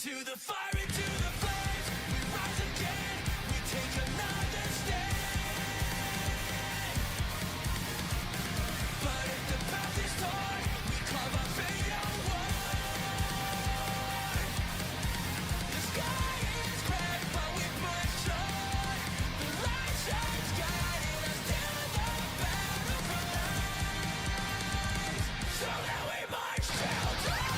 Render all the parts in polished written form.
Into the fire, into the flames, we rise again, we take another stand. But if the path is torn, we carve our fate outward. The sky is cracked, but we push on. The light shines, guiding us to the battlefield. So now we march till dawn.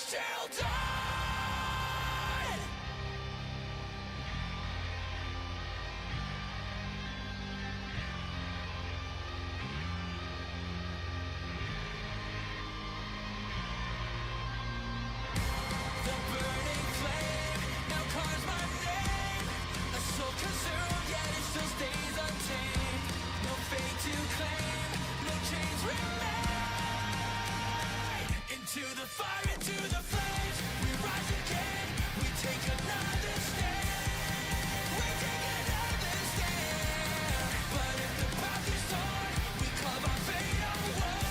still done. The burning flame now calls my name. A soul consumed, yet it still stays untamed. No fate to claim, no chains remain. Into the fire, into the flames, we rise again. We take another stand. We take another stand. But if the path is torn, we carve our fate away.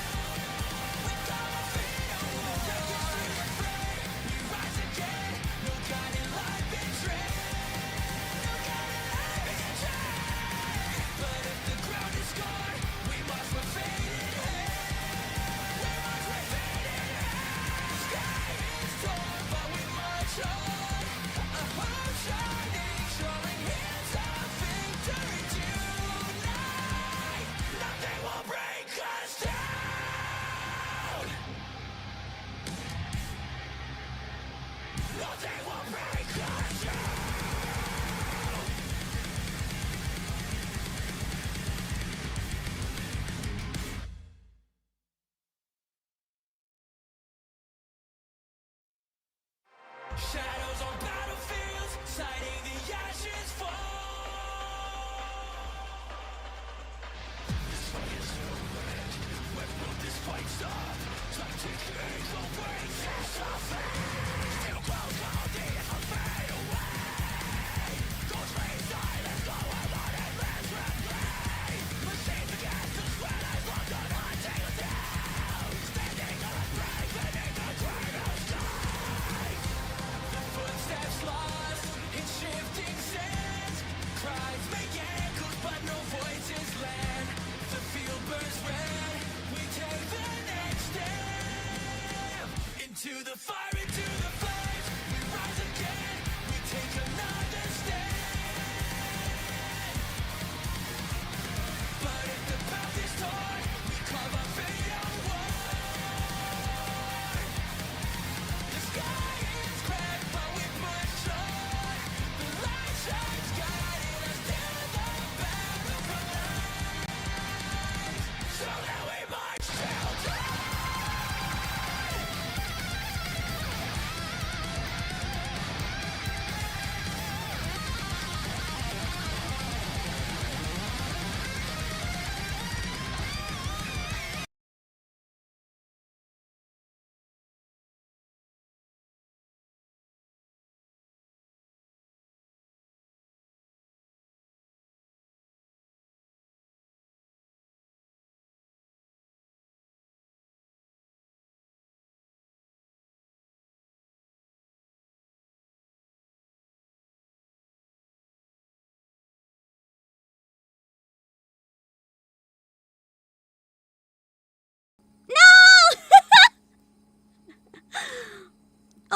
We carve our fate away. Take us to the fray. We rise again. No God in life betrayed. No God in life betrayed. But if the ground is scarred, we march with faded head. We march with faded head. Sky is torn, but we march on. A hope shining, showing hands of victory tonight. Nothing will break us down. Nothing will break us down. Shadows on battlefields, sighting the ashes fall. This fight is no end. When will this fight stop? Time to clear the way, chest of fate. Still grows all the evil fade away. Ghosts rain silence, go alone and let's replay. Machines against the sweat, I look on hunting us down. Standing unbrave, beneath the cradle sky. Footsteps lost in shifting sands. Cries make echoes, but no voices land. The field burns red. We take the next step. Into the fire, into the flames. We rise again. We take another stand. But if the path is torn, we carve our fate away. The sky is cracked, but we push on. The light shines, guiding us till the battle cries. So now we march till dawn.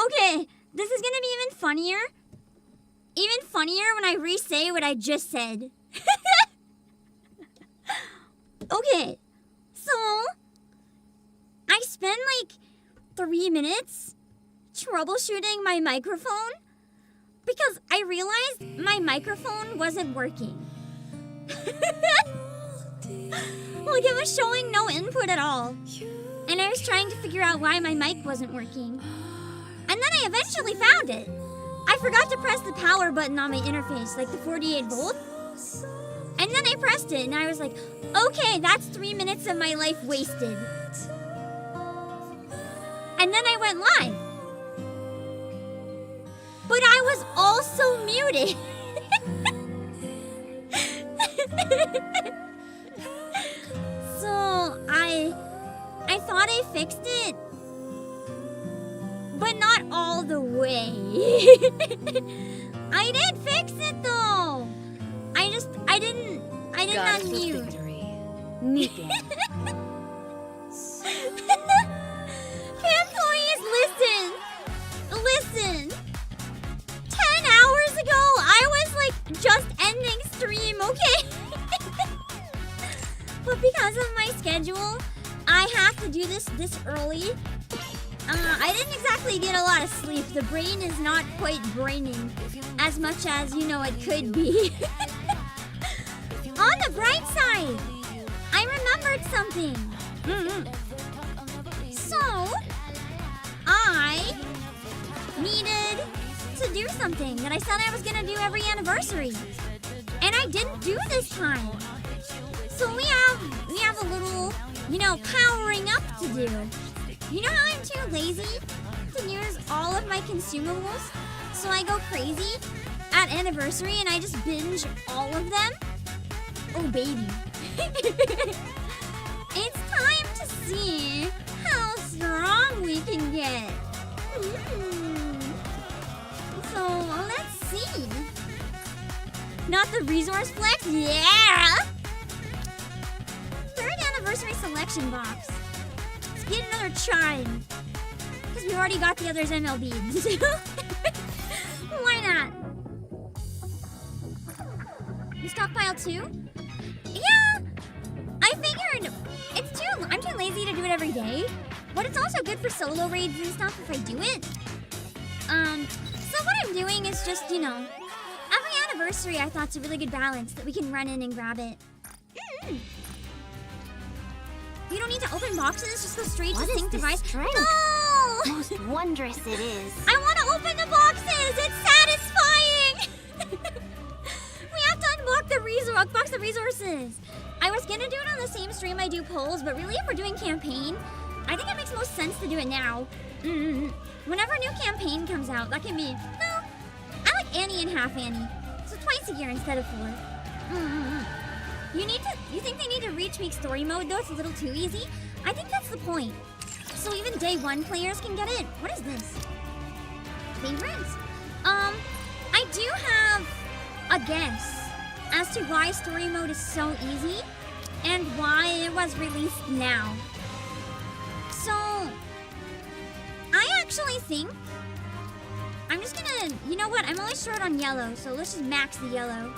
Okay, this is gonna be even funnier. Even funnier when I re-say what I just said. Okay, so I spent like 3 minutes troubleshooting my microphone because I realized my microphone wasn't working. Like it was showing no input at all. And I was trying to figure out why my mic wasn't working. And then I eventually found it. I forgot to press the power button on my interface, like the 48 volt. And then I pressed it and I was like, okay, that's 3 minutes of my life wasted. And then I went live. But I was also muted. So I thought I fixed it, but not all the way. I did fix it though. I didn't unmute. NIKKE. Can please listen. 10 hours ago, I was like just ending stream, okay? But because of my schedule, I have to do this early. I didn't exactly get a lot of sleep. The brain is not quite braining as much as, you know, it could be. On the bright side, I remembered something. So, I needed to do something that I said I was gonna do every anniversary. And I didn't do this time. So we have a little, you know, powering up to do. You know how I'm too lazy to use all of my consumables? So I go crazy at anniversary and I just binge all of them? Oh baby. It's time to see how strong we can get. So let's see. Not the resource flex? Yeah! 3rd anniversary selection box. Let's get another chime. Because we've already got the others MLB'd. Why not? You stockpile 2? Yeah! I figured I'm too lazy to do it every day. But it's also good for solo raids and stuff if I do it. So what I'm doing is just, you know, every anniversary I thought's a really good balance that we can run in and grab it. You don't need to open boxes, just go straight to sync device. No! Most wondrous it is. I want to open the boxes! It's satisfying! We have to unbox the resources. I was gonna do it on the same stream I do polls, but really if we're doing campaign, I think it makes most sense to do it now. Whenever a new campaign comes out, that can be... No, I like Annie and Half Annie. So twice a year instead of 4. You think they need to retweak story mode though? It's a little too easy? I think that's the point. So even day 1 players can get it. What is this? Favorites? I do have a guess as to why story mode is so easy and why it was released now. So, I actually think I'm just gonna, you know what? I'm always short on yellow, so let's just max the yellow.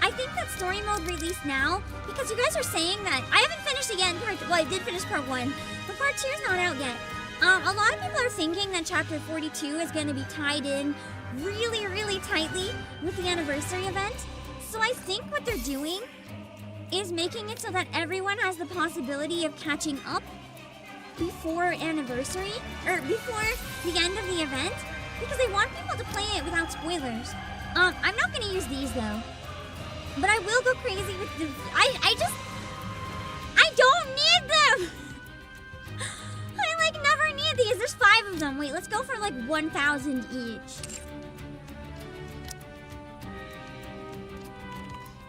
I think that story mode released now because you guys are saying that I haven't finished it yet. Well, I did finish part 1, but part 2 is not out yet. A lot of people are thinking that chapter 42 is going to be tied in really, really tightly with the anniversary event. So I think what they're doing is making it so that everyone has the possibility of catching up before anniversary, or before the end of the event, because they want people to play it without spoilers. I'm not gonna use these though, but I will go crazy with the, I don't need them! I like never need these, there's 5 of them. Wait, let's go for like 1,000 each.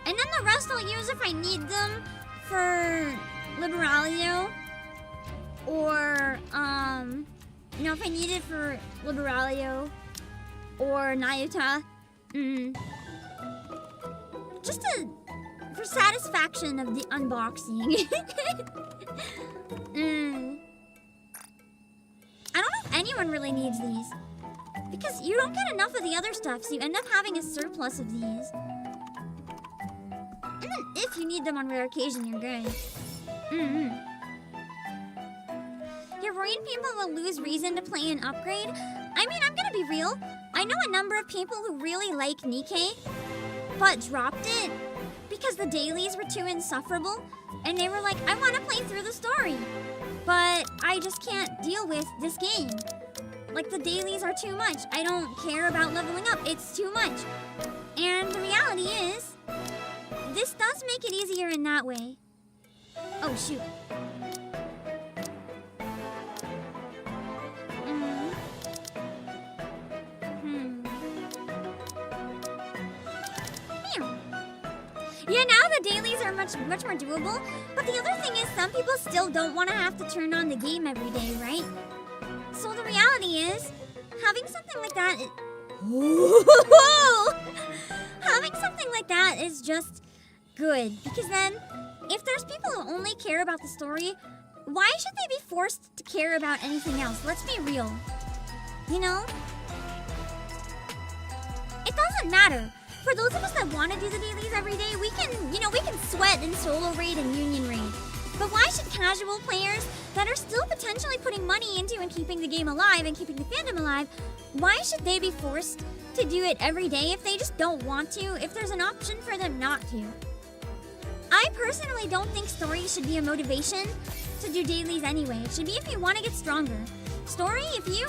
And then the rest I'll use if I need them for Liberalia. Or, you know, if I need it for Liberalia or Nayuta. Just for satisfaction of the unboxing. I don't know if anyone really needs these. Because you don't get enough of the other stuff, so you end up having a surplus of these. And then if you need them on rare occasion, you're good. You're worried people will lose reason to play an upgrade? I mean, I'm gonna be real. I know a number of people who really like NIKKE, but dropped it because the dailies were too insufferable, and they were like, I want to play through the story, but I just can't deal with this game. Like, the dailies are too much. I don't care about leveling up. It's too much. And the reality is, this does make it easier in that way. Oh, shoot. Yeah, now the dailies are much more doable. But the other thing is, some people still don't want to have to turn on the game every day, right? So the reality is, having something like that having something like that is just good. Because then, if there's people who only care about the story, why should they be forced to care about anything else? Let's be real. You know? It doesn't matter. For those of us that want to do the dailies every day, we can, you know, we can sweat and solo raid and union raid. But why should casual players that are still potentially putting money into and keeping the game alive and keeping the fandom alive, why should they be forced to do it every day if they just don't want to, if there's an option for them not to? I personally don't think stories should be a motivation to do dailies anyway. It should be if you want to get stronger. Story, if you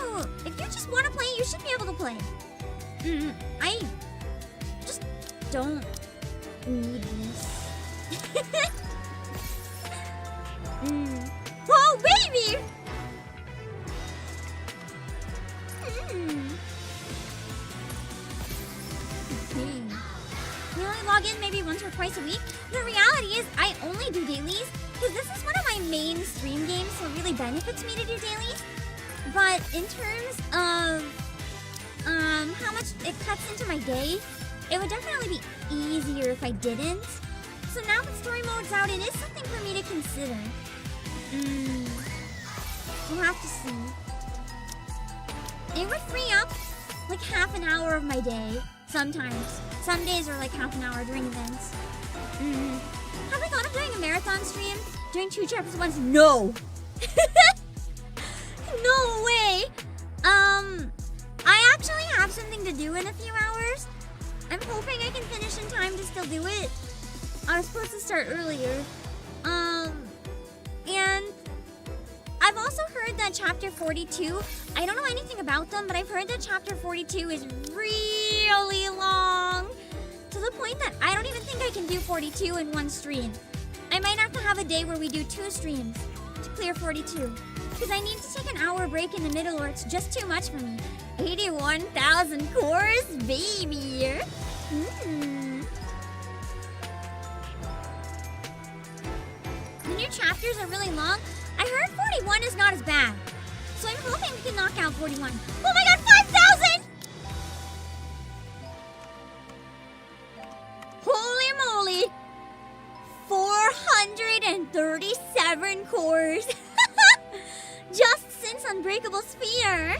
just want to play, you should be able to play. I just don't need this. Oh, baby! Okay. We only log in maybe once or twice a week. The reality is I only do dailies because this is one of my main stream games, so it really benefits me to do dailies. But in terms of how much it cuts into my day, it would definitely be easier if I didn't. So now that story mode's out, it is something for me to consider. We'll have to see. It would free up like half an hour of my day sometimes. Some days are like half an hour during events. Have I thought of doing a marathon stream? Doing 2 chapters at once? No! No way! I actually have something to do in a few hours. I'm hoping I can finish in time to still do it. I was supposed to start earlier. And I've also heard that chapter 42, I don't know anything about them, but I've heard that chapter 42 is really long. To the point that I don't even think I can do 42 in one stream. I might have to have a day where we do 2 streams to clear 42. Because I need to take an hour break in the middle or it's just too much for me. 81,000 cores, baby. The new chapters are really long. I heard 41 is not as bad. So I'm hoping we can knock out 41. Oh my god, 5,000! Holy moly! 437 cores. Just since Unbreakable Sphere.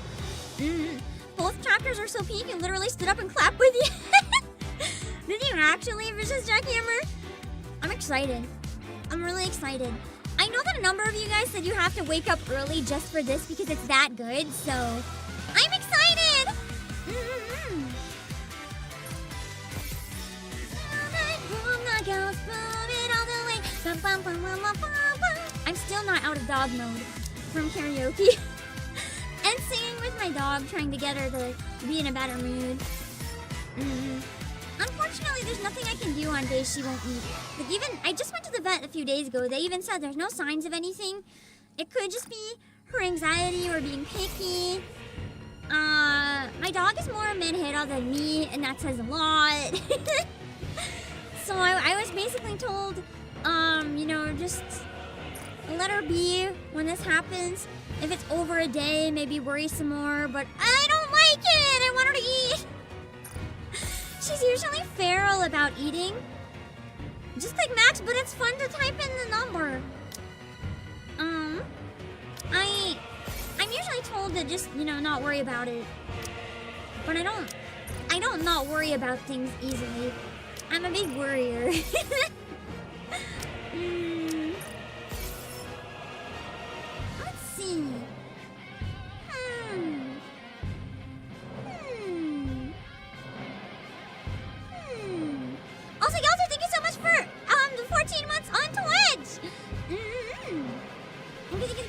Both chapters are so peak and literally stood up and clapped with you. Did you actually, Vicious Jackhammer? I'm excited. I'm really excited. I know that a number of you guys said you have to wake up early just for this because it's that good, so I'm excited! I'm still not out of dog mode from karaoke. And singing with my dog, trying to get her to be in a better mood. Unfortunately, there's nothing I can do on days she won't eat. Like I just went to the vet a few days ago. They even said there's no signs of anything. It could just be her anxiety or being picky. My dog is more mid-hitter than me, and that says a lot. So I was basically told, just let her be when this happens. If it's over a day, maybe worry some more, but I don't like it! I want her to eat! She's usually feral about eating. Just like Max, but it's fun to type in the number. I'm usually told to just, not worry about it. But I don't not worry about things easily. I'm a big worrier. Let's see. Also, Yalter, thank you so much for the 14 months on Twitch.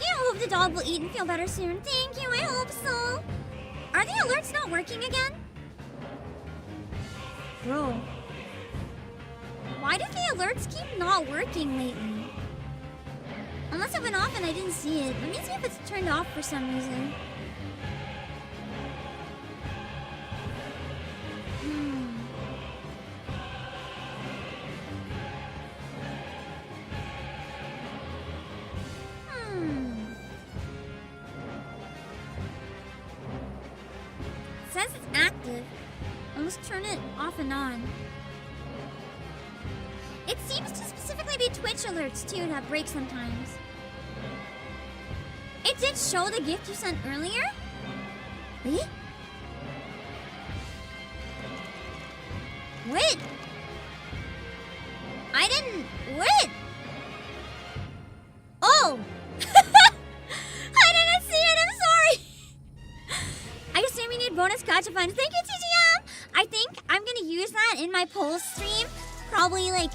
I hope the dog will eat and feel better soon. Thank you, I hope so. Are the alerts not working again? Bro. Why do the alerts keep not working lately? Unless it went off and I didn't see it. Let me see if it's turned off for some reason. It says it's active. I must turn it off and on. It seems to specifically be Twitch alerts too that break sometimes. It did show the gift you sent earlier? Wait? Wait! I didn't... Wait! Oh! I didn't see it, I'm sorry! I assume you need bonus gacha funds. Thank you, TGM! I think I'm gonna use that in my poll stream. Probably like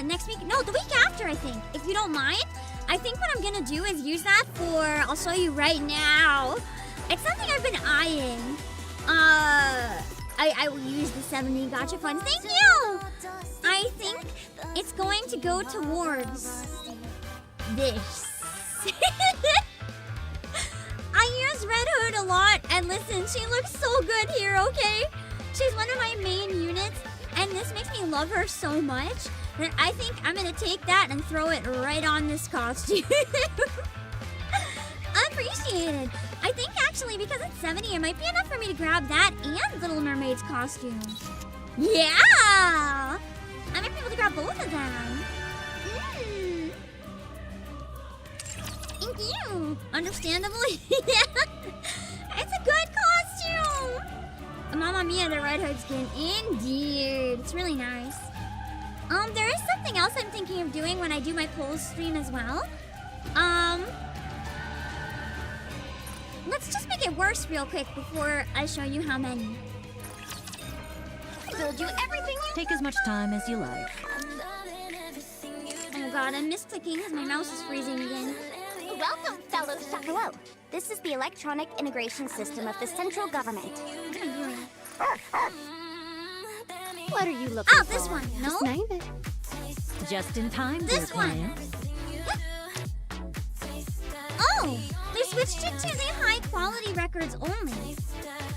next week. No, the week after, I think. If you don't mind. I think what I'm gonna do is use that for... I'll show you right now. It's something I've been eyeing. I will use the 70 gacha funds. Thank you! I think it's going to go towards this. I use Red Hood a lot, and listen, she looks so good here, okay? She's one of my main units, and this makes me love her so much that I think I'm gonna take that and throw it right on this costume. Appreciated. I think actually because it's 70, it might be enough for me to grab that and Little Mermaid's costume. Yeah! I might be able to grab both of them. Thank you. Understandably, yeah. It's a good costume. Mamma Mia, the Red Hood skin. Indeed. It's really nice. There is something else I'm thinking of doing when I do my poll stream as well. Let's just make it worse real quick before I show you how many. We'll do everything you Take as much time as you like. Oh god, I'm misclicking because my mouse is freezing again. Welcome, fellow Shakalo. This is the electronic integration system of the central government. What am I doing? What are you looking Oh, for? this one. No? Just name it. Just in time, dear This one. client. Oh! They switched it to the high quality records only.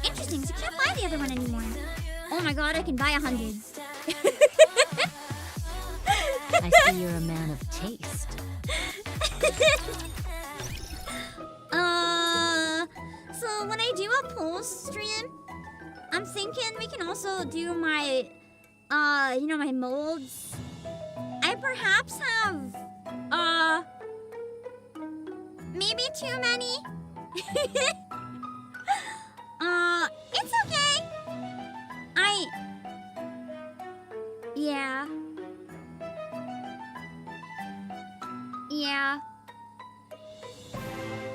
Interesting, so you can't buy the other one anymore. Oh my god, I can buy 100. I see you're a man of taste. So when I do a poll stream, I'm thinking we can also do my, my molds. I perhaps have, maybe too many. It's okay. Yeah. Yeah.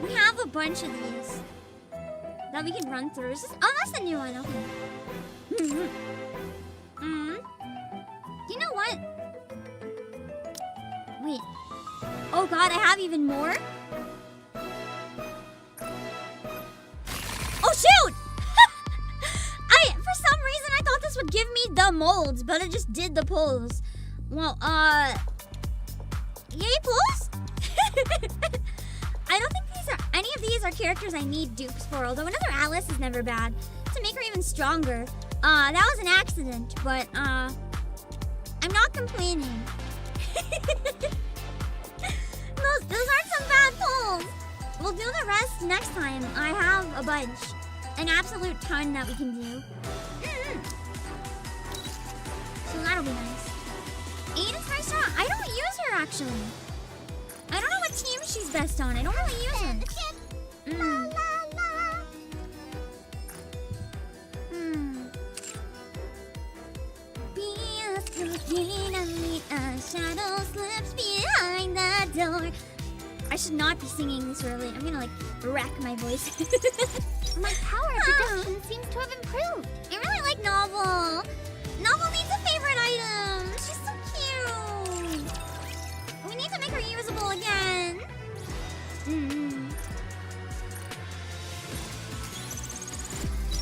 We have a bunch of these that we can run through. Is this, oh, that's the new one. Okay. You know what? Wait. Oh god, I have even more? Oh shoot! For some reason I thought this would give me the molds, but it just did the pulls. Well, yay pulls? I don't think any of these are characters I need dupes for, although another Alice is never bad. To make her even stronger. That was an accident, but, I'm not complaining. Those aren't some bad pulls. We'll do the rest next time. I have a bunch. An absolute ton that we can do. So that'll be nice. Aiden's very strong. I don't use her, actually. I don't know what team she's best on. I don't really use her. Shadow slips behind the door. I should not be singing this early. I'm gonna like wreck my voice. My power of deduction seems to have improved. I really like Novel. Novel needs a favorite item. She's so cute. We need to make her usable again.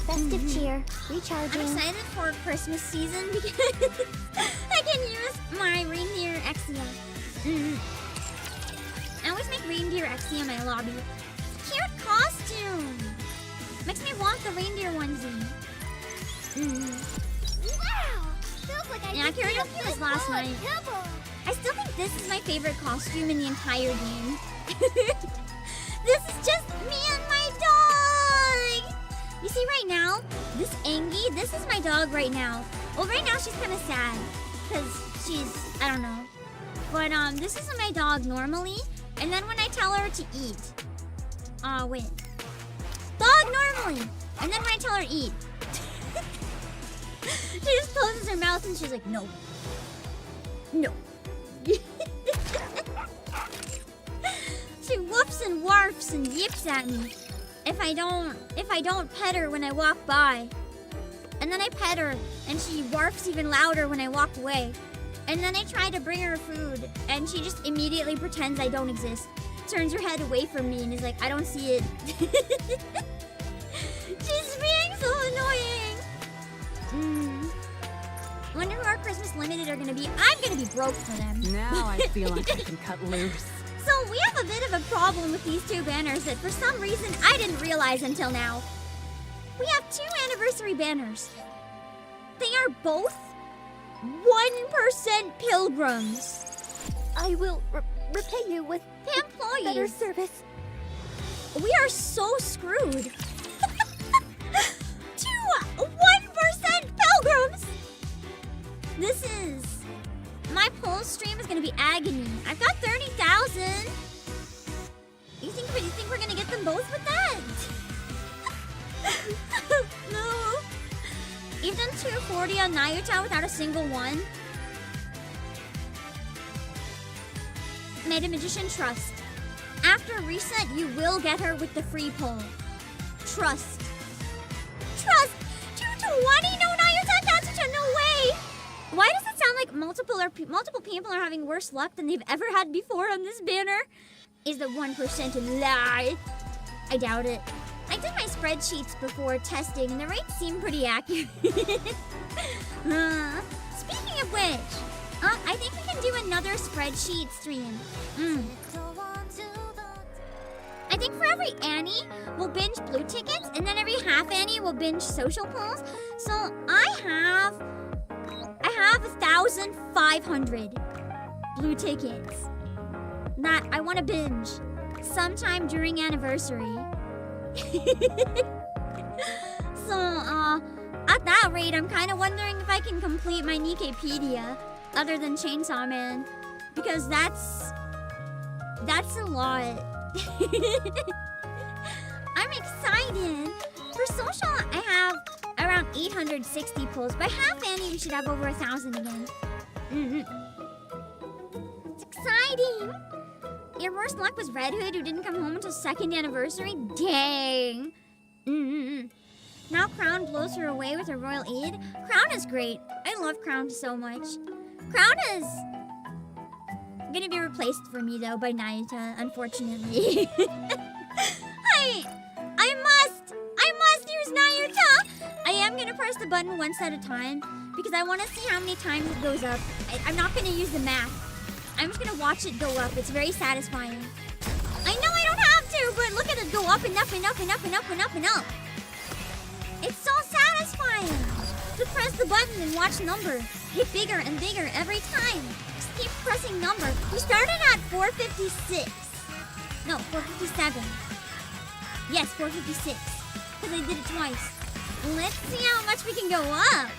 Festive cheer. Recharging. I'm excited for Christmas season because I can use my reindeer Exia. I always make reindeer Exia in my lobby. Cute costume. Makes me want the reindeer onesie. Wow! Feels like I Karaoke was last night. I still think this is my favorite costume in the entire game. This is just me and my dog! You see right now, this Angie, this is my dog right now. Well, right now she's kind of sad. Because she's, I don't know. But, this is my dog normally. And then when I tell her to eat. Wait. Dog normally! And then when I tell her to eat. She just closes her mouth and she's like, no. No. barks and warfs and yips at me if I don't pet her when I walk by. And then I pet her and she barks even louder when I walk away. And then I try to bring her food and she just immediately pretends I don't exist. Turns her head away from me and is like, I don't see it. She's being so annoying. Wonder who our Christmas Limited are gonna be. I'm gonna be broke for them. Now I feel like I can cut loose. So we have a bit of a problem with these two banners that for some reason I didn't realize until now. We have 2 anniversary banners. They are both 1% pilgrims. I will repay you with Employees. better service. We are so screwed. 1% pilgrims. This is my poll stream is gonna be agony. I've got 30,000. You think we're gonna get them both with that? No. You've done 240 on Nayuta without a single one. Made a magician trust. After reset, you will get her with the free poll. Trust. Trust. 220? No, Nayuta, Tatsucha, no way. Why does it sound like multiple people are having worse luck than they've ever had before on this banner? Is the 1% a lie? I doubt it. I did my spreadsheets before testing, and the rates seem pretty accurate. Speaking of which, I think we can do another spreadsheet stream. I think for every Annie, we'll binge blue tickets, and then every half Annie, we'll binge social polls. So I have 1,500 blue tickets that I want to binge sometime during anniversary. So, at that rate, I'm kind of wondering if I can complete my Nikkepedia other than Chainsaw Man, because that's a lot. I'm excited. For social, I have around 860 pulls. By half Annie, we should have over 1,000 again. It's exciting. Your worst luck was Red Hood, who didn't come home until 2nd anniversary? Dang. Now Crown blows her away with her royal aid. Crown is great. I love Crown so much. Crown is gonna be replaced for me though by Nayuta, unfortunately. I must use Nayuta. I am gonna press the button once at a time because I want to see how many times it goes up. I'm not gonna use the math. I'm just gonna watch it go up. It's very satisfying. I know I don't have to, but look at it go up and up and up and up and up and up and up. It's so satisfying to press the button and watch number get bigger and bigger every time. Just keep pressing number. We started at 456. No, 457. Yes, 456. Because I did it twice. Let's see how much we can go up.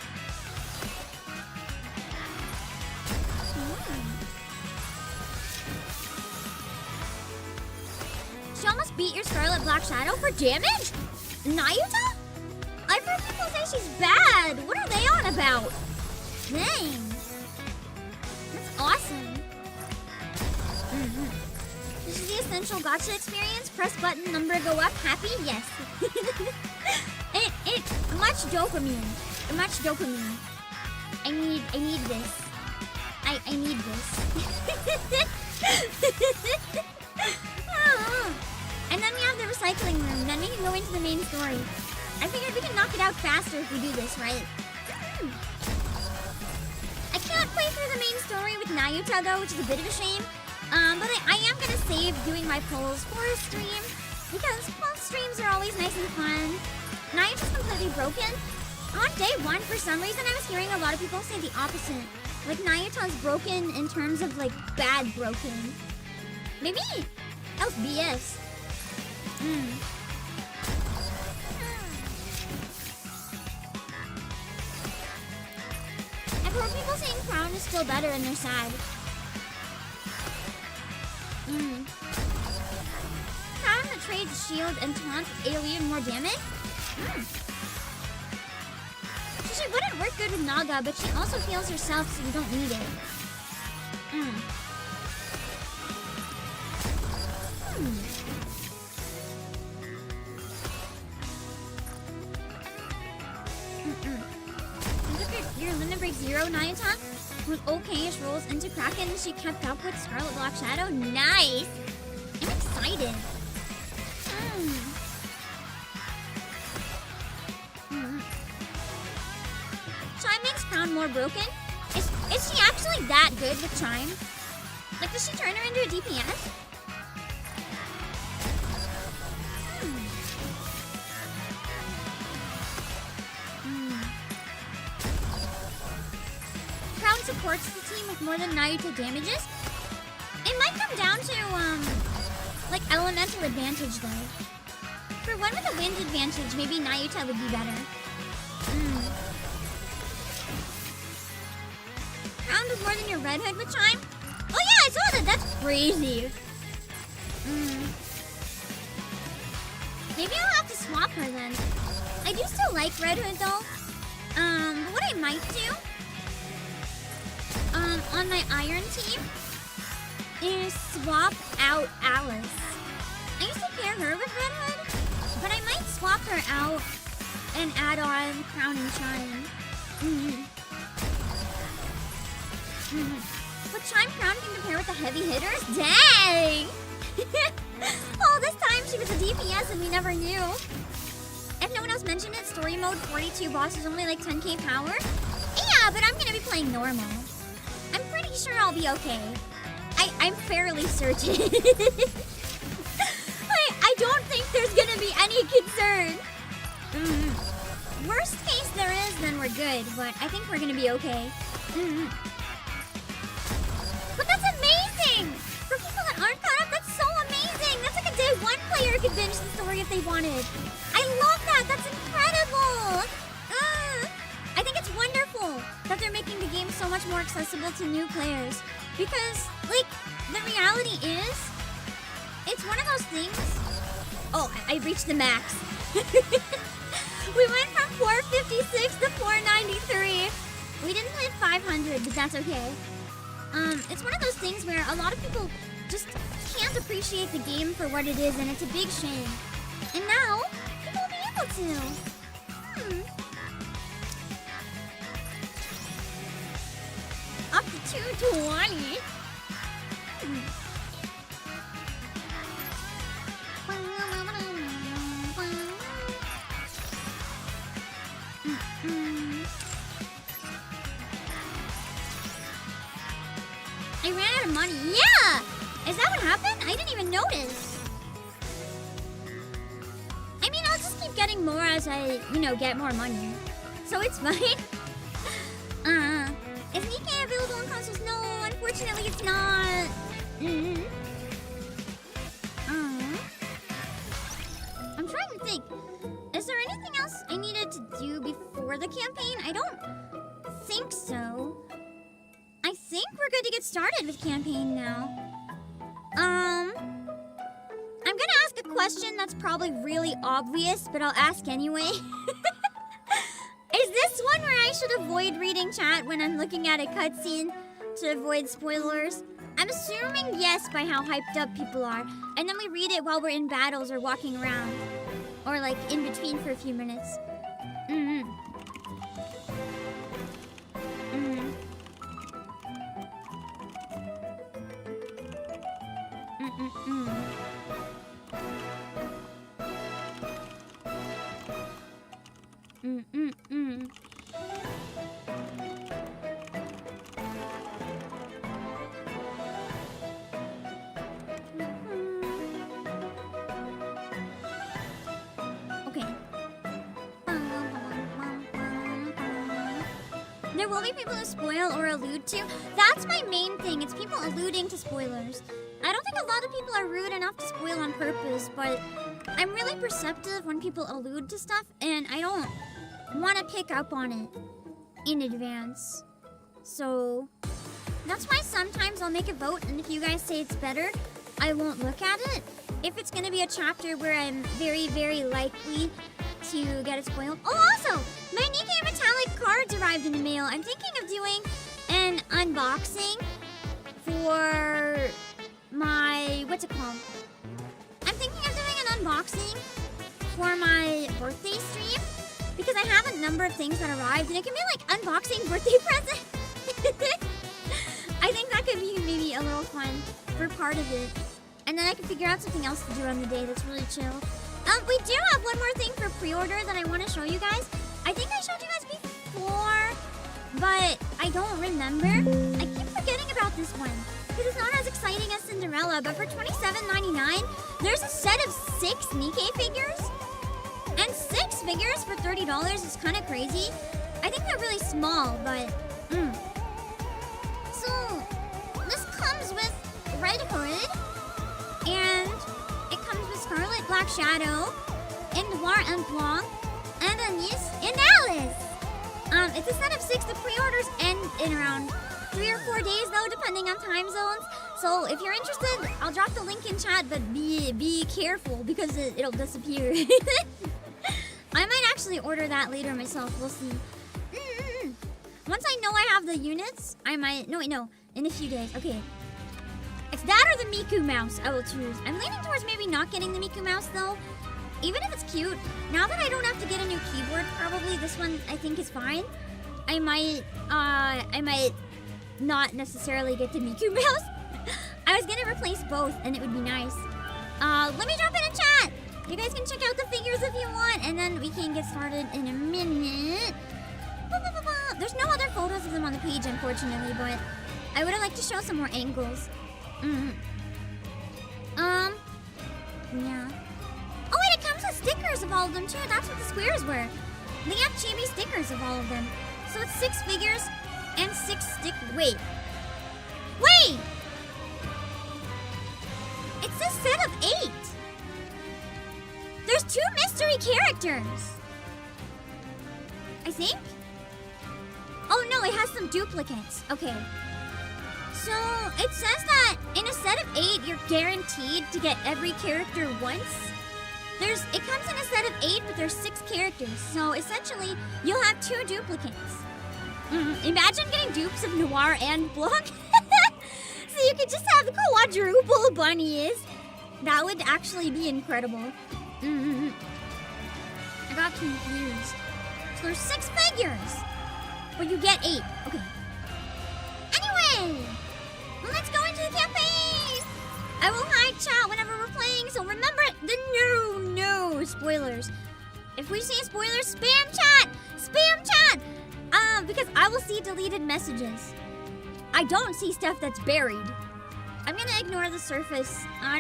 She almost beat your Scarlet Black Shadow for damage? Nayuta? I've heard people say she's bad. What are they on about? Dang. That's awesome. This is the essential gacha experience. Press button, number go up. Happy? Yes. it much dopamine. Much dopamine. I need this. I need this. And then we have the recycling room. Then we can go into the main story. I figured we can knock it out faster if we do this, right? I can't play through the main story with Nayuta though, which is a bit of a shame. But I am gonna save doing my polls for a stream because poll streams are always nice and fun. Nayuta's completely broken. On day 1, for some reason, I was hearing a lot of people say the opposite. Like Nayuta's broken in terms of like bad broken. Maybe else BS. I've heard people saying Crown is still better and they're sad. Crown that trades shield and taunt alien more damage? She wouldn't work good with Naga, but she also heals herself, so you don't need it. Streak 0 Nayuta with okayish rolls into Kraken, and she kept up with Scarlet Black Shadow. Nice! I'm excited. Chime makes Crown more broken. Is she actually that good with Chime? Like, does she turn her into a DPS? Crown supports the team with more than Nayuta damages. It might come down to, like, elemental advantage, though. For one with a wind advantage, maybe Nayuta would be better. Crown with more than your Red Hood with Chime? Oh yeah, I saw that! That's crazy. Maybe I'll have to swap her then. I do still like Red Hood though. But what I might do, on my Iron team, is swap out Alice. I used to pair her with Red Hood, but I might swap her out and add on Crown and Chime. But Chime Crown can compare with the heavy hitters? Dang! Oh, this time she was a DPS and we never knew. If no one else mentioned it, story mode 42 boss is only like 10k power. Yeah, but I'm gonna be playing normal. I'm pretty sure I'll be okay. I'm fairly certain. I don't think there's gonna be any concern. Worst case there is, then we're good, but I think we're gonna be okay. But that's amazing! For people that aren't caught up, that's so amazing! That's like a day one player could binge the story if they wanted. I love that! That's incredible! I think it's wonderful that they're making the game so much more accessible to new players. Because, like, the reality is, it's one of those things... Oh, I reached the max. We went from 456 to 493. We didn't hit 500, but that's okay. It's one of those things where a lot of people just can't appreciate the game for what it is, and it's a big shame. And now, people will be able to. Up to 220. I ran out of money. Yeah! Is that what happened? I didn't even notice. I mean, I'll just keep getting more as I, get more money. So it's fine. Is NIKKE available on consoles? No, unfortunately it's not. I'm trying to think. Is there anything else I needed to do before the campaign? I don't think so. I think we're good to get started with campaign now. I'm gonna ask a question that's probably really obvious, but I'll ask anyway. Is this one where I should avoid reading chat when I'm looking at a cutscene to avoid spoilers? I'm assuming yes by how hyped up people are. And then we read it while we're in battles or walking around. Or like in between for a few minutes. Okay. There will be people who spoil or allude to. That's my main thing. It's people alluding to spoilers. I don't think a lot of people are rude enough to spoil on purpose, but I'm really perceptive when people allude to stuff, and I don't want to pick up on it in advance. So that's why sometimes I'll make a vote, and if you guys say it's better, I won't look at it. If it's going to be a chapter where I'm very, very likely to get it spoiled. Oh, also, my NIKKE Metallic cards arrived in the mail. I'm thinking of doing an unboxing for my, what's it called? I'm thinking of doing an unboxing for my birthday stream because I have a number of things that arrived, and it can be like unboxing birthday present. I think that could be maybe a little fun for part of it. And then I can figure out something else to do on the day that's really chill. We do have one more thing for pre-order that I want to show you guys. I think I showed you guys before, but I don't remember. I keep forgetting about this one because it's not as exciting as Cinderella. But for $27.99, there's a set of 6 NIKKE figures. And 6 figures for $30 is kind of crazy. I think they're really small, but... So, this comes with Red Hood. And it comes with Scarlet Black Shadow, and Noir and Blanc, and Anis and Alice. It's a set of 6. The pre-orders end in around 3 or 4 days though, depending on time zones. So if you're interested, I'll drop the link in chat, but be careful because it'll disappear. I might actually order that later myself. We'll see. Once I know I have the units, I might... No, in a few days. Okay. It's that or the Miku mouse I will choose. I'm leaning towards maybe not getting the Miku mouse though. Even if it's cute, now that I don't have to get a new keyboard, probably this one I think is fine. I might not necessarily get the Miku mouse. I was gonna replace both and it would be nice. Let me drop in a chat. You guys can check out the figures if you want, and then we can get started in a minute. There's no other photos of them on the page, unfortunately, but I would have liked to show some more angles. Yeah. Oh wait, it comes with stickers of all of them too. That's what the squares were. They have chibi stickers of all of them. So it's 6 figures and 6 Wait! It's a set of 8. There's 2 mystery characters. I think? Oh no, it has some duplicates. Okay. So, it says that in a set of 8, you're guaranteed to get every character once. It comes in a set of 8, but there's 6 characters. So, essentially, you'll have 2 duplicates. Imagine getting dupes of Noir and Blanc. So you could just have quadruple bunnies. That would actually be incredible. I got confused. So there's 6 figures, but you get 8. Okay. Anyway, let's go into the campaign. I will hide chat whenever we're playing, so remember the no spoilers. If we see spoilers, spam chat, because I will see deleted messages. I don't see stuff that's buried. I'm gonna ignore the surface. I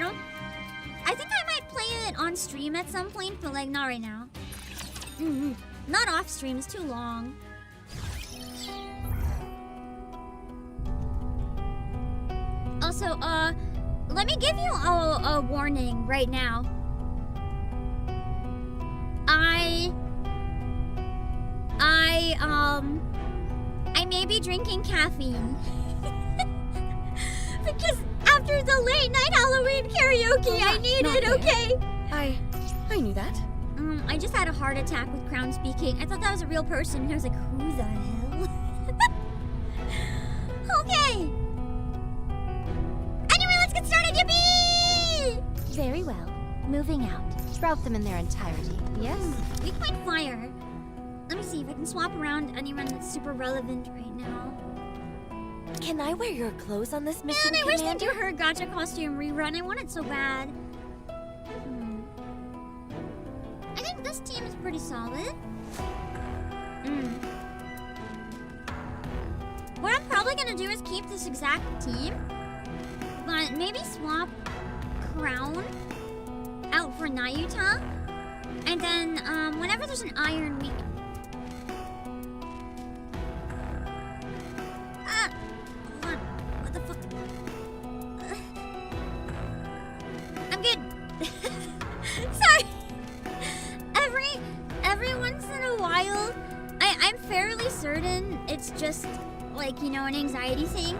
think I might play it on stream at some point, but like not right now. Not off stream, it's too long. Also, let me give you a warning right now. I may be drinking caffeine. Because after the late night Halloween karaoke, I need it, okay? I knew that. I just had a heart attack with Crown speaking. I thought that was a real person, and I was like, who the hell? Okay. Anyway, let's get started, yippee! Very well. Moving out. Sprout them in their entirety. Yes? Weak point fire. Let me see if I can swap around anyone that's super relevant right now. Can I wear your clothes on this mission, Man, I wish they'd Commander? do her gacha costume rerun. I want it so bad. I think this team is pretty solid. What I'm probably gonna do is keep this exact team, but maybe swap Crown out for Nayuta, and then whenever there's an iron, we can... hold on. What the fuck? I'm good. Sorry. Every once in a while, I'm fairly certain it's just like, you know, an anxiety thing.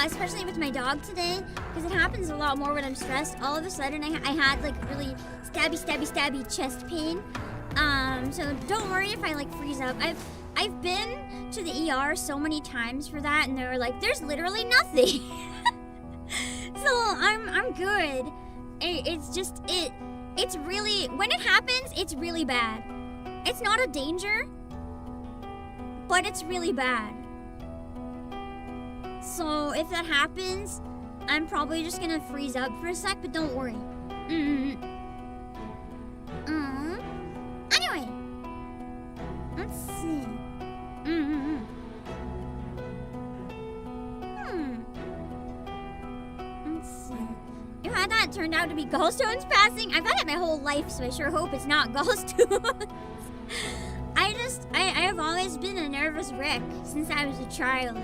Especially with my dog today, because it happens a lot more when I'm stressed. All of a sudden, I had like really stabby chest pain. So don't worry if I like freeze up. I've been to the ER so many times for that, and they were like, "There's literally nothing." So I'm good. It's just it's really, when it happens, it's really bad. It's not a danger, but it's really bad. So if that happens, I'm probably just gonna freeze up for a sec, but don't worry. Anyway, let's see. Let's see. If that turned out to be gallstones passing, I've had it my whole life, so I sure hope it's not gallstones. I have always been a nervous wreck since I was a child.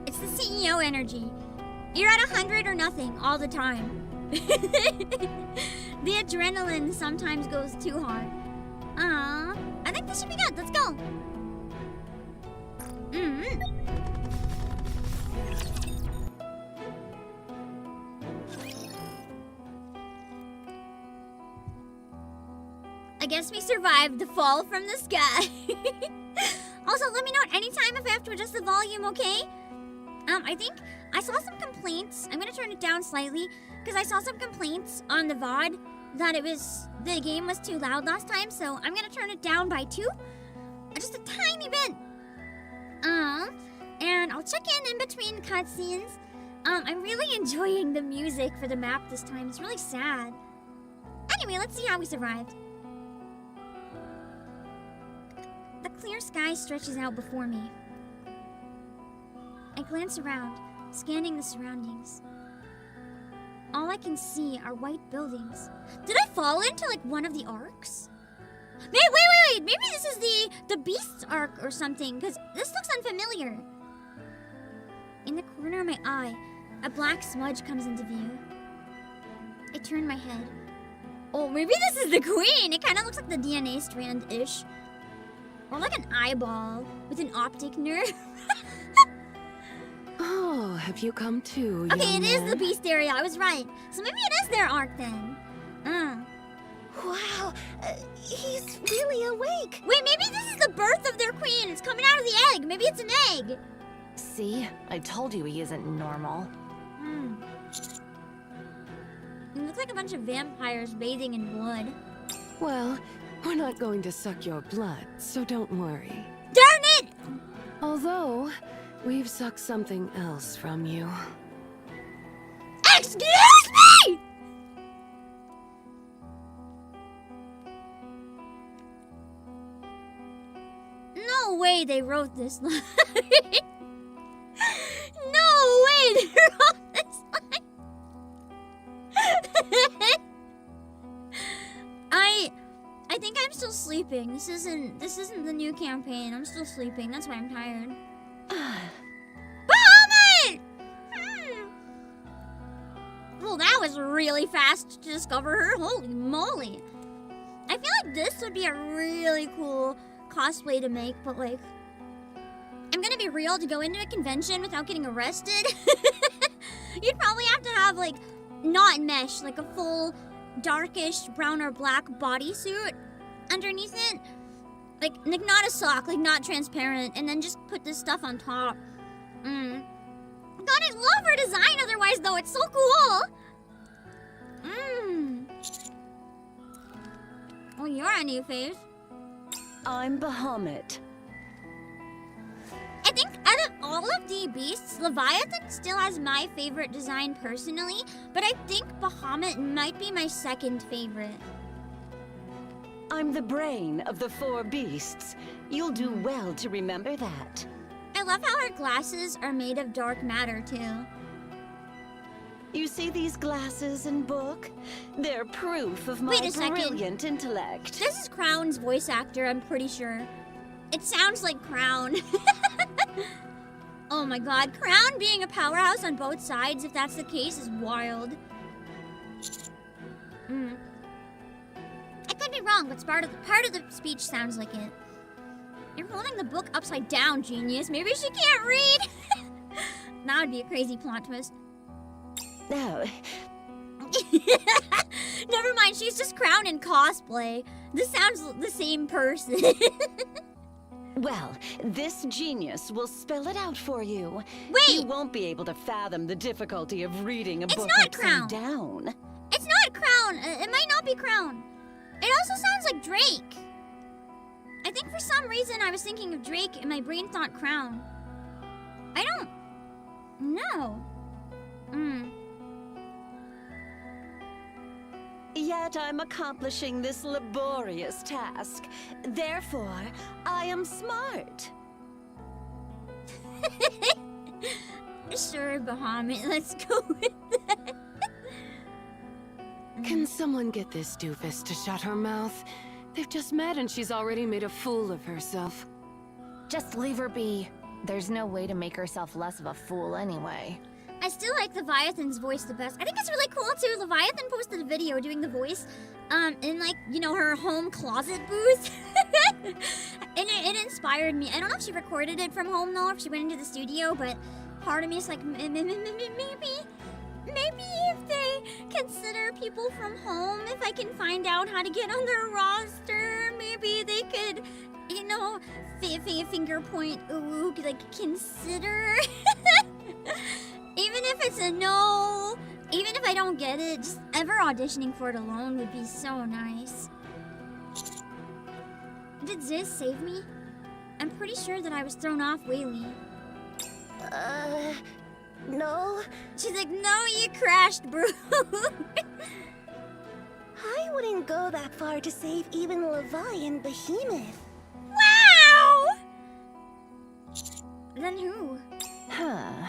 It's the CEO energy. You're at 100 or nothing all the time. The adrenaline sometimes goes too hard. I think this should be good. Let's go. I guess we survived the fall from the sky. Also, let me know at any time if I have to adjust the volume, okay? I think I saw some complaints. I'm gonna turn it down slightly because I saw some complaints on the VOD that the game was too loud last time, so I'm gonna turn it down by 2. Just a tiny bit. And I'll check in between cutscenes. I'm really enjoying the music for the map this time. It's really sad. Anyway, let's see how we survived. The clear sky stretches out before me. I glance around, scanning the surroundings. All I can see are white buildings. Did I fall into like one of the arcs? Wait. Maybe this is the Beast's arc or something, because this looks unfamiliar. In the corner of my eye, a black smudge comes into view. I turn my head. Oh, maybe this is the queen. It kind of looks like the DNA strand-ish. Or like an eyeball with an optic nerve. Oh, have you come too, Okay, young it is man? the Beast area. I was right. So maybe it is their arc then. Wow, he's really awake. Wait, maybe this is the birth of their queen. It's coming out of the egg. Maybe it's an egg. See? I told you he isn't normal. It looks like a bunch of vampires bathing in blood. Well, we're not going to suck your blood, so don't worry. Darn it! Although, we've sucked something else from you. Excuse me! No way they wrote this line. No way they wrote this line. I think I'm still sleeping. This isn't the new campaign. I'm still sleeping. That's why I'm tired. Bahamut! Well, that was really fast to discover her. Holy moly. I feel like this would be a really cool cosplay to make, but like, I'm gonna be real, to go into a convention without getting arrested. You'd probably have to have like not mesh, like a full darkish brown or black bodysuit underneath it. Like not a sock, like not transparent, and then just put this stuff on top. God, I love her design otherwise though, it's so cool. Well, you're a new face. I'm Bahamut. I think out of all of the beasts, Leviathan still has my favorite design personally, but I think Bahamut might be my second favorite. I'm the brain of the 4 beasts. You'll do well to remember that. I love how her glasses are made of dark matter too. You see these glasses and book? They're proof of my Wait a second. brilliant intellect. This is Crown's voice actor, I'm pretty sure. It sounds like Crown. Oh my god, Crown being a powerhouse on both sides, if that's the case, is wild. I could be wrong, but part of the speech sounds like it. You're holding the book upside down, genius. Maybe she can't read. That would be a crazy plot twist. No. Never mind, she's just Crown in cosplay. This sounds the same person. Well, this genius will spell it out for you. Wait! You won't be able to fathom the difficulty of reading a book not upside Crown. down. It's not Crown. It might not be Crown. It also sounds like Drake. I think for some reason I was thinking of Drake and my brain thought Crown. I don't know. Yet I'm accomplishing this laborious task. Therefore, I am smart. Sure, Bahamut, let's go with that. Can someone get this doofus to shut her mouth? They've just met and she's already made a fool of herself. Just leave her be. There's no way to make herself less of a fool anyway. I still like Leviathan's voice the best. I think it's really cool too. Leviathan posted a video doing the voice in like, you know, her home closet booth. And it inspired me. I don't know if she recorded it from home though, if she went into the studio, but part of me is like, maybe if they consider people from home, if I can find out how to get on their roster, maybe they could, you know, finger point, ooh, like consider. Even if it's a no, even if I don't get it, just ever auditioning for it alone would be so nice. Did Ziz save me? I'm pretty sure that I was thrown off Whaley. No. She's like, no, you crashed, bro. I wouldn't go that far to save even Levi and Behemoth. Wow! Then who? Huh.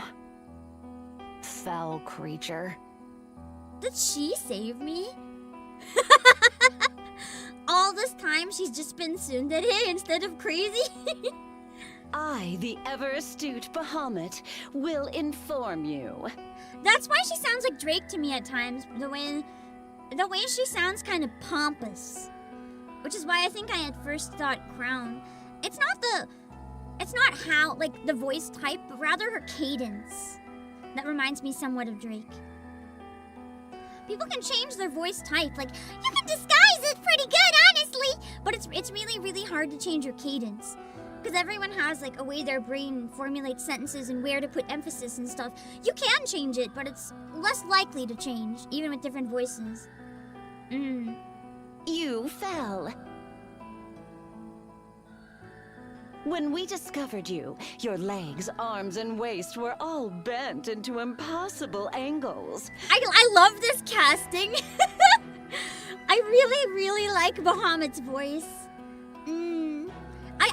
Foul creature. Did she save me? All this time she's just been tsundere instead of crazy? I, the ever-astute Bahamut, will inform you. That's why she sounds like Drake to me at times. The way she sounds kind of pompous. Which is why I think I at first thought Crown. It's not how, like, the voice type, but rather her cadence. That reminds me somewhat of Drake. People can change their voice type. Like, you can disguise it pretty good, honestly. But it's really, really hard to change your cadence. Because everyone has, like, a way their brain formulates sentences and where to put emphasis and stuff. You can change it, but it's less likely to change, even with different voices. You fell. When we discovered you, your legs, arms, and waist were all bent into impossible angles. I love this casting. I really, really like Bahamut's voice.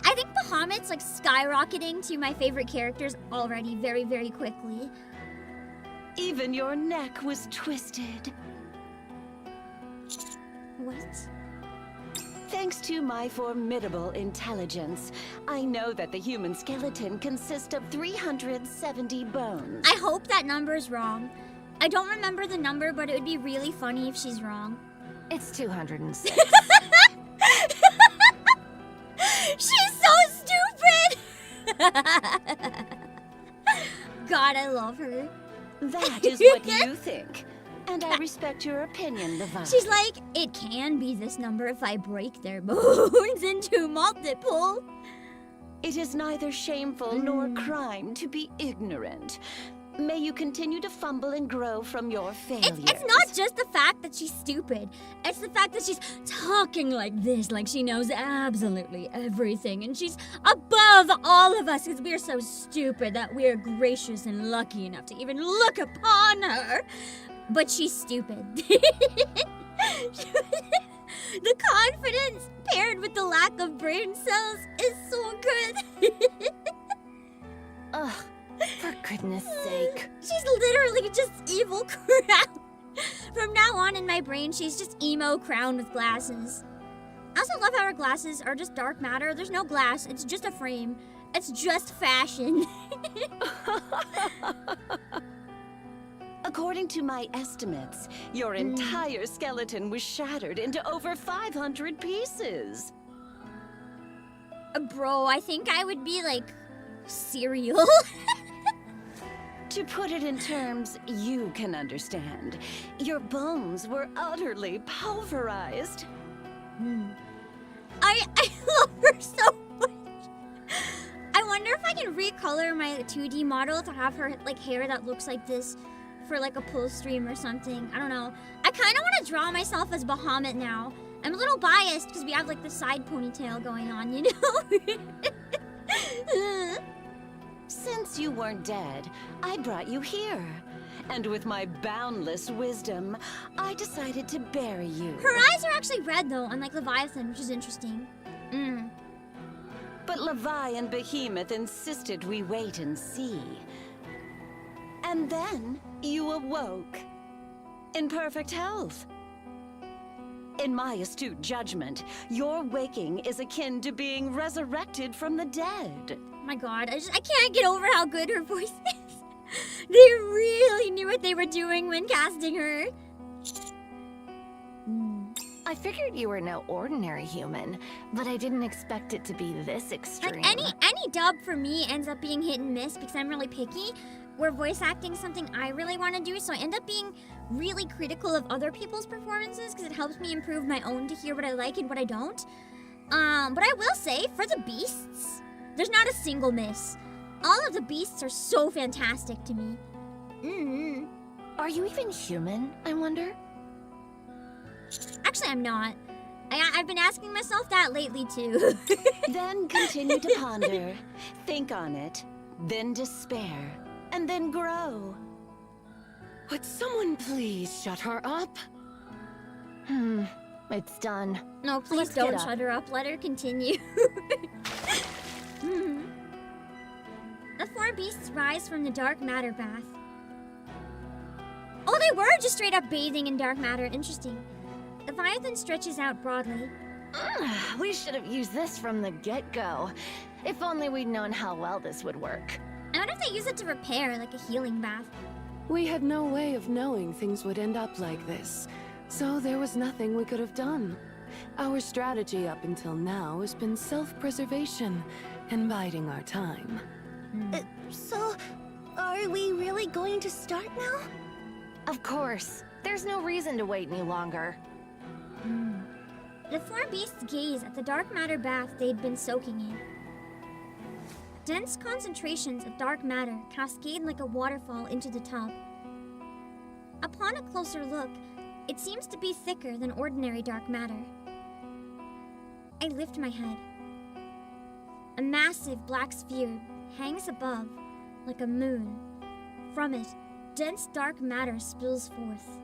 I think Bahamut's like skyrocketing to my favorite characters already very, very quickly. Even your neck was twisted. What? Thanks to my formidable intelligence, I know that the human skeleton consists of 370 bones. I hope that number's wrong. I don't remember the number, but it would be really funny if she's wrong. It's 206. She's so stupid! God, I love her. That is what you think. And I respect your opinion, Levi. She's like, it can be this number if I break their bones into multiple. It is neither shameful nor crime to be ignorant. May you continue to fumble and grow from your failures. It's not just the fact that she's stupid. It's the fact that she's talking like this, like she knows absolutely everything. And she's above all of us because we're so stupid that we're gracious and lucky enough to even look upon her. But she's stupid. The confidence paired with the lack of brain cells is so good. Ugh, for goodness sake. She's literally just evil Crown. From now on in my brain, she's just emo Crown with glasses. I also love how her glasses are just dark matter. There's no glass. It's just a frame. It's just fashion. According to my estimates, your entire skeleton was shattered into over 500 pieces. Bro, I think I would be like cereal. To put it in terms you can understand, your bones were utterly pulverized. I love her so much. I wonder if I can recolor my 2D model to have her like hair that looks like this for like a pull stream or something. I don't know. I kind of want to draw myself as Bahamut now I'm a little biased because we have like the side ponytail going on, you know? Since you weren't dead, I brought you here. And with my boundless wisdom, I decided to bury you. Her eyes are actually red though, unlike Leviathan, which is interesting. But Levi and Behemoth insisted we wait and see. And then you awoke. In perfect health. In my astute judgment, your waking is akin to being resurrected from the dead. Oh my god, I can't get over how good her voice is. They really knew what they were doing when casting her. I figured you were no ordinary human, but I didn't expect it to be this extreme. Like any dub for me ends up being hit and miss because I'm really picky. Where voice acting is something I really want to do, so I end up being really critical of other people's performances because it helps me improve my own to hear what I like and what I don't. But I will say, for the beasts, there's not a single miss. All of the beasts are so fantastic to me. Are you even human, I wonder? Actually, I'm not. I've been asking myself that lately, too. Then continue to ponder, think on it, then despair, and then grow. Would someone please shut her up? It's done. No, please Let's get don't up. shut her up. Let her continue. The four beasts rise from the dark matter bath. Oh, they were just straight up bathing in dark matter. Interesting. Leviathan stretches out broadly. We should have used this from the get-go. If only we'd known how well this would work. I wonder if they use it to repair, like a healing bath. We had no way of knowing things would end up like this, so there was nothing we could have done. Our strategy up until now has been self-preservation and biding our time. So, are we really going to start now? Of course. There's no reason to wait any longer. The four beasts gaze at the dark matter bath they'd been soaking in. Dense concentrations of dark matter cascade like a waterfall into the tub. Upon a closer look, it seems to be thicker than ordinary dark matter. I lift my head. A massive black sphere hangs above, like a moon. From it, dense dark matter spills forth.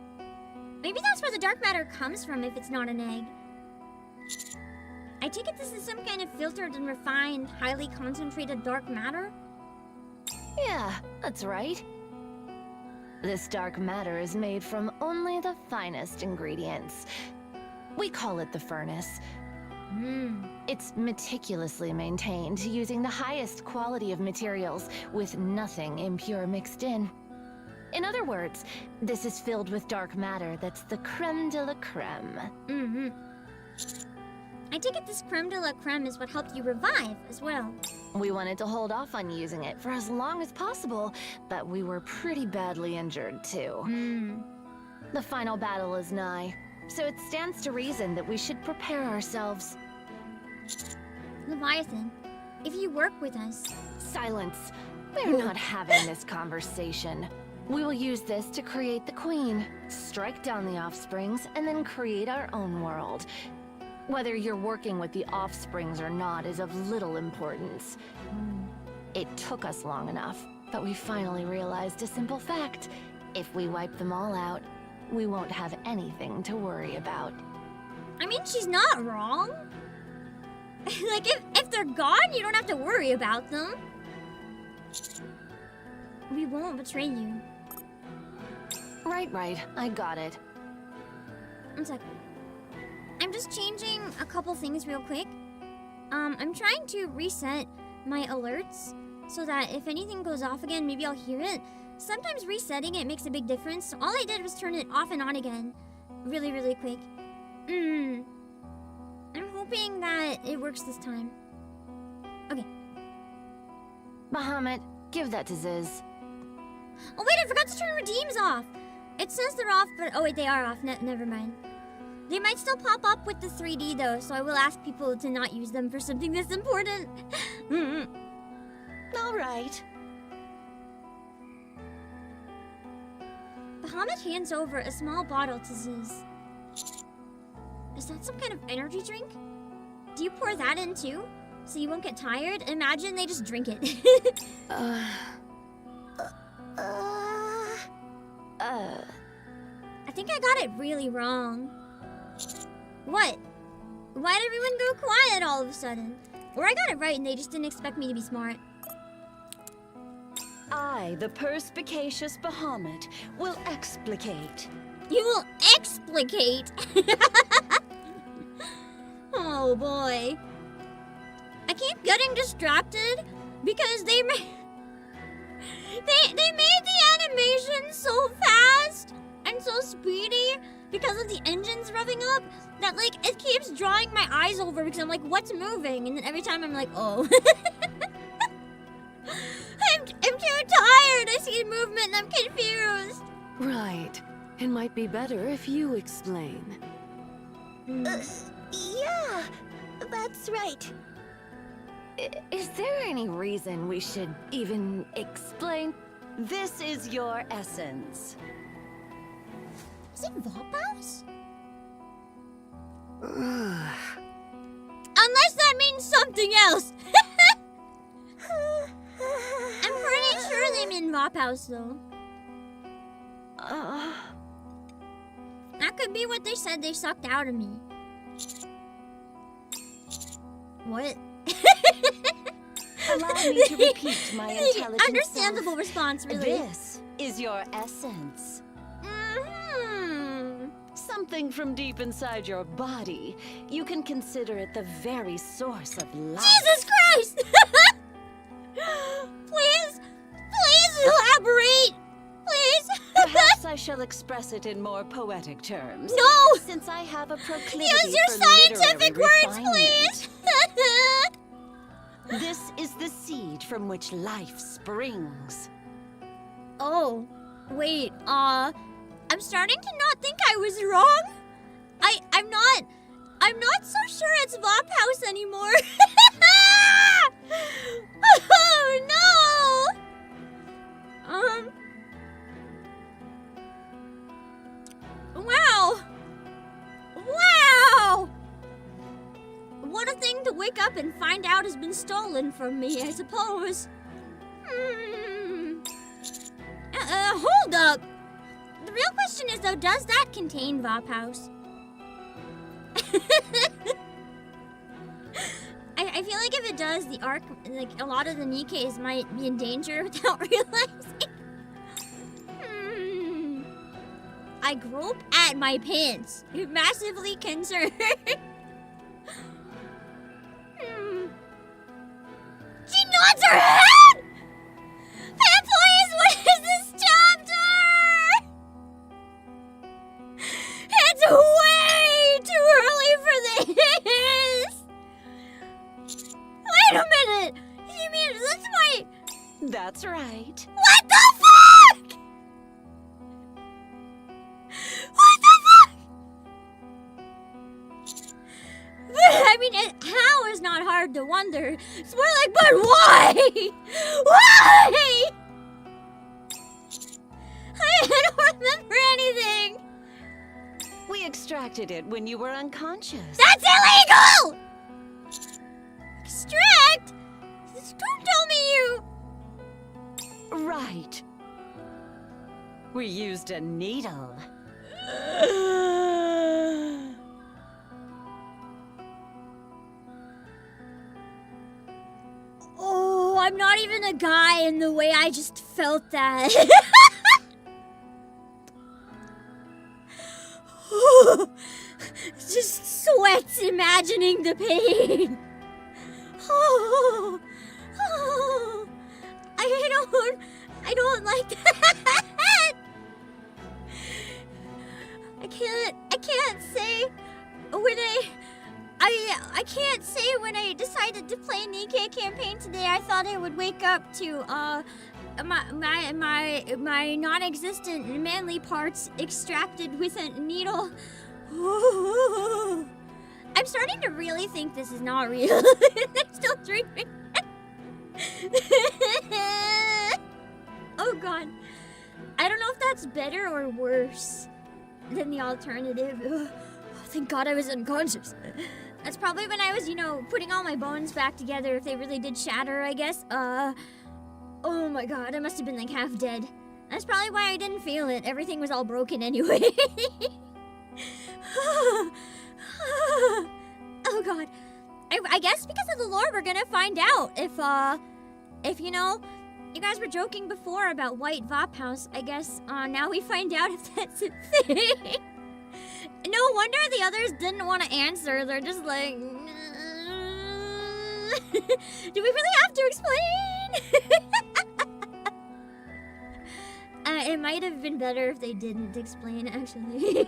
Maybe that's where the dark matter comes from if it's not an egg. I take it this is some kind of filtered and refined, highly concentrated dark matter? Yeah, that's right. This dark matter is made from only the finest ingredients. We call it the furnace. It's meticulously maintained using the highest quality of materials with nothing impure mixed in. In other words, this is filled with dark matter that's the creme de la creme. I take it this creme de la creme is what helped you revive as well. We wanted to hold off on using it for as long as possible, but we were pretty badly injured too. The final battle is nigh, so it stands to reason that we should prepare ourselves. Leviathan, if you work with us, Silence. We're not having this conversation. We will use this to create the queen, strike down the offsprings, and then create our own world. Whether you're working with the offsprings or not is of little importance. It took us long enough, but we finally realized a simple fact. If we wipe them all out, we won't have anything to worry about. I mean, she's not wrong. Like, if they're gone, you don't have to worry about them. We won't betray you. Right. I got it. One sec. I'm just changing a couple things real quick. I'm trying to reset my alerts so that if anything goes off again, maybe I'll hear it. Sometimes resetting it makes a big difference. So all I did was turn it off and on again. Really, really quick. I'm hoping that it works this time. Okay. Bahamut, give that to Ziz. Oh wait, I forgot to turn redeems off. It says they're off, but oh wait, they are off. Never mind. They might still pop up with the 3D though, so I will ask people to not use them for something this important. All right. Bahamut hands over a small bottle to Ziz. Is that some kind of energy drink? Do you pour that in too? So you won't get tired? Imagine they just drink it. I think I got it really wrong. What? Why'd everyone go quiet all of a sudden? Or I got it right and they just didn't expect me to be smart. I, the perspicacious Bahamut, will explicate. You will explicate? Oh boy. I keep getting distracted because they made the animation so fast and so speedy because of the engines revving up that like it keeps drawing my eyes over because I'm like, what's moving? And then every time I'm like, oh. I'm too tired. I see movement and I'm confused. Right. It might be better if you explain. Yeah, that's right. Is there any reason we should even explain? This is your essence. Is it Vophouse? Unless that means something else. I'm pretty sure they mean Vophouse though. That could be what they said they sucked out of me. What? Allow me to repeat my intelligent Understandable self. response, really. This is your essence. Something from deep inside your body. You can consider it the very source of life. Jesus Christ! Please elaborate! Please! Perhaps I shall express it in more poetic terms. No! Since I have a proclivity Use your for scientific literary words, refinement. please! This is the seed from which life springs. Oh, wait, I'm starting to not think I was wrong. I'm not so sure it's Vophouse anymore. Oh no! Wow! What a thing to wake up and find out has been stolen from me, I suppose. Hold up! The real question is though, does that contain Vophouse? I feel like if it does, the arc, like a lot of the Nikkes might be in danger without realizing. I grope at my pants. Massively concerned. She nods her head! Please, what is this chapter? It's way too early for this! Wait a minute! You mean that's my... That's right. What the fuck?! What the fuck?! I mean, how is not hard to wonder. It's more like, but why? Why? I don't remember anything. We extracted it when you were unconscious. That's illegal! Extract? Don't tell me you... Right. We used a needle. Oh, I'm not even a guy in the way I just felt that. Just sweats imagining the pain. Oh, I don't like that. I can't say when I can't say when I decided to play Nikke campaign today. I thought I would wake up to my non-existent manly parts extracted with a needle. I'm starting to really think this is not real. I'm still dreaming. Oh god. I don't know if that's better or worse than the alternative. thank God I was unconscious. That's probably when I was, you know, putting all my bones back together if they really did shatter, I guess. Oh my God, I must have been like half dead. That's probably why I didn't feel it. Everything was all broken anyway. Oh God. I guess because of the lore, we're gonna find out if you know, you guys were joking before about White Vop House. I guess now we find out if that's a thing. No wonder the others didn't want to answer. They're just like, do we really have to explain? It might have been better if they didn't explain, actually.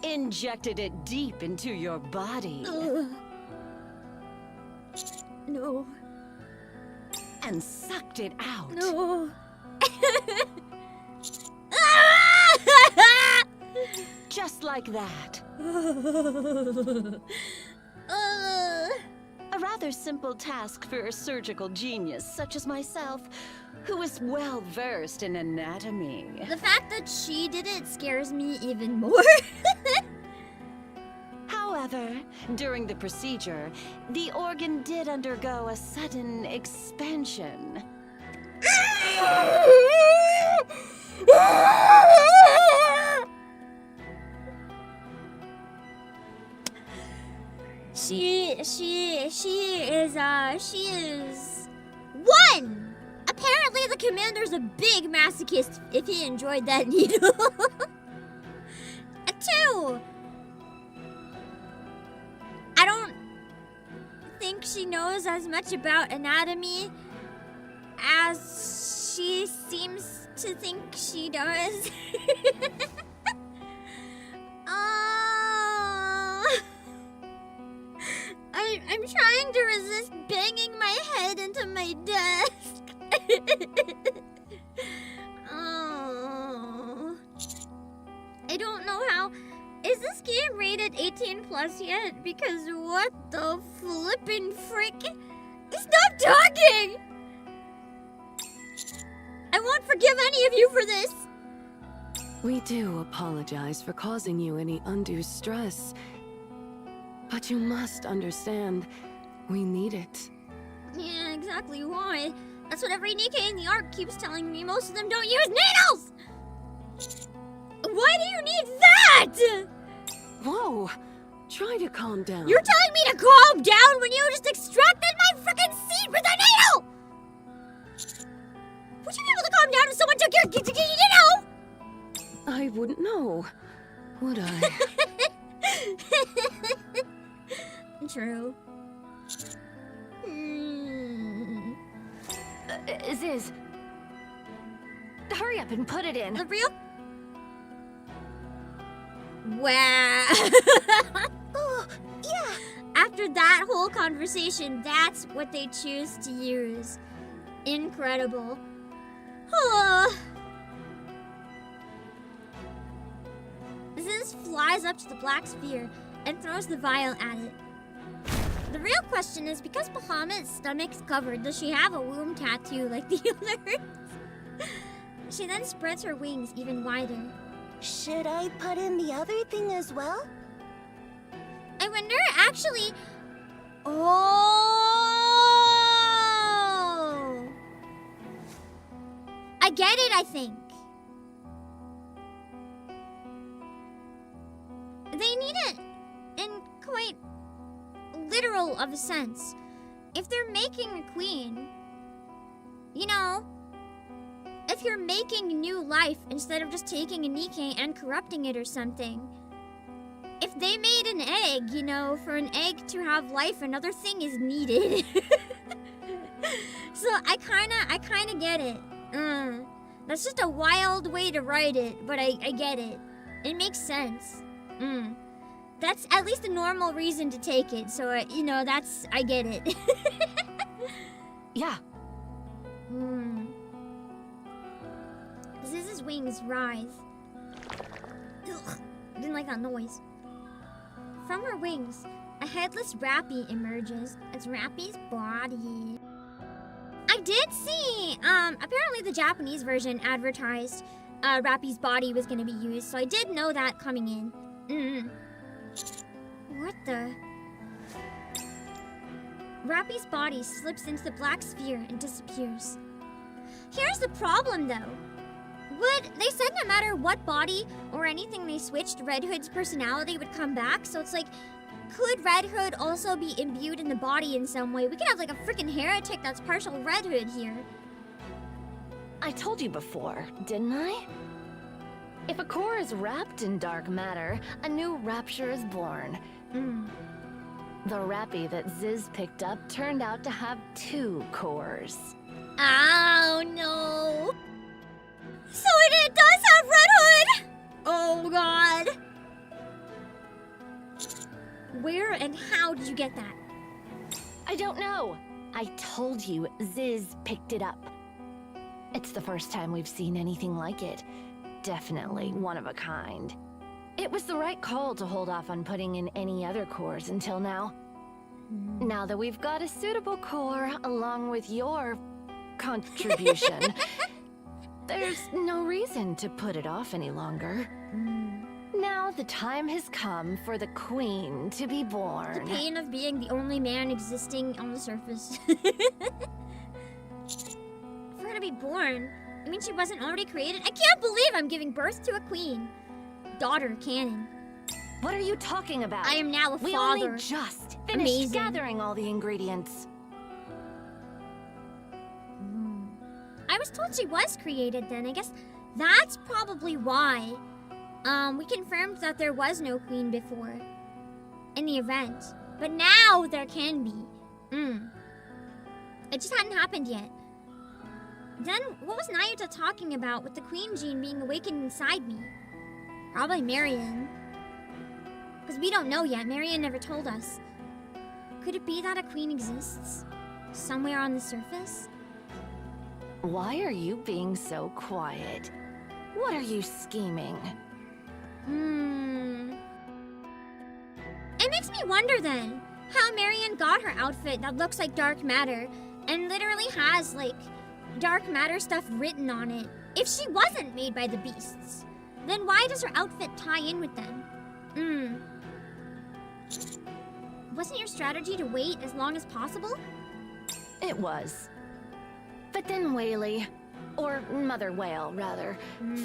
Injected it deep into your body. No. And sucked it out. No. Just like that. A rather simple task for a surgical genius such as myself, who is well versed in anatomy. The fact that she did it scares me even more. However, during the procedure, the organ did undergo a sudden expansion. She is one. Apparently the commander's a big masochist if he enjoyed that needle. Two. I don't think she knows as much about anatomy as she seems to think she does. I'm trying to resist banging my head into my desk. Oh. I don't know how. Is this game rated 18 plus yet? Because what the flippin' frick? Stop talking! I won't forgive any of you for this. We do apologize for causing you any undue stress. But you must understand, we need it. Yeah, exactly why. That's what every Nikke in the Ark keeps telling me. Most of them don't use needles! Why do you need that? Whoa! Try to calm down. You're telling me to calm down when you just extracted my frickin' seed with a needle! Would you be able to calm down if someone took your, you know? I wouldn't know, would I? True. Ziz, hurry up and put it in. The real... Wow. Oh, yeah. After that whole conversation, that's what they choose to use. Incredible. Oh. Ziz flies up to the black sphere and throws the vial at it. The real question is, because Bahamut's stomach's covered, does she have a womb tattoo like the others? She then spreads her wings even wider. Should I put in the other thing as well? I wonder, actually... Oh! I get it, I think. They need it in quite literal of a sense. If they're making a queen, you know, if you're making new life instead of just taking a Nikke and corrupting it or something, if they made an egg, you know, for an egg to have life, another thing is needed. So I kinda get it. That's just a wild way to write it, but I get it. It makes sense. That's at least a normal reason to take it, so, you know, I get it. Yeah. Ziz's wings writhe. Ugh, didn't like that noise. From her wings, a headless Rappy emerges. It's Rappy's body. I did see, apparently the Japanese version advertised, Rappy's body was gonna be used, so I did know that coming in. What the? Rappy's body slips into the black sphere and disappears. Here's the problem, though. They said no matter what body or anything they switched, Red Hood's personality would come back, so it's like, could Red Hood also be imbued in the body in some way? We could have like a freaking heretic that's partial Red Hood here. I told you before, didn't I? If a core is wrapped in dark matter, a new rapture is born. The Rappy that Ziz picked up turned out to have 2 cores. Oh no! So it does have Red Hood! Oh god! Where and how did you get that? I don't know. I told you, Ziz picked it up. It's the first time we've seen anything like it. Definitely one of a kind. It was the right call to hold off on putting in any other cores until now. Now that we've got a suitable core along with your contribution, there's no reason to put it off any longer. Now the time has come for the queen to be born. The pain of being the only man existing on the surface. For her to be born, I mean she wasn't already created? I can't believe I'm giving birth to a queen. Daughter canon. What are you talking about? I am now a We father. only just finished Amazing. gathering all the ingredients. I was told she was created then. I guess that's probably why. We confirmed that there was no queen before in the event. But now there can be. It just hadn't happened yet. Then, what was Nayuta talking about with the queen gene being awakened inside me? Probably Marion. Because we don't know yet. Marion never told us. Could it be that a queen exists? Somewhere on the surface? Why are you being so quiet? What are you scheming? It makes me wonder then, how Marion got her outfit that looks like dark matter and literally has, like, dark matter stuff written on it. If she wasn't made by the beasts, then why does her outfit tie in with them? Wasn't your strategy to wait as long as possible? It was. But then Whaley, or Mother Whale, rather,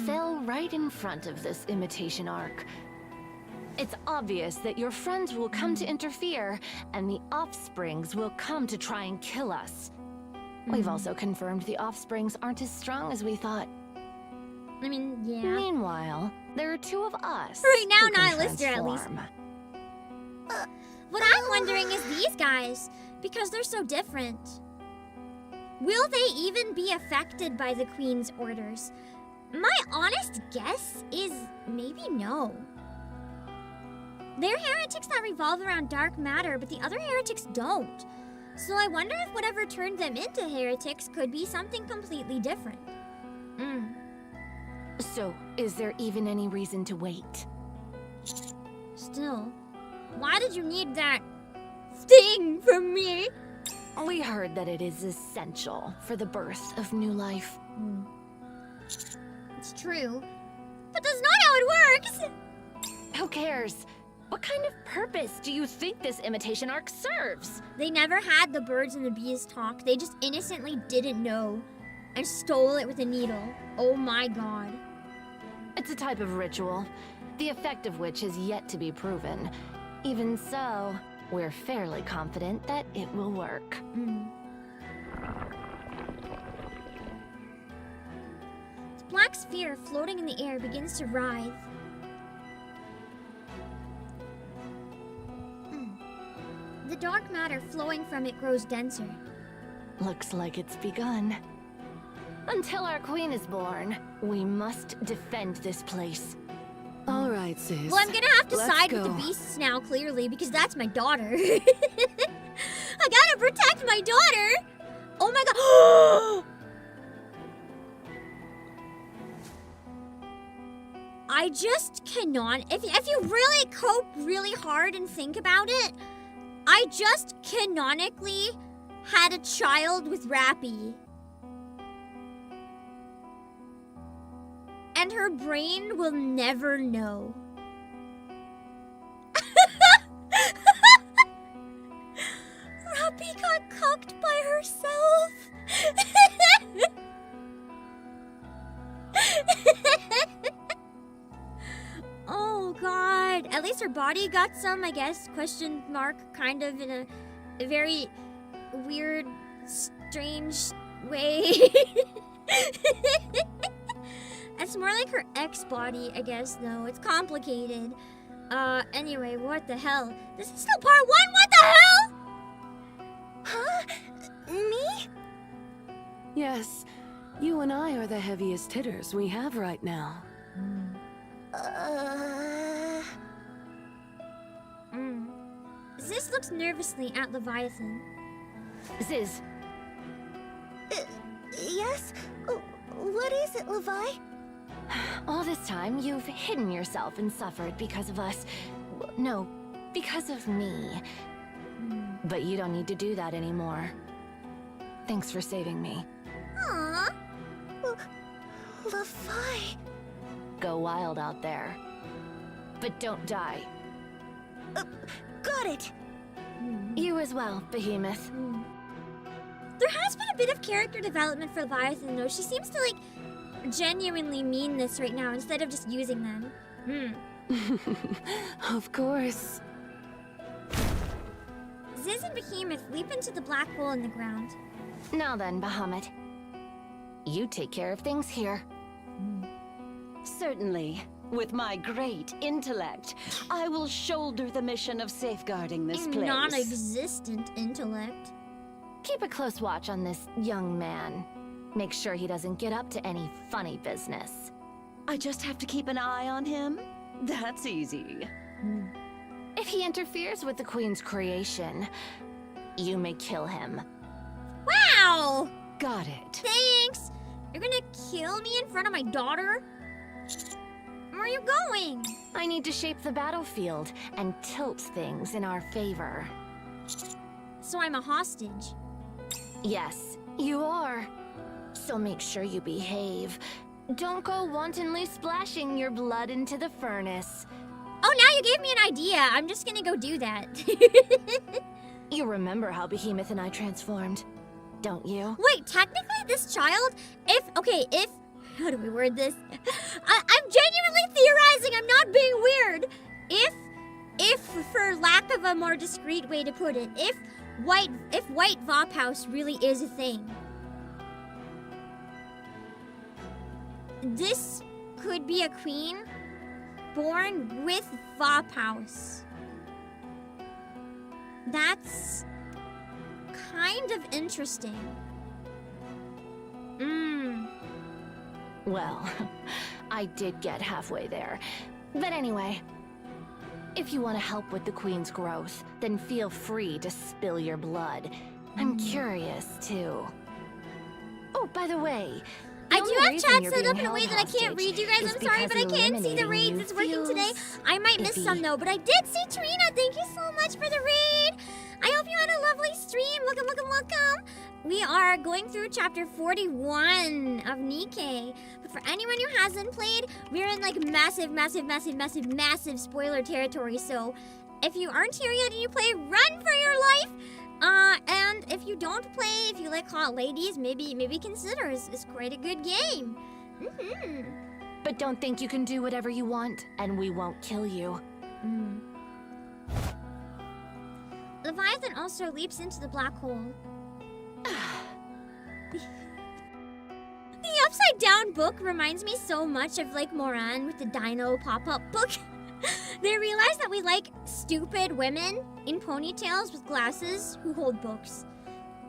fell right in front of this imitation arc. It's obvious that your friends will come to interfere, and the offsprings will come to try and kill us. We've also confirmed the offsprings aren't as strong as we thought. I mean, yeah. Meanwhile, there are 2 of us. Right now, who can Nihilister, at least. transform. What I'm wondering is these guys, because they're so different. Will they even be affected by the Queen's orders? My honest guess is maybe no. They're heretics that revolve around dark matter, but the other heretics don't. So I wonder if whatever turned them into heretics could be something completely different. So, is there even any reason to wait? Still, why did you need that thing from me? We heard that it is essential for the birth of new life. It's true, but that's not how it works! Who cares? What kind of purpose do you think this imitation arc serves? They never had the birds and the bees talk. They just innocently didn't know and stole it with a needle. Oh my god. It's a type of ritual, the effect of which is yet to be proven. Even so, we're fairly confident that it will work. The black sphere floating in the air begins to writhe. The dark matter flowing from it grows denser. Looks like it's begun. Until our queen is born, we must defend this place. All right, sis. Well, I'm gonna have to Let's side with go. the beasts now, clearly, because that's my daughter. I gotta protect my daughter! Oh my god! I just cannot. If you really cope really hard and think about it, I just canonically had a child with Rappy. and her brain will never know. Ruby got cocked by herself. Oh god. At least her body got some, I guess, question mark, kind of in a very weird, strange way. It's more like her ex-body, I guess, though. It's complicated. Anyway, what the hell? This is still part 1, what the hell? Huh? Me? Yes, you and I are the heaviest hitters we have right now. Ziz looks nervously at Leviathan. Ziz, Yes? What is it, Levi? all this time you've hidden yourself and suffered because of us. No, because of me. But you don't need to do that anymore. Thanks for saving me. Aww. Levi. Go wild out there. But don't die. Got it. You as well, Behemoth. There has been a bit of character development for Leviathan, though. She seems to, like, genuinely mean this right now instead of just using them. Of course. Ziz and Behemoth leap into the black hole in the ground. Now then, Bahamut. You take care of things here. Certainly. With my great intellect, I will shoulder the mission of safeguarding this place. Non-existent intellect. Keep a close watch on this young man. Make sure he doesn't get up to any funny business. I just have to keep an eye on him? That's easy. If he interferes with the Queen's creation, you may kill him. Wow! Got it. Thanks! You're gonna kill me in front of my daughter? Where are you going? I need to shape the battlefield and tilt things in our favor. So I'm a hostage. Yes, you are. So make sure you behave. Don't go wantonly splashing your blood into the furnace. Oh, now you gave me an idea. I'm just gonna go do that. You remember how Behemoth and I transformed, don't you? Wait, technically this child, how do we word this? I'm genuinely theorizing, I'm not being weird. If, for lack of a more discreet way to put it, if white Vophouse really is a thing, this could be a queen born with Vophouse. That's kind of interesting. Well, I did get halfway there. But anyway, if you want to help with the Queen's growth, then feel free to spill your blood. I'm curious, too. Oh, by the way, I do have chat set up in a way that I can't read you guys. I'm sorry, but I can't see the raids. It's working today. I might miss some, though, but I did see Trina. Thank you so much for the raid. I hope you had a lovely stream. Welcome. We are going through chapter 41 of NIKKE. But for anyone who hasn't played, we're in like massive spoiler territory. So if you aren't here yet and you play, run for your life. And if you don't play, if you like hot ladies, maybe consider. It's quite a good game. But don't think you can do whatever you want, and we won't kill you. Leviathan also leaps into the black hole. The upside down book reminds me so much of like Moran with the dino pop-up book. They realize that we like stupid women in ponytails with glasses who hold books.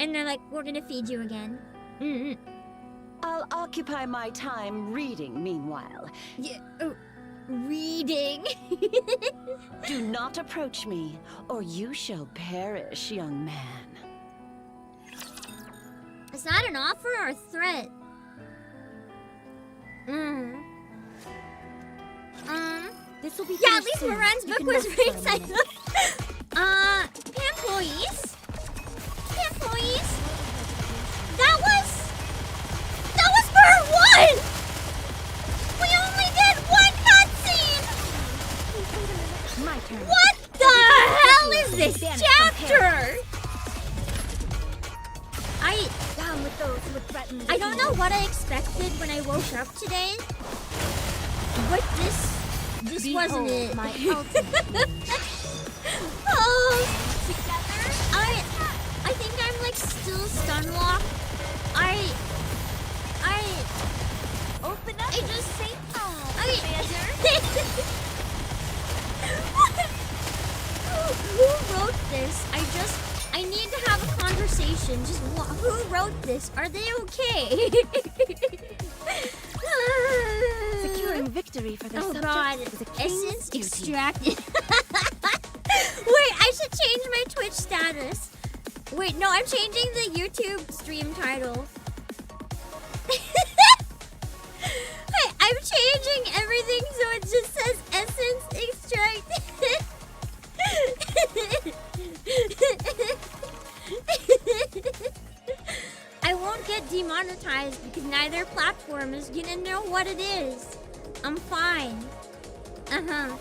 And they're like, we're gonna feed you again. I'll occupy my time reading meanwhile. Yeah, reading. Do not approach me, or you shall perish, young man. Is that an offer or a threat? This will be Yeah, at finished least soon. Moran's You book can was rest for a right moment. side up. Employees. That was part 1! We this banished from chapter! Down with those who would threaten the I don't know what I expected when I woke up today, but this wasn't it. my ultimate. Oh, Together, I think I'm like still stunlocked. open up. I just say, Who wrote this? I need to have a conversation. Just who wrote this? Are they okay? Securing victory for their Oh subject god, is a king's essence duty. extracted. Wait, I should change my Twitch status. Wait, no, I'm changing the YouTube stream title. Hey, I'm changing everything so it just says essence extracted. I won't get demonetized because neither platform is gonna know what it is. I'm fine. Uh-huh.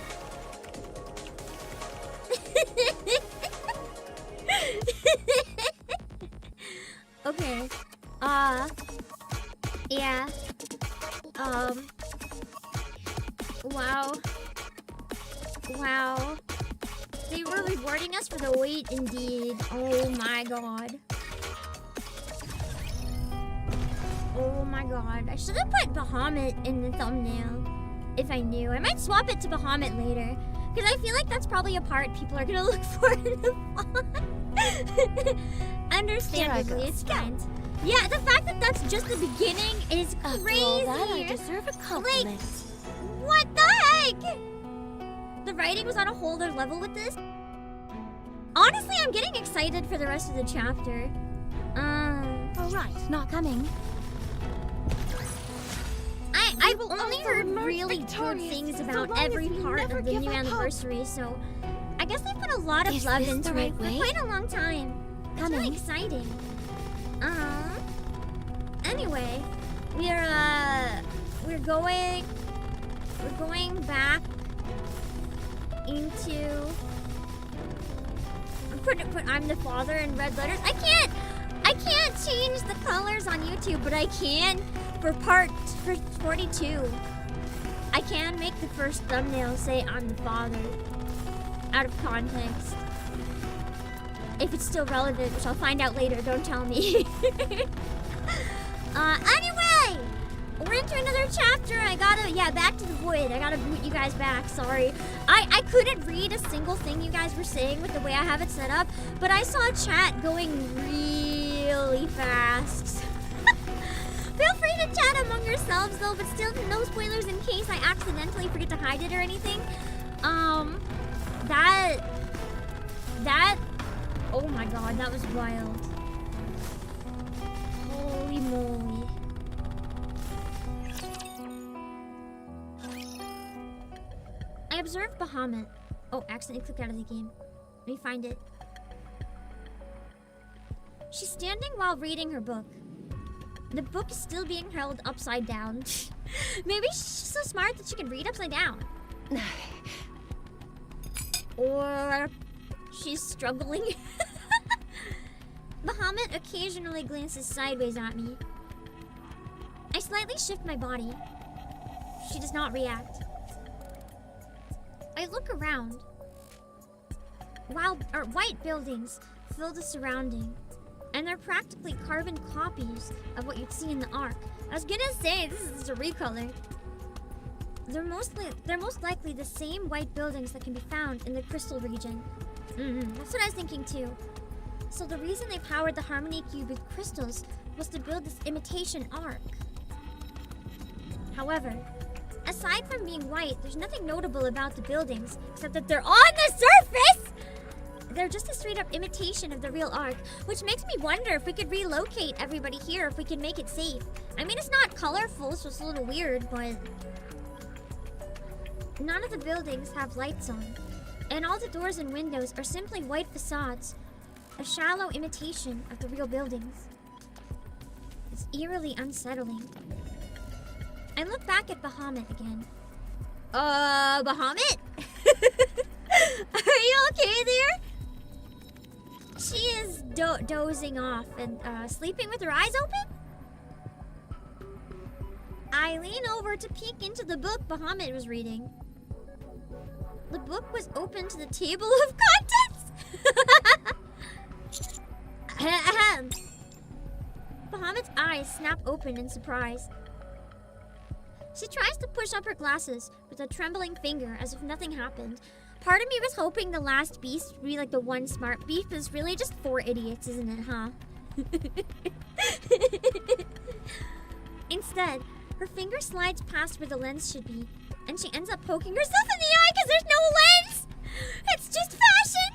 Okay. Yeah. Wow. Wow. They were rewarding us for the wait, indeed. Oh my god. Oh my god. I should have put Bahamut in the thumbnail. If I knew. I might swap it to Bahamut later. Because I feel like that's probably a part people are gonna look for in the font. Understandably, it's fine. Yeah, the fact that that's just the beginning is crazy. After all that, I deserve a compliment. What the heck? The writing was on a whole other level with this. Honestly, I'm getting excited for the rest of the chapter. All right, not coming. I've only heard really good things about every part of the new anniversary, so I guess they put a lot of love into it for quite a long time. It's really exciting. Anyway, we're going back into. I'm the father in red letters. I can't change the colors on YouTube, but I can for 42. I can make the first thumbnail say I'm the father out of context. If it's still relevant, which I'll find out later, don't tell me. Anyway, we're into another chapter. Back to the void. I gotta boot you guys back, sorry. I couldn't read a single thing you guys were saying with the way I have it set up, but I saw chat going really fast. Feel free to chat among yourselves though, but still no spoilers in case I accidentally forget to hide it or anything. Oh my god, that was wild. Holy moly. I observed Bahamut. Oh, accidentally clicked out of the game. Let me find it. She's standing while reading her book. The book is still being held upside down. Maybe she's so smart that she can read upside down. Or she's struggling. Bahamut occasionally glances sideways at me. I slightly shift my body. She does not react. I look around. White buildings fill the surrounding, and they're practically carbon copies of what you'd see in the Ark. I was gonna say this is a recolor. They're most likely the same white buildings that can be found in the crystal region. That's what I was thinking too. So the reason they powered the Harmony Cube with crystals was to build this imitation Ark. However, aside from being white, there's nothing notable about the buildings except that they're on the surface! They're just a straight up imitation of the real Ark, which makes me wonder if we could relocate everybody here, if we can make it safe. I mean, it's not colorful, so it's a little weird, but none of the buildings have lights on, and all the doors and windows are simply white facades, a shallow imitation of the real buildings. It's eerily unsettling. I look back at Bahamut again. Bahamut? Are you okay there? dozing off and sleeping with her eyes open? I lean over to peek into the book Bahamut was reading. The book was open to the table of contents. Bahamut's eyes snap open in surprise. She tries to push up her glasses with a trembling finger as if nothing happened. Part of me was hoping the last beast would be like the one smart beast, but it's really just 4 idiots, isn't it, huh? Instead, her finger slides past where the lens should be, and she ends up poking herself in the eye because there's no lens! It's just fashion!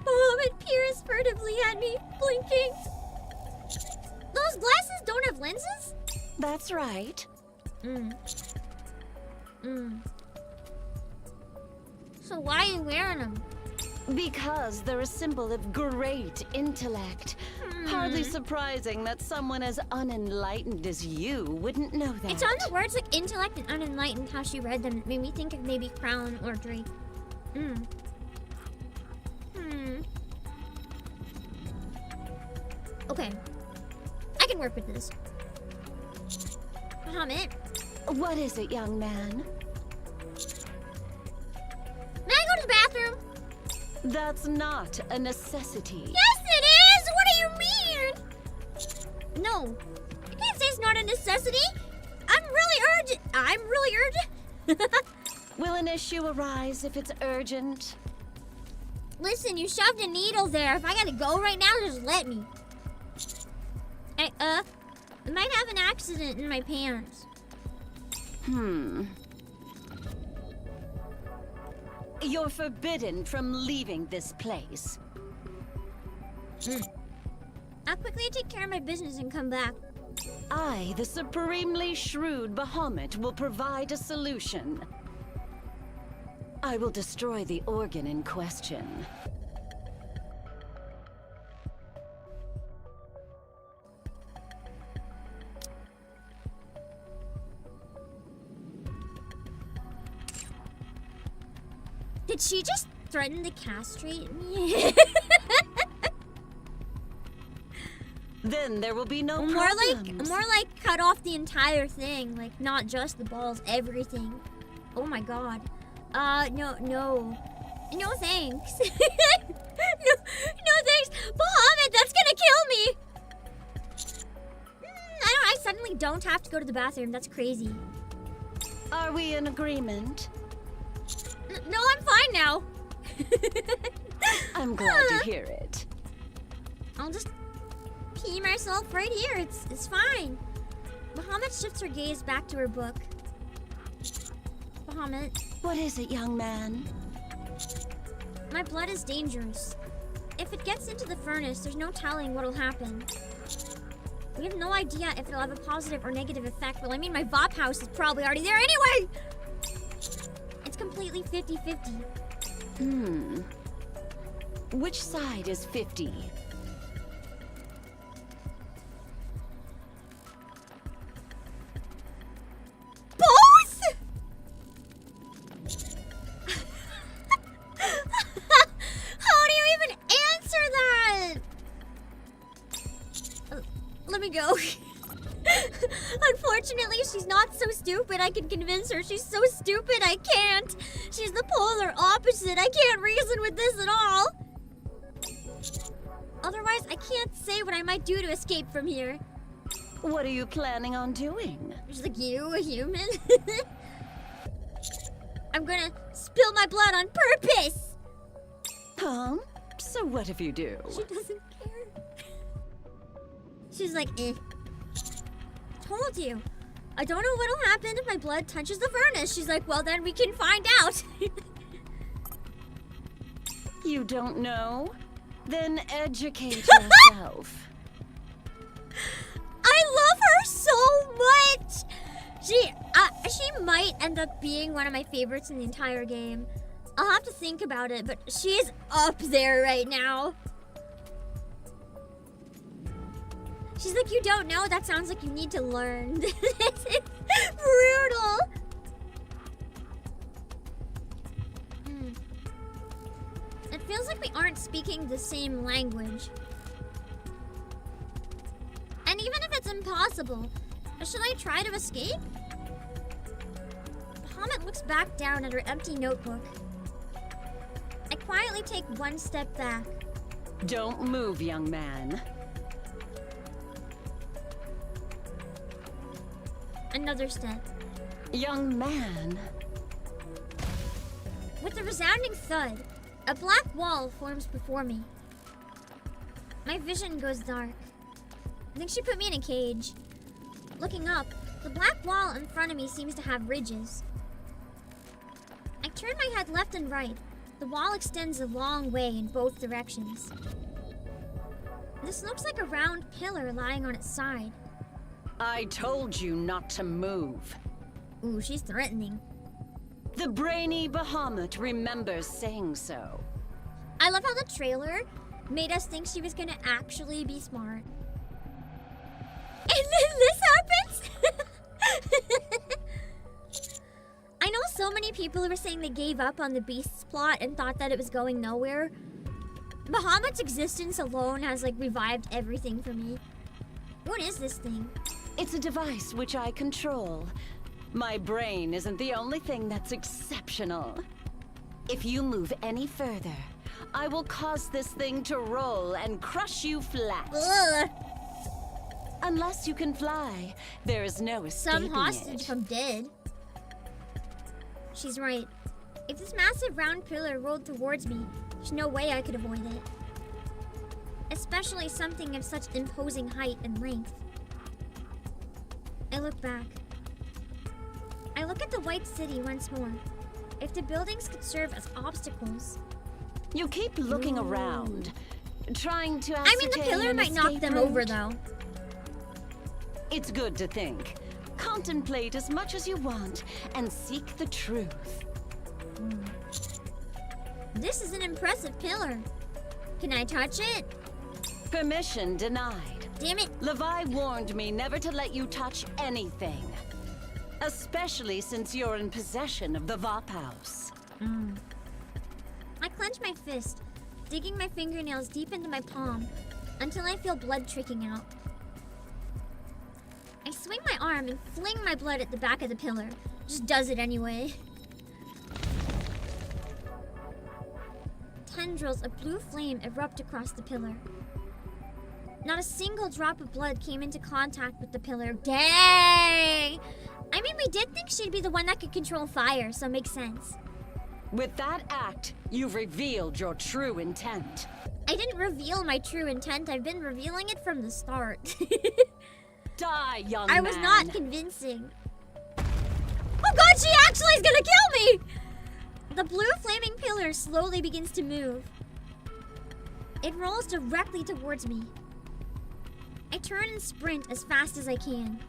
Bahamut peers furtively at me, blinking. Those glasses don't have lenses? That's right. So why are you wearing them? Because they're a symbol of great intellect. Hardly surprising that someone as unenlightened as you wouldn't know that. It's on the words like intellect and unenlightened, how she read them. It made me think of maybe Crown or Drake. Okay. I can work with this. Bahamut, What is it, young man? may I go to the bathroom? That's not a necessity. Yes, it is! What do you mean? No. You can't say it's not a necessity. I'm really urgent. Will an issue arise if it's urgent? Listen, you shoved a needle there. If I gotta go right now, just let me. I might have an accident in my pants. You're forbidden from leaving this place. I'll quickly take care of my business and come back. I, the supremely shrewd Bahamut, will provide a solution. I will destroy the organ in question. Did she just threaten to castrate me? Then there will be no more problems. like cut off the entire thing, like not just the balls, everything. Oh my god. No thanks. no thanks. Bahamut, that's gonna kill me. I suddenly don't have to go to the bathroom. That's crazy. Are we in agreement? No, I'm fine now. I'm glad to hear it. I'll just pee myself right here. It's fine. Bahamut shifts her gaze back to her book. Bahamut, What is it, young man? my blood is dangerous. If it gets into the furnace, there's no telling what'll happen. We have no idea if it'll have a positive or negative effect. Well, I mean, my VOP house is probably already there anyway! It's completely 50-50. Which side is 50? Both?! How do you even answer that? Let me go. Unfortunately, she's not so stupid I can convince her. She's so stupid I can't. She's the polar opposite. I can't reason with this at all. Otherwise, I can't say what I might do to escape from here. What are you planning on doing? Just like you, a human. I'm gonna spill my blood on purpose. Huh? So what if you do? She doesn't care. She's like, eh. Told you. I don't know what'll happen if my blood touches the furnace. She's like, well, then we can find out. You don't know? Then educate yourself. I love her so much. She might end up being one of my favorites in the entire game. I'll have to think about it, but she's up there right now. She's like, you don't know? That sounds like you need to learn. This is brutal. At feels like we aren't speaking the same language. And even if it's impossible, should I try to escape? Bahamut looks back down at her empty notebook. I quietly take one step back. Don't move, young man. Another step. Young man. With a resounding thud, a black wall forms before me. My vision goes dark. I think she put me in a cage. Looking up, the black wall in front of me seems to have ridges. I turn my head left and right. The wall extends a long way in both directions. This looks like a round pillar lying on its side. I told you not to move. Ooh, she's threatening. The brainy Bahamut remembers saying so. I love how the trailer made us think she was gonna actually be smart. And then this happens? I know so many people were saying they gave up on the Beast's plot and thought that it was going nowhere. Bahamut's existence alone has like revived everything for me. What is this thing? It's a device which I control. My brain isn't the only thing that's exceptional. If you move any further, I will cause this thing to roll and crush you flat. Ugh. Unless you can fly, there is no escaping Some hostage it. if I'm dead. She's right. If this massive round pillar rolled towards me, there's no way I could avoid it. Especially something of such imposing height and length. I look back. I look at the white city once more. If the buildings could serve as obstacles. You keep looking around, trying to I ascertain mean, the pillar an might knock escape them route. over, though. It's good to think. Contemplate as much as you want and seek the truth. This is an impressive pillar. Can I touch it? Permission denied. Damn it. Levi warned me never to let you touch anything. Especially since you're in possession of the Vop House. I clench my fist, digging my fingernails deep into my palm until I feel blood trickling out. I swing my arm and fling my blood at the back of the pillar. Just does it anyway. Tendrils of blue flame erupt across the pillar. Not a single drop of blood came into contact with the pillar. Dang! I mean, we did think she'd be the one that could control fire, so it makes sense. With that act, you've revealed your true intent. I didn't reveal my true intent. I've been revealing it from the start. Die, young I man. was not convincing. Oh god, she actually is gonna kill me! The blue flaming pillar slowly begins to move. It rolls directly towards me. I turn and sprint as fast as I can.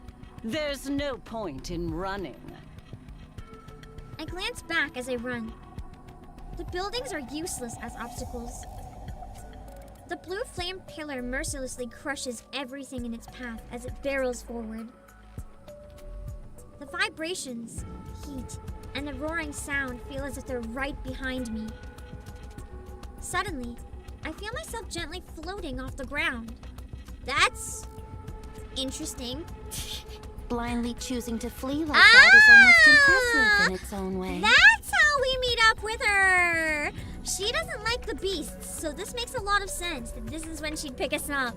There's no point in running. I glance back as I run. The buildings are useless as obstacles. The blue flame pillar mercilessly crushes everything in its path as it barrels forward. The vibrations, heat, and the roaring sound feel as if they're right behind me. Suddenly, I feel myself gently floating off the ground. That's interesting. Blindly choosing to flee like that is almost impressive in its own way. That's how we meet up with her. She doesn't like the beasts, so this makes a lot of sense that this is when she'd pick us up.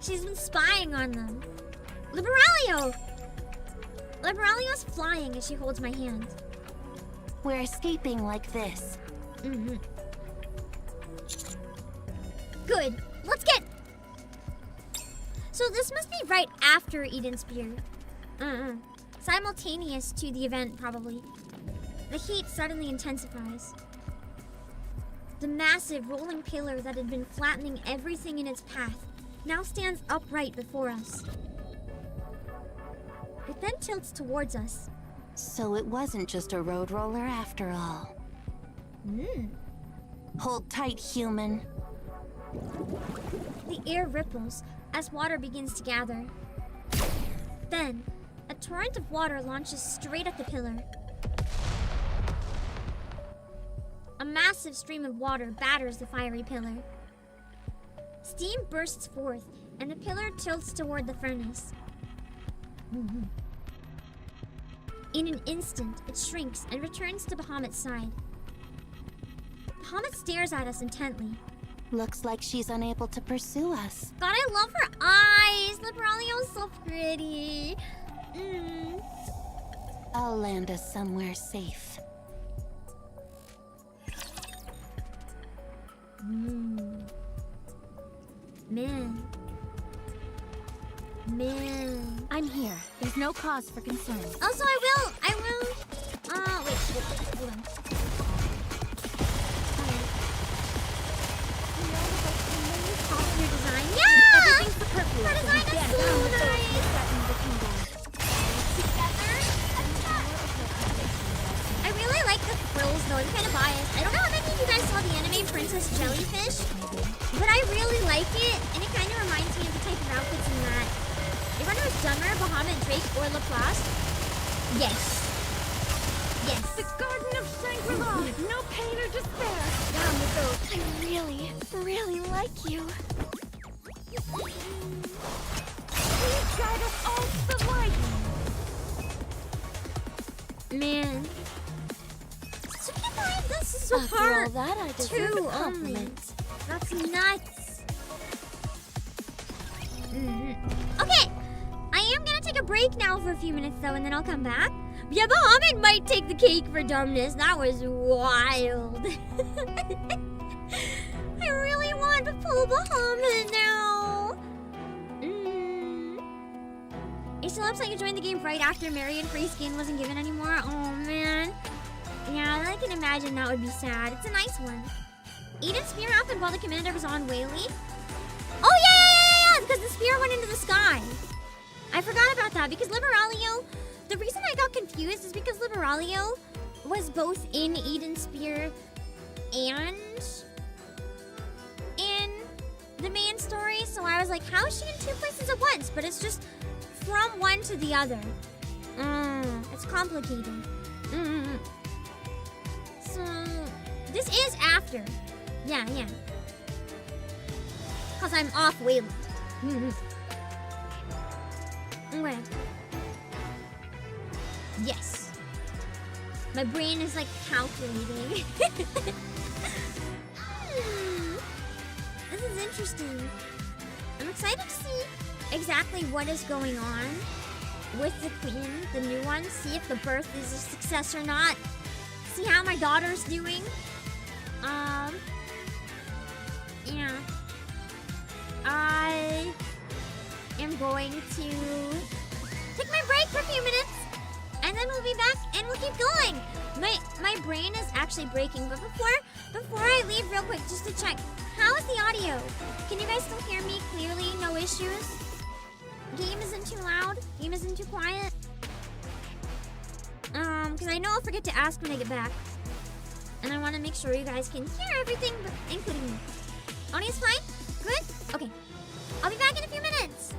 She's been spying on them. Liberalio! Liberalio's flying as she holds my hand. We're escaping like this. Good. Let's get... So this must be right after Eden's Spear. Simultaneous to the event, probably. The heat suddenly intensifies. The massive rolling pillar that had been flattening everything in its path now stands upright before us. It then tilts towards us. So it wasn't just a road roller after all. Hold tight, human. The air ripples as water begins to gather. Then, a torrent of water launches straight at the pillar. A massive stream of water batters the fiery pillar. Steam bursts forth, and the pillar tilts toward the furnace. In an instant, it shrinks and returns to Bahamut's side. Bahamut stares at us intently. Looks like she's unable to pursue us. God, I love her eyes! Liberalio's so pretty. I'll land us somewhere safe. Man. I'm here. There's no cause for concern. Also, I will. Wait, hold on. Costume design. Yeah! Everything's superfluous. Her design is so nice. I really like the frills though. I'm kind of biased. I don't know how many of you guys saw the anime Princess Jellyfish, but I really like it, and it kind of reminds me of the type of outfits in that. Everyone knows Dummer, Bahamut, Drake, or Laplace? Yes. Yes. The Garden of Shangri-La! No pain or despair! Down with those. I really, really like you. Please guide us all to the light! Man. So you guys, this is so After hard. all that, I deserve a Two only. compliment. That's nuts. Okay, I am gonna take a break now for a few minutes though, and then I'll come back. Yeah, Bahamut might take the cake for dumbness. That was wild. I really want to pull Bahamut now. It still looks like you joined the game right after Marion free skin wasn't given anymore. Oh man. Yeah, I can imagine that would be sad. It's a nice one. Eden spear happened while the commander was on Whaley. Oh yeah, because the spear went into the sky. I forgot about that because Liberalio, the reason I got confused is because Liberalio was both in Eden Spear and in the main story, so I was like, how is she in two places at once? But it's just from one to the other. It's complicated. So, this is after. Yeah. Because I'm off Wayland. Okay. Yes. My brain is like calculating. This is interesting. I'm excited to see exactly what is going on with the queen, the new one. See if the birth is a success or not. See how my daughter's doing. Yeah. I am going to take my break for a few minutes, and then we'll be back and we'll keep going. My brain is actually breaking, but before I leave real quick, just to check, how is the audio? Can you guys still hear me clearly? No issues? Game isn't too loud? Game isn't too quiet? Because I know I'll forget to ask when I get back. And I want to make sure you guys can hear everything, including me. Audio's fine? Good? Okay. I'll be back in a few minutes.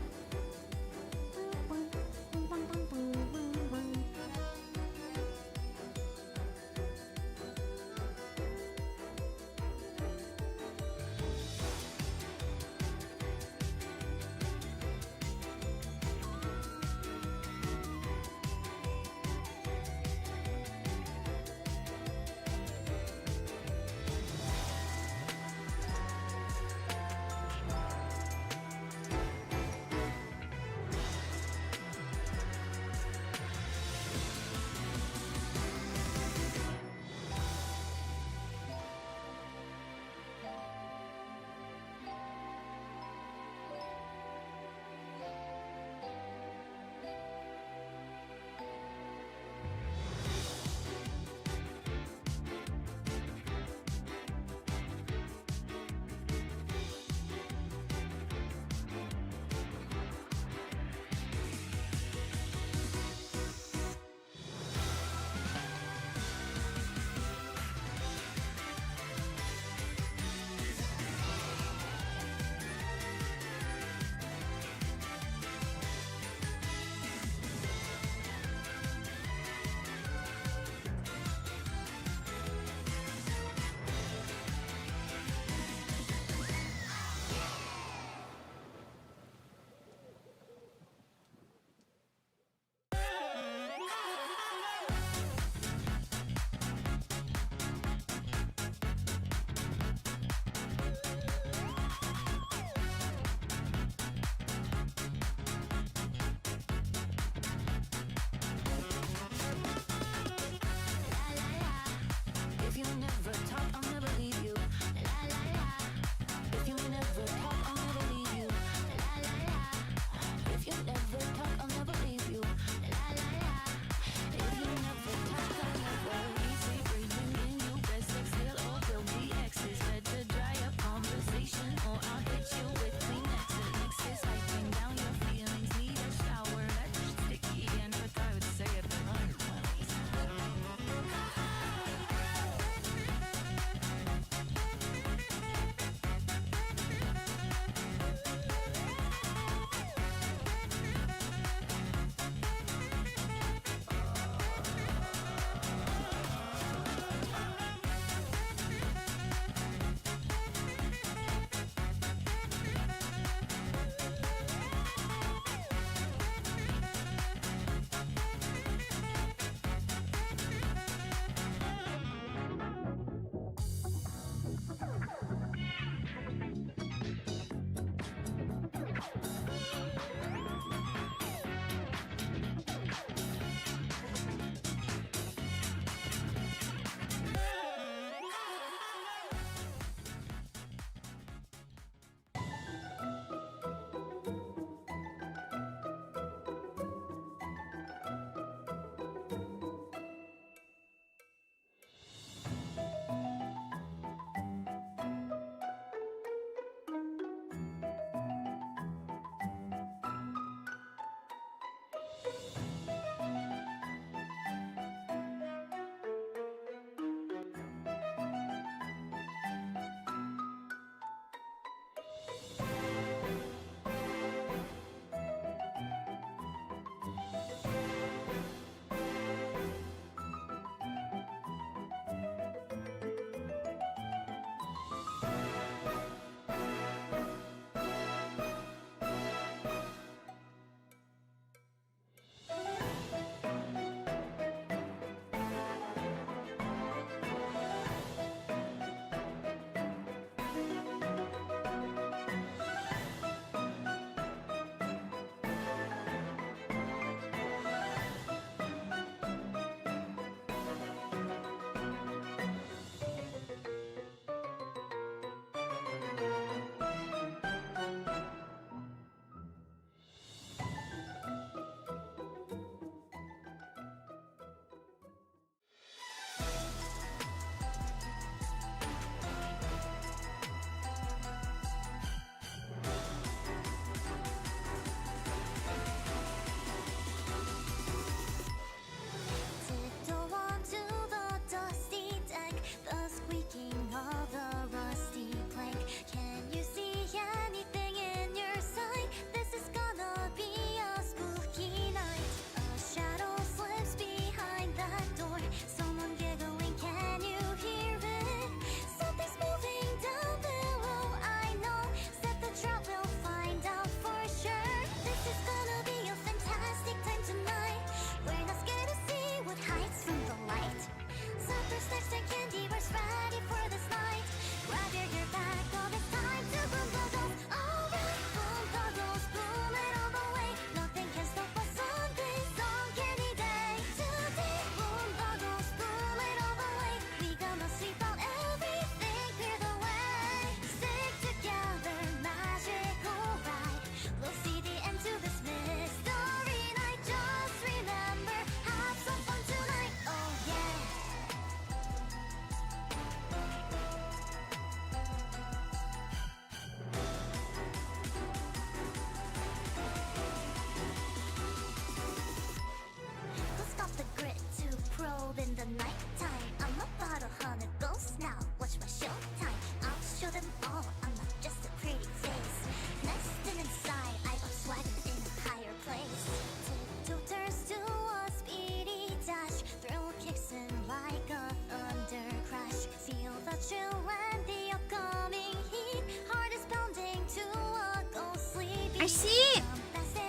see,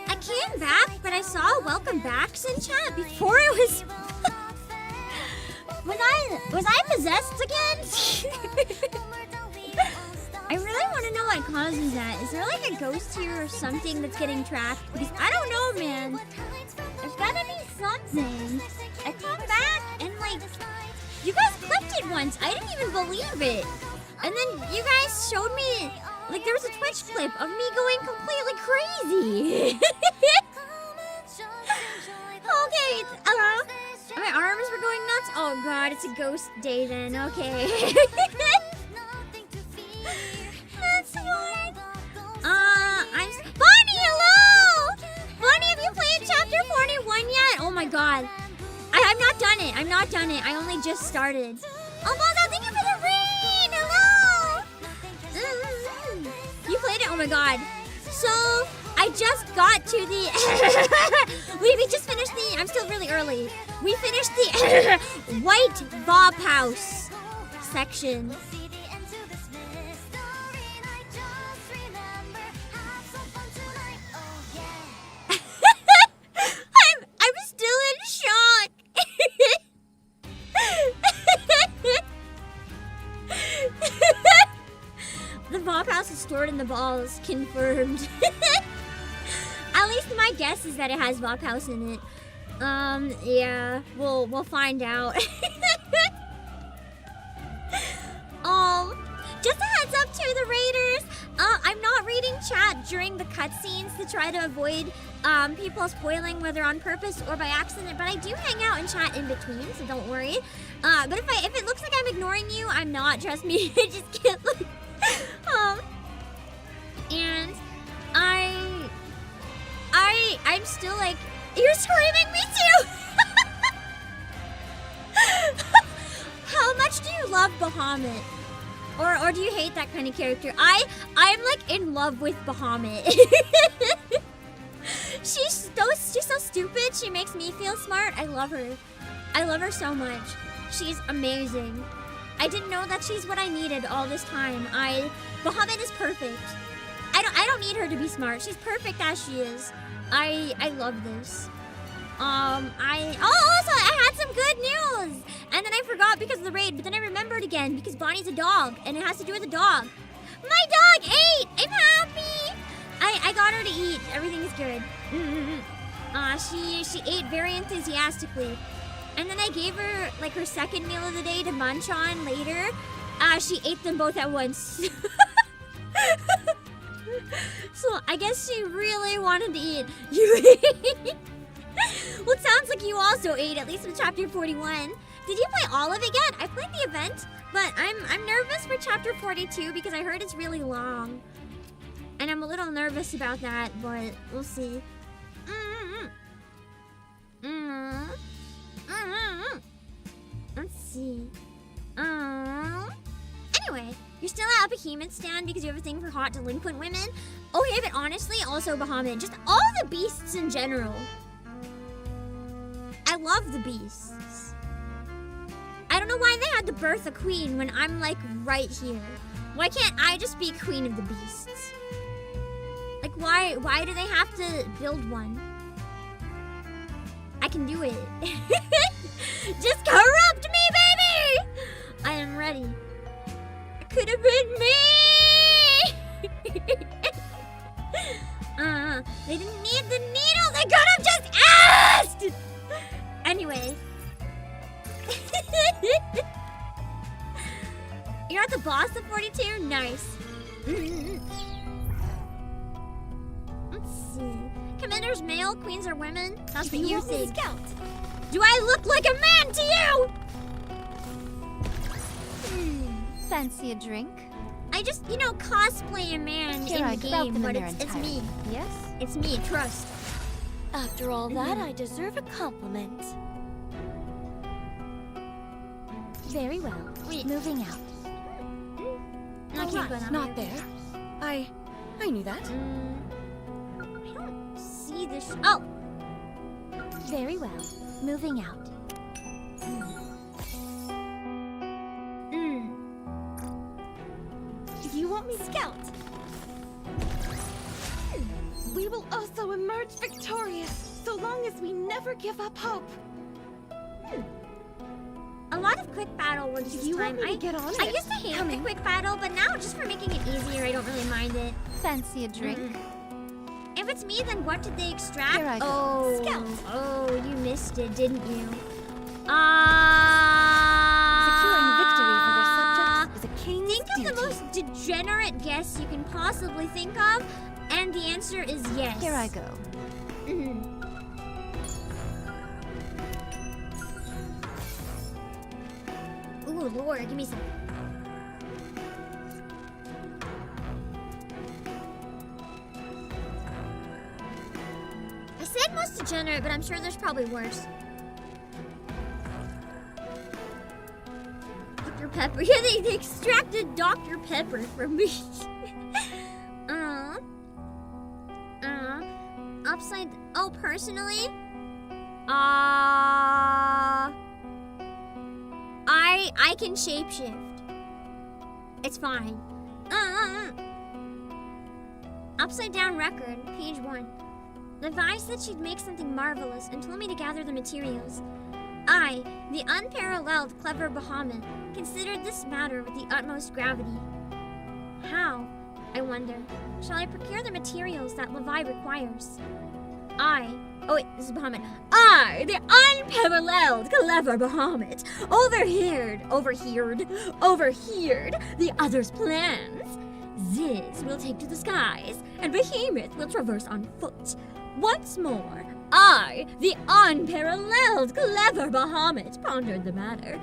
I came back, but I saw welcome backs in chat before it was. Was I possessed again? I really want to know what causes that. Is there like a ghost here or something that's getting trapped? Because I don't know, man. There's gotta be something. I come back and like, you guys clipped it once. I didn't even believe it. And then you guys showed me, like there was a Twitch clip of me going completely crazy. Okay, my arms were going nuts. Oh god, it's a ghost day then. Okay. That's fine. I'm Bonnie. Hello, Bonnie. Have you played chapter 41 yet? Oh my god, I'm not done it. I'm not done it. I only just started. Oh my god, thank you for the rain. Hello. You played it? Oh my god. So I just got to the. we just finished the. I'm still really early. We finished the White Bob House section. I'm still in shock. The Bob House is stored in the balls. Confirmed. At least my guess is that it has Bob House in it. Yeah, we'll find out. Just a heads up to the raiders. I'm not reading chat during the cutscenes to try to avoid people spoiling, whether on purpose or by accident. But I do hang out in chat in between, so don't worry. But if it looks like I'm ignoring you, I'm not. Trust me. I just can't look. And I'm still like, you're screaming me too. How much do you love Bahamut? Or do you hate that kind of character? I'm like in love with Bahamut. She's so stupid. She makes me feel smart. I love her. I love her so much. She's amazing. I didn't know that she's what I needed all this time. Bahamut is perfect. I don't need her to be smart. She's perfect as she is. I love this. Also I had some good news, and then I forgot because of the raid, but then I remembered again because Bonnie's a dog, and it has to do with a dog. My dog ate. I'm happy. I got her to eat. Everything is good. She ate very enthusiastically, and then I gave her like her second meal of the day to munch on later. She ate them both at once. So I guess she really wanted to eat. Well, it sounds like you also ate, at least in chapter 41. Did you play all of it yet? I played the event, but I'm nervous for chapter 42 because I heard it's really long. And I'm a little nervous about that, but we'll see. Let's see. Anyway, you're still at Obakepam stand because you have a thing for hot delinquent women? Okay, but honestly, also Bahamut. Just all the beasts in general. I love the beasts. I don't know why they had to birth a queen when I'm like right here. Why can't I just be queen of the beasts? Like why do they have to build one? I can do it. Just corrupt me, baby! I am ready. It could have been me! They didn't need the needle. They could have just asked! Anyway. You're at the boss of 42? Nice. Let's see. Commanders male, queens are women. That's what you think. Do I look like a man to you? Fancy a drink? I just, cosplay a man Here, in I the developed game, them but in their it's me. Yes? It's me, trust. After all that, I deserve a compliment. Very well. Wait. Moving out. No, I can't go that Not way. there. I knew that. I don't see this. Oh! Very well. Moving out. You want me to scout? will also emerge victorious, so long as we never give up hope. A lot of quick battle works this You time. want me to get on I it? used to hate the quick battle, but now just for making it easier, I don't really mind it. Fancy a drink? If it's me, then what did they extract? Here I go. Oh, Scout. oh, you missed it, didn't you? Securing victory for their subjects is a king's Think of the duty. most degenerate guess you can possibly think of, and the answer is yes. Here I go. Ooh, Lord, give me some. I said most degenerate, but I'm sure there's probably worse. Dr. Pepper. Yeah, they extracted Dr. Pepper from me. Upside. Oh, personally? I can shapeshift. It's fine. Upside down record, page 1. Advised that she'd make something marvelous and told me to gather the materials. I, the unparalleled clever Bahamut, considered this matter with the utmost gravity. How, I wonder, shall I procure the materials that Levi requires? Oh wait, this is Bahamut. I, the unparalleled clever Bahamut, overheard the others' plans. Ziz will take to the skies, and Behemoth will traverse on foot. Once more, I, the unparalleled clever Bahamut, pondered the matter.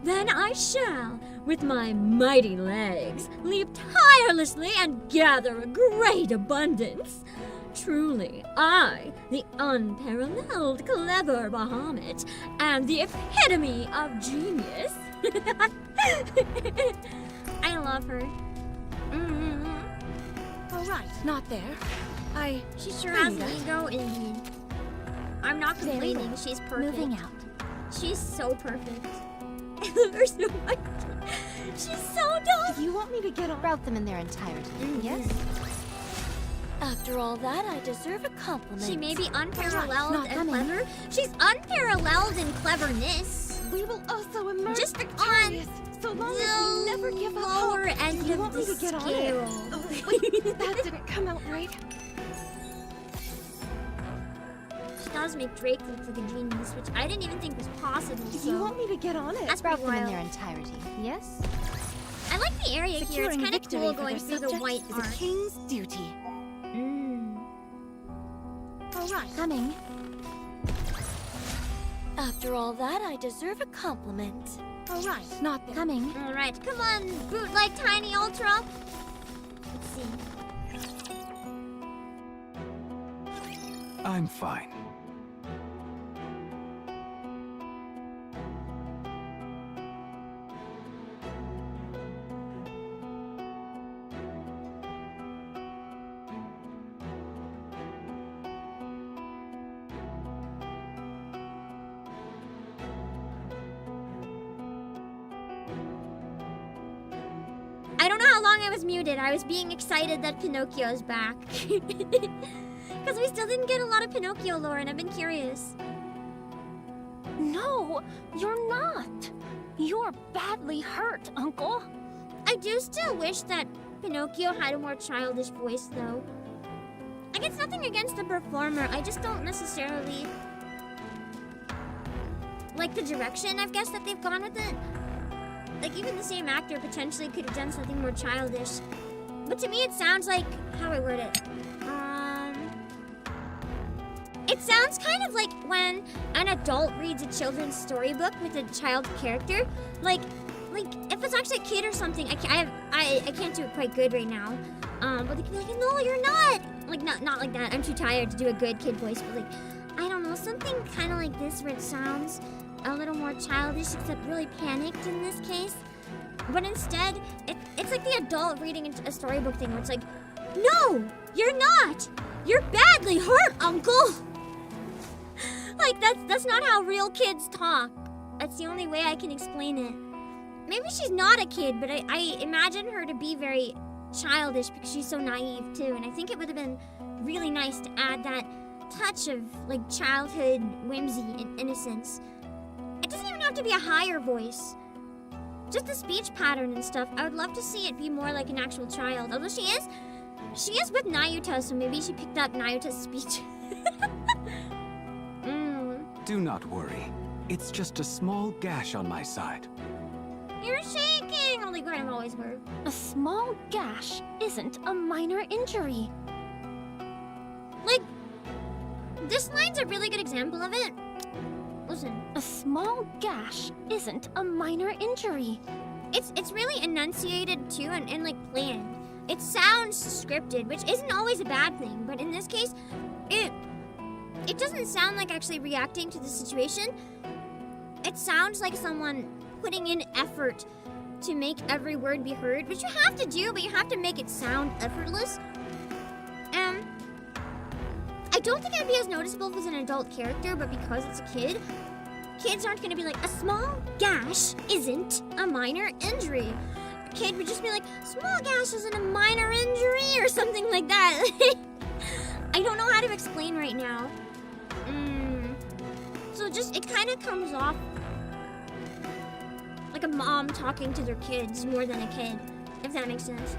Then I shall, with my mighty legs, leap tirelessly and gather a great abundance. Truly, I, the unparalleled clever Bahamut, am the epitome of genius. I love her. All right, not there. She sure I has knew an that. ego indeed. I'm not complaining, she's perfect. Moving out. She's so perfect. I love her so much. She's so dumb. You want me to get on? Route them in their entirety. Yes. After all that, I deserve a compliment. She may be unparalleled not and coming. clever. She's unparalleled in cleverness. We will also emerge Just victorious, so long as we never give up hope. lower end You of want the me to get on it? scale. Oh, wait, that didn't come out right. She does make Drake look like a genius, which I didn't even think was possible. So You want me to get on it? that's Route pretty them in wild. their entirety. Yes? I like the area here. It's Securing kind of victory cool for going their through the subjects white is art. a king's duty. All right. Coming. After all that, I deserve a compliment. All right, not there. Coming. All right, come on, bootleg Tiny Ultra. Let's see. I'm fine. I don't know how long I was muted. I was being excited that Pinocchio's back. Because we still didn't get a lot of Pinocchio lore, and I've been curious. No, you're not. You're badly hurt, Uncle. I do still wish that Pinocchio had a more childish voice, though. Like, it's nothing against the performer. I just don't necessarily like the direction, I guess, that they've gone with it. Like, even the same actor potentially could have done something more childish. But to me, it sounds like... How do I word it? It sounds kind of like when an adult reads a children's storybook with a child character. Like if it's actually a kid or something, I can't do it quite good right now. But they can be like, no, you're not. Like, not like that. I'm too tired to do a good kid voice. But like, I don't know, something kind of like this where it sounds a little more childish, except really panicked in this case. But instead, it's like the adult reading a storybook thing where it's like, no, you're not. You're badly hurt, Uncle. Like, that's not how real kids talk. That's the only way I can explain it. Maybe she's not a kid, but I imagine her to be very childish because she's so naive too. And I think it would have been really nice to add that touch of like childhood whimsy and innocence. It doesn't even have to be a higher voice. Just the speech pattern and stuff. I would love to see it be more like an actual child. Although she is with Nayuta, so maybe she picked up Nayuta's speech. Do not worry. It's just a small gash on my side. You're shaking! Oh, like Grandma always were. A small gash isn't a minor injury. Like, this line's a really good example of it. Listen. A small gash isn't a minor injury. It's really enunciated too and like planned. It sounds scripted, which isn't always a bad thing, but in this case, it doesn't sound like actually reacting to the situation. It sounds like someone putting in effort to make every word be heard, which you have to do, but you have to make it sound effortless. I don't think it'd be as noticeable if it's an adult character, but because it's a kid, kids aren't gonna be like, a small gash isn't a minor injury. A kid would just be like, small gash isn't a minor injury, or something like that. I don't know how to explain right now. So it kind of comes off like a mom talking to their kids more than a kid, if that makes sense.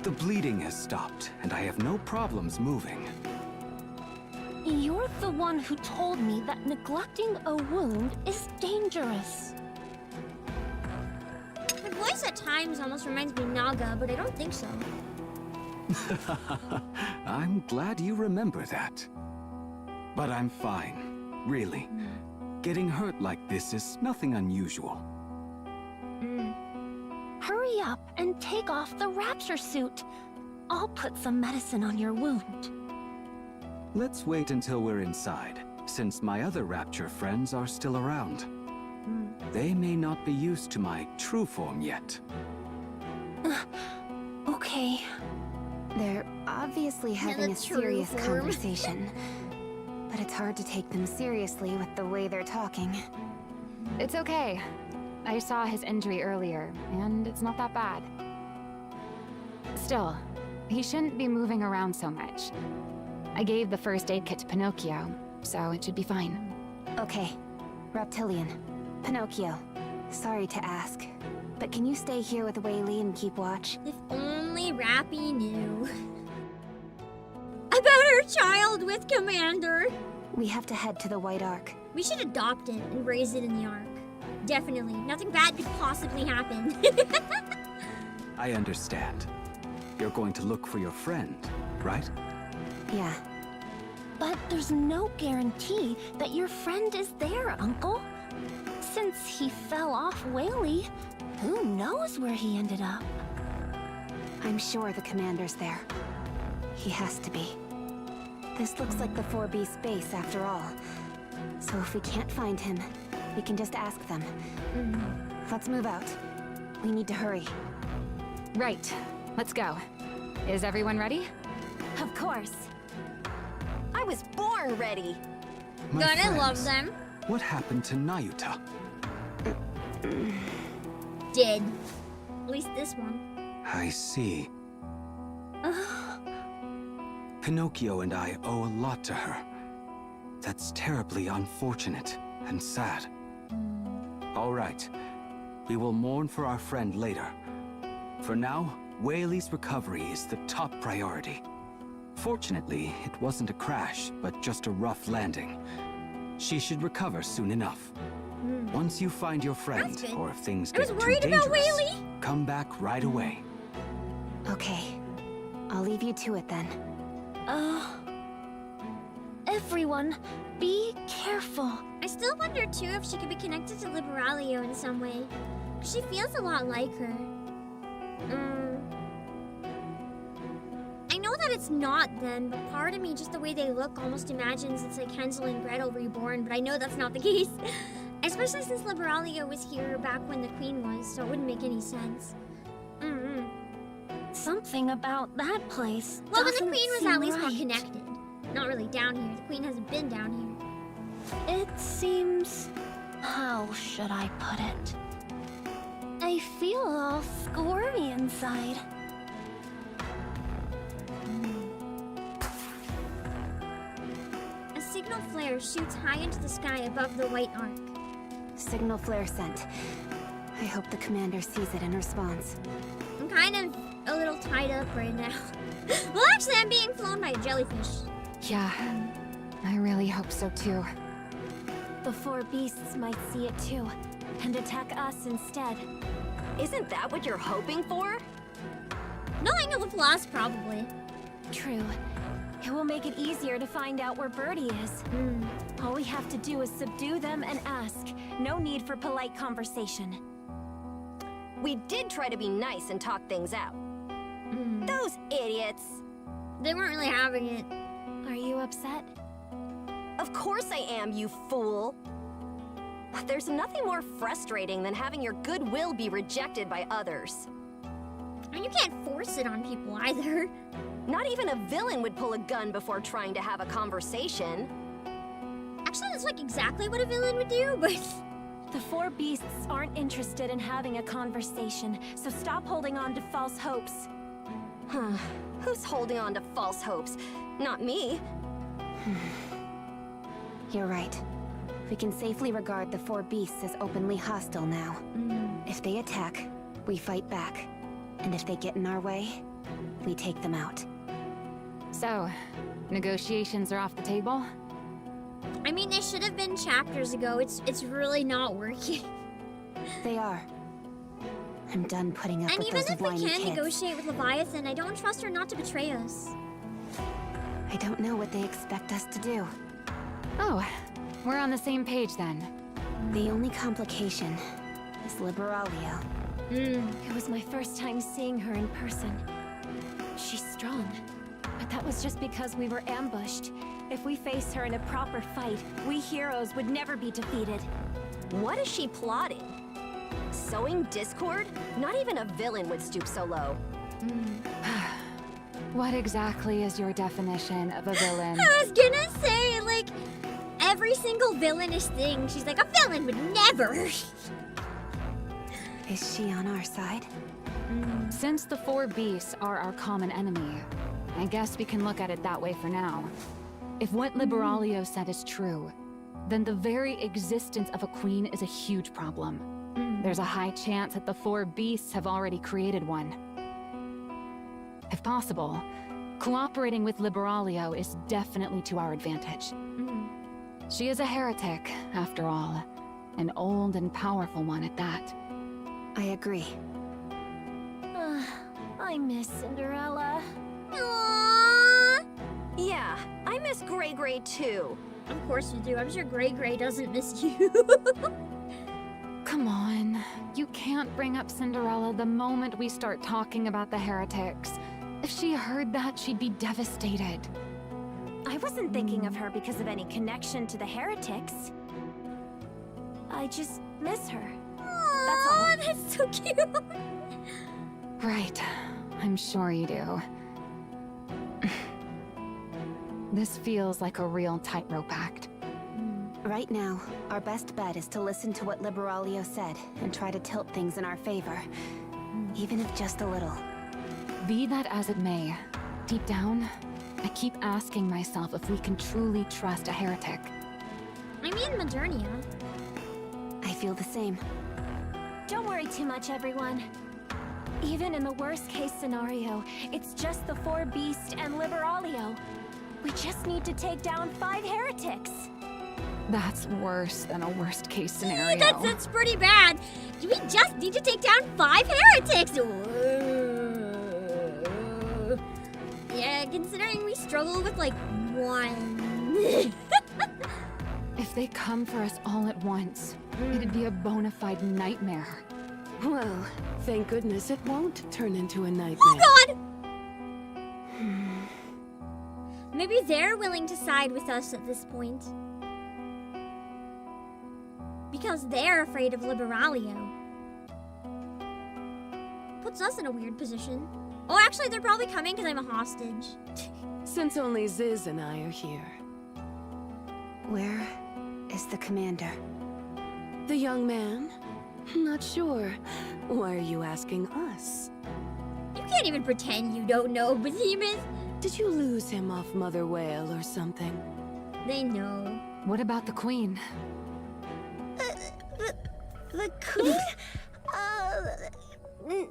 The bleeding has stopped, and I have no problems moving. You're the one who told me that neglecting a wound is dangerous. Her voice at times almost reminds me of Naga, but I don't think so. I'm glad you remember that. But I'm fine, really. Getting hurt like this is nothing unusual. Hurry up and take off the rapture suit. I'll put some medicine on your wound. Let's wait until we're inside, since my other rapture friends are still around. They may not be used to my true form yet. Okay. They're obviously having a serious conversation. But it's hard to take them seriously with the way they're talking. It's okay. I saw his injury earlier, and it's not that bad. Still, he shouldn't be moving around so much. I gave the first aid kit to Pinocchio, so it should be fine. Okay. Reptilian. Pinocchio. Sorry to ask, but can you stay here with Whaley and keep watch? If only Rappy knew. About her child with Commander. We have to head to the White Ark. We should adopt it and raise it in the Ark. Definitely. Nothing bad could possibly happen. I understand. You're going to look for your friend, right? Yeah. But there's no guarantee that your friend is there, Uncle. Since he fell off Whaley, who knows where he ended up? I'm sure the commander's there. He has to be. This looks like the 4B space after all. So if we can't find him, we can just ask them. Let's move out. We need to hurry. Right. Let's go. Is everyone ready? Of course. I was born ready. My Gonna friends, love them. What happened to Nayuta? Did. At least this one. I see. Pinocchio and I owe a lot to her. That's terribly unfortunate and sad. All right. We will mourn for our friend later. For now, Whaley's recovery is the top priority. Fortunately, it wasn't a crash, but just a rough landing. She should recover soon enough. Once you find your friend, That's good. or if things I get was too worried dangerous, about Whaley. come back right away. Okay. I'll leave you to it then. Everyone, be careful. I still wonder too if she could be connected to Liberalio in some way. She feels a lot like her. I know that it's not them, but part of me, just the way they look, almost imagines it's like Hansel and Gretel reborn, but I know that's not the case. Especially since Liberalio was here back when the Queen was, so it wouldn't make any sense. Something about that place Well, when the doesn't Queen was seem at least not right. connected. Not really down here. The Queen hasn't been down here. It seems... how should I put it? I feel all squirmy inside. signal flare shoots high into the sky above the white arc. Signal flare sent. I hope the commander sees it and responds. I'm kind of a little tied up right now. Well, actually, I'm being flown by a jellyfish. Yeah, I really hope so too. The four beasts might see it too, and attack us instead. Isn't that what you're hoping for? Knowing of the flaws, probably. True. It will make it easier to find out where Birdie is. All we have to do is subdue them and ask. No need for polite conversation. We did try to be nice and talk things out. Those idiots. They weren't really having it. Are you upset? Of course I am, you fool. There's nothing more frustrating than having your goodwill be rejected by others. I mean, you can't force it on people either. Not even a villain would pull a gun before trying to have a conversation. Actually, that's like exactly what a villain would do, but... The four beasts aren't interested in having a conversation, so stop holding on to false hopes. Huh. Who's holding on to false hopes? Not me. You're right. We can safely regard the four beasts as openly hostile now. If they attack, we fight back. And if they get in our way, we take them out. So, negotiations are off the table? I mean, they should have been chapters ago. It's really not working. They are. I'm done putting up And with even those if we whiny can kids. negotiate with Leviathan, I don't trust her not to betray us. I don't know what they expect us to do. Oh, we're on the same page then. The only complication is Liberalia. It was my first time seeing her in person. She's strong, but that was just because we were ambushed. If we face her in a proper fight, we heroes would never be defeated. What is she plotting? Sowing discord? Not even a villain would stoop so low. What exactly is your definition of a villain? I was gonna say, like, every single villainous thing, she's like, a villain would never. Is she on our side? Since the four beasts are our common enemy, I guess we can look at it that way for now. If what Liberalio said is true, then the very existence of a queen is a huge problem. There's a high chance that the four beasts have already created one. If possible, cooperating with Liberalio is definitely to our advantage. She is a heretic, after all. An old and powerful one at that. I agree. I miss Cinderella. Aww. Yeah, I miss Gray Gray too. Of course you do. I'm sure Gray Gray doesn't miss you. Come on. You can't bring up Cinderella the moment we start talking about the heretics. If she heard that, she'd be devastated. I wasn't thinking of her because of any connection to the heretics. I just miss her. That's all. Aw, that's so cute. Right. I'm sure you do. This feels like a real tightrope act. Right now, our best bet is to listen to what Liberalio said and try to tilt things in our favor. Even if just a little. Be that as it may, deep down, I keep asking myself if we can truly trust a heretic. I mean Modernia. I feel the same. Don't worry too much, everyone. Even in the worst-case scenario, it's just the four beasts and Liberalio. We just need to take down 5 heretics. That's worse than a worst-case scenario. That's pretty bad. We just need to take down 5 heretics. Yeah, considering we struggle with like 1. If they come for us all at once, it'd be a bona fide nightmare. Well, thank goodness it won't turn into a nightmare. Oh God! Maybe they're willing to side with us at this point. Because they're afraid of Liberalio. Puts us in a weird position. Oh, actually, they're probably coming because I'm a hostage. Since only Ziz and I are here. Where is the commander? The young man? Not sure. Why are you asking us? You can't even pretend you don't know, Behemoth. Did you lose him off Mother Whale or something? They know. What about the queen? The queen?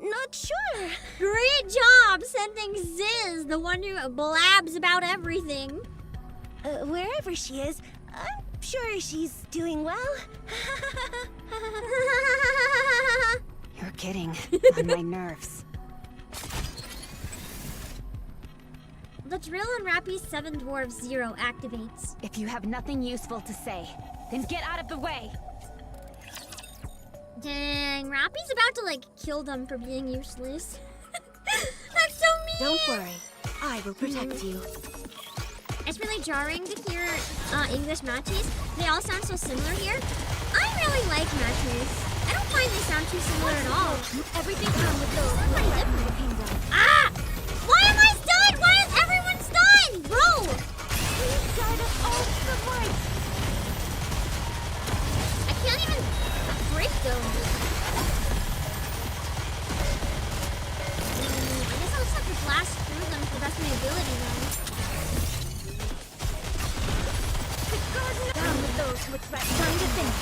Not sure. Great job sending Ziz, the one who blabs about everything. Wherever she is, I'm sure she's doing well. You're kidding. On my nerves. The drill on Rappy's 7 Dwarfs 0 activates. If you have nothing useful to say, then get out of the way. Dang, Rappy's about to like kill them for being useless. That's so mean! Don't worry. I will protect you. It's really jarring to hear English matches. They all sound so similar here. I really like matches. I don't find they sound too similar at all. Everything come with those. Pretty different. Ah! Why am I stunned? Why is everyone stunned? Bro! Please guide us all to the light. I can't even break those. I guess I'll just have to blast through them to the best of my ability then. Down with those who threaten. Time to think.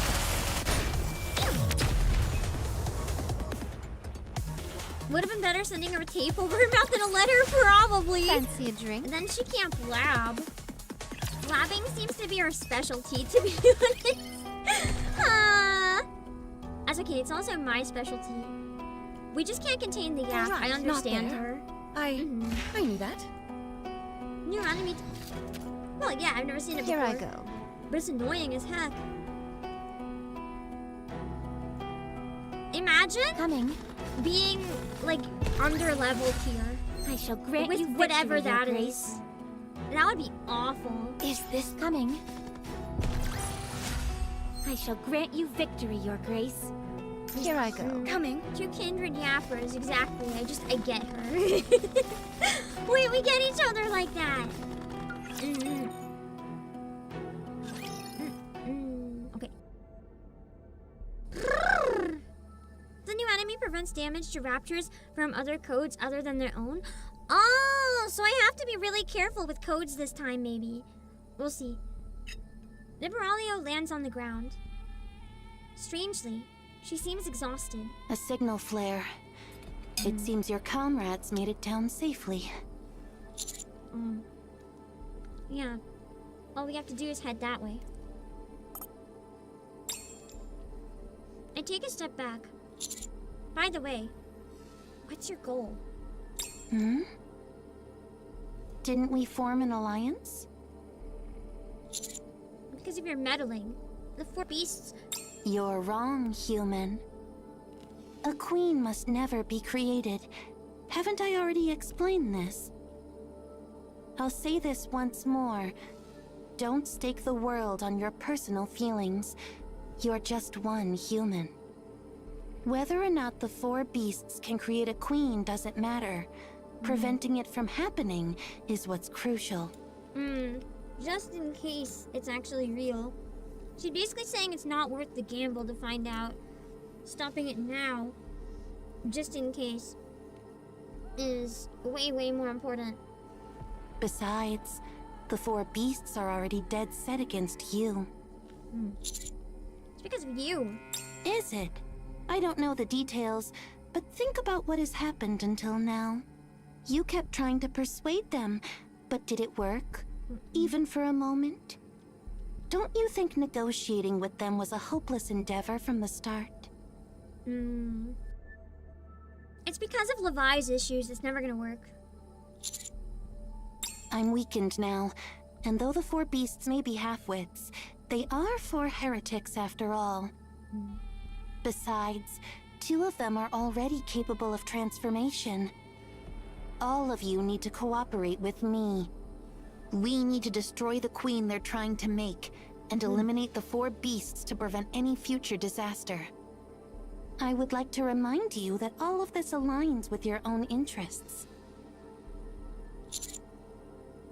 Would have been better sending her a tape over her mouth than a letter, probably. Fancy a drink? And then she can't blab. Blabbing seems to be her specialty, to be honest. That's okay, it's also my specialty. We just can't contain the gap. Right, I understand not there. her. I knew that. New enemy. Well, yeah, I've never seen it before. Here I go. But it's annoying as heck. Imagine Coming. being like under level tier I shall grant with you whatever victory, Your that Grace. is. That would be awful. Is this coming? I shall grant you victory, Your Grace. Here I go. Coming. Two kindred yappers, exactly. I get her. Wait, we get each other like that. Okay. The new enemy prevents damage to raptors from other codes other than their own. Oh, so I have to be really careful with codes this time, maybe. We'll see. Liberalia lands on the ground. Strangely, she seems exhausted. A signal flare. It seems your comrades made it down safely. Yeah. All we have to do is head that way. I take a step back. By the way, what's your goal? Didn't we form an alliance? Because of your meddling. The 4 beasts. You're wrong, human. A queen must never be created. Haven't I already explained this? I'll say this once more. Don't stake the world on your personal feelings. You're just one human. Whether or not the 4 beasts can create a queen doesn't matter. Preventing it from happening is what's crucial. Just in case it's actually real. She's basically saying it's not worth the gamble to find out. Stopping it now, just in case, is way, way more important. Besides, the 4 beasts are already dead set against you. It's because of you. Is it? I don't know the details, but think about what has happened until now. You kept trying to persuade them, but did it work? Even for a moment? Don't you think negotiating with them was a hopeless endeavor from the start? It's because of Levi's issues. It's never gonna work. I'm weakened now, and though the 4 beasts may be half-wits, they are 4 heretics after all. Besides, 2 of them are already capable of transformation. All of you need to cooperate with me. We need to destroy the queen they're trying to make, and eliminate the 4 beasts to prevent any future disaster. I would like to remind you that all of this aligns with your own interests.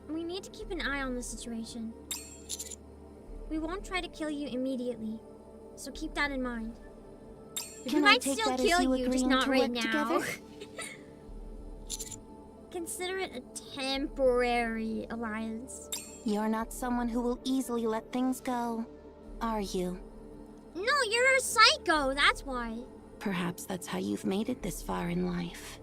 We need to keep an eye on the situation. We won't try to kill you immediately, so keep that in mind. We Can I might take still that as kill you you, just agreeing not to right work now. together? Consider it a temporary alliance. You're not someone who will easily let things go, are you? No, you're a psycho, that's why. Perhaps that's how you've made it this far in life.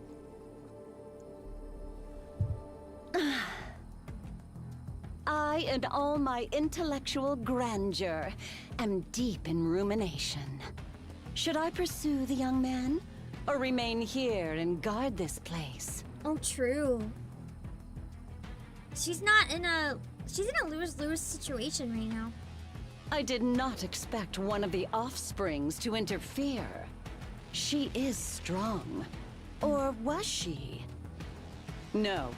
I, in all my intellectual grandeur, am deep in rumination. Should I pursue the young man, or remain here and guard this place? Oh, true. She's in a lose-lose situation right now. I did not expect one of the offsprings to interfere. She is strong. Or was she? No,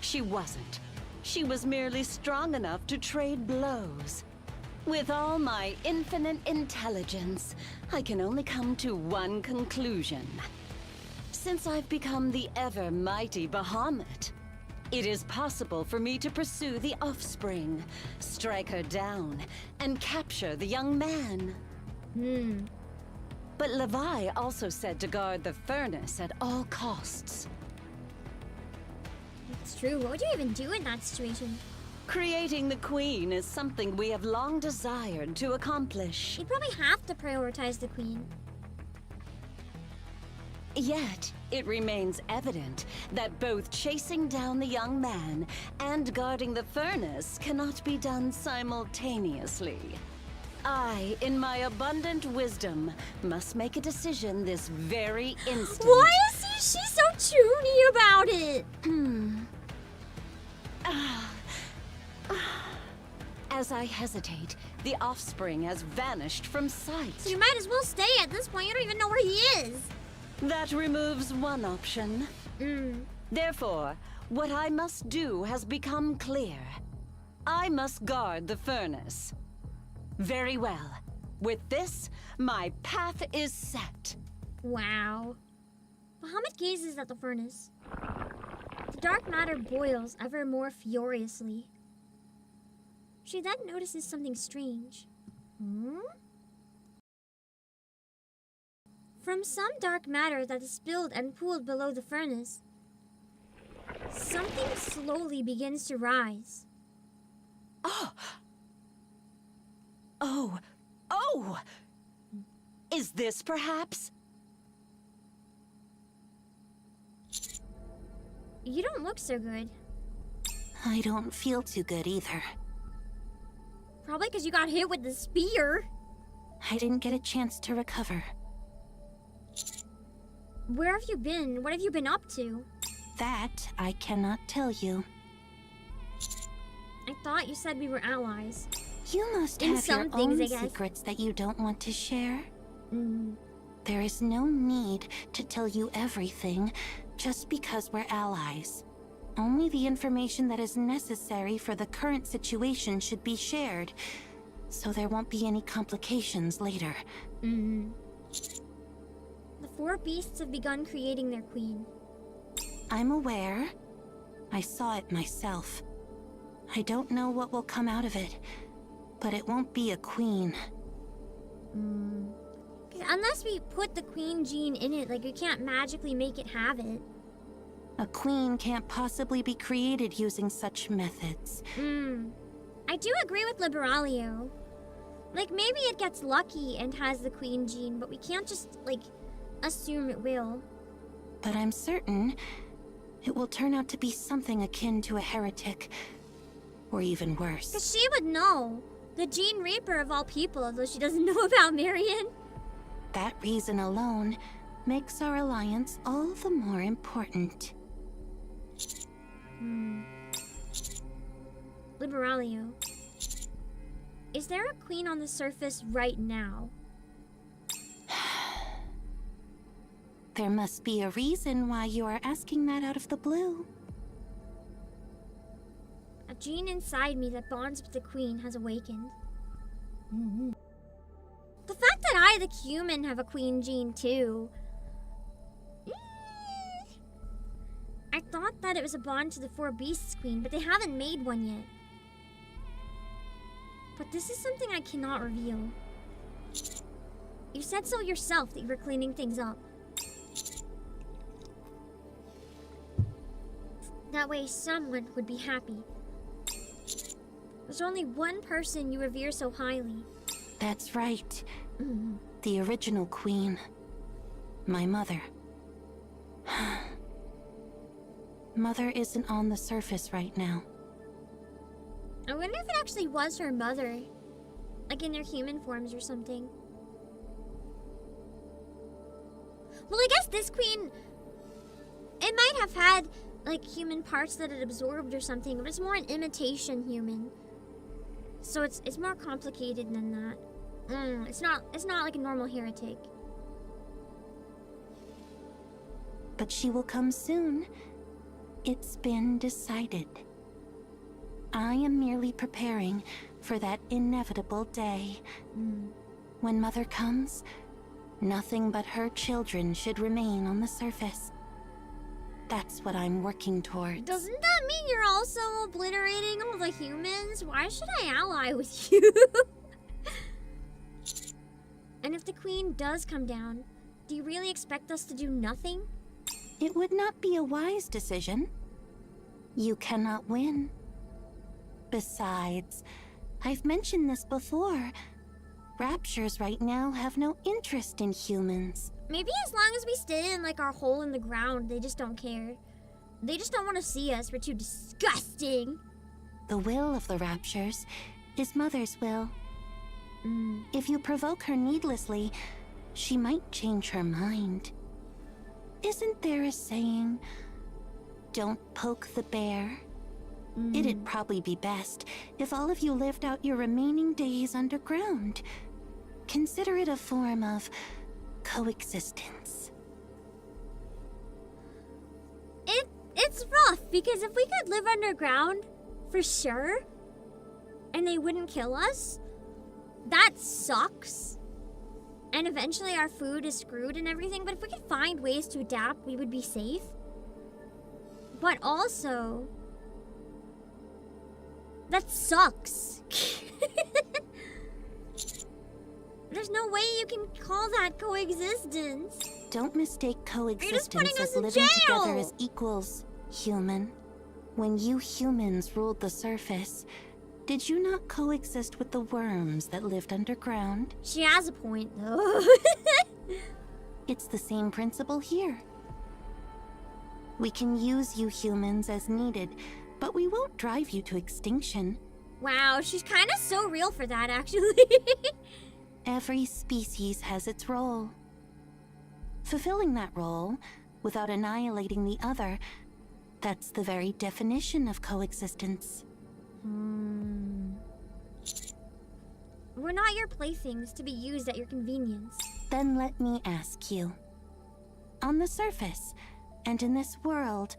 she wasn't. She was merely strong enough to trade blows. With all my infinite intelligence, I can only come to one conclusion. Since I've become the ever-mighty Bahamut, it is possible for me to pursue the offspring, strike her down, and capture the young man. But Levi also said to guard the furnace at all costs. It's true. What would you even do in that situation? Creating the queen is something we have long desired to accomplish. You'd probably have to prioritize the queen. Yet, it remains evident that both chasing down the young man and guarding the furnace cannot be done simultaneously. I, in my abundant wisdom, must make a decision this very instant. Why is she so choony about it? As I hesitate, the offspring has vanished from sight. So you might as well stay at this point. You don't even know where he is. That removes one option. Therefore, what I must do has become clear. I must guard the furnace. Very well. With this, my path is set. Wow. Bahamut gazes at the furnace. The dark matter boils ever more furiously. She then notices something strange. From some dark matter that is spilled and pooled below the furnace, something slowly begins to rise. Oh! Is this perhaps? You don't look so good. I don't feel too good either. Probably because you got hit with the spear. I didn't get a chance to recover. Where have you been? What have you been up to? That I cannot tell you. I thought you said we were allies. You must In have some your things, own I guess. secrets that you don't want to share. There is no need to tell you everything just because we're allies. Only the information that is necessary for the current situation should be shared, so there won't be any complications later. The four beasts have begun creating their queen. I'm aware. I saw it myself. I don't know what will come out of it, but it won't be a queen. Unless we put the queen gene in it, like, we can't magically make it have it. A queen can't possibly be created using such methods. I do agree with Liberalio. Like, maybe it gets lucky and has the queen gene, but we can't just, like, assume it will. But I'm certain it will turn out to be something akin to a heretic, or even worse. Because she would know. The Gene Reaper of all people, although she doesn't know about Marion. That reason alone makes our alliance all the more important. Liberalio. Is there a queen on the surface right now? There must be a reason why you are asking that out of the blue. A gene inside me that bonds with the queen has awakened. The fact that I, the human, have a queen gene too. I thought that it was a bond to the Four Beasts queen, but they haven't made one yet. But this is something I cannot reveal. You said so yourself that you were cleaning things up. That way someone would be happy. There's only one person you revere so highly. That's right. The original queen. My mother. Mother isn't on the surface right now. I wonder if it actually was her mother. Like in their human forms or something. Well, I guess this queen... It might have had, like, human parts that it absorbed or something, but it's more an imitation human. So it's more complicated than that. It's not like a normal heretic. But she will come soon. It's been decided. I am merely preparing for that inevitable day. When Mother comes, nothing but her children should remain on the surface. That's what I'm working towards. Doesn't that mean you're also obliterating all the humans? Why should I ally with you? And if the queen does come down, do you really expect us to do nothing? It would not be a wise decision. You cannot win. Besides, I've mentioned this before. Raptures right now have no interest in humans. Maybe as long as we stay in like our hole in the ground, they just don't care. They just don't want to see us. We're too disgusting. The will of the Raptures is Mother's will. If you provoke her needlessly, she might change her mind. Isn't there a saying, don't poke the bear? It'd probably be best if all of you lived out your remaining days underground. Consider it a form of coexistence. It's rough, because if we could live underground, for sure, and they wouldn't kill us, that sucks. And eventually our food is screwed and everything, but if we could find ways to adapt, we would be safe. But also, that sucks. There's no way you can call that coexistence. Don't mistake coexistence putting us as in living jail. together as equals, human. When you humans ruled the surface, did you not coexist with the worms that lived underground? She has a point, though. It's the same principle here. We can use you humans as needed, but we won't drive you to extinction. Wow, she's kind of so real for that, actually. Every species has its role. Fulfilling that role, without annihilating the other, that's the very definition of coexistence. We're not your playthings to be used at your convenience. Then let me ask you. On the surface, and in this world,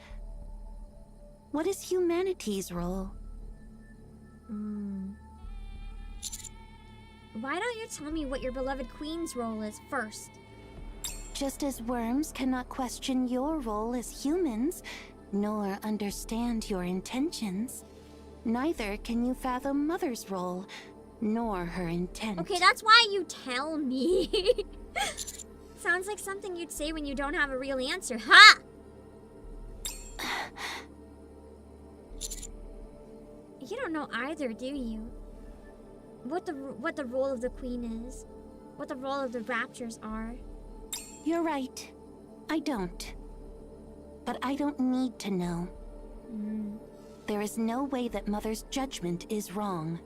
what is humanity's role? Why don't you tell me what your beloved queen's role is first? Just as worms cannot question your role as humans, nor understand your intentions, neither can you fathom Mother's role, nor her intent. Okay, that's why you tell me. Sounds like something you'd say when you don't have a real answer. Ha! You don't know either, do you? What the role of the queen is. What the role of the Raptures are. You're right. I don't. But I don't need to know. There is no way that Mother's judgment is wrong.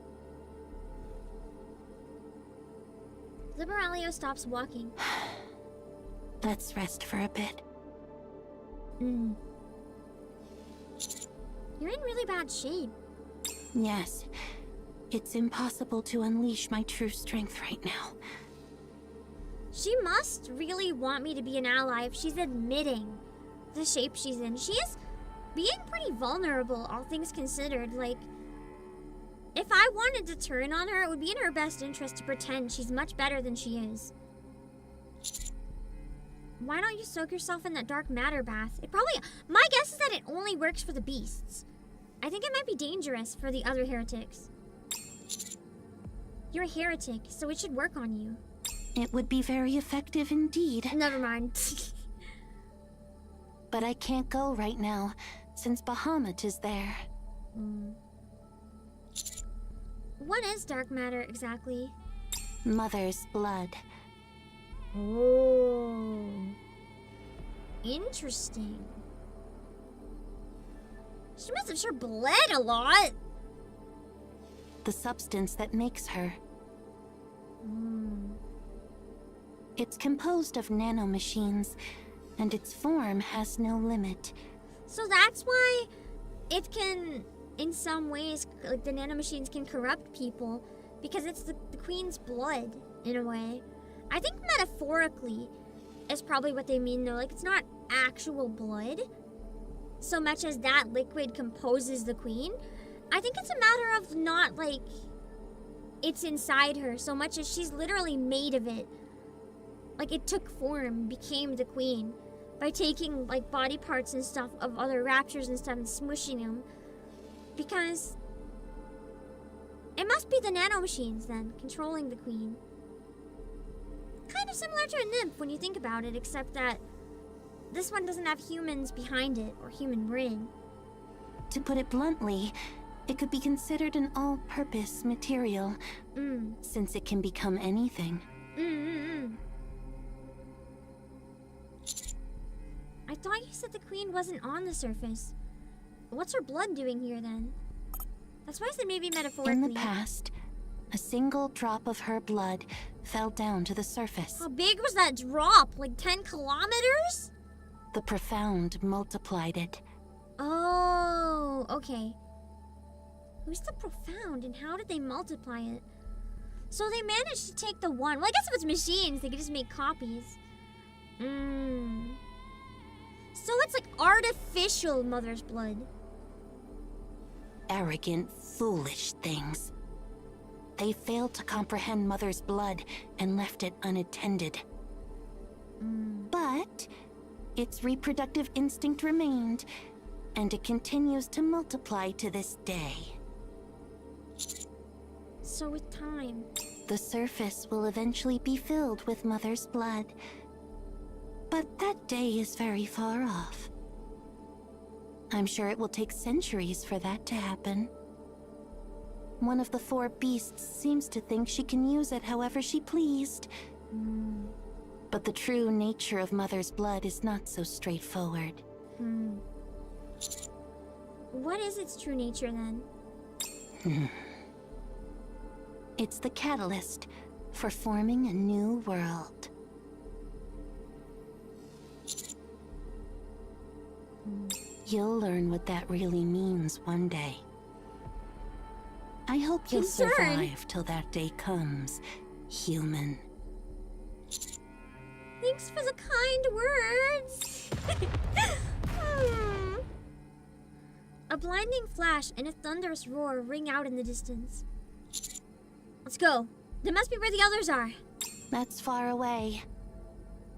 Liberalia stops walking. Let's rest for a bit. You're in really bad shape. Yes. It's impossible to unleash my true strength right now. She must really want me to be an ally if she's admitting the shape she's in. She is being pretty vulnerable, all things considered. Like, if I wanted to turn on her, it would be in her best interest to pretend she's much better than she is. Why don't you soak yourself in that dark matter bath? It probably... My guess is that it only works for the beasts. I think it might be dangerous for the other heretics. You're a heretic, so it should work on you. It would be very effective indeed. Never mind. But I can't go right now, since Bahamut is there. What is dark matter exactly? Mother's blood. Oh. Interesting. She must have sure bled a lot. The substance that makes her. It's composed of nanomachines, and its form has no limit. So that's why it can, in some ways, like the nanomachines can corrupt people, because it's the queen's blood, in a way. I think metaphorically is probably what they mean, though. Like, it's not actual blood, so much as that liquid composes the queen. I think it's a matter of not, like, it's inside her, so much as she's literally made of it. Like, it took form, became the queen, by taking, like, body parts and stuff of other raptures and stuff and smushing them. Because it must be the nanomachines, then, controlling the queen. Kind of similar to a nymph when you think about it, except that this one doesn't have humans behind it, or human brain. To put it bluntly, it could be considered an all-purpose material, since it can become anything. I thought you said the queen wasn't on the surface. What's her blood doing here, then? That's why I said maybe metaphorically. In the past, a single drop of her blood fell down to the surface. How big was that drop? Like 10 kilometers? The profound multiplied it. Oh, okay. Who's the profound and how did they multiply it? So they managed to take the one. Well, I guess if it's machines, they could just make copies. So it's like artificial mother's blood. Arrogant, foolish things. They failed to comprehend Mother's blood and left it unattended. But its reproductive instinct remained, and it continues to multiply to this day. So with time, the surface will eventually be filled with Mother's blood. But that day is very far off. I'm sure it will take centuries for that to happen. One of the four beasts seems to think she can use it however she pleased. But the true nature of Mother's blood is not so straightforward. What is its true nature, then? It's the catalyst for forming a new world. You'll learn what that really means one day. I hope you'll survive till that day comes, human. Thanks for the kind words. A blinding flash and a thunderous roar ring out in the distance. Let's go. That must be where the others are. That's far away.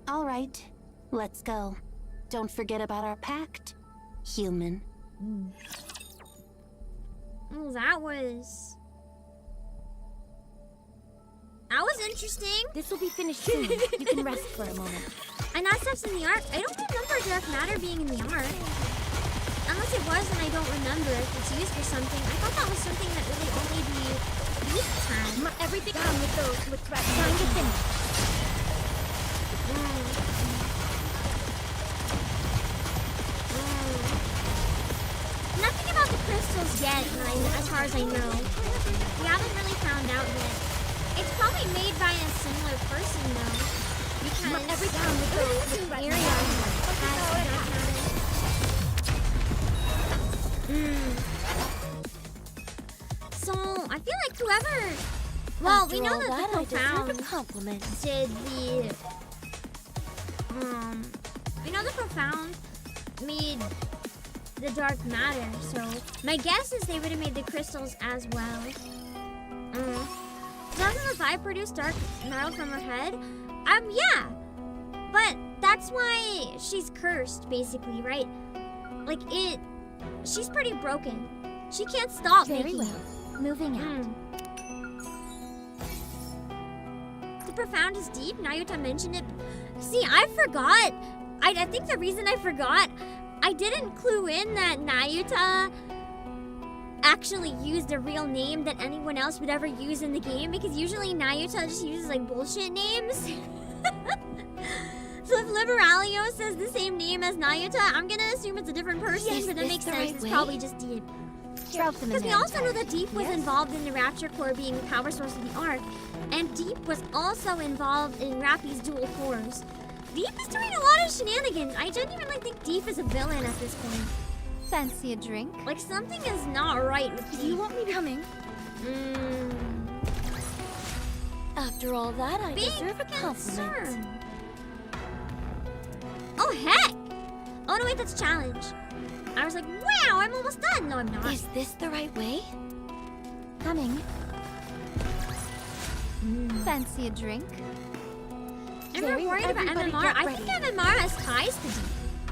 All right, let's go. Don't forget about our pact, human. Oh, that was interesting. This will be finished soon. You can rest for a moment. And that stuff's in the art. I don't remember dark matter being in the art. Unless it was and I don't remember if it's used for something. I thought that was something that really only the beasts had. Everything down with those with threats. Trying to finish. Nothing about the crystals yet, as far as I know. We haven't really found out yet. It's probably made by a similar person, though. Because every time we go to an area has dark matter. So, I feel like whoever... Well, we know that the Profound did the... We know the Profound made the dark matter, so my guess is they would have made the crystals as well. Doesn't the Vi produce dark matter from her head? Yeah. But that's why she's cursed, basically, right? Like, she's pretty broken. She can't stop Very making well. Moving out. The Profound is deep. Nayuta mentioned it. See, I forgot. I think the reason I forgot, I didn't clue in that Nayuta actually used a real name that anyone else would ever use in the game, because usually Nayuta just uses like bullshit names. So if Liberalio says the same name as Nayuta, I'm gonna assume it's a different person, Is but that this makes the sense. right It's way? probably just Deep. Drop them in Because we there also know entirely. that Deep was involved in the Rapture Core being the power source of the arc, and Deep was also involved in Rappy's dual cores. Deep is doing a lot of shenanigans. I genuinely think Deep is a villain at this point. Fancy a drink? Like, something is not right with Deep. You want me coming? After all that, I Big deserve a compliment. concern. Oh, heck! Oh, no, wait, that's challenge. I was like, wow, I'm almost done. No, I'm not. Is this the right way? Coming. Fancy a drink? I'm not worried about everybody MMR. get I think ready. MMR has ties to Deep.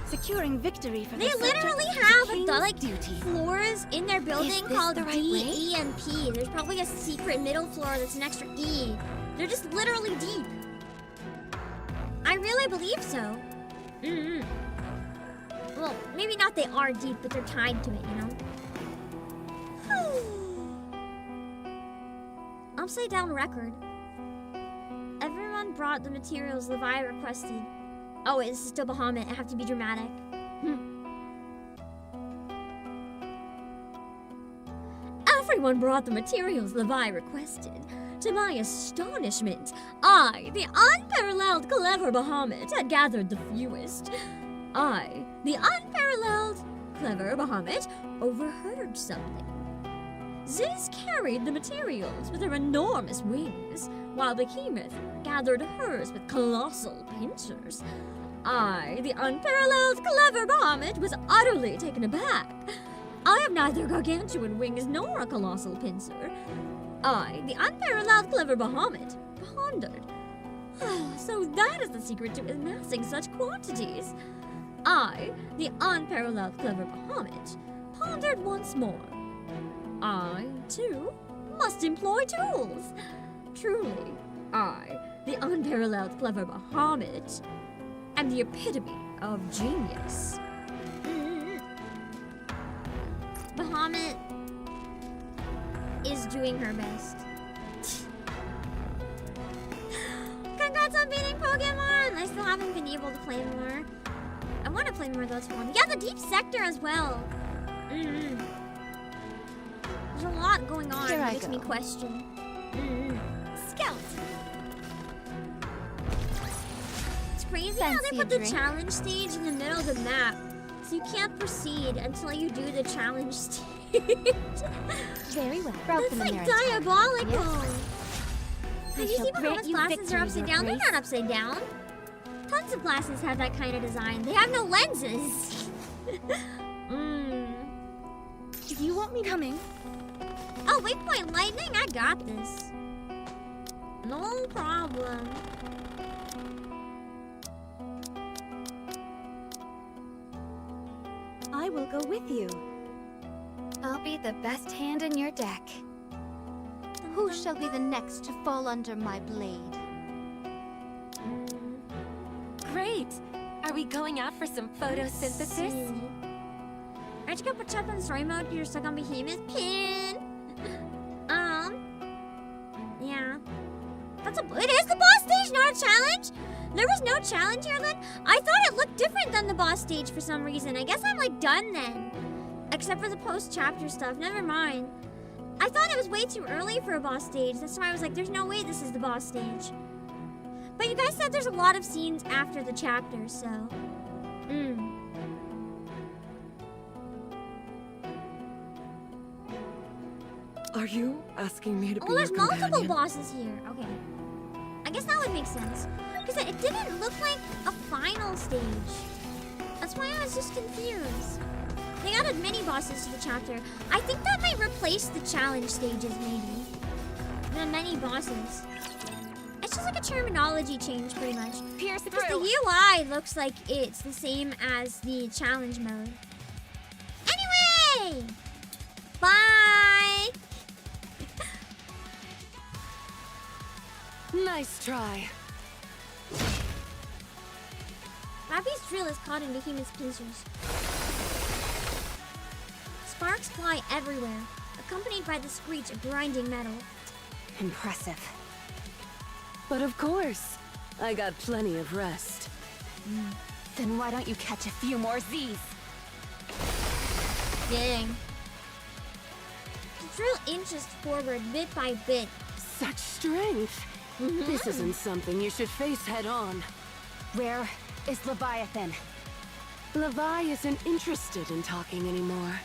Securing victory for They the literally subjects of have the the, like, king's duty. floors in their building this called the right D, way? E, and P. There's probably a secret middle floor that's an extra E. They're just literally deep. I really believe so. Well, maybe not they are deep, but they're tied to it, you know? Upside down record. Everyone brought the materials Levi requested. Oh, wait, this is still Bahamut. I have to be dramatic. Everyone brought the materials Levi requested. To my astonishment, I, the unparalleled clever Bahamut, had gathered the fewest. I, the unparalleled clever Bahamut, overheard something. Ziz carried the materials with her enormous wings, while Behemoth gathered hers with colossal pincers. I, the unparalleled clever Bahamut, was utterly taken aback. I have neither gargantuan wings nor a colossal pincer. I, the unparalleled clever Bahamut, pondered. So that is the secret to amassing such quantities. I, the unparalleled clever Bahamut, pondered once more. I, too, must employ tools. Truly, I, the unparalleled clever Bahamut, am the epitome of genius. Bahamut is doing her best. Congrats on beating Pokemon! I still haven't been able to play more. I want to play more, though. It's fun. Yeah, the Deep Sector as well. There's a lot going on Here that I makes go. me question. Scout! It's crazy how Fancy they a put the drink? challenge stage in the middle of the map. So you can't proceed until you do the challenge stage. Very well. Drop That's them in like there entirely. diabolical. I Have you shall seen grant Bahamut's you glasses are victory, upside Your down? They're Grace. not upside down. Tons of glasses have that kind of design. They have no lenses. You want me coming? Oh, waypoint lightning? I got this. No problem. I will go with you. I'll be the best hand in your deck. Who shall be the next to fall under my blade? Great! Are we going out for some photosynthesis? Aren't you gonna put Chapter in story mode because you're stuck on Behemoth? Pin! Yeah. It is the boss stage, not a challenge? There was no challenge here then? I thought it looked different than the boss stage for some reason. I guess I'm like done then. Except for the post-chapter stuff, never mind. I thought it was way too early for a boss stage. That's why I was like, there's no way this is the boss stage. But you guys said there's a lot of scenes after the chapter, so... Are you asking me to be Oh, there's your multiple companion? bosses here. Okay. I guess that would make sense. Because it didn't look like a final stage. That's why I was just confused. They added mini bosses to the chapter. I think that might replace the challenge stages, maybe. The many bosses. It's just like a terminology change, pretty much. Pierce Because the through. UI looks like it's the same as the challenge mode. Anyway! Bye! Nice try. Rappy's drill is caught in Behemoth's pincers. Sparks fly everywhere, accompanied by the screech of grinding metal. Impressive. But of course, I got plenty of rest. Then why don't you catch a few more Z's? Dang. She drew inches forward bit by bit. Such strength! This isn't something you should face head on. Where is Leviathan? Levi isn't interested in talking anymore.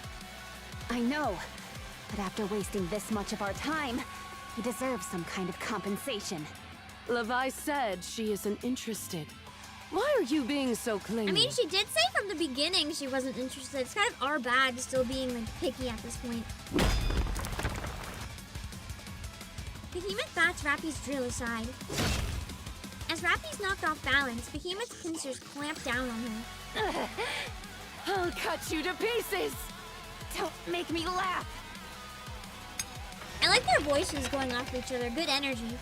I know, but after wasting this much of our time, he deserves some kind of compensation. Levi said she isn't interested. Why are you being so clingy? I mean, she did say from the beginning she wasn't interested. It's kind of our bad still being like picky at this point. Behemoth bats Rappy's drill aside. As Rappy's knocked off balance, Behemoth's pincers clamp down on her. I'll cut you to pieces! Don't make me laugh! I like their voices going off each other. Good energy.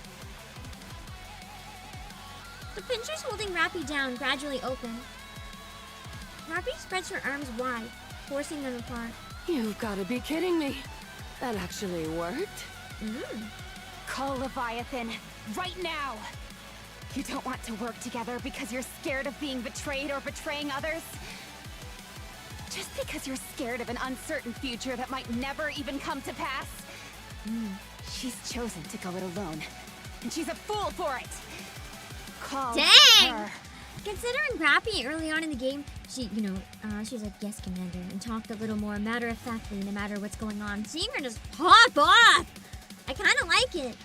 The pincers holding Rappy down gradually open. Rappy spreads her arms wide, forcing them apart. You've got to be kidding me. That actually worked? Call Leviathan, right now! You don't want to work together because you're scared of being betrayed or betraying others? Just because you're scared of an uncertain future that might never even come to pass? She's chosen to go it alone, and she's a fool for it! Call Dang! her. Considering Rappy early on in the game, she was like, yes, Commander, and talked a little more matter-of-factly no matter what's going on. Seeing her just pop off! I kind of like it.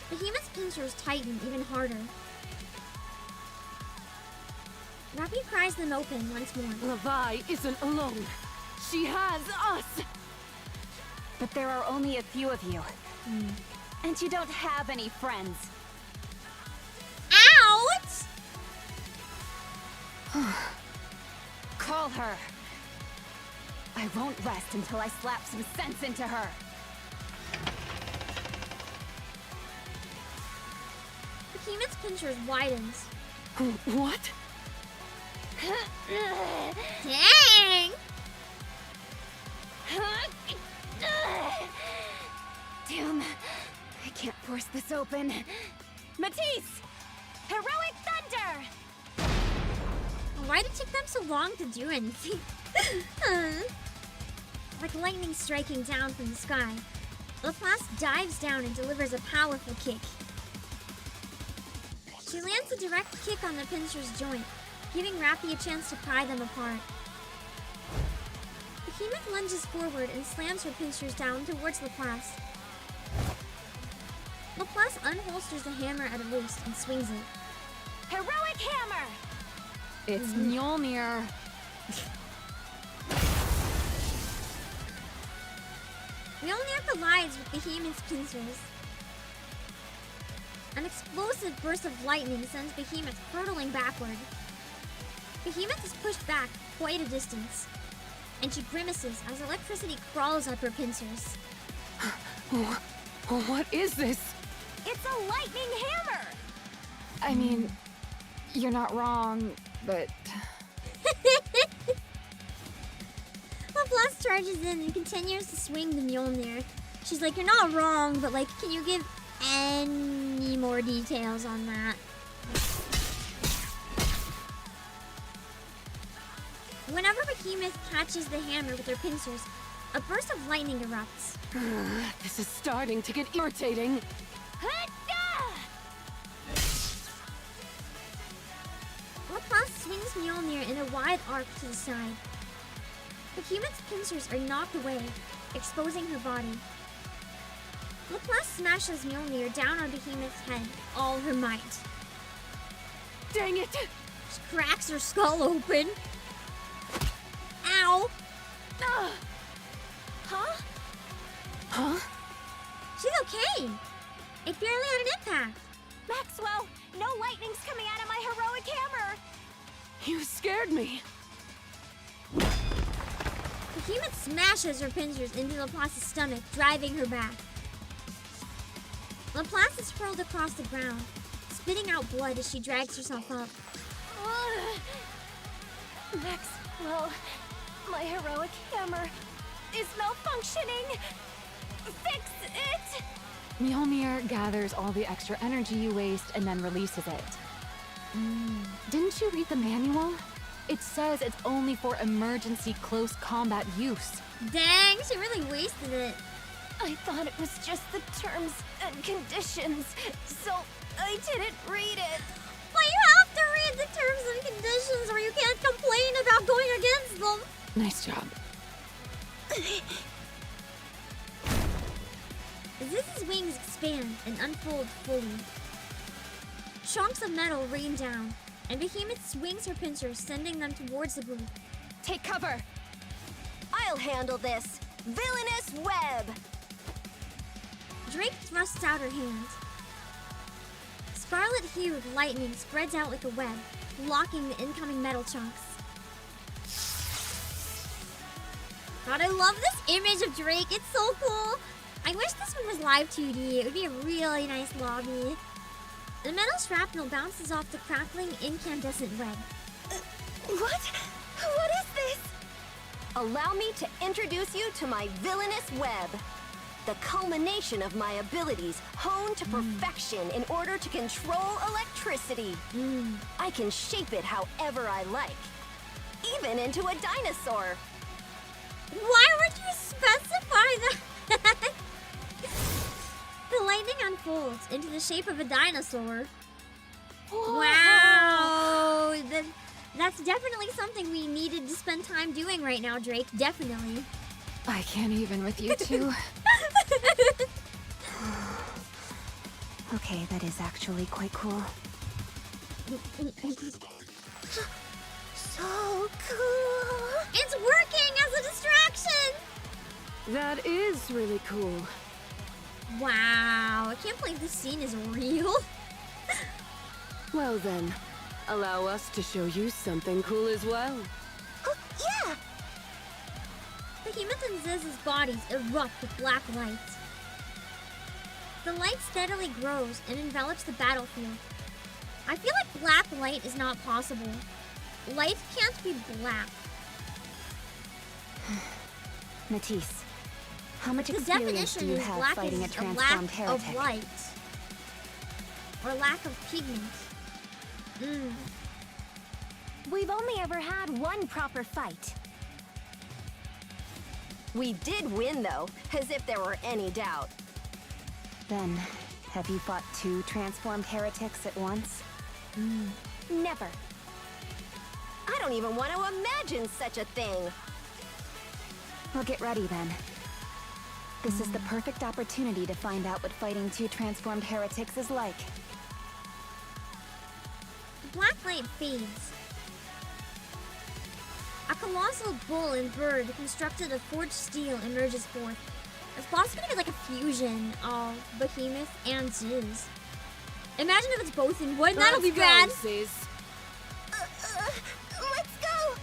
Behemoth's pincers tighten even harder. Rappy pries them open once more. Levi isn't alone. She has us! But there are only a few of you. And you don't have any friends. Ouch! Call her. I won't rest until I slap some sense into her. Behemoth's pincers widens. What? Dang! Damn, I can't force this open. Matisse! Heroic Thunder! Why did it take them so long to do anything? Like lightning striking down from the sky, Laplace dives down and delivers a powerful kick. She lands a direct kick on the pincer's joint, giving Rappy a chance to pry them apart. Behemoth lunges forward and slams her pincers down towards Laplace. Laplace unholsters the hammer at her waist and swings it. Heroic Hammer! It's Mjolnir. Mjolnir collides with Behemoth's pincers. An explosive burst of lightning sends Behemoth hurtling backward. Behemoth is pushed back quite a distance, and she grimaces as electricity crawls up her pincers. What is this? It's a lightning hammer! I mean, you're not wrong, but... Laplace charges in and continues to swing the Mjolnir. She's like, you're not wrong, but like, can you give any more details on that? Whenever Behemoth catches the hammer with her pincers, a burst of lightning erupts. This is starting to get irritating. Laplace swings Mjolnir in a wide arc to the side. Behemoth's pincers are knocked away, exposing her body. Laplace smashes Mjolnir down on Behemoth's head, all her might. Dang it! She cracks her skull open. Ow! Huh? She's okay. It barely had an impact. Maxwell, no lightning's coming out of my heroic hammer! You scared me. Behemoth smashes her pincers into Laplace's stomach, driving her back. Laplace is hurled across the ground, spitting out blood as she drags herself up. Maxwell, My heroic hammer is malfunctioning! Fix it! Mjolnir gathers all the extra energy you waste and then releases it. Didn't you read the manual? It says it's only for emergency close combat use. Dang, she really wasted it. I thought it was just the terms and conditions, so I didn't read it. But you have to read the terms and conditions or you can't complain about going against them. Nice job. Ziz's wings expand and unfold fully. Chunks of metal rain down, and Behemoth swings her pincers, sending them towards the group. Take cover! I'll handle this! Villainous web! Drake thrusts out her hand. Scarlet-hued lightning spreads out like a web, blocking the incoming metal chunks. God, I love this image of Drake. It's so cool. I wish this one was live 2D. It would be a really nice lobby. The metal shrapnel bounces off the crackling, incandescent web. What? What is this? Allow me to introduce you to my villainous web. The culmination of my abilities honed to perfection in order to control electricity. I can shape it however I like. Even into a dinosaur. Why would you specify that? The lightning unfolds into the shape of a dinosaur. Wow! That's definitely something we needed to spend time doing right now, Drake. Definitely. I can't even with you two. Okay, that is actually quite cool. So cool! It's working as a distraction! That is really cool. Wow, I can't believe this scene is real. Well then, allow us to show you something cool as well. Yeah! Behemoth and Ziz's bodies erupt with black light. The light steadily grows and envelops the battlefield. I feel like black light is not possible. Light can't be black. Matisse, how much The experience do definition you is have black fighting a is a transformed lack heretic? of light. Or lack of pigment. We've only ever had one proper fight. We did win, though, as if there were any doubt. Then, have you fought 2 transformed heretics at once? Never. I don't even want to imagine such a thing. Well, get ready then. This is the perfect opportunity to find out what fighting 2 transformed heretics is like. The black light fades. A colossal bull and bird constructed of forged steel emerges forth. It's possibly gonna be like a fusion of Behemoth and Ziz. Imagine if it's both in one. That'll be bad. Ziz. Let's go!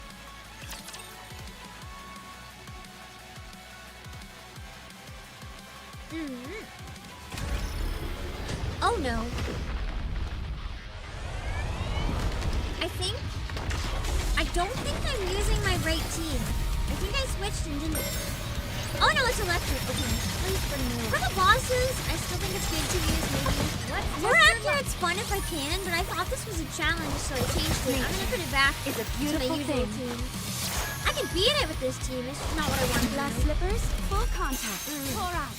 Oh no. I don't think I'm using my right team. I think I switched and didn't. Oh no, it's electric. Okay. For the bosses, I still think it's good to use maybe. More accurate's fun if I can, but I thought this was a challenge, so I changed it. I'm gonna put it back to my usual team. I can beat it with this team, it's just not what I want to Glass do. slippers, full contact, pour out.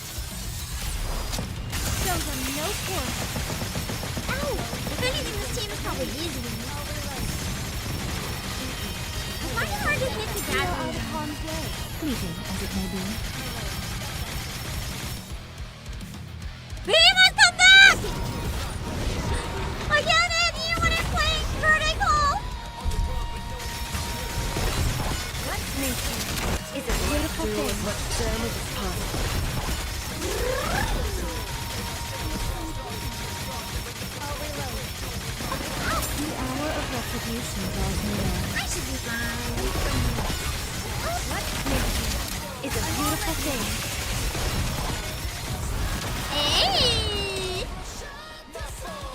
Show them no force. Ow! If anything, this team is probably easy. I find it hard to hit the gathering. Fleeting as it may be. Behemoth, come back! I get it! You when I'm playing vertical! What nature is a beautiful Do thing. as much damage as possible. The hour of retribution draws near. I should be fine. What nature is a beautiful thing. Hey!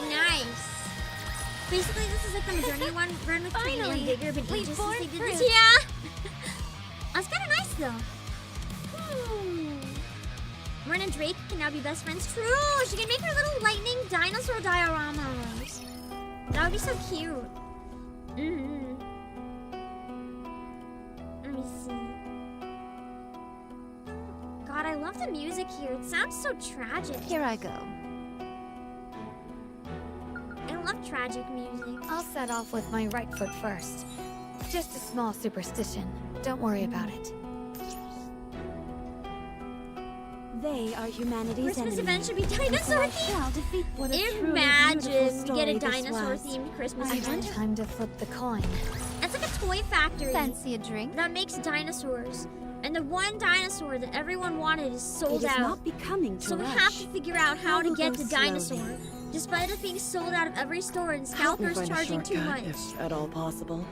Nice. Basically, this is like the Journey one run with Queen and Finally, Vigor, but we just bore as they did fruit. this. Yeah! though. Ren and Drake can now be best friends. True! She can make her little lightning dinosaur dioramas. That would be so cute. Let me see. God, I love the music here. It sounds so tragic. Here I go. I love tragic music. I'll set off with my right foot first. Just a small superstition. Don't worry about it. They are humanity's Christmas enemy. event should be dinosaur Shall defeat what a truly Imagine beautiful we get a story this dinosaur was. themed Christmas I event. want time to flip the coin. It's like a toy factory Fancy a drink? that makes dinosaurs. And the one dinosaur that everyone wanted is It sold is out. not becoming to So we rush. have to figure out how I to will get go the slowly. dinosaur. Despite it being sold out of every store and Help me scalpers find a charging too shortcut, much. if at all possible.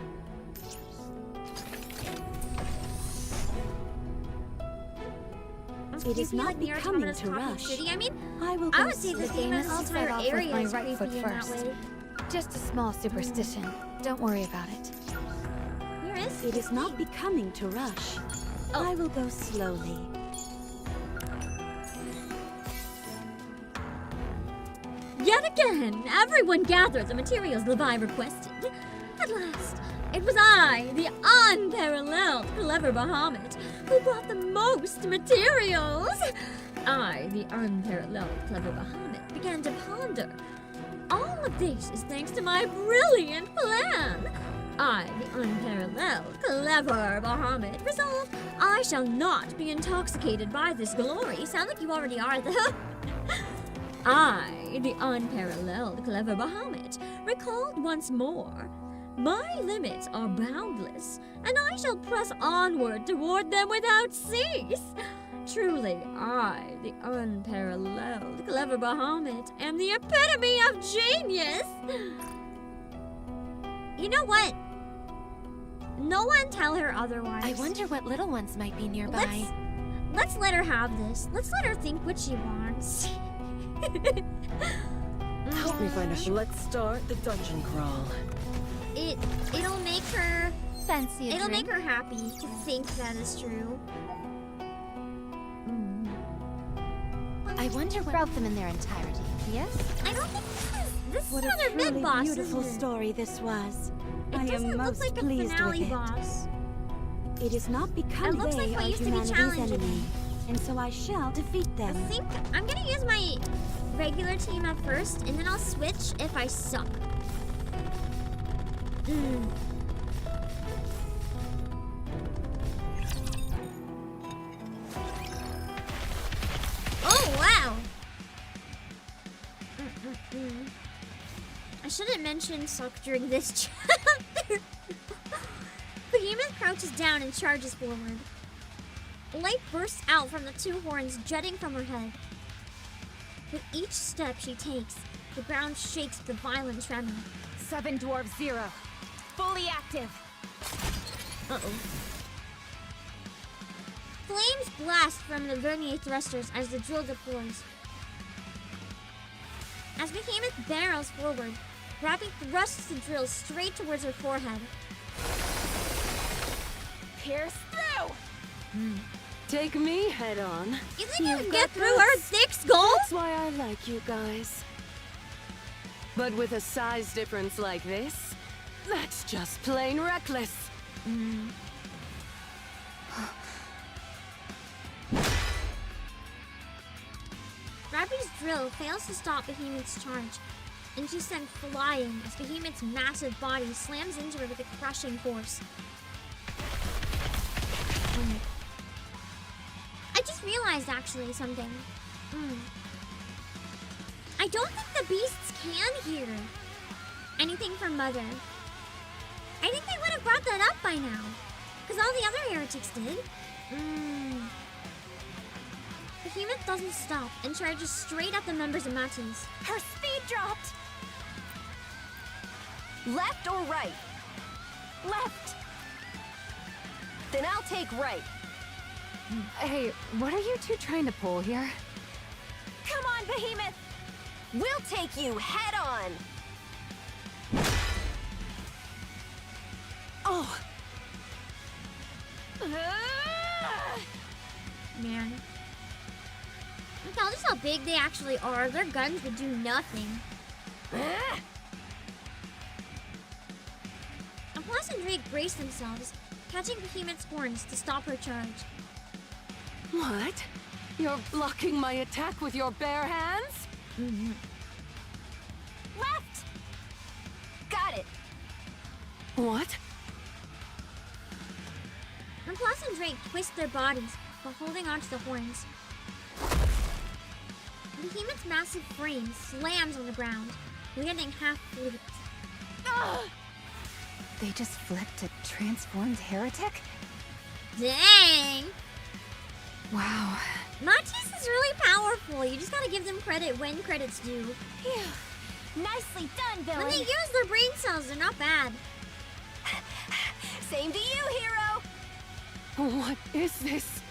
It is not like near becoming Automata's to Coffee rush. City. I mean, I will I go would say the slowly. famous I'll entire set off with area my is right foot creepy in that first. way. Just a small superstition. Don't worry about it. Here is It is not becoming to rush. Oh. I will go slowly. Yet again, everyone gathered the materials Levi requested. At last, it was I, the unparalleled clever Bahamut, who brought the most materials. I, the unparalleled clever Bahamut, began to ponder. All of this is thanks to my brilliant plan. I, the unparalleled clever Bahamut, resolved I shall not be intoxicated by this glory. Sound like you already are, though. I, the unparalleled clever Bahamut, recalled once more. My limits are boundless, and I shall press onward toward them without cease. Truly, I, the unparalleled clever Bahamut, am the epitome of genius. You know what? No one tell her otherwise. I wonder what little ones might be nearby. Let's let her have this. Let's let her think what she wants. Help me find a Let's start the dungeon crawl. It'll make her Fancy a it'll drink? make her happy to think that is true. I wonder what... Wrote them in their entirety, yes? I don't think this What is a another mid truly boss. beautiful isn't it? story this was. It I doesn't am look most like a pleased finale with it. boss. It is not because It looks they like what are used to be humanity's challenging enemy, me. and so I shall defeat I them. think I'm gonna use my regular team at first, and then I'll switch if I suck. Oh, wow! I shouldn't mention suck during this chapter. Behemoth crouches down and charges forward. Light bursts out from the two horns jutting from her head. With each step she takes, the ground shakes with a violent tremor. 7 dwarves 0. Fully active. Uh-oh. Flames blast from the vernier thrusters as the drill deploys. As Behemoth barrels forward, Rappy thrusts the drill straight towards her forehead. Pierce through! Take me head on. You think you can get through her thick skull? That's why I like you guys. But with a size difference like this, that's just plain reckless. Rappy's drill fails to stop Behemoth's charge, and she's sent flying as Behemoth's massive body slams into her with a crushing force. I just realized actually something. I don't think the beasts can hear anything from Mother. I think they would have brought that up by now, because all the other heretics did. Behemoth doesn't stop and charges straight at the members of Matisse. Her speed dropped! Left or right? Left! Then I'll take right. Hey, what are you two trying to pull here? Come on, Behemoth! We'll take you head on! Oh, man. Look at just how big they actually are. Their guns would do nothing. Applause and Drake brace themselves, catching Behemoth's horns to stop her charge. What? You're blocking my attack with your bare hands? Left! Got it! What? Applause and Drake twist their bodies while holding onto the horns. Behemoth's massive frame slams on the ground, landing half flipped. They just flipped a transformed heretic? Dang! Wow. Matisse is really powerful. You just gotta give them credit when credit's due. Phew. Nicely done, When villain! they use their brain cells, they're not bad. Same to you, hero! What is this?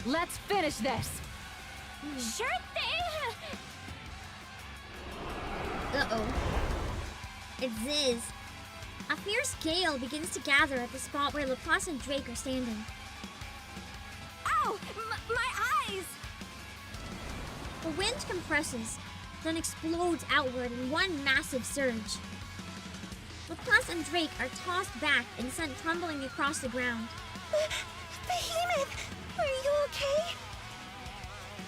Let's finish this. Sure thing! Uh-oh. It's Ziz. A fierce gale begins to gather at the spot where Laplace and Drake are standing. Ow! My eyes! The wind compresses, then explodes outward in one massive surge. Laplace and Drake are tossed back and sent tumbling across the ground. Behemoth! Are you okay?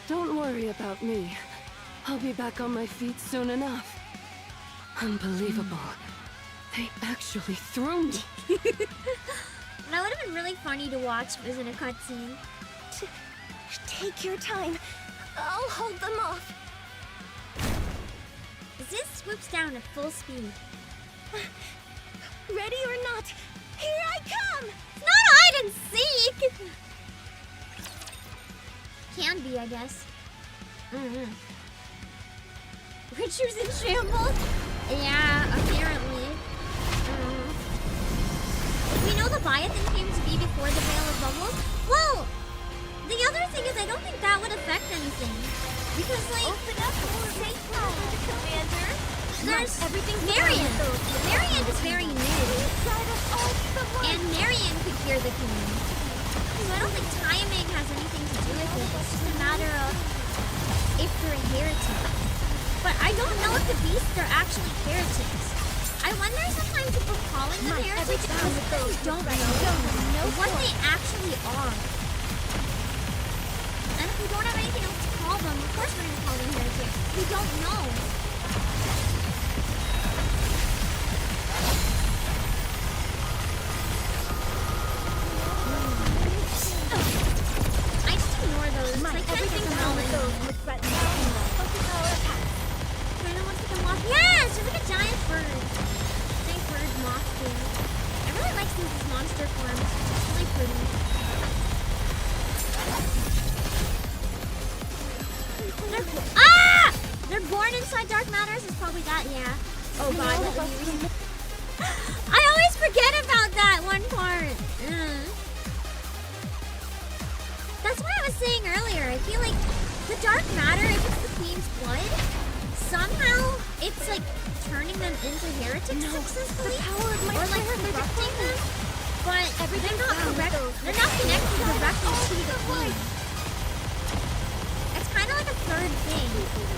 Don't worry about me. I'll be back on my feet soon enough. Unbelievable. They actually threw me. That would have been really funny to watch if it was in a cutscene. Take your time. I'll hold them off. Ziz swoops down at full speed. Ready or not, here I come! It's not hide and seek! Can be, I guess. Richard's in shambles? Yeah, apparently. We know the Leviathan came to be before the Veil of Bubbles. Well, the other thing is I don't think that would affect anything. Because, like... Open up more safe road, Commander! There's Marion. Marion is very new. And Marion could hear the command. So I don't think timing has anything to do with it. It's just a matter of if they're a heretic. But I don't know if the beasts are actually heretics. I wonder sometimes if we're calling them heretics because we don't know what they actually are. And if we don't have anything else to call them, of course we're going to call them heretics. We don't know. I just ignore those. I can't take them all in. Kind of wants to come off. Yes! She's like a giant bird. Giant bird moth thing. I really like Susan's monster forms. It's really pretty. Ah! They're born inside dark matters? Is probably that, yeah. Oh god, that would be really... I always forget about that one part. That's what I was saying earlier. I feel like the dark matter, if it's the Queen's blood, somehow it's like turning them into heretics successfully, or like corrupting them. But they're not correct. They're not connected directly to the Queen. It's kind of like a third thing.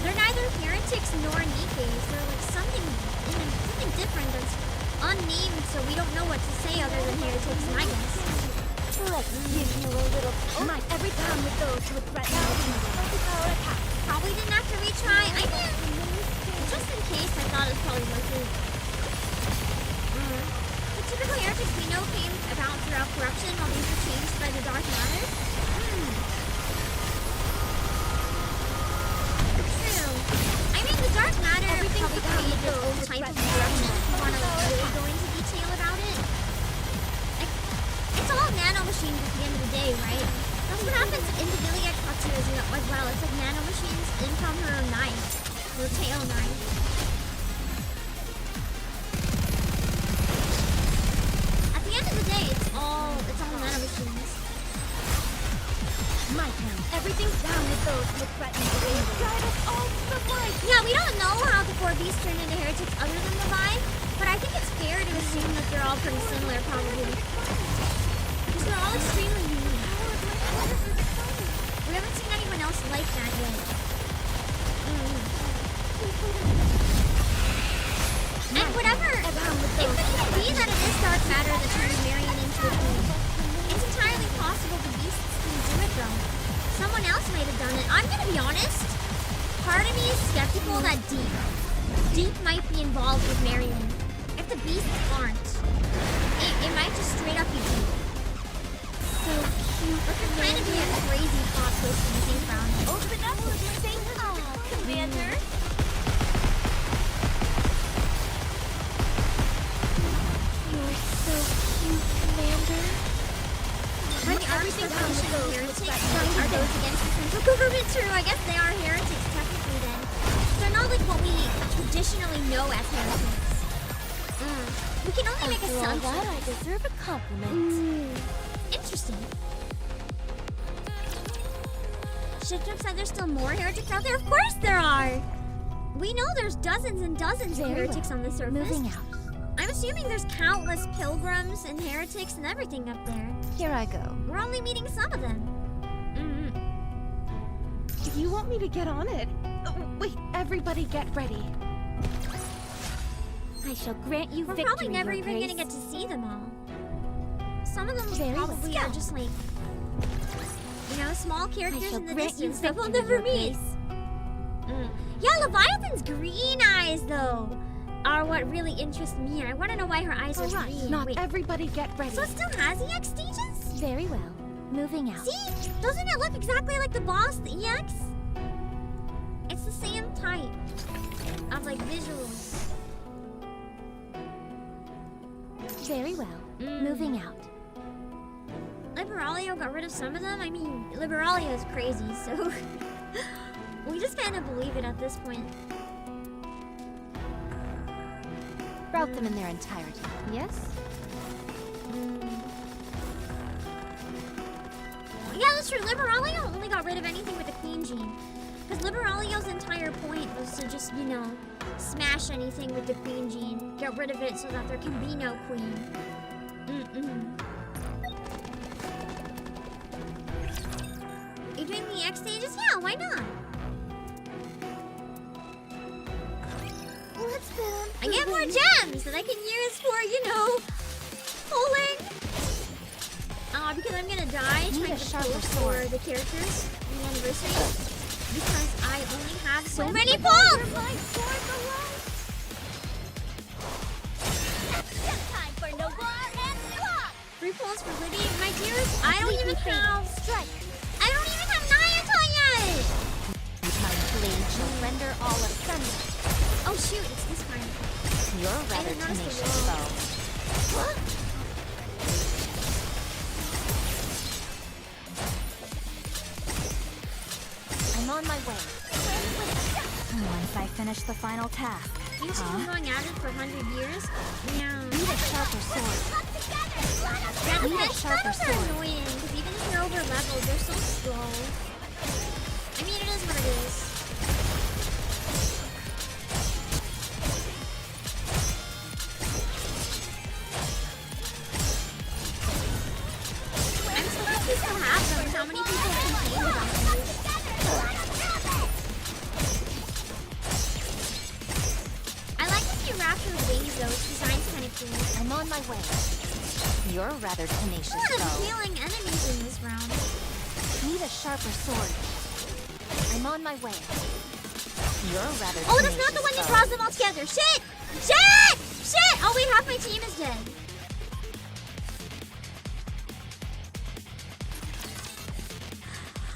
They're neither heretics nor Nikkes. They're like something different that's unnamed, so we don't know what to say other than heretics, I guess. Let's give you a little might every time with those who threaten our attack. Probably didn't have to retry. I mean, just in case, I thought it was probably worth it. The typical heretics we know came about throughout corruption while these were changed by the dark matter. True. I mean, the dark matter probably created its own type of corruption. If you want to really go into detail about it. It's all nanomachines at the end of the day, right? That's what happens in the Gilead Clutcher as well. It's like nanomachines in from her knife. Her tail knife. At the end of the day, it's all nanomachines. My turn. Everything's down with those who threaten the danger. Guide us all to the light. Yeah, we don't know how the 4 beasts turn into heretics other than Levi, but I think it's fair to assume that they're all pretty similar, probably. Because they're all extremely unique. that Deep. Deep might be involved with Marion. If the beasts aren't, it might just straight up be Deep. So cute. Or could kind of be a crazy plot twist in the same round. Open up and say hi, Commander. You're so cute, Commander. Like everything comes from heretics. Are those against the central government? True, I guess they are heretics technically then. They're not like what we traditionally know as heretics. We can only make assumptions. After all that, I deserve a compliment. Interesting. Shifter said there's still more heretics out there. Of course there are. We know there's dozens and dozens of heretics on the surface. Moving out. I'm assuming there's countless pilgrims and heretics and everything up there. Here I go. We're only meeting some of them. You want me to get on it? Wait, everybody get ready. I shall grant you We're victory, probably never Your even Grace. gonna get to see them all. Some of them Very probably well. are just like, you know, small characters shall in the grant you distance that we'll victory, never Your meet. Yeah, Leviathan's green eyes though are what really interest me. I want to know why her eyes are Alright, green. Not Wait, everybody get ready. so it still has EX stages? Very well. Moving out. See? Doesn't it look exactly like the boss, the EX? It's the same type of like visuals. Very well. Moving out. Liberalio got rid of some of them? I mean, Liberalio is crazy, so we just kind of believe it at this point. Route them in their entirety. Yes? Yeah, that's true. Liberalio only got rid of anything with the Queen gene. Because Liberalio's entire point was to just, you know, smash anything with the Queen gene. Get rid of it so that there can be no Queen. Are you doing the X stages? Yeah, why not? Let's build. I get more gems that I can use for, you know, pulling. Because I'm gonna die trying to pull for the characters in the anniversary. Because I only have so many pulls! Time for no war and swap. 3 pulls for Liddy. My dears, I don't even have... Strike. I don't even have Nayata yet! My blade shall render all asunder. Oh shoot, it's this time. You're I rather didn't notice the tenacious wall. foe. What? I'm on my way. Once I finish the final task. You two been going at it for 100 years? Yeah. Need a sharper sword. Yeah, the Need a fence sharper battles are sword. annoying, because even if you're over leveled, they're so slow. I mean, it is what it is. I'm surprised we still have them, and how many people complain about them. I like the few raptor wings though, its design's kind of cool. I'm on my way. You're rather tenacious A lot of foe. healing enemies in this round. Need a sharper sword. I'm on my way. You're rather Oh, that's not the one that tenacious draws them all together. Shit! Shit! Shit! Oh wait, half my team is dead.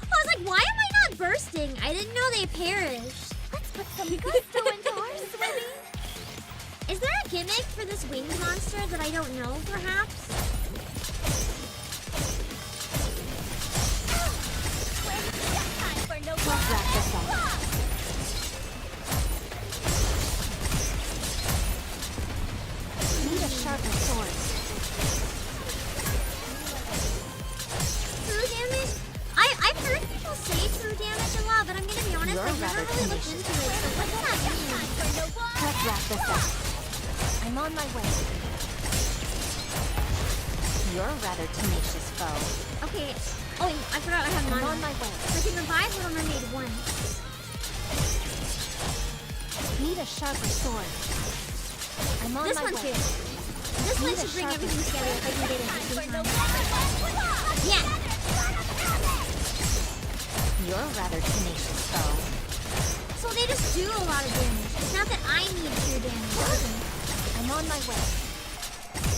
I was like, why am I not bursting? I didn't know they perished. Let's put some gusto into our swimming. Is there a gimmick for this winged monster that I don't know, perhaps? Time for no war. Wrap this up. Need a sharper sword. True damage? I've heard people say true damage a lot, but I'm gonna be honest, You're I've never rather really looked tenacious. into it, so what does that mean? Let's wrap this up. I'm on my way. You're rather tenacious foe. Okay. Oh, wait, I forgot I have I'm mana. on my way. So I can revive Little Mermaid once. Need a sharper sword. I'm on This my one way. too. This one Need a should bring sharper everything together if I can get it at the same time. Yeah. You're rather tenacious foe. So they just do a lot of damage. It's not that I need pure damage. I'm on my way.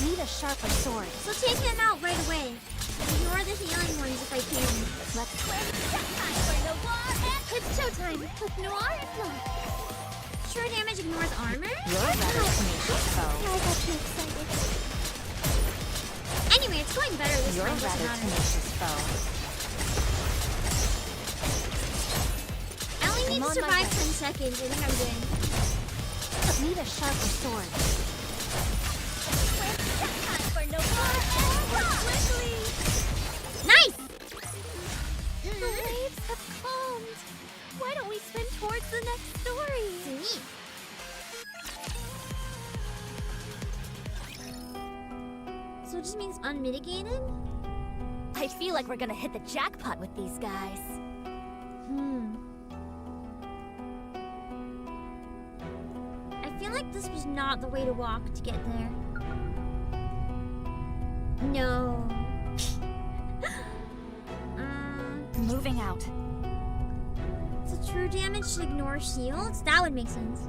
Need a sharper sword. So take them out right away. Ignore the healing ones if I can. Let's Time for Noir and it's showtime with Noir and Blood. Sure damage ignores armor? You're rather tenacious foe. I got too excited. Anyway, it's going better this You're time. Doesn't rather matter. tenacious foe. I only need to I'm on my survive way. 10 seconds. I think I'm good. Need a sharper sword. Time for Noir and Blood. Quickly! Nice! The waves have calmed. Why don't we spin towards the next story? Sweet. So it just means unmitigated? I feel like we're gonna hit the jackpot with these guys. I feel like this was not the way to walk to get there. No. Moving out. So true damage should ignore shields? That would make sense.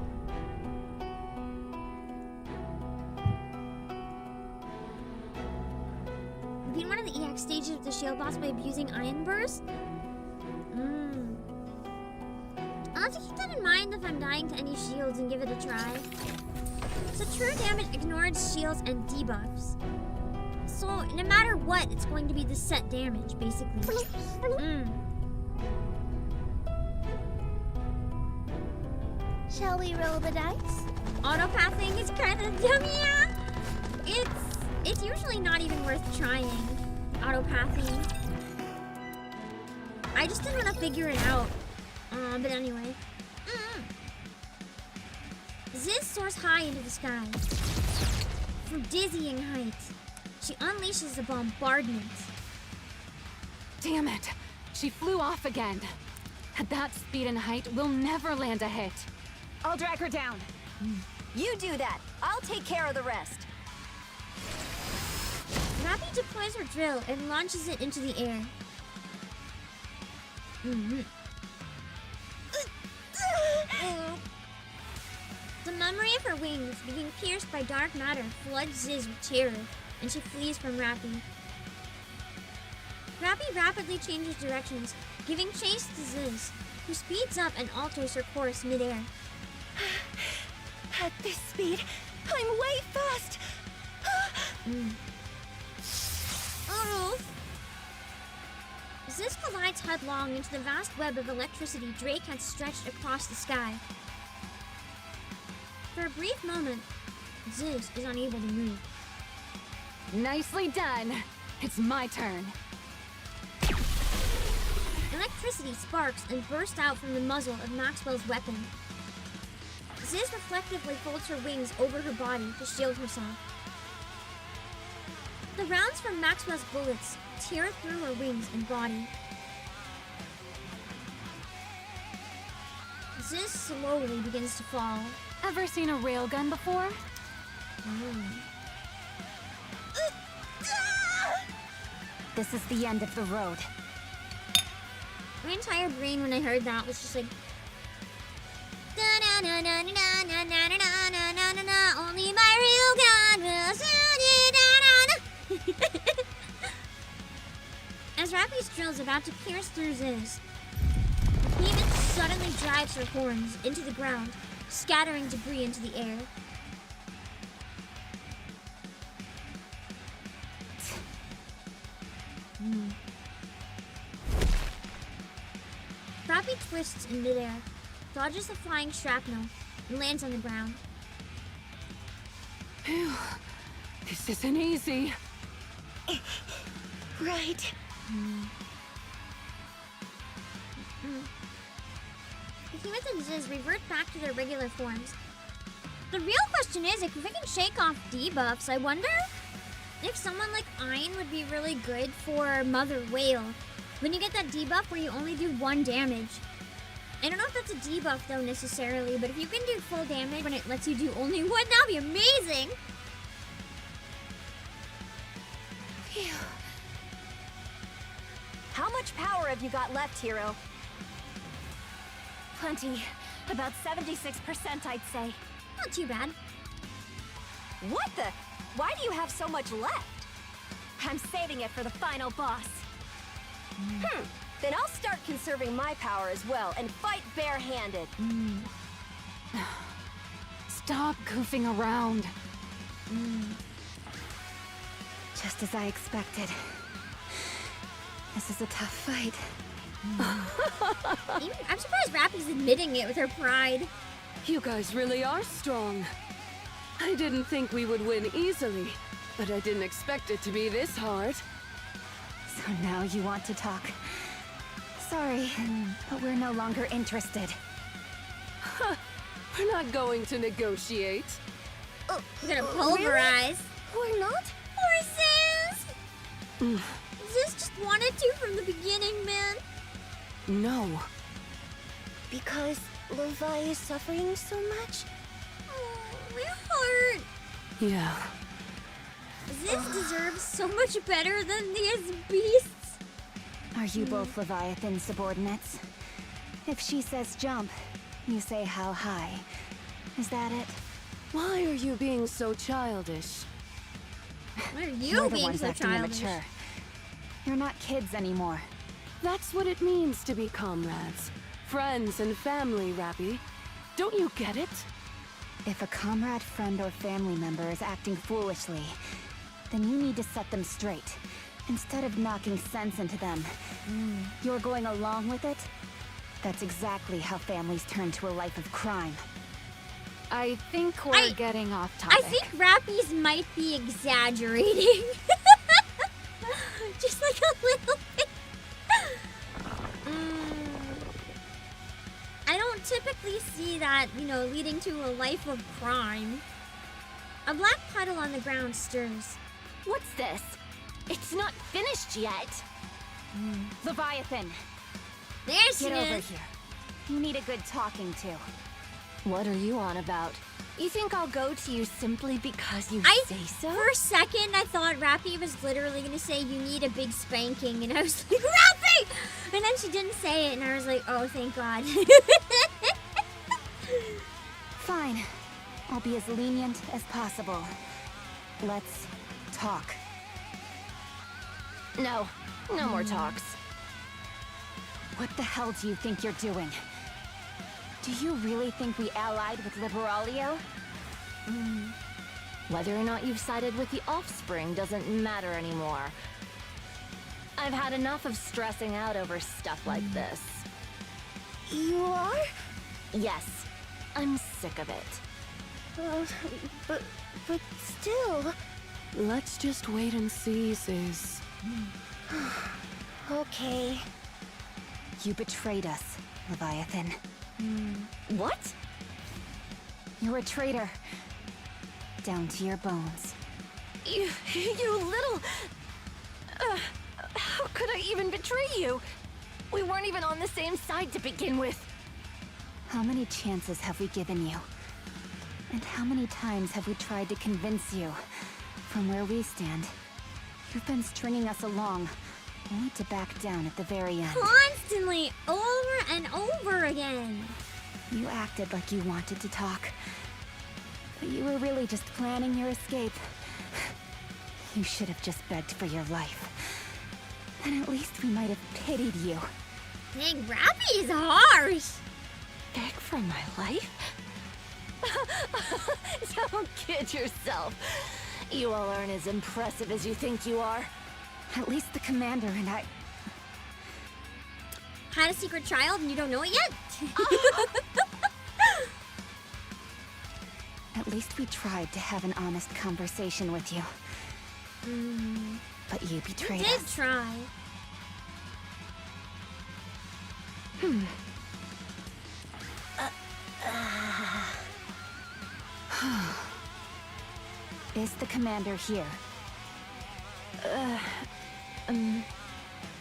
Beat one of the EX stages of the shield boss by abusing Iron Burst? I'll have to keep that in mind if I'm dying to any shields and give it a try. So true damage ignores shields and debuffs. So no matter what, it's going to be the set damage, basically. Shall we roll the dice? Autopathing is kind of dumb, yeah. It's usually not even worth trying. Autopathing. I just didn't want to figure it out. But anyway. Ziz soars high into the sky. From dizzying heights, she unleashes a bombardment. Damn it! She flew off again. At that speed and height, we'll never land a hit. I'll drag her down. You do that. I'll take care of the rest. Rappy deploys her drill and launches it into the air. The memory of her wings being pierced by dark matter floods Ziz with terror, and she flees from Rappy. Rappy rapidly changes directions, giving chase to Ziz, who speeds up and alters her course midair. At this speed, I'm way fast. Oh! Ziz collides headlong into the vast web of electricity Drake had stretched across the sky. For a brief moment, Ziz is unable to move. Nicely done. It's my turn. Electricity sparks and burst out from the muzzle of Maxwell's weapon. Ziz reflectively folds her wings over her body to shield herself. The rounds from Maxwell's bullets tear through her wings and body. Ziz slowly begins to fall. Ever seen a railgun before? This is the end of the road. My entire brain when I heard that was just like only my real gun will As Rappy's drill is about to pierce through Ziz, the behemoth suddenly drives her horns into the ground, scattering debris into the air. Rappy twists in midair, dodges the flying shrapnel, and lands on the ground. Phew. This isn't easy. Right. Behemoth and Ziz revert back to their regular forms. The real question is if we can shake off debuffs. I wonder if someone like Ein would be really good for Mother Whale. When you get that debuff where you only do 1 damage. I don't know if that's a debuff though necessarily, but if you can do full damage when it lets you do only 1, that'd be amazing! Phew. How much power have you got left, hero? Plenty. About 76%, I'd say. Not too bad. What the? Why do you have so much left? I'm saving it for the final boss. Then I'll start conserving my power as well and fight barehanded. Stop goofing around. Just as I expected. This is a tough fight. I'm surprised Rappy's admitting it with her pride. You guys really are strong. I didn't think we would win easily, but I didn't expect it to be this hard. So now you want to talk. Sorry, but we're no longer interested. We're not going to negotiate. We're gonna pulverize. We're not? Horses! Zeus just wanted to from the beginning, man. No. Because Levi is suffering so much? Oh, my heart. Yeah. Zeus deserves so much better than these beasts. Are you both Leviathan subordinates? If she says jump, you say how high. Is that it? Why are you being so childish? Why are You're you the being ones so acting childish? immature. You're not kids anymore. That's what it means to be comrades. Friends and family, Rappy. Don't you get it? If a comrade, friend, or family member is acting foolishly, then you need to set them straight. Instead of knocking sense into them, you're going along with it? That's exactly how families turn to a life of crime. I think we're getting off topic. I think Rappy's might be exaggerating. Just like a little bit. I don't typically see that, leading to a life of crime. A black puddle on the ground stirs. What's this? It's not finished yet. Leviathan, There she get over is. here. You need a good talking to. What are you on about? You think I'll go to you simply because you say so? For a second, I thought Rappy was literally gonna say, you need a big spanking, and I was like, Rappy! And then she didn't say it, and I was like, oh, thank God. Fine. I'll be as lenient as possible. Let's talk. No. No more talks. What the hell do you think you're doing? Do you really think we allied with Liberalio? Whether or not you've sided with the offspring doesn't matter anymore. I've had enough of stressing out over stuff like this. You are? Yes, I'm sick of it. But still... Let's just wait and see, sis. Okay. You betrayed us, Leviathan. What? You're a traitor. Down to your bones. You little... how could I even betray you? We weren't even on the same side to begin with. How many chances have we given you? And how many times have we tried to convince you? From where we stand, you've been stringing us along, only to back down at the very end. Constantly, over and over again. You acted like you wanted to talk, but you were really just planning your escape. You should have just begged for your life. Then at least we might have pitied you. Dang, Rappy is harsh. Beg for my life? Don't kid yourself. You all aren't as impressive as you think you are. At least the commander and I... Had a secret child and you don't know it yet? At least we tried to have an honest conversation with you. But you betrayed You did us. try. Is the commander here?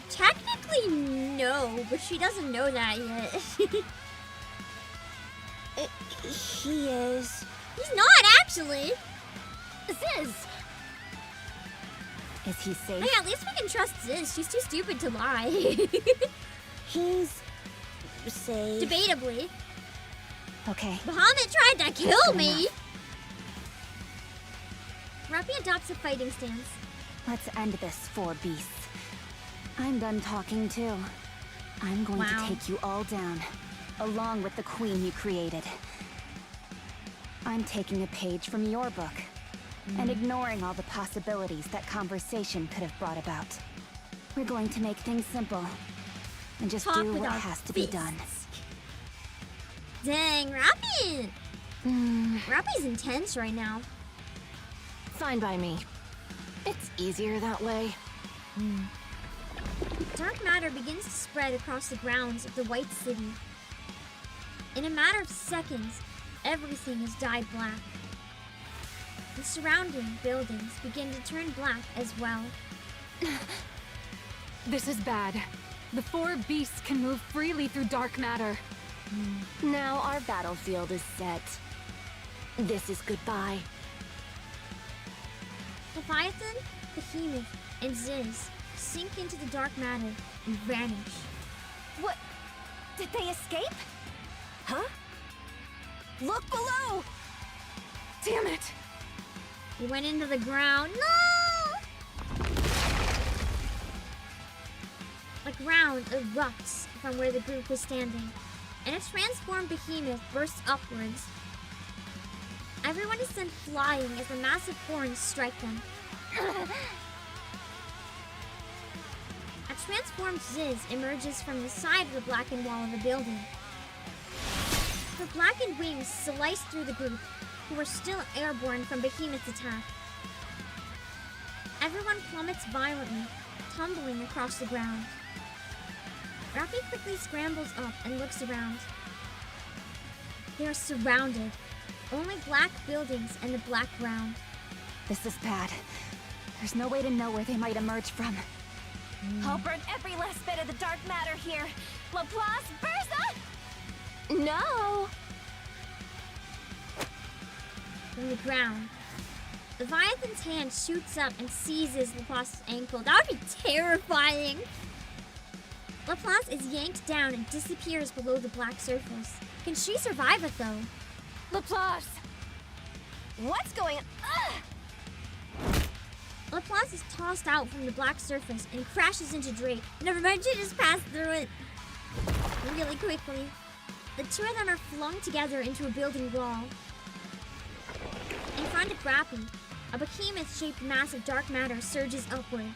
Technically, no, but she doesn't know that yet. He is... He's not, actually. Ziz! Is he safe? Hey, at least we can trust Ziz. She's too stupid to lie. He's... safe. Debatably. Okay. Bahamut tried to kill me! Rappy adopts a fighting stance. Let's end this, four beasts. I'm done talking too. I'm going to take you all down, along with the queen you created. I'm taking a page from your book, and ignoring all the possibilities that conversation could have brought about. We're going to make things simple, and just do what has to be done. Dang, Rappy! Rappy's intense right now. Fine by me. It's easier that way. Dark matter begins to spread across the grounds of the White City. In a matter of seconds, everything is dyed black. The surrounding buildings begin to turn black as well. This is bad. The four beasts can move freely through dark matter. Now our battlefield is set. This is goodbye. Leviathan, Behemoth, and Ziz sink into the dark matter and vanish. What? Did they escape? Huh? Look below! Damn it! He went into the ground. No! The ground erupts from where the group was standing, and a transformed behemoth bursts upwards. Everyone is sent flying as the massive horns strike them. A transformed Ziz emerges from the side of the blackened wall of the building. The blackened wings slice through the group, who are still airborne from Behemoth's attack. Everyone plummets violently, tumbling across the ground. Rappy quickly scrambles up and looks around. They are surrounded. Only black buildings and the black ground. This is bad. There's no way to know where they might emerge from. I'll burn every last bit of the dark matter here. Laplace Burza! No! From the ground, Leviathan's hand shoots up and seizes Laplace's ankle. That would be terrifying! Laplace is yanked down and disappears below the black surface. Can she survive it though? Laplace! What's going on? Ugh! Laplace is tossed out from the black surface and crashes into Drake. Never mind, she just passed through it really quickly. The two of them are flung together into a building wall. In front of Rappy, a behemoth-shaped mass of dark matter surges upward.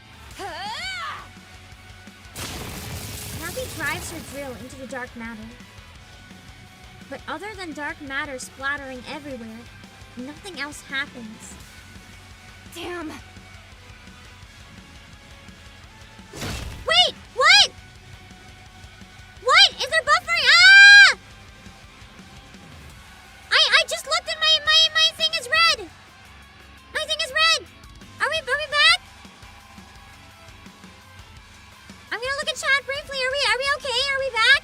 Rappy drives her drill into the dark matter. But other than dark matter splattering everywhere, nothing else happens. Damn! Wait! What? What? Is there buffering? Ah! I just looked and my thing is red! My thing is red! Are we back? I'm gonna look at chat briefly. Are we okay? Are we back?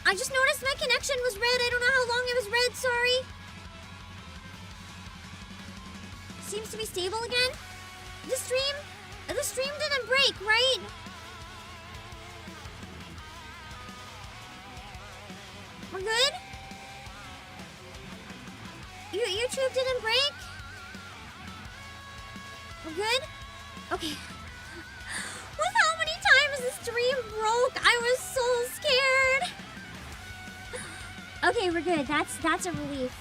I just noticed my connection was red. I don't know how long it was red, sorry. Seems to be stable again. The stream didn't break, right? We're good? YouTube didn't break? We're good? Okay. With how many times the stream broke, I was so scared. Okay, we're good. That's a relief.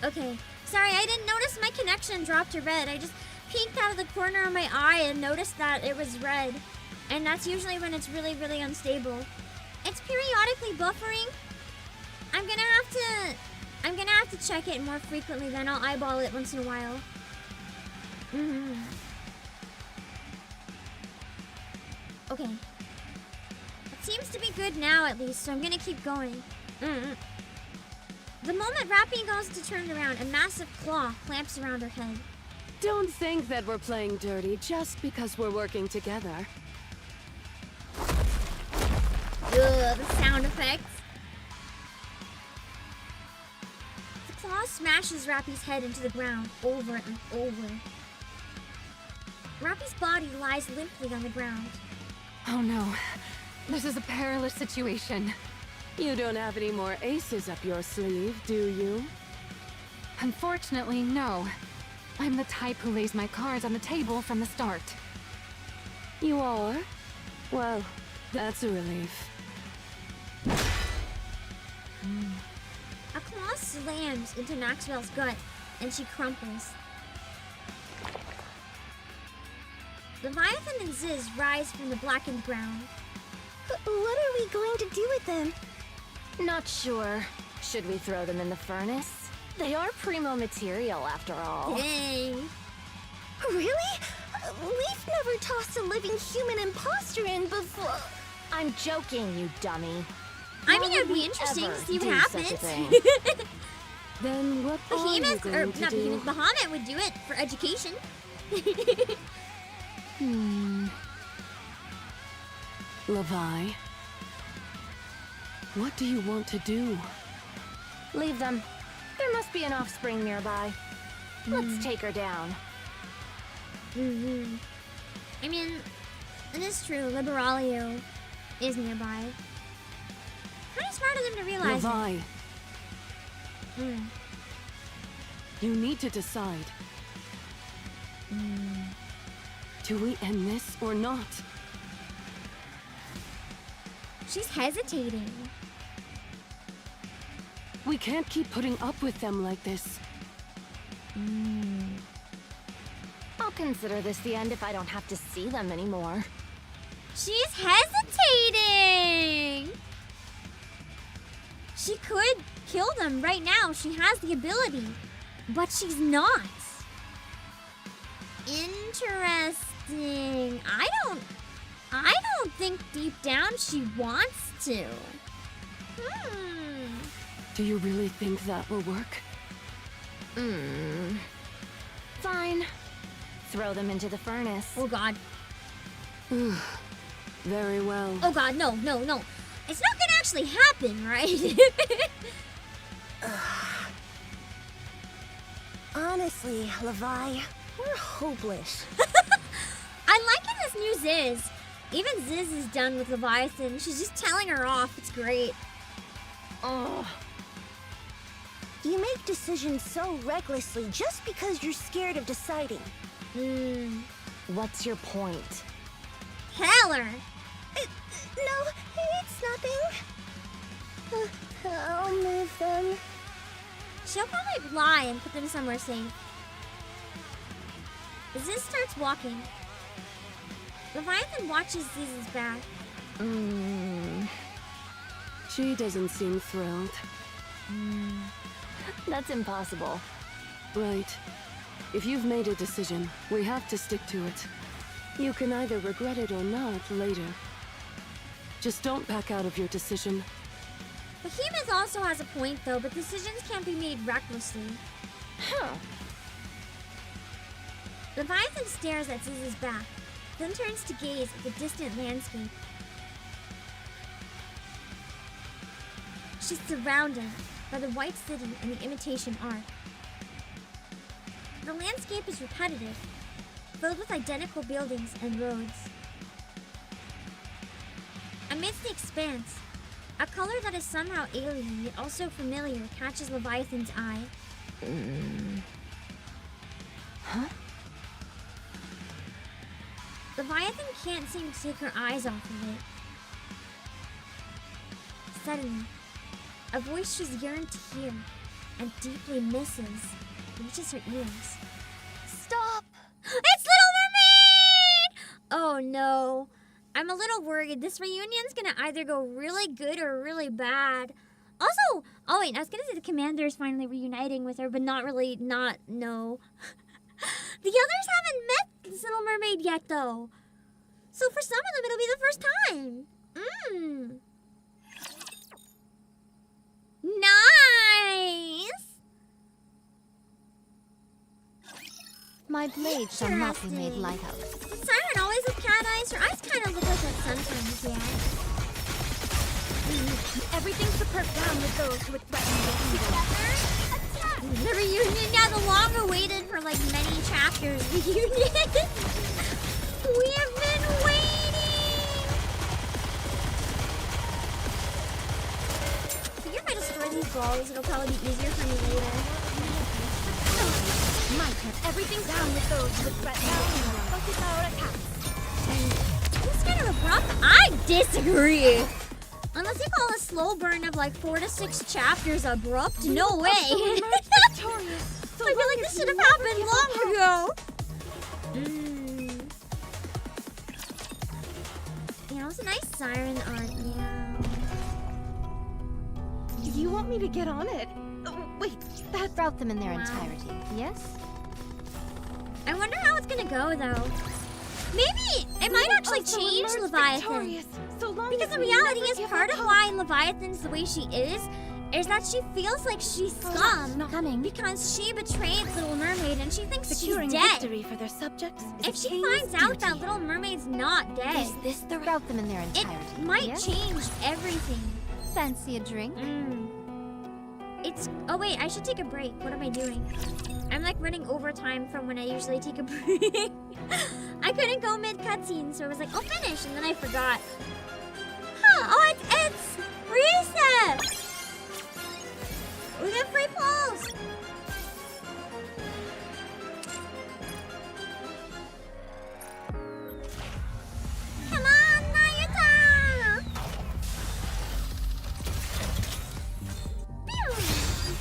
Okay. Sorry, I didn't notice my connection dropped to red. I just peeked out of the corner of my eye and noticed that it was red. And that's usually when it's really, really unstable. It's periodically buffering. I'm gonna have to check it more frequently, then I'll eyeball it once in a while. Okay. It seems to be good now at least, so I'm gonna keep going. The moment Rappy goes to turn around, a massive claw clamps around her head. Don't think that we're playing dirty just because we're working together. Ugh, the sound effects. The claw smashes Rappy's head into the ground over and over. Rappy's body lies limply on the ground. Oh no. This is a perilous situation. You don't have any more aces up your sleeve, do you? Unfortunately, no. I'm the type who lays my cards on the table from the start. You are? Well, that's a relief. A claw slams into Maxwell's gut, and she crumples. Leviathan and Ziz rise from the blackened ground. What are we going to do with them? Not sure. Should we throw them in the furnace? They are primo material, after all. Dang. Really? We've never tossed a living human imposter in before. I'm joking, you dummy. I Why mean, it would would be we interesting to ever see what do happens. such a thing? Then what are you Behemoth, or going to not do? Behemoth, Bahamut would do it for education. Levi, what do you want to do? Leave them. There must be an offspring nearby. Let's take her down. I mean, it is true, Liberalio is nearby. Kind of smart of them to realize Levi, it. you need to decide. Do we end this or not? She's hesitating. We can't keep putting up with them like this. I'll consider this the end if I don't have to see them anymore. She's hesitating! She could kill them right now. She has the ability. But she's not. Interesting. I don't think deep down she wants to. Do you really think that will work? Fine. Throw them into the furnace. Oh god. Very well. Oh god, no. It's not gonna actually happen, right? Honestly, Levi, we're hopeless. I'm liking this new Ziz. Even Ziz is done with Leviathan. She's just telling her off. It's great. Oh. You make decisions so recklessly just because you're scared of deciding. What's your point? Tell her. No, it's nothing. I'll move them. She'll probably lie and put them somewhere safe. Ziz starts walking. Leviathan watches Ziz's back. She doesn't seem thrilled. That's impossible. Right. If you've made a decision, we have to stick to it. You can either regret it or not later. Just don't back out of your decision. Behemoth also has a point though, but decisions can't be made recklessly. Huh. Leviathan stares at Ziz's back, then turns to gaze at the distant landscape. She's surrounded by the White City and the Imitation Ark. The landscape is repetitive, filled with identical buildings and roads. Amidst the expanse, a color that is somehow alien yet also familiar catches Leviathan's eye. Huh? Leviathan can't seem to take her eyes off of it. Suddenly, a voice she's yearned to hear and deeply misses reaches her ears. Stop! It's Little Mermaid! Oh no. I'm a little worried. This reunion's gonna either go really good or really bad. Also, oh wait, I was gonna say the commander is finally reuniting with her, but no. The others haven't met this Little Mermaid yet, though. So for some of them, it'll be the first time. Nice! My blade shall not be made Interesting. light of. Siren always with cat eyes. Her eyes kind of look like that sometimes, yeah. Everything's to perk down with those who would threaten The reunion, yeah, the long-awaited for like many chapters reunion. We have been waiting. scrolls. It'll probably be easier for me later. My turn. Everything down with those with threat now. Focus our attacks. It's kind of abrupt. I disagree. Unless you call a slow burn of like 4 to 6 chapters abrupt, no way. I feel like this should have happened long ago. Yeah, it was a nice siren art, yeah. You want me to get on it? Wait, that Route them in their entirety, yes? I wonder how it's gonna go though. Maybe it might actually change Leviathan. Because the reality is part of why Leviathan's the way she is that she feels like she's scum because she betrayed Little Mermaid and she thinks securing she's dead. victory for their subjects is If a she king's finds out duty. that Little Mermaid's not dead, Is this the route them in their it entirety? might yes? change everything. Fancy a drink? It's oh wait, I should take a break. What am I doing? I'm like running overtime from when I usually take a break. I couldn't go mid cutscene, so I was like, I'll finish, and then I forgot. Huh, oh, it's reset! We get free pulls! Come on, Nayuta! Pew!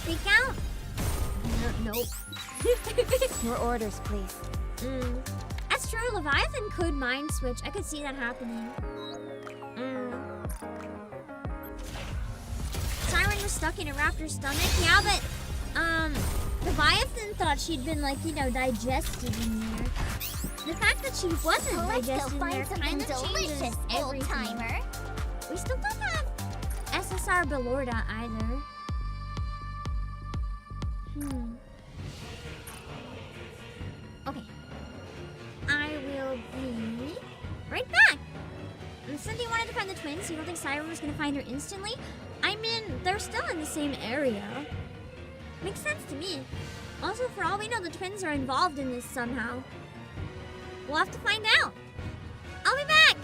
Freak out? Nope. Your orders, please. That's true, Leviathan could mind switch. I could see that happening. Siren was stuck in a raptor's stomach. Yeah, but Leviathan thought she'd been like, you know, digested in there. The fact that she wasn't digested in there kind of changes everything. We still don't have SSR Belorda either. Okay. I will be right back. Cindy wanted to find the twins, so you don't think Siren was gonna find her instantly? I mean, they're still in the same area. Makes sense to me. Also, for all we know, the twins are involved in this somehow. We'll have to find out. I'll be back!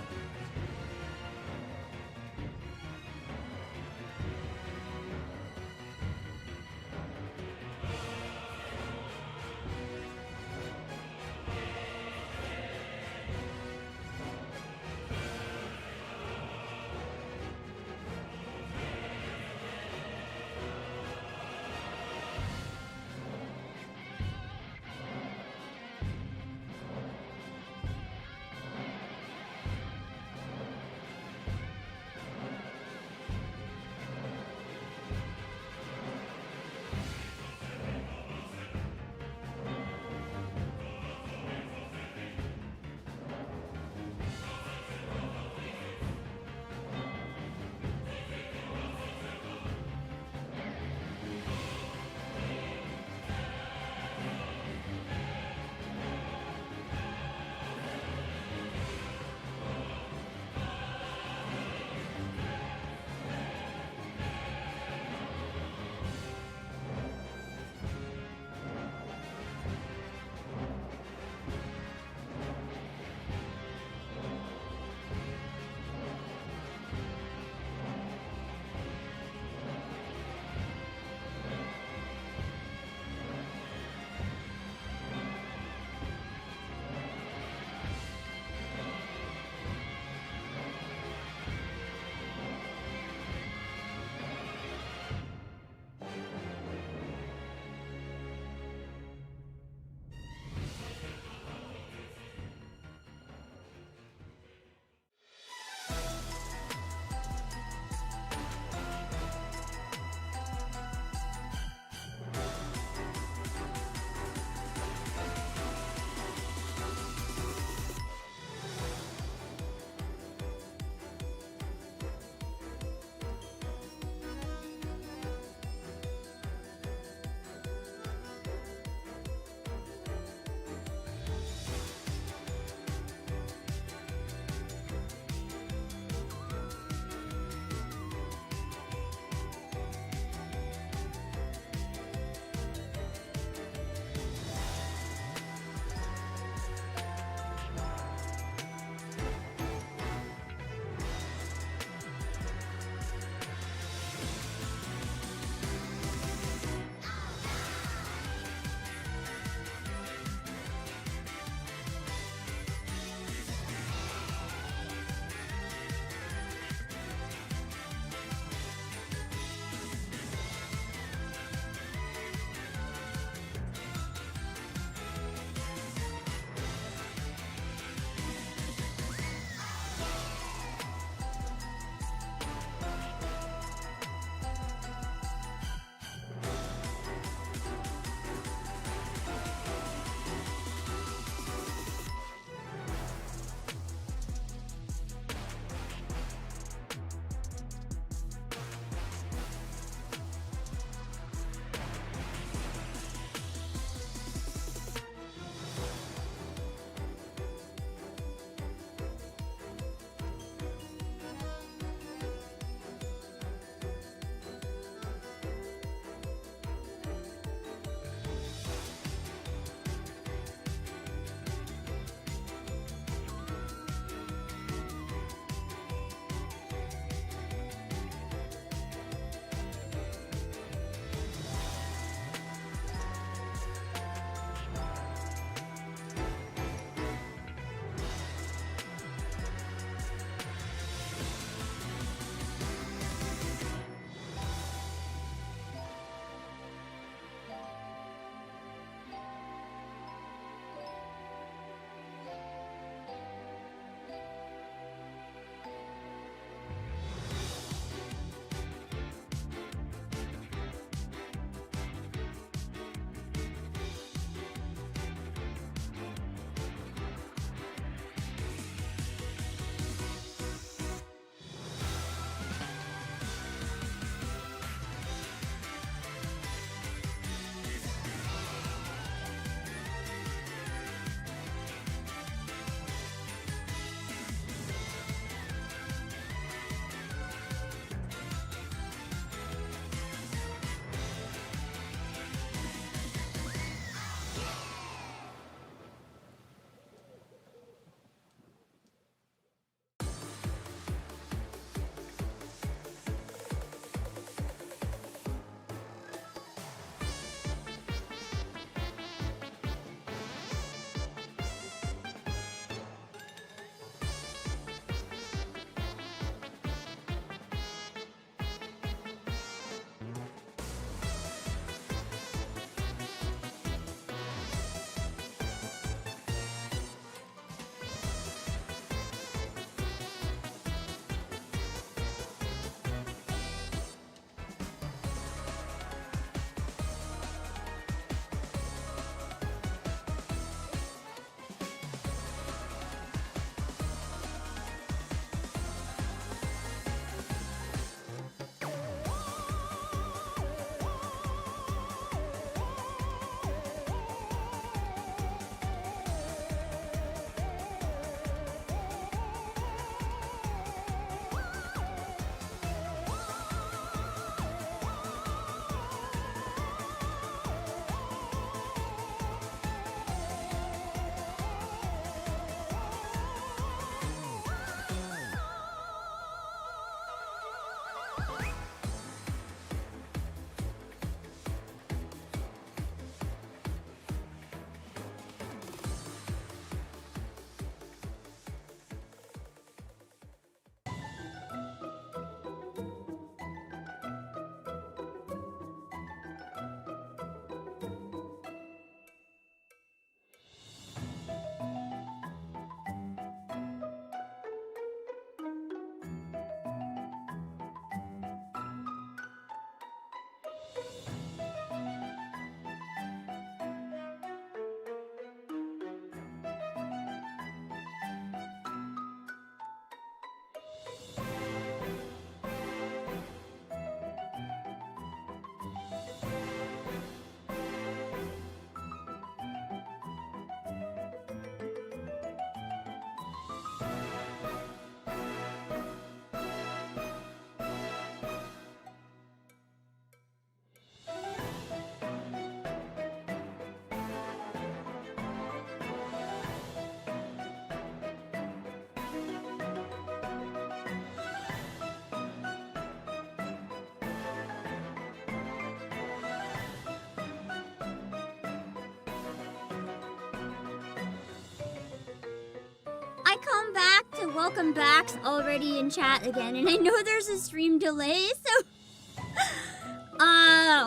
welcome back's already in chat again, and I know there's a stream delay, so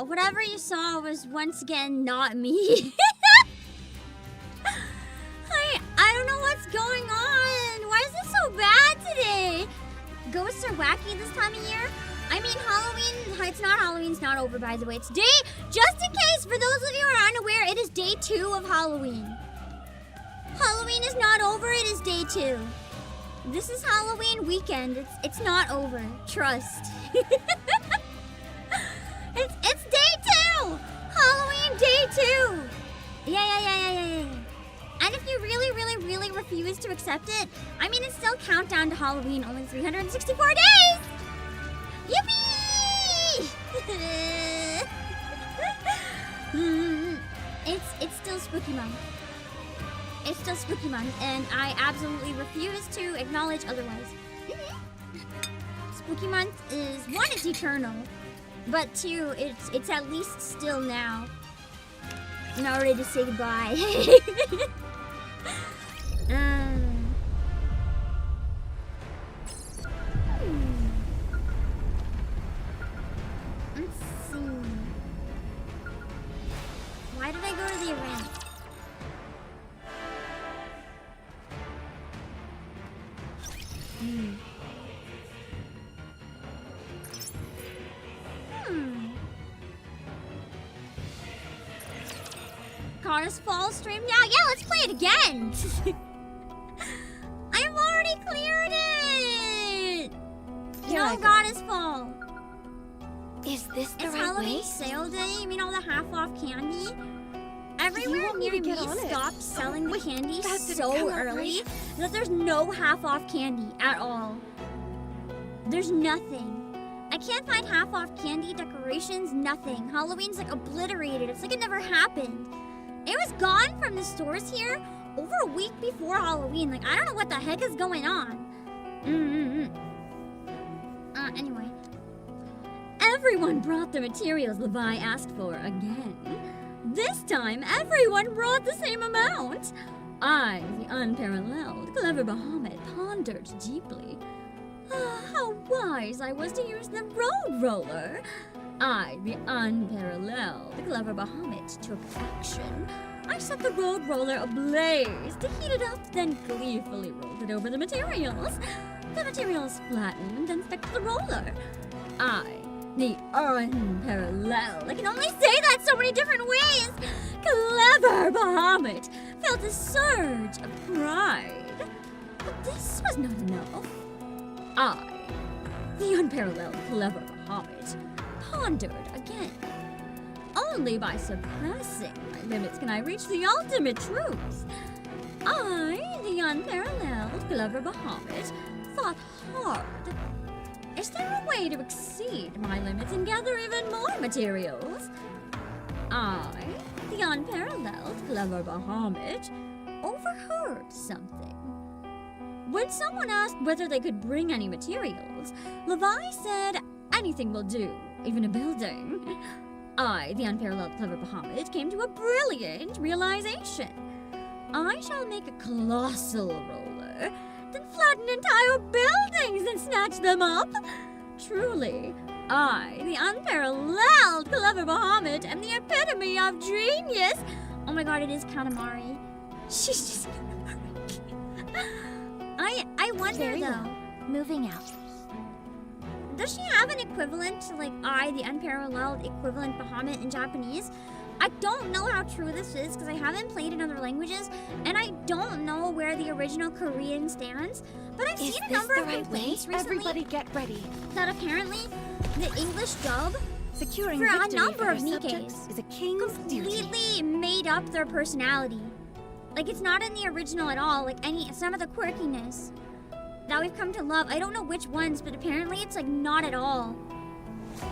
whatever you saw was once again not me. I don't know what's going on. Why is it so bad today? Ghosts are wacky this time of year. I mean, Halloween, it's not Halloween's not over, by the way. It's just in case, for those of you who are unaware, it is day 2 of Halloween. Halloween is not over, it is day 2. This is Halloween weekend. It's not over. Trust. It's day 2! Halloween day 2! Yeah. And if you really refuse to accept it, I mean, it's still countdown to Halloween, only 364 days! Yippee! It's still spooky month. It's still spooky month, and I absolutely refuse to acknowledge otherwise. Spooky month is, 1, it's eternal, but 2, it's at least still now. Not ready to say goodbye. Let's see. Why did I go to the event? Goddess Fall stream now? Yeah, let's play it again! I've already cleared it! No Goddess Fall. Is this the It's right Halloween way? sale day? You mean all the half-off candy? Everywhere near me stopped selling the candy so early that there's no half-off candy at all. There's nothing. I can't find half-off candy, decorations, nothing. Halloween's like obliterated. It's like it never happened. It was gone from the stores here over a week before Halloween. Like, I don't know what the heck is going on. Anyway. Everyone brought the materials Levi asked for again. This time, everyone brought the same amount. I, the unparalleled, clever Bahamut, pondered deeply. How wise I was to use the road roller. I, the unparalleled, clever Bahamut, took action. I set the road roller ablaze to heat it up, then gleefully rolled it over the materials. The materials flattened and fixed the roller. I, the unparalleled, I can only say that so many different ways, clever Bahamut, felt a surge of pride. But this was not enough. I, the unparalleled clever Bahamut, pondered again. Only by suppressing my limits can I reach the ultimate truth. I, the unparalleled clever Bahamut, thought hard. Is there a way to exceed my limits and gather even more materials? I, the unparalleled clever Bahamut, overheard something. When someone asked whether they could bring any materials, Levi said anything will do, even a building. I, the unparalleled clever Bahamut, came to a brilliant realization. I shall make a colossal roller, then flatten entire buildings and snatch them up. Truly, I, the unparalleled clever Bahamut, am the epitome of genius. Oh my god, it is Katamari. She's just Katamari. I wonder though. Moving out. Does she have an equivalent to like I, the unparalleled equivalent Bahamut in Japanese? I don't know how true this is because I haven't played in other languages and I don't know where the original Korean stands. But I've seen a number of complaints recently. Everybody get ready. That apparently the English dub Securing for a victory number for of our Nikkes subjects is a king's duty. completely made up their personality. Like it's not in the original at all. Like some of the quirkiness that we've come to love. I don't know which ones, but apparently it's like not at all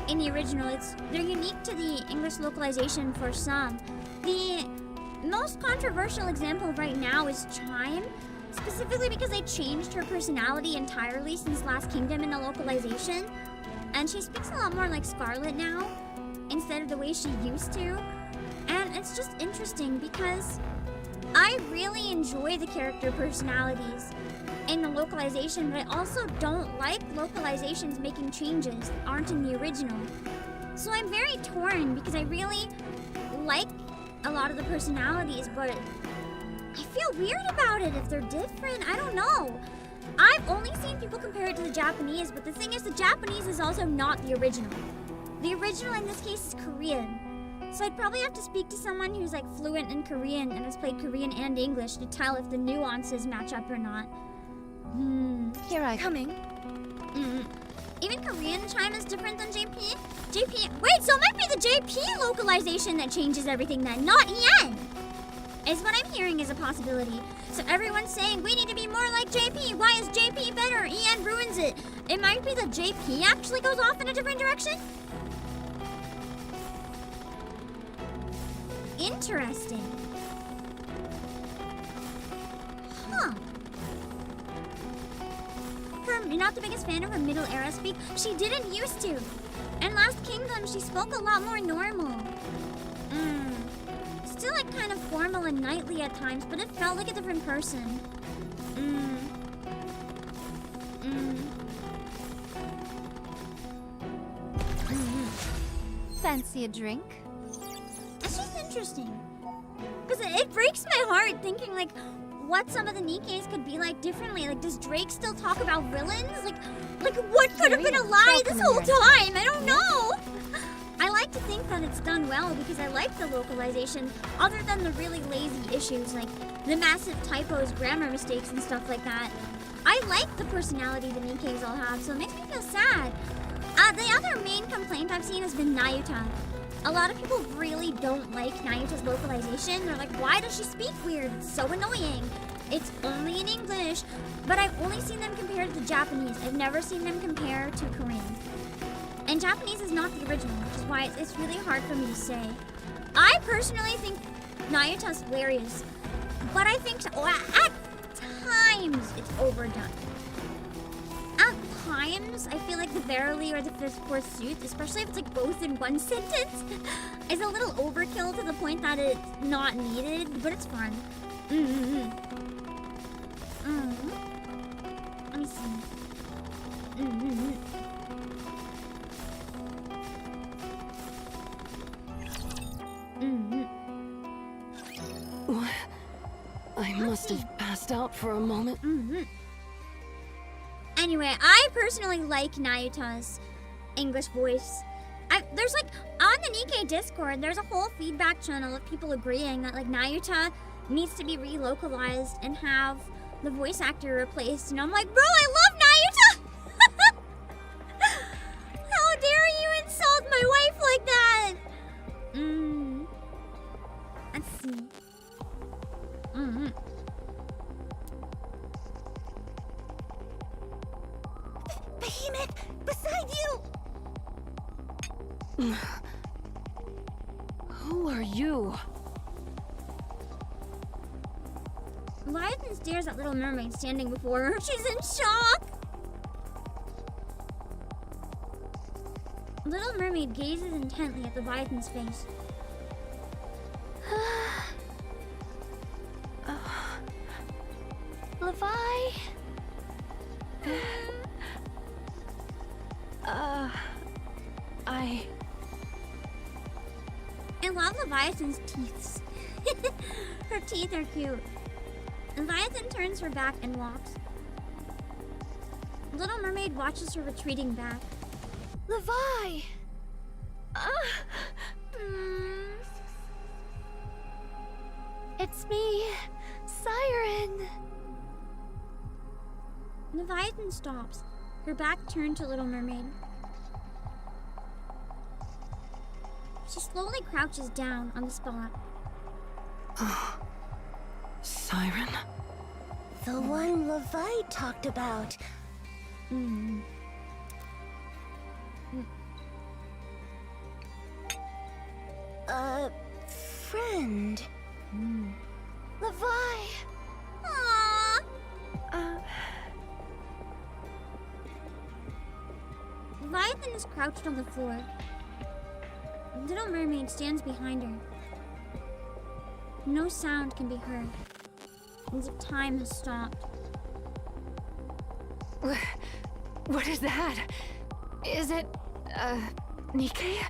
in the original. They're unique to the English localization for some. The most controversial example right now is Chime, specifically because they changed her personality entirely since Last Kingdom in the localization. And she speaks a lot more like Scarlet now, instead of the way she used to. And it's just interesting because I really enjoy the character personalities in the localization, but I also don't like localizations making changes that aren't in the original. So I'm very torn because I really like a lot of the personalities, but I feel weird about it if they're different. I don't know. I've only seen people compare it to the Japanese, but the thing is the Japanese is also not the original. The original in this case is Korean. So I'd probably have to speak to someone who's like fluent in Korean and has played Korean and English to tell if the nuances match up or not. Here I Coming. Even Korean chime is different than JP? Wait, so it might be the JP localization that changes everything then, not EN! Is what I'm hearing is a possibility. So everyone's saying we need to be more like JP. Why is JP better? EN ruins it. It might be that JP actually goes off in a different direction? Interesting. Huh. You're not the biggest fan of her middle era speak? She didn't used to. In Last Kingdom, she spoke a lot more normal. Still like kind of formal and knightly at times, but it felt like a different person. fancy a drink. It's just interesting. Because it breaks my heart thinking like what some of the Nikkes could be like differently. Like, does Drake still talk about villains? Like what could have been a lie this whole time? I don't know. I like to think that it's done well because I like the localization, other than the really lazy issues like the massive typos, grammar mistakes, and stuff like that. I like the personality the Nikkes all have, so it makes me feel sad. The other main complaint I've seen has been Nayuta. A lot of people really don't like Nayuta's localization. They're like, why does she speak weird? It's so annoying. It's only in English. But I've only seen them compared to Japanese. I've never seen them compare to Korean. And Japanese is not the original, which is why it's really hard for me to say. I personally think Nayuta's hilarious. But I think at times it's overdone. At times, I feel like the Verily or the Fifth Pursuit, especially if it's like both in one sentence, is a little overkill to the point that it's not needed, but it's fun. Let me see. What? I must have passed out for a moment. Anyway, I personally like Nayuta's English voice. There's like, on the Nikke Discord, there's a whole feedback channel of people agreeing that like Nayuta needs to be relocalized and have the voice actor replaced. And I'm like, bro, I love Nayuta! How dare you insult my wife like that? Let's see. Behemoth, beside you! Who are you? Leviathan stares at Little Mermaid standing before her. She's in shock! Little Mermaid gazes intently at Leviathan's face. Levi? I love Leviathan's teeth. Her teeth are cute. Leviathan turns her back and walks. Little Mermaid watches her retreating back. Levi! It's me, Siren. Leviathan stops, her back turned to Little Mermaid. She slowly crouches down on the spot. Siren? The one Levi talked about. A friend. Levi! Aww. Leviathan is crouched on the floor. Little Mermaid stands behind her. No sound can be heard. As if time has stopped. What is that? Is it, Nikke?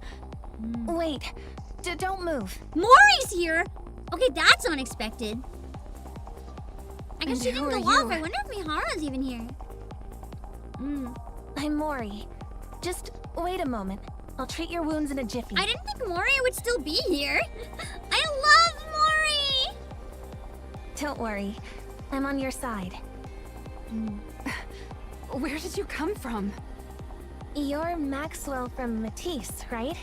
Wait, don't move. Mori's here! Okay, that's unexpected. I guess And she who didn't are go off. you? I wonder if Mihara's even here. I'm Mori. Just wait a moment. I'll treat your wounds in a jiffy. I didn't think Mori would still be here. I love Mori! Don't worry. I'm on your side. Where did you come from? You're Maxwell from Matisse, right?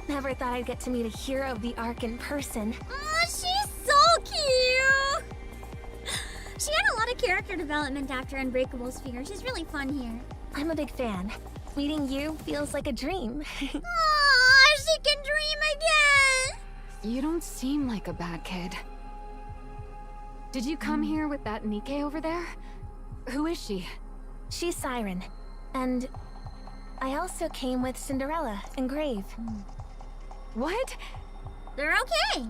Never thought I'd get to meet a hero of the Ark in person. Oh, she's so cute! She had a lot of character development after Unbreakable Sphere. She's really fun here. I'm a big fan. Meeting you feels like a dream. Aw, she can dream again! You don't seem like a bad kid. Did you come here with that Nikke over there? Who is she? She's Siren. And I also came with Cinderella and Grave. What? They're okay.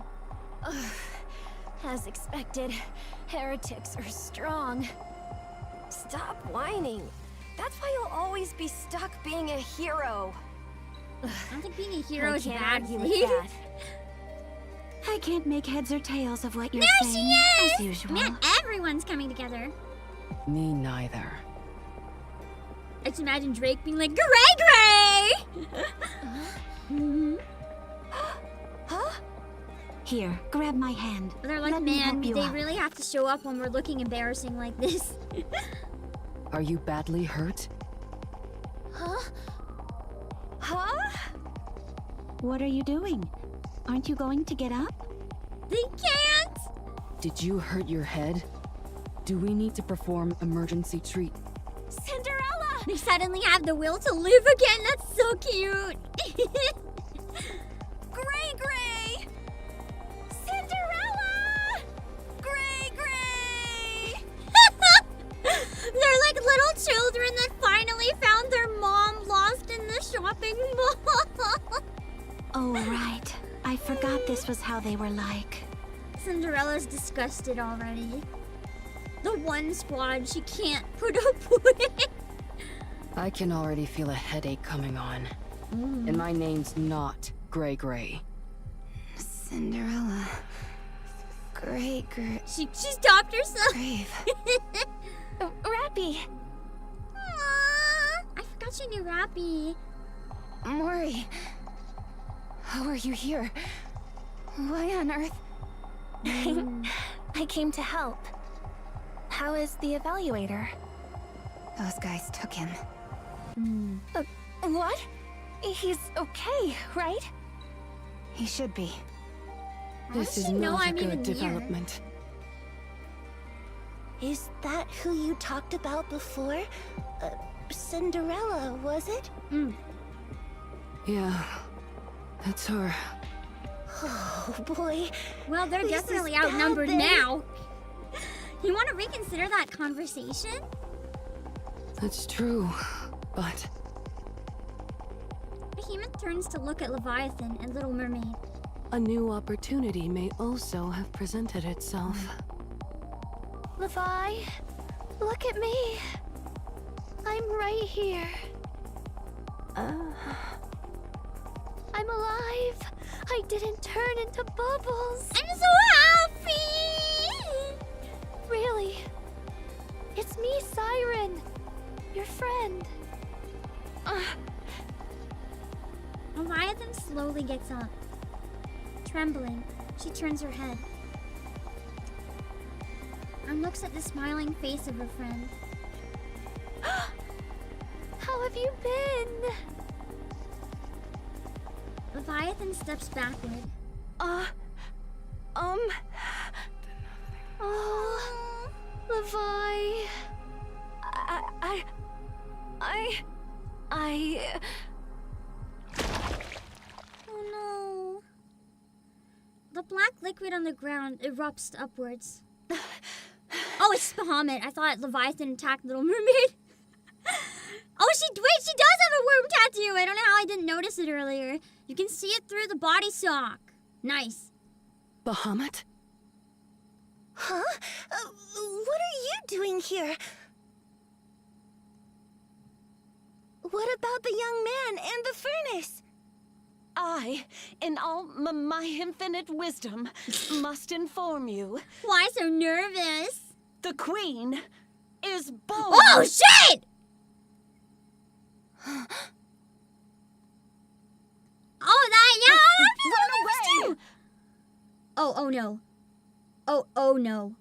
As expected, heretics are strong. Stop whining. That's why you'll always be stuck being a hero. I don't think being a hero I is a can't bad argue thing. with that. I can't make heads or tails of what you're There saying, she is! as usual. Man, everyone's coming together. Me neither. I just imagine Drake being like, Gray! Huh? Here, grab my hand. But they're like, Let me man, help you they up." really have to show up when we're looking embarrassing like this. Are you badly hurt? Huh? What are you doing? Aren't you going to get up? They can't! Did you hurt your head? Do we need to perform emergency treat? Cinderella! They suddenly have the will to live again. That's so cute. Gray! Cinderella! Gray! They're like little children that finally found their mom lost in the shopping mall. Oh, right. I forgot this was how they were like. Cinderella's disgusted already. The one squad she can't put up with. I can already feel a headache coming on. And my name's not Gray. Cinderella. Gray. She stopped herself. Grave. Rappy! Aww, I forgot she knew Rappy. Mori. How are you here? Why on earth? I came to help. How is the evaluator? Those guys took him. What? He's okay, right? He should be. This is she know not a I'm even good here? development. Is that who you talked about before? Cinderella, was it? Yeah, that's her. Oh boy. Well, they're This definitely is bad, outnumbered then. now. You want to reconsider that conversation? That's true, but Behemoth turns to look at Leviathan and Little Mermaid. a new opportunity may also have presented itself. Levi, look at me. I'm right here. I'm alive. I didn't turn into bubbles. I'm so happy! Really? It's me, Siren. Your friend. Leviathan slowly gets up. Trembling, she turns her head and looks at the smiling face of her friend. How have you been? Leviathan steps backward. Oh, Levi. Oh no. The black liquid on the ground erupts upwards. Oh, it's Bahamut. I thought Leviathan attacked Little Mermaid. Oh, she does have a worm tattoo. I don't know how I didn't notice it earlier. You can see it through the body sock. Nice. Bahamut? Huh? What are you doing here? What about the young man and the furnace? I, in all my infinite wisdom, must inform you. Why so nervous? The queen is born. Oh, shit! Oh, that, yeah, Run away! Oh no. Oh no.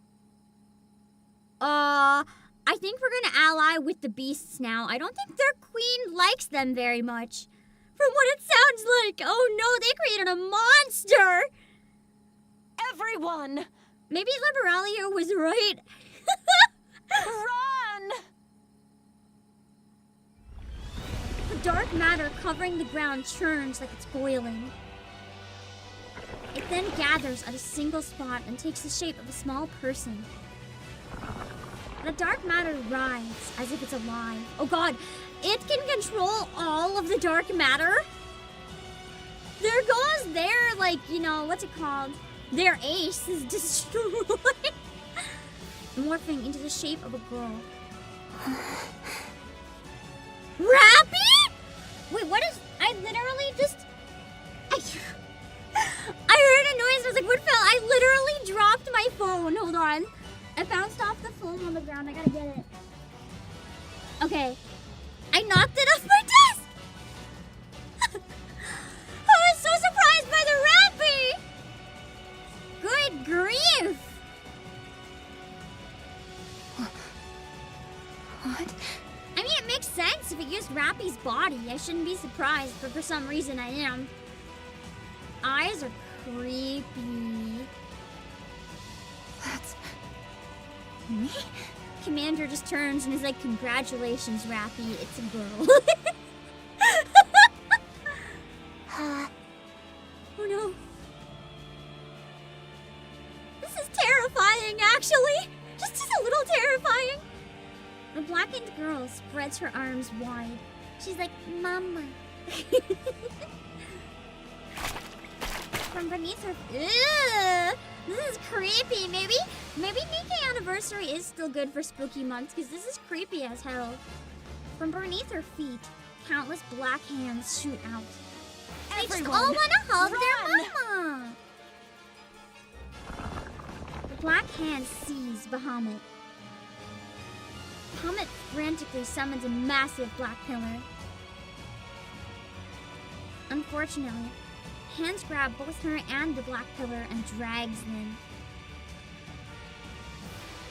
I think we're gonna ally with the beasts now. I don't think their queen likes them very much. From what it sounds like. Oh no, they created a monster! Everyone, Maybe Liberalia was right. run! The dark matter covering the ground churns like it's boiling. It then gathers at a single spot and takes the shape of a small person. The dark matter writhes as if it's alive. Oh god, it can control all of the dark matter? There goes their, like, you know, what's it called? Their ace is destroyed. Morphing into the shape of a girl. Rappy? Wait, what is... I literally just... I heard a noise. I was like, what fell? I literally dropped my phone. Hold on. I bounced off the phone on the ground. I gotta get it. Okay. I knocked it off my desk. I was so surprised by the rappy. Good grief. What? I mean, it makes sense. If it used Rappy's body, I shouldn't be surprised, but for some reason I am. Eyes are creepy. That's... me? Commander just turns and is like, congratulations, Rappy, it's a girl. Oh no. This is terrifying, actually. Just a little terrifying. The blackened girl spreads her arms wide. She's like, Mama. From beneath her... Ew, this is creepy. Maybe NIKKE Anniversary is still good for spooky months, because this is creepy as hell. From beneath her feet, countless black hands shoot out. They just all want to hug their mama. The black hands seize Bahamut. Bahamut frantically summons a massive black pillar. Unfortunately, hands grab both her and the black pillar and drags them.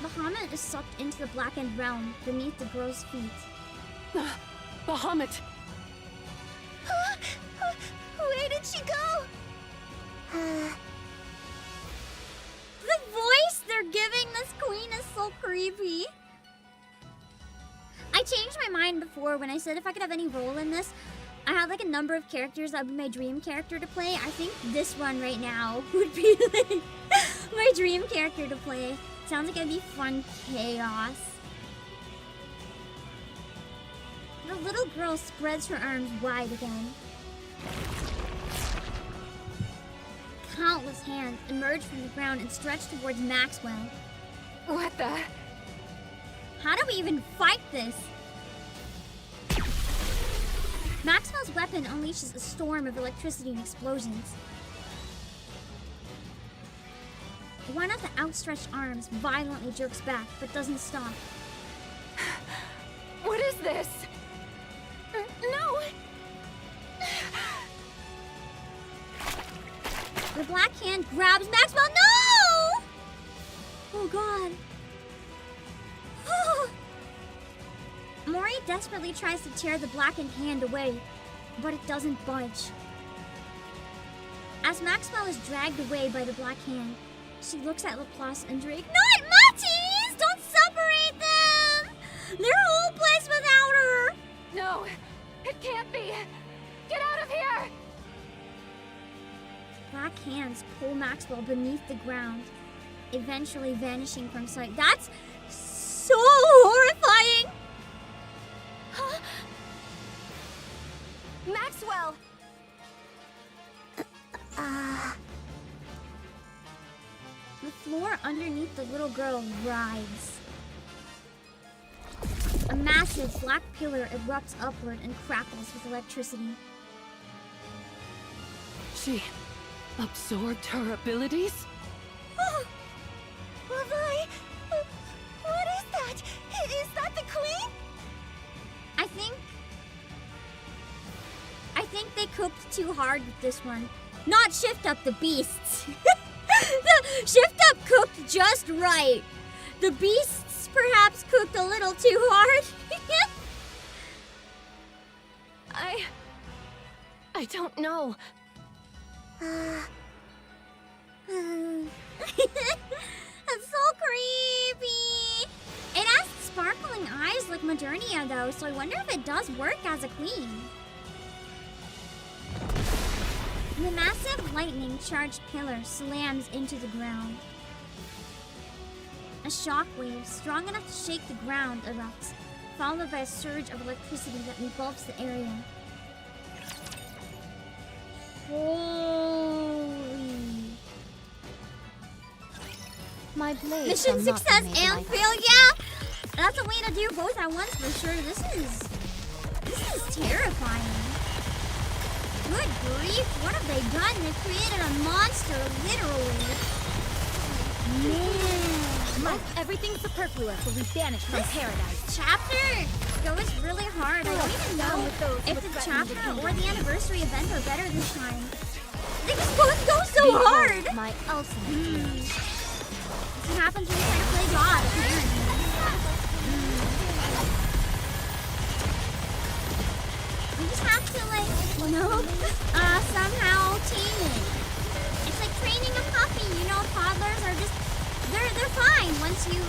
Bahamut is sucked into the blackened realm beneath the girl's feet. Bahamut! Where did she go? The voice they're giving this queen is so creepy. I changed my mind before when I said if I could have any role in this. I had like a number of characters that would be my dream character to play. I think this one right now would be like my dream character to play. Sounds like it'd be fun chaos. The little girl spreads her arms wide again. Countless hands emerge from the ground and stretch towards Maxwell. What the? How do we even fight this? Maxwell's weapon unleashes a storm of electricity and explosions. One of the outstretched arms violently jerks back, but doesn't stop. What is this? No! The black hand grabs Maxwell. No! Oh god. Mori desperately tries to tear the blackened hand away, but it doesn't budge. As Maxwell is dragged away by the black hand, she looks at Laplace and Drake. Not Matisse! Don't separate them! They're hopeless without her! No, it can't be. Get out of here! Black hands pull Maxwell beneath the ground, eventually vanishing from sight. That's so horrifying! Maxwell! floor underneath the little girl writhes. A massive black pillar erupts upward and crackles with electricity. She absorbed her abilities? Oh, Levi, what is that? Is that the queen? I think they cooked too hard with this one. Not Shift Up the beasts. The Shift Up cooked just right. The beasts perhaps cooked a little too hard. I don't know. That's so creepy. It has sparkling eyes like Modernia though, so I wonder if it does work as a queen. The massive lightning-charged pillar slams into the ground. A shockwave strong enough to shake the ground erupts, followed by a surge of electricity that engulfs the area. Holy. My blade. Mission success and fail, yeah! That's a way to do both at once for sure. This is terrifying. Good grief, what have they done? They created a monster, literally. Man. Everything superfluous will be banished from paradise. Chapter goes really hard. I don't even know if the chapter or the anniversary event are better this time. They just both go so hard. My ultimate. This happens when you try to play God, apparently. We just have to, like, somehow tame it. It's like training a puppy, you know, toddlers are just, they're fine once you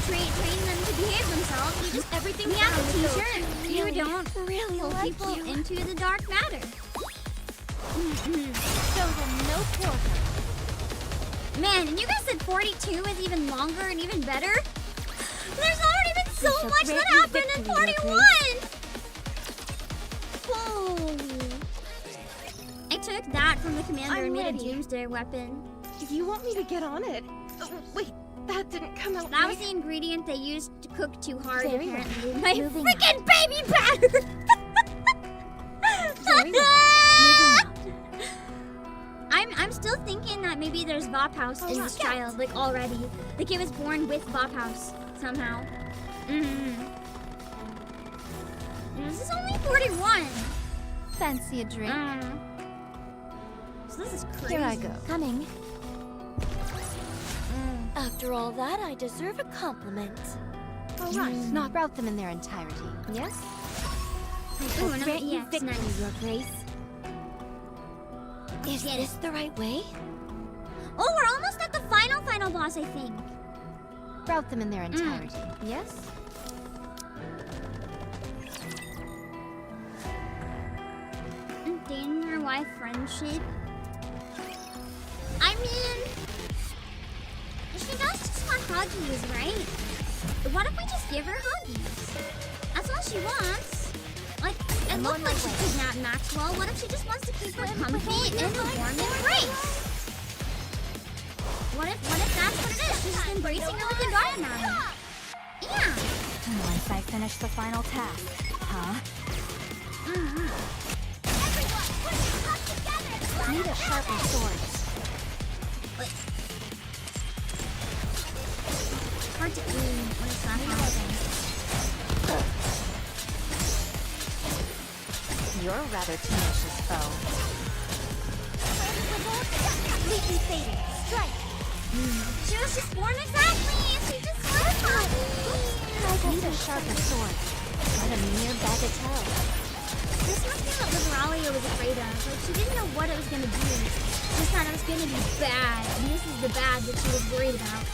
train them to behave themselves. You just, everything we have to teach her, you don't really pull people into the dark matter. Show them no quarter. Man, and you guys said 42 is even longer and even better? There's already been so much that happened in 41! Holy. I took that from the commander and made a doomsday weapon. You want me to get on it? Wait, that didn't come out That was the ingredient they used to cook too hard, apparently. My freaking baby batter! I'm still thinking that maybe there's Vophouse in this child, like already. Like it was born with Vophouse somehow. This is only 41. Fancy a drink? So this is crazy. Here I go. Coming. After all that, I deserve a compliment. All right, Not route them in their entirety. Yes? Ooh, another Grant you EX, victory, nice. Your Grace. Is Get this the right way? Oh, we're almost at the final boss, I think. Route them in their entirety. Yes? Danger, why friendship? I mean, she does just want huggies, right? What if we just give her huggies? That's all she wants. Like, it looked like she kidnapped Maxwell. What if she just wants to keep her comfy and warm and embrace? What if that's what it is? She's just embracing her with the dark matter. Yeah. Once I finish the final task, huh? Need a sharper sword. Hard to aim when it's not happening. You're a rather tenacious foe. Completely faded. Strike. She was just born exactly. She just was Need a sharper sword. What a mere bagatelle. This must be what Liberalia was afraid of. Like, she didn't know what it was gonna do. She just thought it was gonna be bad. And this is the bad that she was worried about.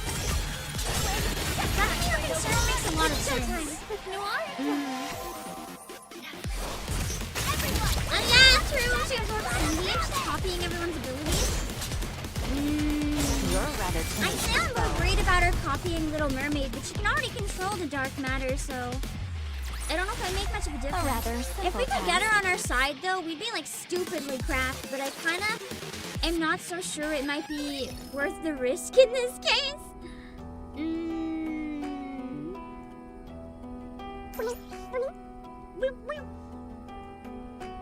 That being concern makes a lot of sense. Oh yeah, true. She was Cindy. She's copying everyone's abilities. You're a rather I'd tenacious say I'm more worried about her copying Little Mermaid, but she can already control the dark matter, so... I don't know if I make much of a difference. rather If we could get her on our side, though, we'd be like stupidly cracked. But I kind of am not so sure it might be worth the risk in this case.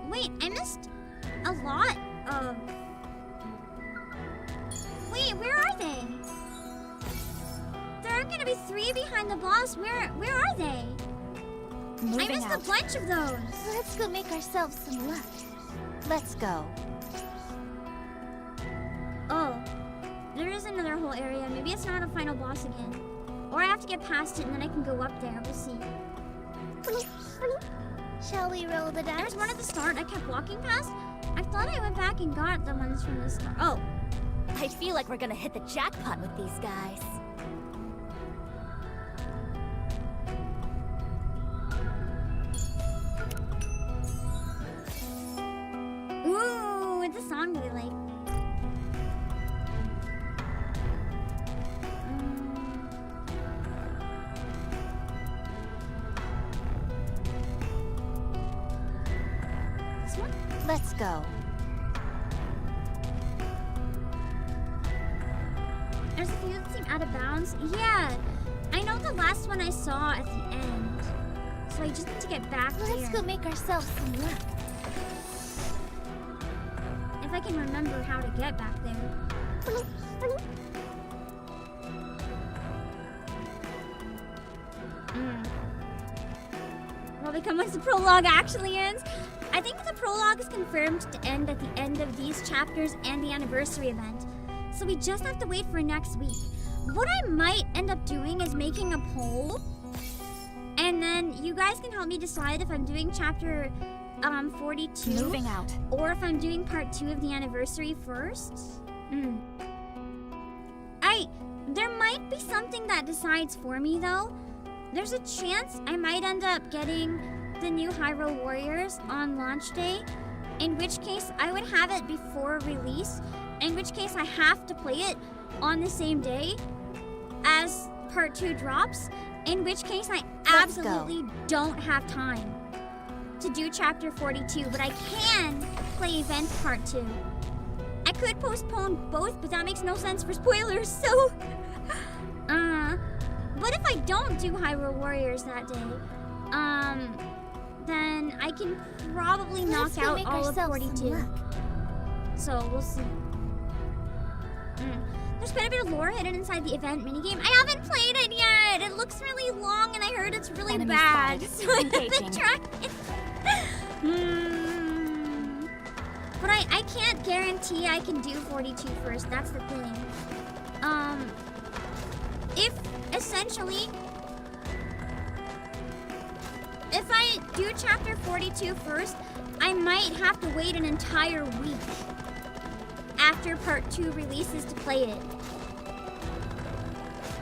Wait, I missed a lot of... Wait, where are they? There are gonna be 3 behind the boss. Where are they? I missed a bunch of those. Let's go make ourselves some luck. Let's go. Oh, there is another whole area. Maybe it's not a final boss again. Or I have to get past it and then I can go up there. We'll see. Shall we roll the dice? There's one at the start I kept walking past. I thought I went back and got the ones from the start. Oh. I feel like we're gonna hit the jackpot with these guys. Ooh, it's a song that I like. This one? Let's go. There's a few that seem out of bounds. Yeah, I know the last one I saw at the end. So I just need to get back there. Let's go make ourselves some luck. If I can remember how to get back there. Will become once the prologue actually ends. I think the prologue is confirmed to end at the end of these chapters and the anniversary event. So we just have to wait for next week. What I might end up doing is making a poll. And then you guys can help me decide if I'm doing chapter 42. Moving out. Or if I'm doing part 2 of the anniversary first. There might be something that decides for me though. There's a chance I might end up getting the new Hyrule Warriors on launch day. In which case I would have it before release. In which case I have to play it on the same day as part 2 drops. In which case I absolutely don't have time to do chapter 42, but I can play event part 2. I could postpone both, but that makes no sense for spoilers, so... But if I don't do Hyrule Warriors that day, then I can probably knock out all of 42. So, we'll see. There's quite a bit of lore hidden inside the event minigame. I haven't played it yet! It looks really long and I heard it's really bad. So I haven't tried it. But I can't guarantee I can do 42 first. That's the thing. If essentially, if I do chapter 42 first, I might have to wait an entire week after part 2 releases to play it.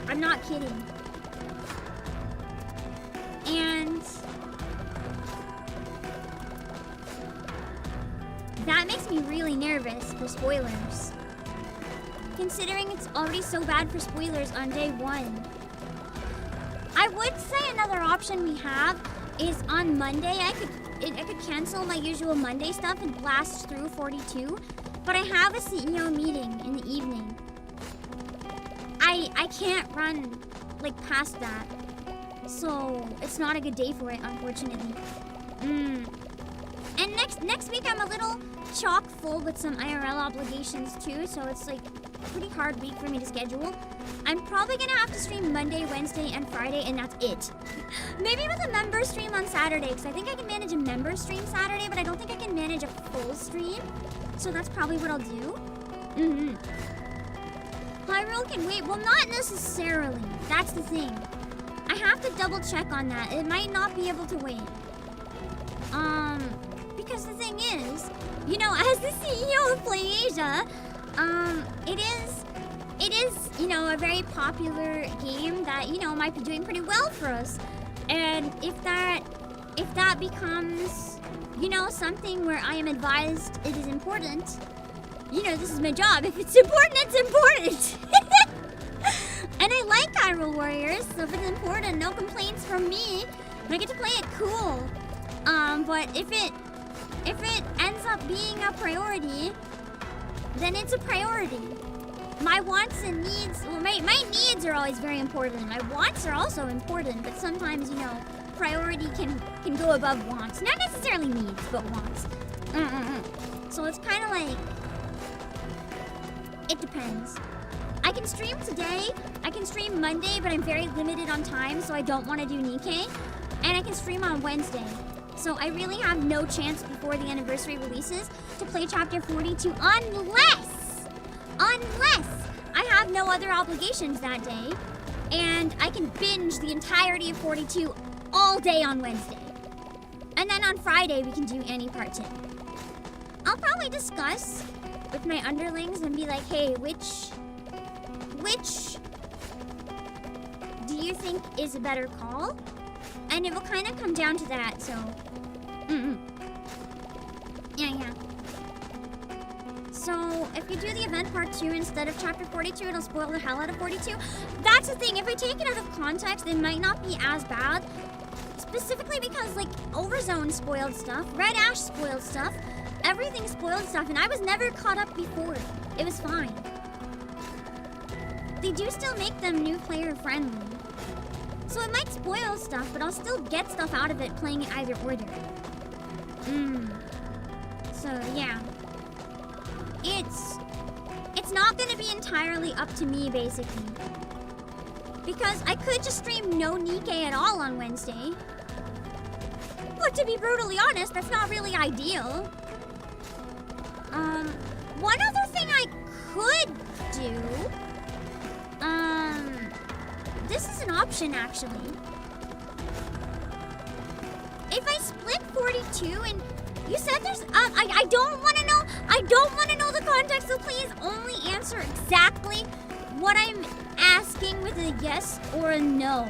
I'm not kidding. And that makes me really nervous for spoilers. Considering it's already so bad for spoilers on day 1. I would say another option we have is on Monday. I could cancel my usual Monday stuff and blast through 42. But I have a CEO meeting in the evening. I can't run like past that. So it's not a good day for it, unfortunately. And next week I'm a little chock full with some IRL obligations too, so it's like a pretty hard week for me to schedule. I'm probably gonna have to stream Monday, Wednesday, and Friday, and that's it. Maybe with a member stream on Saturday, because I think I can manage a member stream Saturday, but I don't think I can manage a full stream. So that's probably what I'll do. Hyrule can wait. Well, not necessarily. That's the thing. I have to double check on that. It might not be able to wait. Because the thing is, you know, as the CEO of PlayAsia, it is, you know, a very popular game that, you know, might be doing pretty well for us. And if that becomes, you know, something where I am advised it is important, you know, this is my job. If it's important, it's important. And I like Hyrule Warriors, so if it's important, no complaints from me. When I get to play it, cool. But if it ends up being a priority, then it's a priority. My wants and needs, well, my needs are always very important. My wants are also important, but sometimes, you know, priority can go above wants. Not necessarily needs, but wants. So it's kind of like, it depends. I can stream today, I can stream Monday, but I'm very limited on time, so I don't want to do Nikke. And I can stream on Wednesday. So I really have no chance before the anniversary releases to play chapter 42 unless I have no other obligations that day and I can binge the entirety of 42 all day on Wednesday. And then on Friday we can do Annie Part 2. I'll probably discuss with my underlings and be like, hey, which do you think is a better call? And it will kind of come down to that, so... Yeah. So, if you do the event part 2 instead of chapter 42, it'll spoil the hell out of 42. That's the thing, if I take it out of context, it might not be as bad. Specifically because, like, Overzone spoiled stuff, Red Ash spoiled stuff, everything spoiled stuff, and I was never caught up before. It was fine. They do still make them new player friendly. So it might spoil stuff, but I'll still get stuff out of it playing it either order. So yeah. It's not gonna be entirely up to me, basically. Because I could just stream no Nikke at all on Wednesday. But to be brutally honest, that's not really ideal. One other thing I could do... This is an option, actually. If I split 42 and you said there's I don't want to know the context, so please only answer exactly what I'm asking with a yes or a no,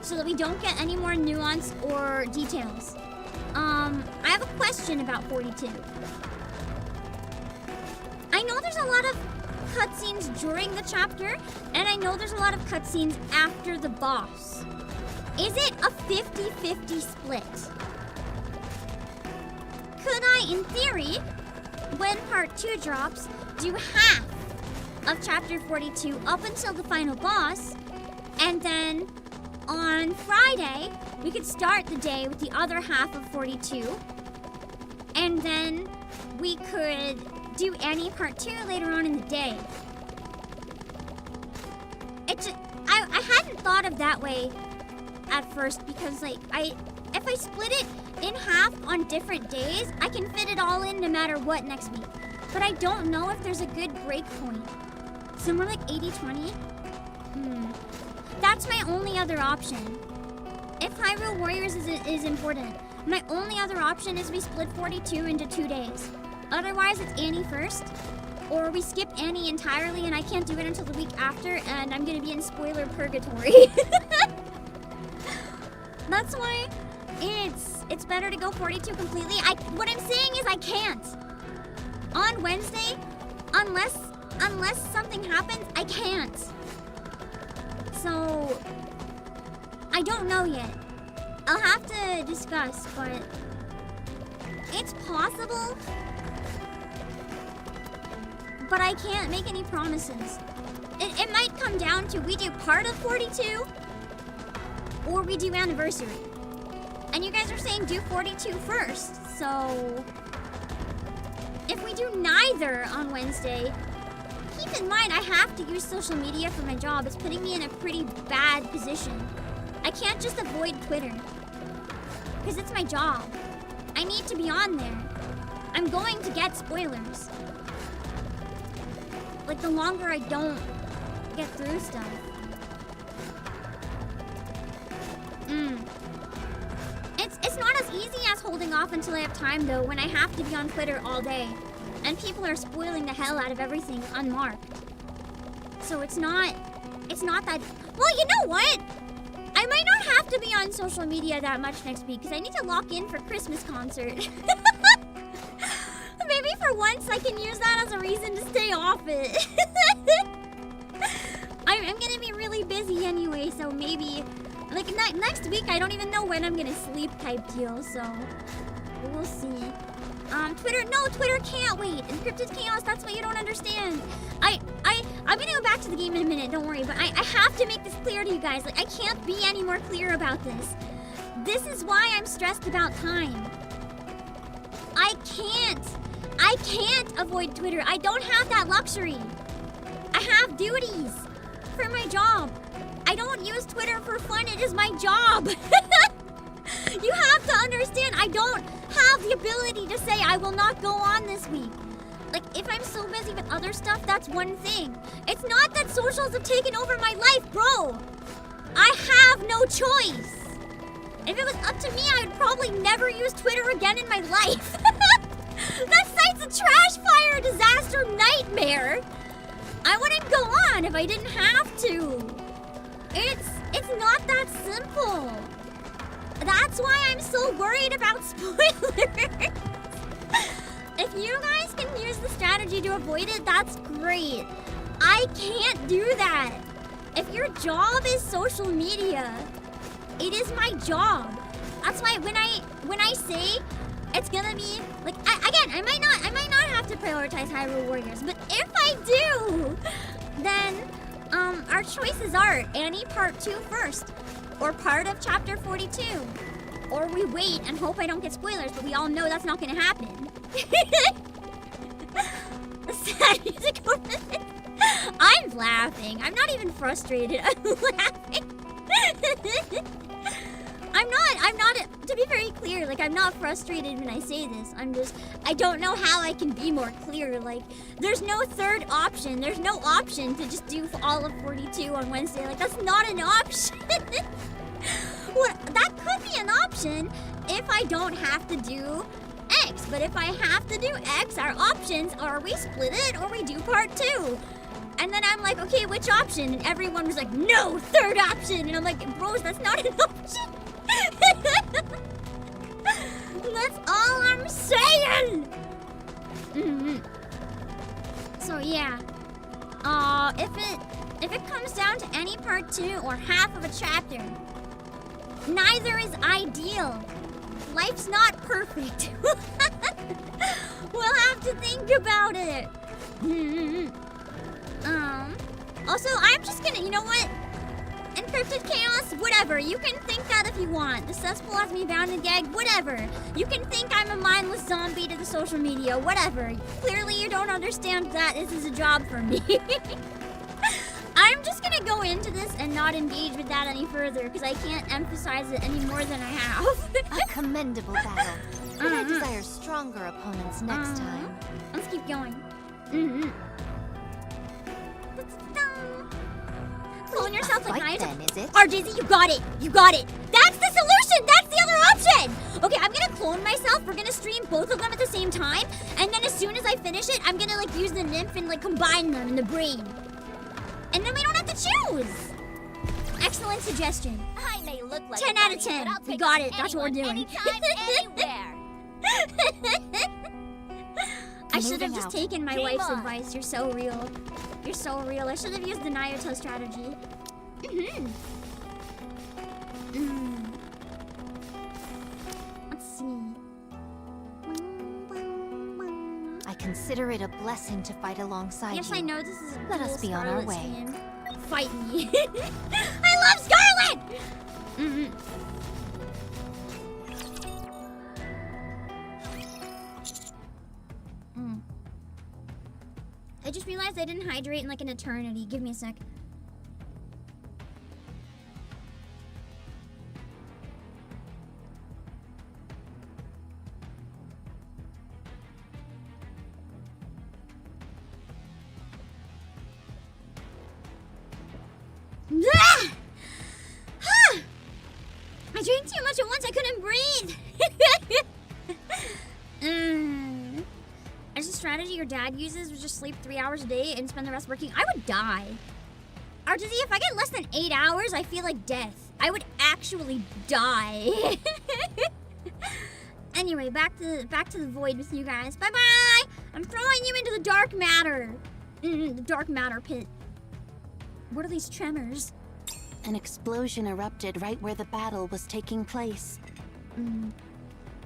so that we don't get any more nuance or details. I have a question about 42. I know there's a lot of cutscenes during the chapter, and I know there's a lot of cutscenes after the boss. Is it a 50-50 split? Could I, in theory, when part 2 drops, do half of chapter 42 up until the final boss, and then on Friday, we could start the day with the other half of 42, and then we could do Annie Part 2 later on in the day. I hadn't thought of that way at first because, like, if I split it in half on different days, I can fit it all in no matter what next week. But I don't know if there's a good break point. Somewhere like 80-20? That's my only other option. If Hyrule Warriors is important, my only other option is we split 42 into 2 days. Otherwise, it's Annie first, or we skip Annie entirely and I can't do it until the week after, and I'm gonna be in spoiler purgatory. That's why it's better to go 42 completely. What I'm saying is I can't. On Wednesday, unless something happens, I can't. So, I don't know yet. I'll have to discuss, but it's possible. But I can't make any promises. It might come down to we do part of 42 or we do anniversary. And you guys are saying do 42 first. So if we do neither on Wednesday, keep in mind I have to use social media for my job. It's putting me in a pretty bad position. I can't just avoid Twitter because it's my job. I need to be on there. I'm going to get spoilers. Like, the longer I don't get through stuff. It's not as easy as holding off until I have time, though, when I have to be on Twitter all day. And people are spoiling the hell out of everything unmarked. So it's not that... Well, you know what? I might not have to be on social media that much next week, because I need to lock in for Christmas concert. Maybe for once I can use that as a reason to stay off it. I'm gonna be really busy anyway, so maybe Like, next week, I don't even know when I'm gonna sleep type deal, so we'll see. Twitter can't wait. Encrypted chaos, that's what you don't understand. I'm gonna go back to the game in a minute, don't worry, but I have to make this clear to you guys. Like, I can't be any more clear about this. This is why I'm stressed about time. I can't avoid Twitter. I don't have that luxury. I have duties for my job. I don't use Twitter for fun, it is my job. You have to understand, I don't have the ability to say I will not go on this week. Like, if I'm so busy with other stuff, that's one thing. It's not that socials have taken over my life, bro. I have no choice. If it was up to me, I would probably never use Twitter again in my life. That site's a trash fire disaster nightmare. I wouldn't go on if I didn't have to. It's not that simple. That's why I'm so worried about spoilers. If you guys can use the strategy to avoid it, that's great. I can't do that. If your job is social media, it is my job. That's why when I say it's gonna be like I might not have to prioritize Hyrule Warriors, but if I do, then our choices are Annie Part 2 first, or part of Chapter 42, or we wait and hope I don't get spoilers, but we all know that's not gonna happen. The sad music over there. I'm laughing. I'm not even frustrated. I'm laughing. I'm not, to be very clear, like, I'm not frustrated when I say this. I don't know how I can be more clear. Like, there's no third option. There's no option to just do all of 42 on Wednesday. Like, that's not an option. Well, that could be an option if I don't have to do X. But if I have to do X, our options are we split it or we do part 2. And then I'm like, okay, which option? And everyone was like, no, third option. And I'm like, bros, that's not an option. That's all I'm saying. So yeah, if it comes down to any part 2 or half of a chapter, neither is ideal. Life's not perfect. We'll have to think about it. Also, I'm just gonna, you know what? Encrypted chaos, whatever. You can think that if you want. The cesspool has me bound and gagged, whatever. You can think I'm a mindless zombie to the social media, whatever. Clearly you don't understand that this is a job for me. I'm just gonna go into this and not engage with that any further because I can't emphasize it any more than I have. A commendable battle. But I desire stronger opponents next time. Let's keep going. Clone yourself like Naya. Then, is it? RJZ, you got it. You got it. That's the solution. That's the other option. Okay, I'm gonna clone myself. We're gonna stream both of them at the same time. And then as soon as I finish it, I'm gonna like use the nymph and like combine them in the brain. And then we don't have to choose. Excellent suggestion. I may look like 10 out of 10. We got it. That's what we're doing. Anytime, anywhere. I should have just taken my wife's advice. You're so real. You're so real. I should have used the Naruto strategy. Let's see. I consider it a blessing to fight alongside Yes, you. I know this is a Let cool us be on our Scarlet way. stream. Fight me. I love Scarlet! I just realized I didn't hydrate in like an eternity. Give me a sec. I drank too much at once. I couldn't breathe. As a strategy your dad uses was just sleep 3 hours a day and spend the rest working, I would die. RTZ, if I get less than 8 hours, I feel like death. I would actually die. Anyway, back to the void with you guys. Bye-bye! I'm throwing you into the dark matter. The dark matter pit. What are these tremors? An explosion erupted right where the battle was taking place.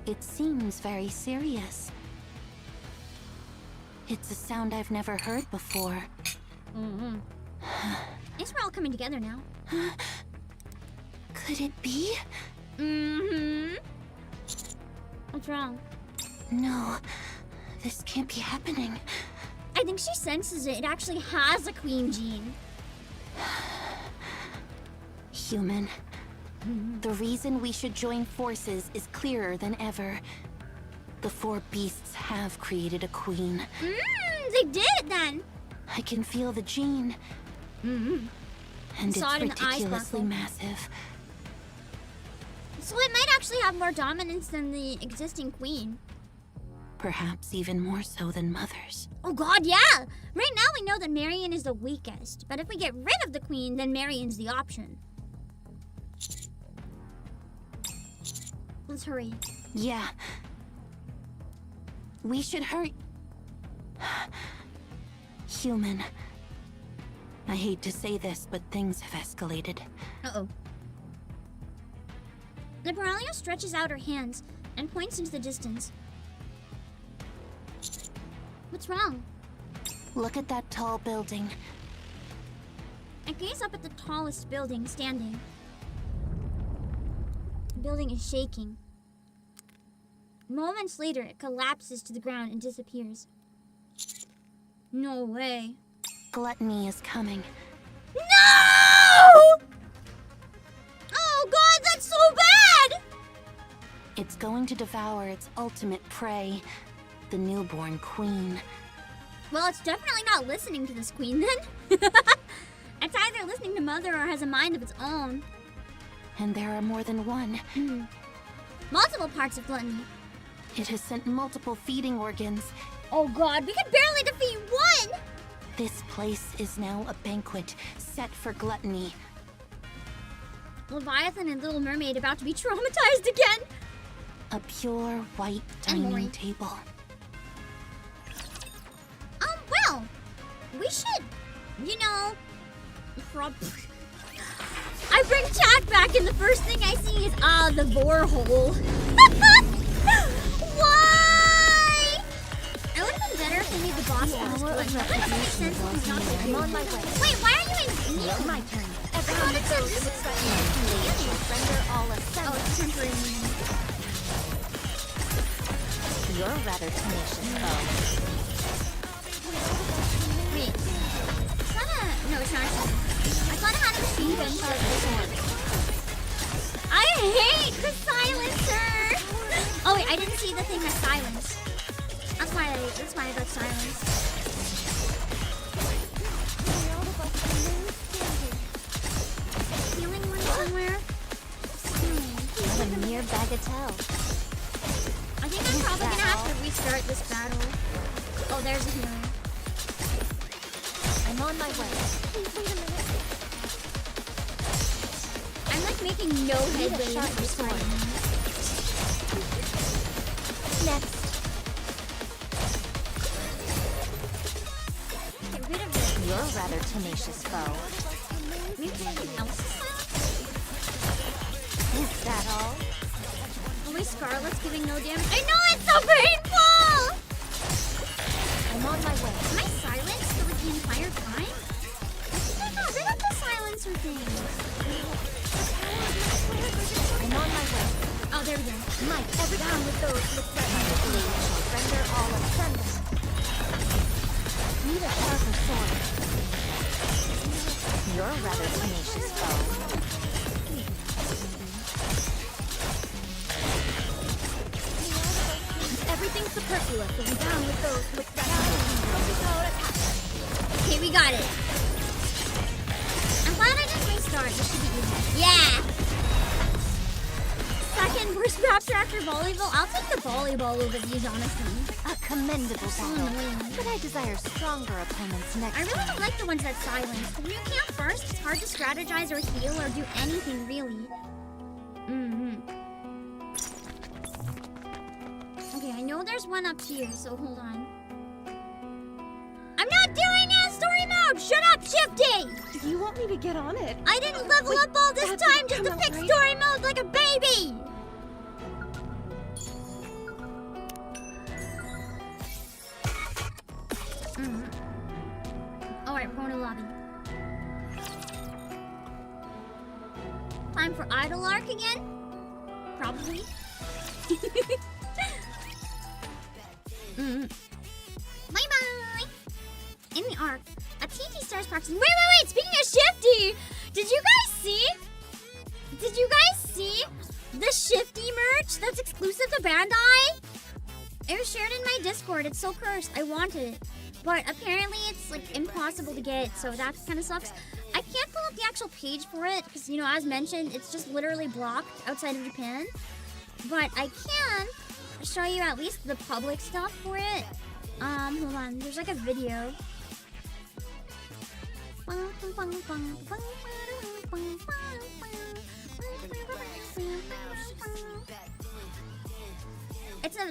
It seems very serious. It's a sound I've never heard before. Thanks for all coming together now. Could it be? What's wrong? No, this can't be happening. I think she senses it. It actually has a queen gene. Human. The reason we should join forces is clearer than ever. The four beasts have created a queen. They did it then. I can feel the gene. And Saw it's it in the eyes ridiculously sparkle. massive. So it might actually have more dominance than the existing queen. Perhaps even more so than Mother's. Oh god, yeah! Right now we know that Marion is the weakest. But if we get rid of the queen, then Marion's the option. Let's hurry. Yeah. We should hurry. Human. I hate to say this, but things have escalated. Uh-oh. Liberalia stretches out her hands and points into the distance. What's wrong? Look at that tall building. I gaze up at the tallest building standing. The building is shaking. Moments later, it collapses to the ground and disappears. No way. Gluttony is coming. No! Oh god, that's so bad! It's going to devour its ultimate prey, the newborn queen. Well, it's definitely not listening to this queen then. It's either listening to Mother or has a mind of its own. And there are more than one. Multiple parts of gluttony. It has sent multiple feeding organs. Oh god, we can barely defeat one! This place is now a banquet set for gluttony. Leviathan and Little Mermaid about to be traumatized again. A pure white And Maury. dining table. Well, we should, you know, I bring chat back and the first thing I see is, the vor hole. Why? It would have been better if they made the boss first, but that doesn't make sense if he's not there. I'm on my way. Wait, why are you in Neon? My turn. Everyone that goes looks like me. Render all Oh, assembled. it's temporary meaning. You're rather tenacious, though. Wait. It's not a... No, it's not a... I thought it had a machine gun shot. I hate the silencer! Oh wait, I didn't see the thing that silenced. That's why I got silenced. Healing one somewhere? A mere bagatelle. I think I'm probably gonna have to restart this battle. Oh, there's a healer. I'm on my way. Wait a minute. I'm like making no headway with this fight. Next. Get rid of it. You're rather tenacious, foe. Maybe something else is silenced? Is that all? Oh wait, Scarlet's giving no damage. I know, it's so painful! I'm on my way. Am I silenced for the entire time? I got rid of the silencer thing. I'm on my way. Oh, there we go. Might every down with those with threatening blade shall render all ascendant. Need a sharper sword. You're rather tenacious, foe. Everything's superfluous, so we're down with those with okay, we got it. I'm glad I didn't restart. This should be easy. Yeah! Second worst raptor after volleyball. I'll take the volleyball over these, honestly. A commendable So battle. annoying. But I desire stronger opponents next I really time. don't like the ones that silence. When you camp first, it's hard to strategize or heal or do anything really. Okay, I know there's one up here, so hold on. I'm not doing it! Story mode! Shut up! Shifty! You want me to get on it? I didn't level up all this that time didn't just to come pick out right. story mode like a baby! Alright, we're going to the lobby. Time for Idol Arc again? Probably. Bye-bye! In the arc, a TT starts practicing. Wait! Speaking of Shifty! Did you guys see? Did you guys see the Shifty merch that's exclusive to Bandai? It was shared in my Discord. It's so cursed. I wanted it. But apparently it's like impossible to get, so that kind of sucks. I can't pull up the actual page for it because, you know, as mentioned, it's just literally blocked outside of Japan. But I can show you at least the public stuff for it. Hold on. There's like a video.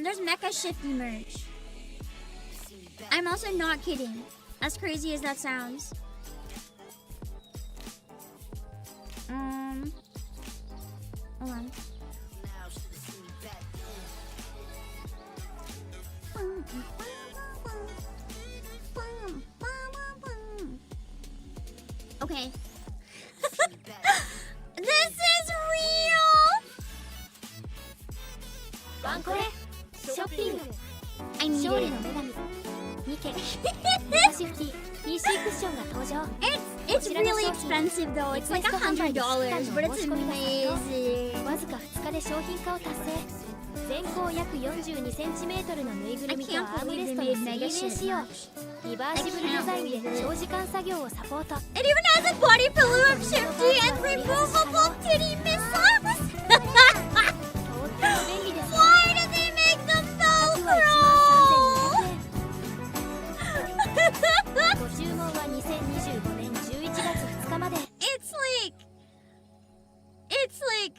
There's Mecha Shifty merch. I'm also not kidding. As crazy as that sounds. Hold on. Okay. This is real! I need it. It's really expensive though. It's like $100, but it's amazing. わずか2日で商品化を達成。全高約42センチメートルのぬいぐるみとアームレストの 3D 仕様。リバーシブルデザインで長時間作業をサポート。 It even has a body pillow of Shifty and removable titty missiles. Why did they make them Velcro? ご注文は2025年11月2日まで。 It's like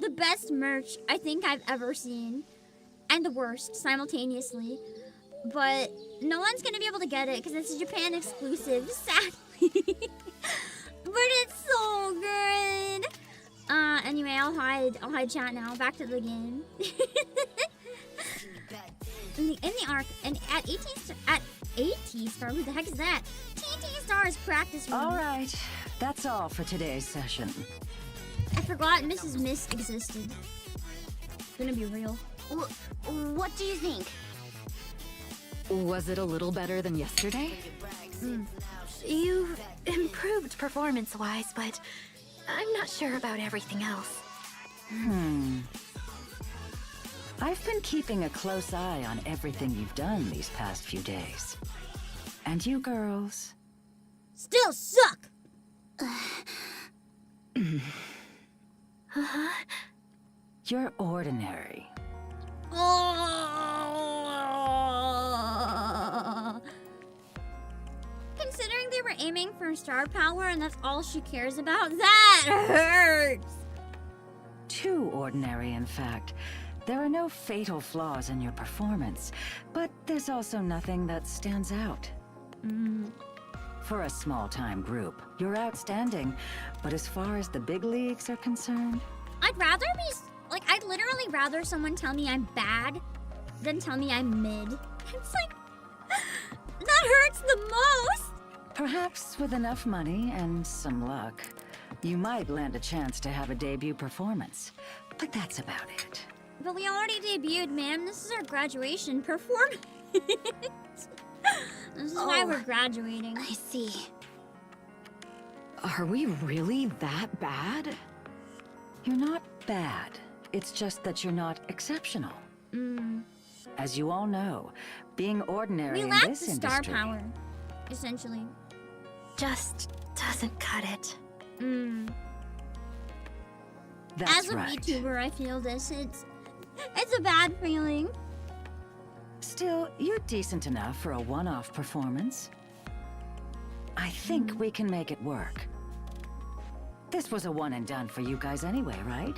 the best merch I think I've ever seen, and the worst simultaneously. But no one's gonna be able to get it because it's a Japan exclusive, sadly. But it's so good. Anyway, I'll hide chat now. Back to the game. in the arc, and at 18 star, who the heck is that? TT star is practice room. All right, that's all for today's session. I forgot Mrs. Mist existed. It's gonna be real. What do you think? Was it a little better than yesterday? You improved performance-wise, but I'm not sure about everything else. I've been keeping a close eye on everything you've done these past few days. And you girls... Still suck! You're ordinary. Considering they were aiming for star power and that's all she cares about, that hurts! Too ordinary, in fact. There are no fatal flaws in your performance, but there's also nothing that stands out. For a small-time group, you're outstanding, but as far as the big leagues are concerned... I'd literally rather someone tell me I'm bad than tell me I'm mid. It's like, that hurts the most! Perhaps with enough money and some luck, you might land a chance to have a debut performance. But that's about it. But we already debuted, ma'am. This is our graduation performance. This is why we're graduating. I see. Are we really that bad? You're not bad. It's just that you're not exceptional. As you all know, being ordinary in We lack this the star industry... power, essentially. Just doesn't cut it. That's As a right. VTuber, I feel this. It's a bad feeling. Still, you're decent enough for a one-off performance. I think we can make it work. This was a one and done for you guys anyway, right?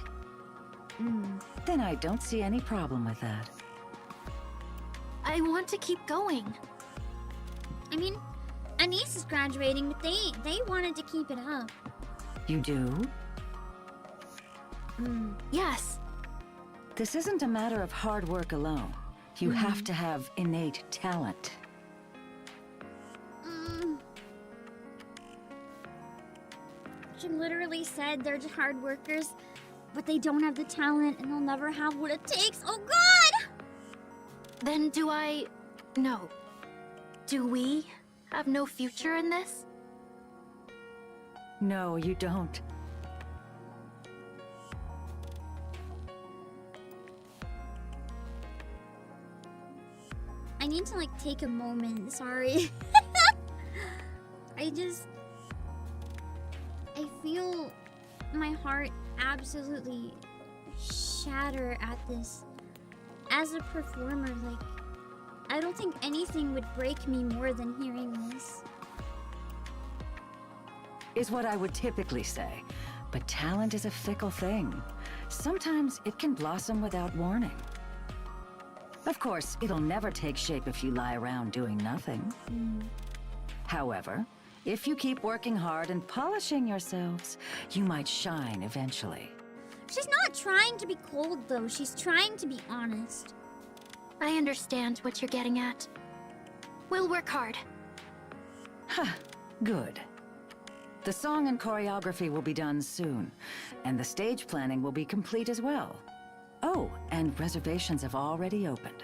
Then I don't see any problem with that. I want to keep going. I mean, a niece is graduating, but they wanted to keep it up. You do? Yes. This isn't a matter of hard work alone. You have to have innate talent. She literally said they're just hard workers, but they don't have the talent and they'll never have what it takes. Oh God! Then do we have no future in this? No, you don't. I need to like take a moment, sorry. I feel my heart absolutely shatter at this. As a performer, like, I don't think anything would break me more than hearing this. Is what I would typically say. But talent is a fickle thing. Sometimes it can blossom without warning. Of course, it'll never take shape if you lie around doing nothing. However, if you keep working hard and polishing yourselves, you might shine eventually. She's not trying to be cold, though. She's trying to be honest. I understand what you're getting at. We'll work hard. Ha! Good. The song and choreography will be done soon, and the stage planning will be complete as well. Oh, and reservations have already opened.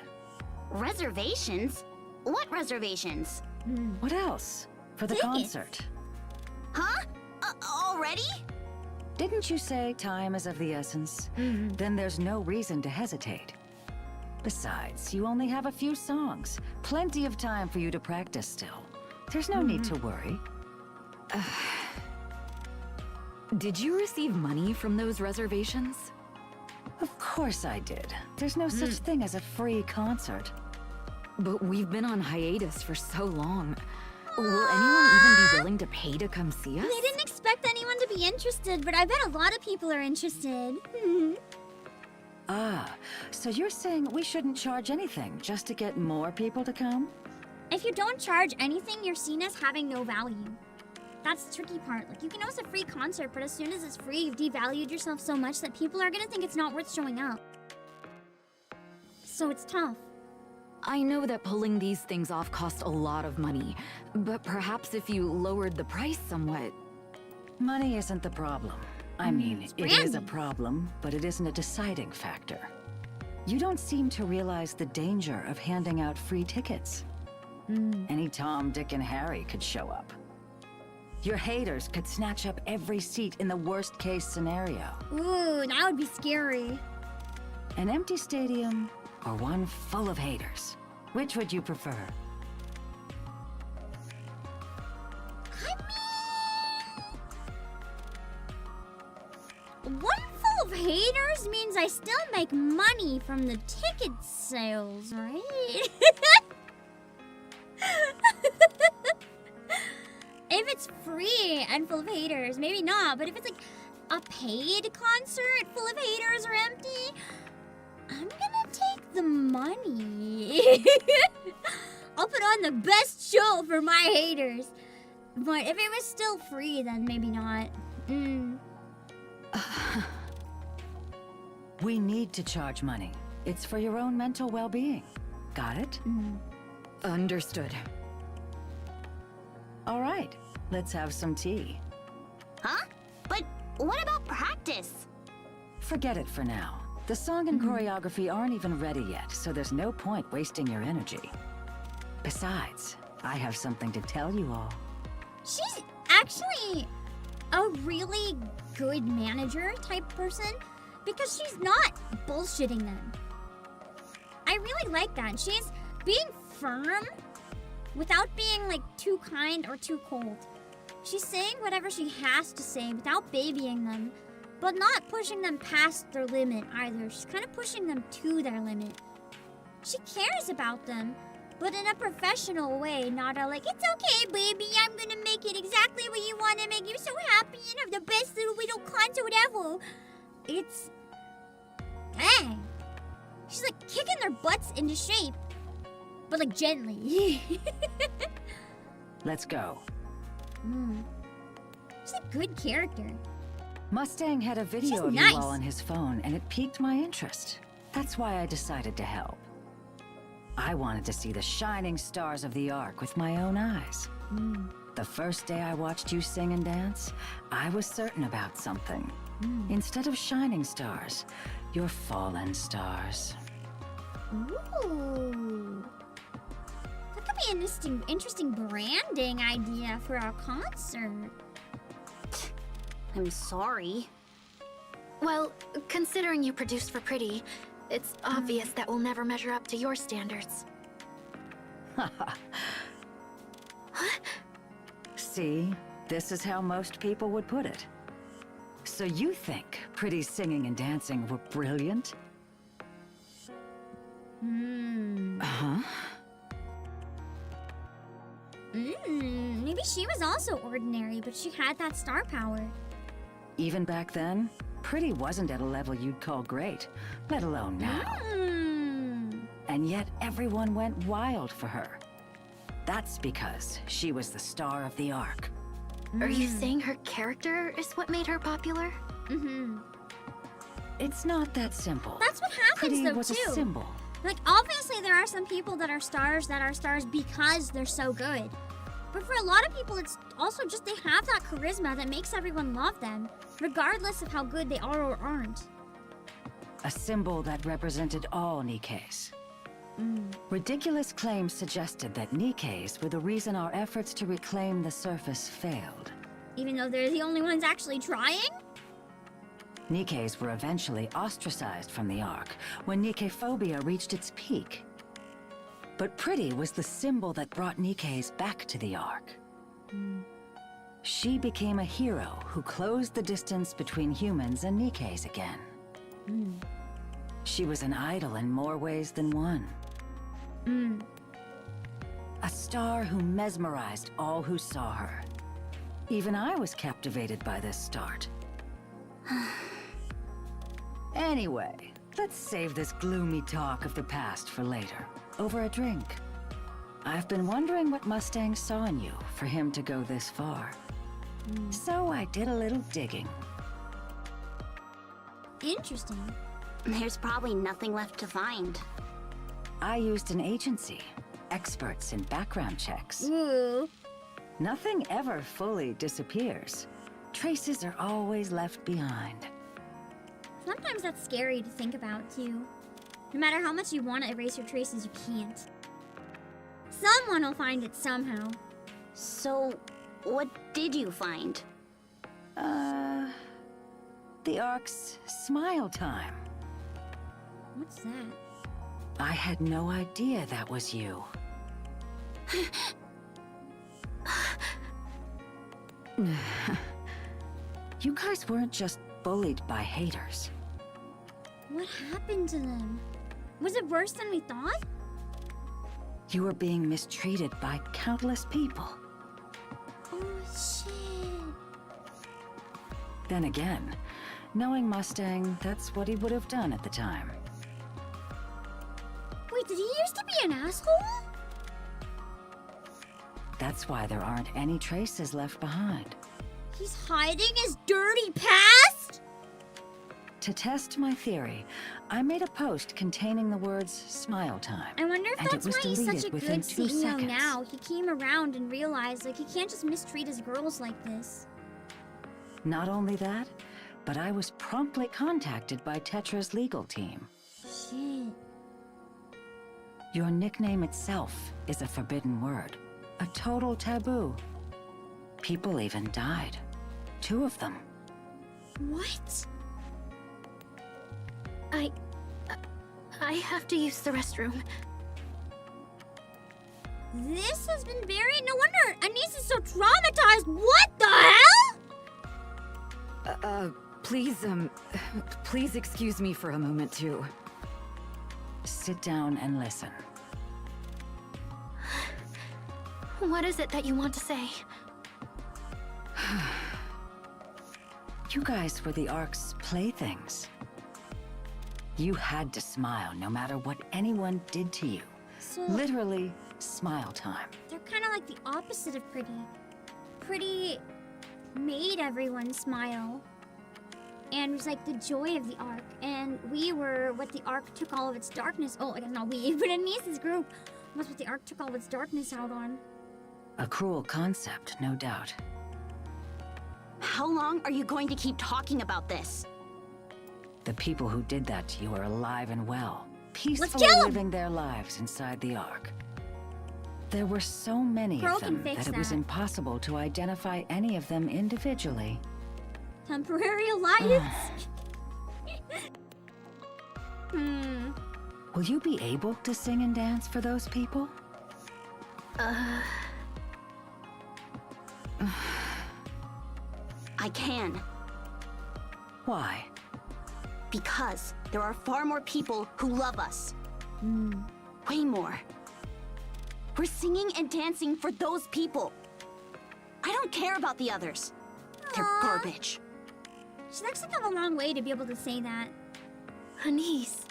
Reservations? What reservations? What else? For the concert. Huh? Already? Didn't you say time is of the essence? Then there's no reason to hesitate. Besides, you only have a few songs. Plenty of time for you to practice still. There's no need to worry. Did you receive money from those reservations? Of course I did. There's no such thing as a free concert. But we've been on hiatus for so long. Will anyone even be willing to pay to come see us? I didn't expect anyone to be interested, but I bet a lot of people are interested. Ah, so you're saying we shouldn't charge anything just to get more people to come? If you don't charge anything, you're seen as having no value. That's the tricky part. Like, you can host a free concert, but as soon as it's free, you've devalued yourself so much that people are gonna think it's not worth showing up. So it's tough. I know that pulling these things off costs a lot of money, but perhaps if you lowered the price somewhat... Money isn't the problem. I mean, it is a problem, but it isn't a deciding factor. You don't seem to realize the danger of handing out free tickets. Any Tom, Dick, and Harry could show up. Your haters could snatch up every seat in the worst-case scenario. Ooh, that would be scary. An empty stadium or one full of haters? Which would you prefer? One full of haters means I still make money from the ticket sales, right? If it's free and full of haters, maybe not. But if it's like a paid concert full of haters or empty, I'm gonna take the money. I'll put on the best show for my haters. But if it was still free, then maybe not. We need to charge money. It's for your own mental well-being. Got it? Understood. All right, let's have some tea. Huh? But what about practice? Forget it for now. The song and choreography aren't even ready yet, so there's no point wasting your energy. Besides, I have something to tell you all. She's actually a really good manager type person because she's not bullshitting them. I really like that. She's being firm without being like too kind or too cold. She's saying whatever she has to say without babying them, but not pushing them past their limit either. She's kind of pushing them to their limit. She cares about them, but in a professional way, not a like, it's okay, baby, I'm gonna make it exactly what you want to make you so happy and have the best little concert ever. It's... dang. She's like kicking their butts into shape, but like gently. Let's go. She's a good character. Mustang had a video She's of nice. you all on his phone, and it piqued my interest. That's why I decided to help. I wanted to see the shining stars of the Ark with my own eyes. The first day I watched you sing and dance, I was certain about something. Instead of shining stars, you're fallen stars. Ooh. That could be an interesting branding idea for our concert. I'm sorry. Well, considering you produced for Pretty, it's obvious that we'll never measure up to your standards. See, this is how most people would put it. So you think Pretty's singing and dancing were brilliant? Huh? Maybe she was also ordinary, but she had that star power. Even back then, Pretty wasn't at a level you'd call great, let alone now. And yet everyone went wild for her. That's because she was the star of the Ark. Are you saying her character is what made her popular? It's not that simple. That's what happens Pretty though was too. a symbol. Like, obviously there are some people that are stars because they're so good. But for a lot of people, it's also just they have that charisma that makes everyone love them, regardless of how good they are or aren't. A symbol that represented all Nikkes. Ridiculous claims suggested that Nikkes were the reason our efforts to reclaim the surface failed. Even though they're the only ones actually trying? Nikkes were eventually ostracized from the Ark when Nikkephobia reached its peak. But Pretty was the symbol that brought Nikkes back to the Ark. She became a hero who closed the distance between humans and Nikkes again. She was an idol in more ways than one. A star who mesmerized all who saw her. Even I was captivated by this start. Anyway, let's save this gloomy talk of the past for later, over a drink. I've been wondering what Mustang saw in you for him to go this far. So I did a little digging. Interesting. There's probably nothing left to find. I used an agency, experts in background checks. Ooh. Nothing ever fully disappears. Traces are always left behind. Sometimes that's scary to think about, too. No matter how much you want to erase your traces, you can't. Someone will find it somehow. So, what did you find? The Ark's smile time. What's that? I had no idea that was you. You guys weren't just bullied by haters. What happened to them? Was it worse than we thought? You were being mistreated by countless people. Oh, shit. Then again, knowing Mustang, that's what he would have done at the time. Wait, did he used to be an asshole? That's why there aren't any traces left behind. He's hiding his dirty past? To test my theory, I made a post containing the words "smile time." I wonder if and that's it was why he's deleted such a within good 2 CEO seconds. now. He came around and realized, like, he can't just mistreat his girls like this. Not only that, but I was promptly contacted by Tetra's legal team. Shit. Your nickname itself is a forbidden word. A total taboo. People even died. 2 of them. What? I have to use the restroom. This has been buried? No wonder Anise is so traumatized. What the hell? Please excuse me for a moment, too. Sit down and listen. What is it that you want to say? You guys were the Ark's playthings. You had to smile no matter what anyone did to you. So Literally, smile time. they're kind of like the opposite of Pretty. Pretty made everyone smile and was like the joy of the arc, and we were what the arc took all of its darkness. Oh, not we, but Anisa's group was what the arc took all of its darkness out on. A cruel concept, no doubt. How long are you going to keep talking about this? The people who did that to you are alive and well, peacefully kill 'em! living their lives inside the Ark. There were so many Pearl of them can fix that it was that. impossible to identify any of them individually. Temporary alliance? Will you be able to sing and dance for those people? I can. Why? Because there are far more people who love us. Way more. We're singing and dancing for those people. I don't care about the others. They're garbage. She's actually come a long way to be able to say that. Anise.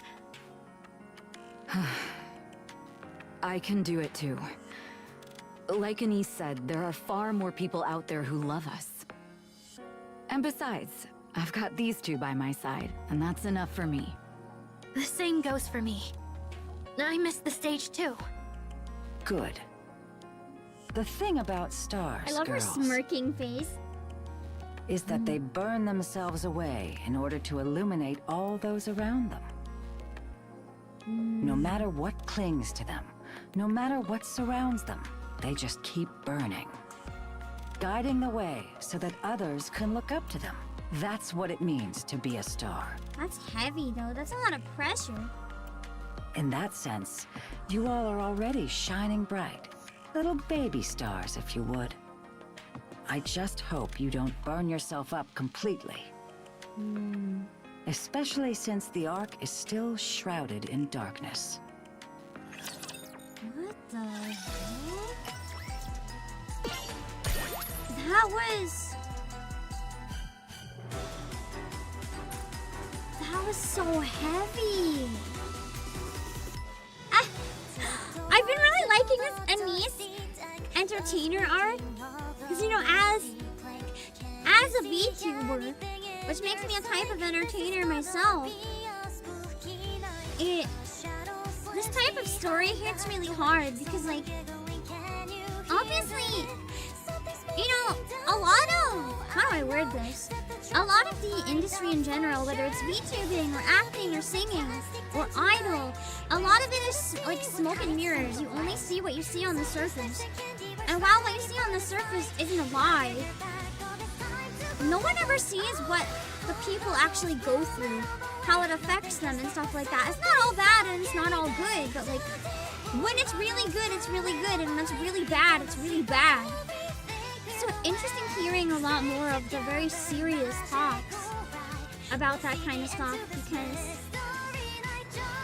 I can do it too. Like Anise said, there are far more people out there who love us. And besides, I've got these two by my side, and that's enough for me. The same goes for me. I missed the stage too. Good. The thing about stars, I love girls, her smirking face. is that they burn themselves away in order to illuminate all those around them. No matter what clings to them, no matter what surrounds them, they just keep burning. Guiding the way so that others can look up to them. That's what it means to be a star. That's heavy though, that's a lot of pressure. In that sense, you all are already shining bright. Little baby stars, if you would. I just hope you don't burn yourself up completely. Especially since the Ark is still shrouded in darkness. What the heck? That was so heavy. I've been really liking this Anise entertainer arc, because you know, as a VTuber, which makes me a type of entertainer myself, this type of story hits really hard because, like, obviously, you know, a lot of, how do I word this? A lot of the industry in general, whether it's VTubing or acting or singing or idol, a lot of it is like smoke and mirrors. You only see what you see on the surface. And while what you see on the surface isn't a lie, no one ever sees what the people actually go through, how it affects them and stuff like that. It's not all bad and it's not all good, but like, when it's really good, it's really good, and when it's really bad, it's really bad. So interesting hearing a lot more of the very serious talks about that kind of stuff, because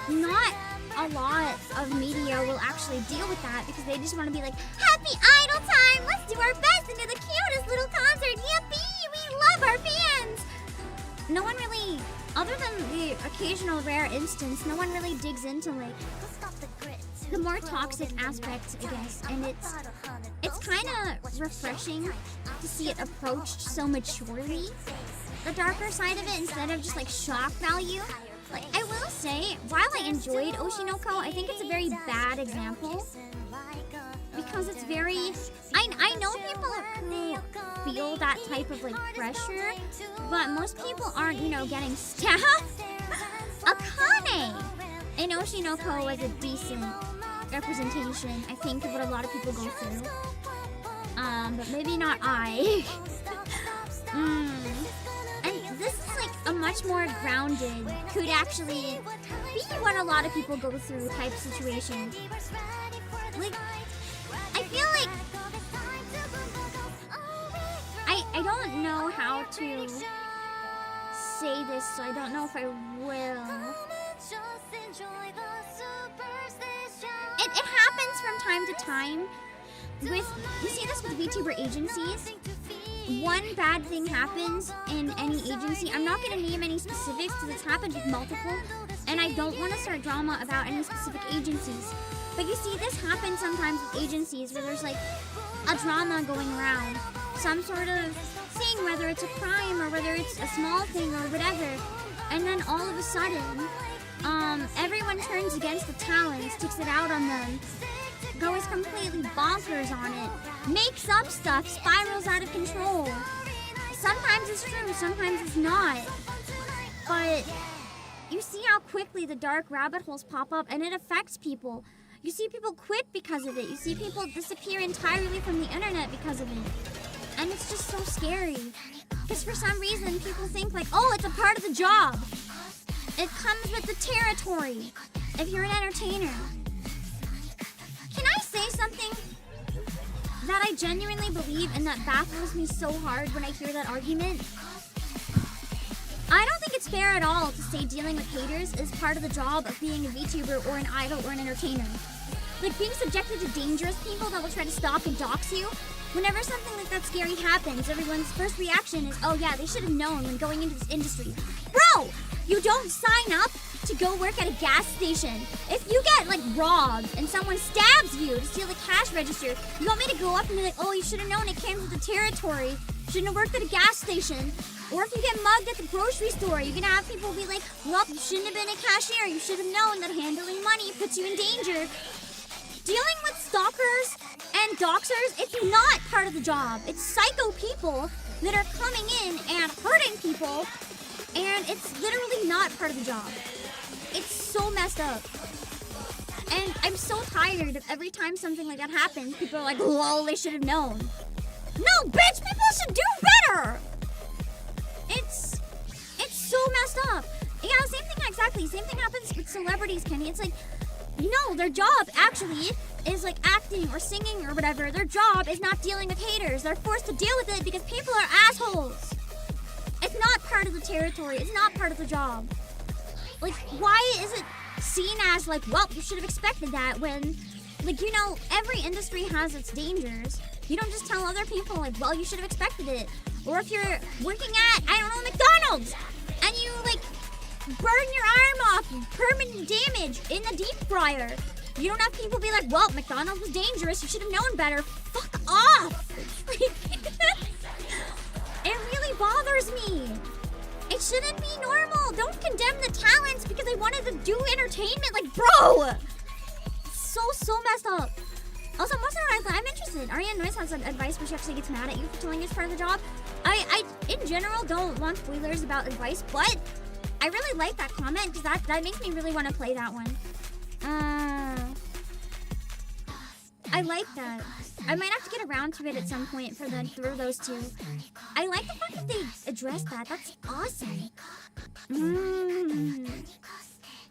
not a lot of media will actually deal with that, because they just want to be like, happy idol time, let's do our best and do the cutest little concert, yippee, we love our fans. No one really, other than the occasional rare instance, no one really digs into like the more toxic aspects, I guess, and it's kind of refreshing to see it approached so maturely, the darker side of it, instead of just like shock value. Like, I will say, while I enjoyed Oshinoko, I think it's a very bad example, because it's very, I know people who feel that type of like pressure, but most people aren't, you know, getting stabbed. Akane in Oshinoko was a decent representation, I think, of what a lot of people go through. But maybe not I. And this is like a much more grounded, could actually be what a lot of people go through type situation. Like, I feel like I don't know how to say this, so I don't know if I will. It happens from time to time. You see this with VTuber agencies. One bad thing happens in any agency. I'm not going to name any specifics because it's happened with multiple, and I don't want to start drama about any specific agencies. But you see this happen sometimes with agencies where there's like a drama going around. Some sort of thing, whether it's a crime or whether it's a small thing or whatever. And then all of a sudden, everyone turns against the talents, takes it out on them, goes completely bonkers on it, makes up stuff, spirals out of control. Sometimes it's true, sometimes it's not. But you see how quickly the dark rabbit holes pop up, and it affects people. You see people quit because of it. You see people disappear entirely from the internet because of it. And it's just so scary. Because for some reason, people think like, oh, it's a part of the job. It comes with the territory if you're an entertainer. Can I say something that I genuinely believe and that baffles me so hard when I hear that argument? I don't think it's fair at all to say dealing with haters is part of the job of being a VTuber or an idol or an entertainer. Like being subjected to dangerous people that will try to stalk and dox you. Whenever something like that scary happens, everyone's first reaction is, oh yeah, they should have known when going into this industry. Bro, you don't sign up to go work at a gas station. If you get like robbed and someone stabs you to steal the cash register, you want me to go up and be like, oh, you should have known it came with the territory. Shouldn't have worked at a gas station. Or if you get mugged at the grocery store, you're gonna have people be like, well, you shouldn't have been a cashier. You should have known that handling money puts you in danger. Dealing with stalkers and doxers, it's not part of the job. It's psycho people that are coming in and hurting people, and it's literally not part of the job. It's so messed up. And I'm so tired of every time something like that happens, people are like, lol, they should have known. No, bitch, people should do better! It's so messed up. Yeah, same thing exactly. Same thing happens with celebrities, Kenny. It's like, no, their job actually is like acting or singing or whatever. Their job is not dealing with haters. They're forced to deal with it because people are assholes. It's not part of the territory. It's not part of the job. Like, why is it seen as like, well, you should have expected that when, like, you know, every industry has its dangers. You don't just tell other people like, well, you should have expected it. Or if you're working at, I don't know, McDonald's, and you like burn your arm off, permanent damage in the deep fryer. You don't have people be like, well, McDonald's was dangerous, you should have known better. Fuck off! It really bothers me. It shouldn't be normal. Don't condemn the talents because they wanted to do entertainment. Like, bro! So messed up. Also, most of the time, I'm interested. Ariane Noyce has advice where she actually gets mad at you for telling you it's part of the job. I in general, don't want spoilers about advice, but I really like that comment because that makes me really want to play that one. I like that. I might have to get around to it at some point for those two. I like the fact that they addressed that. That's awesome.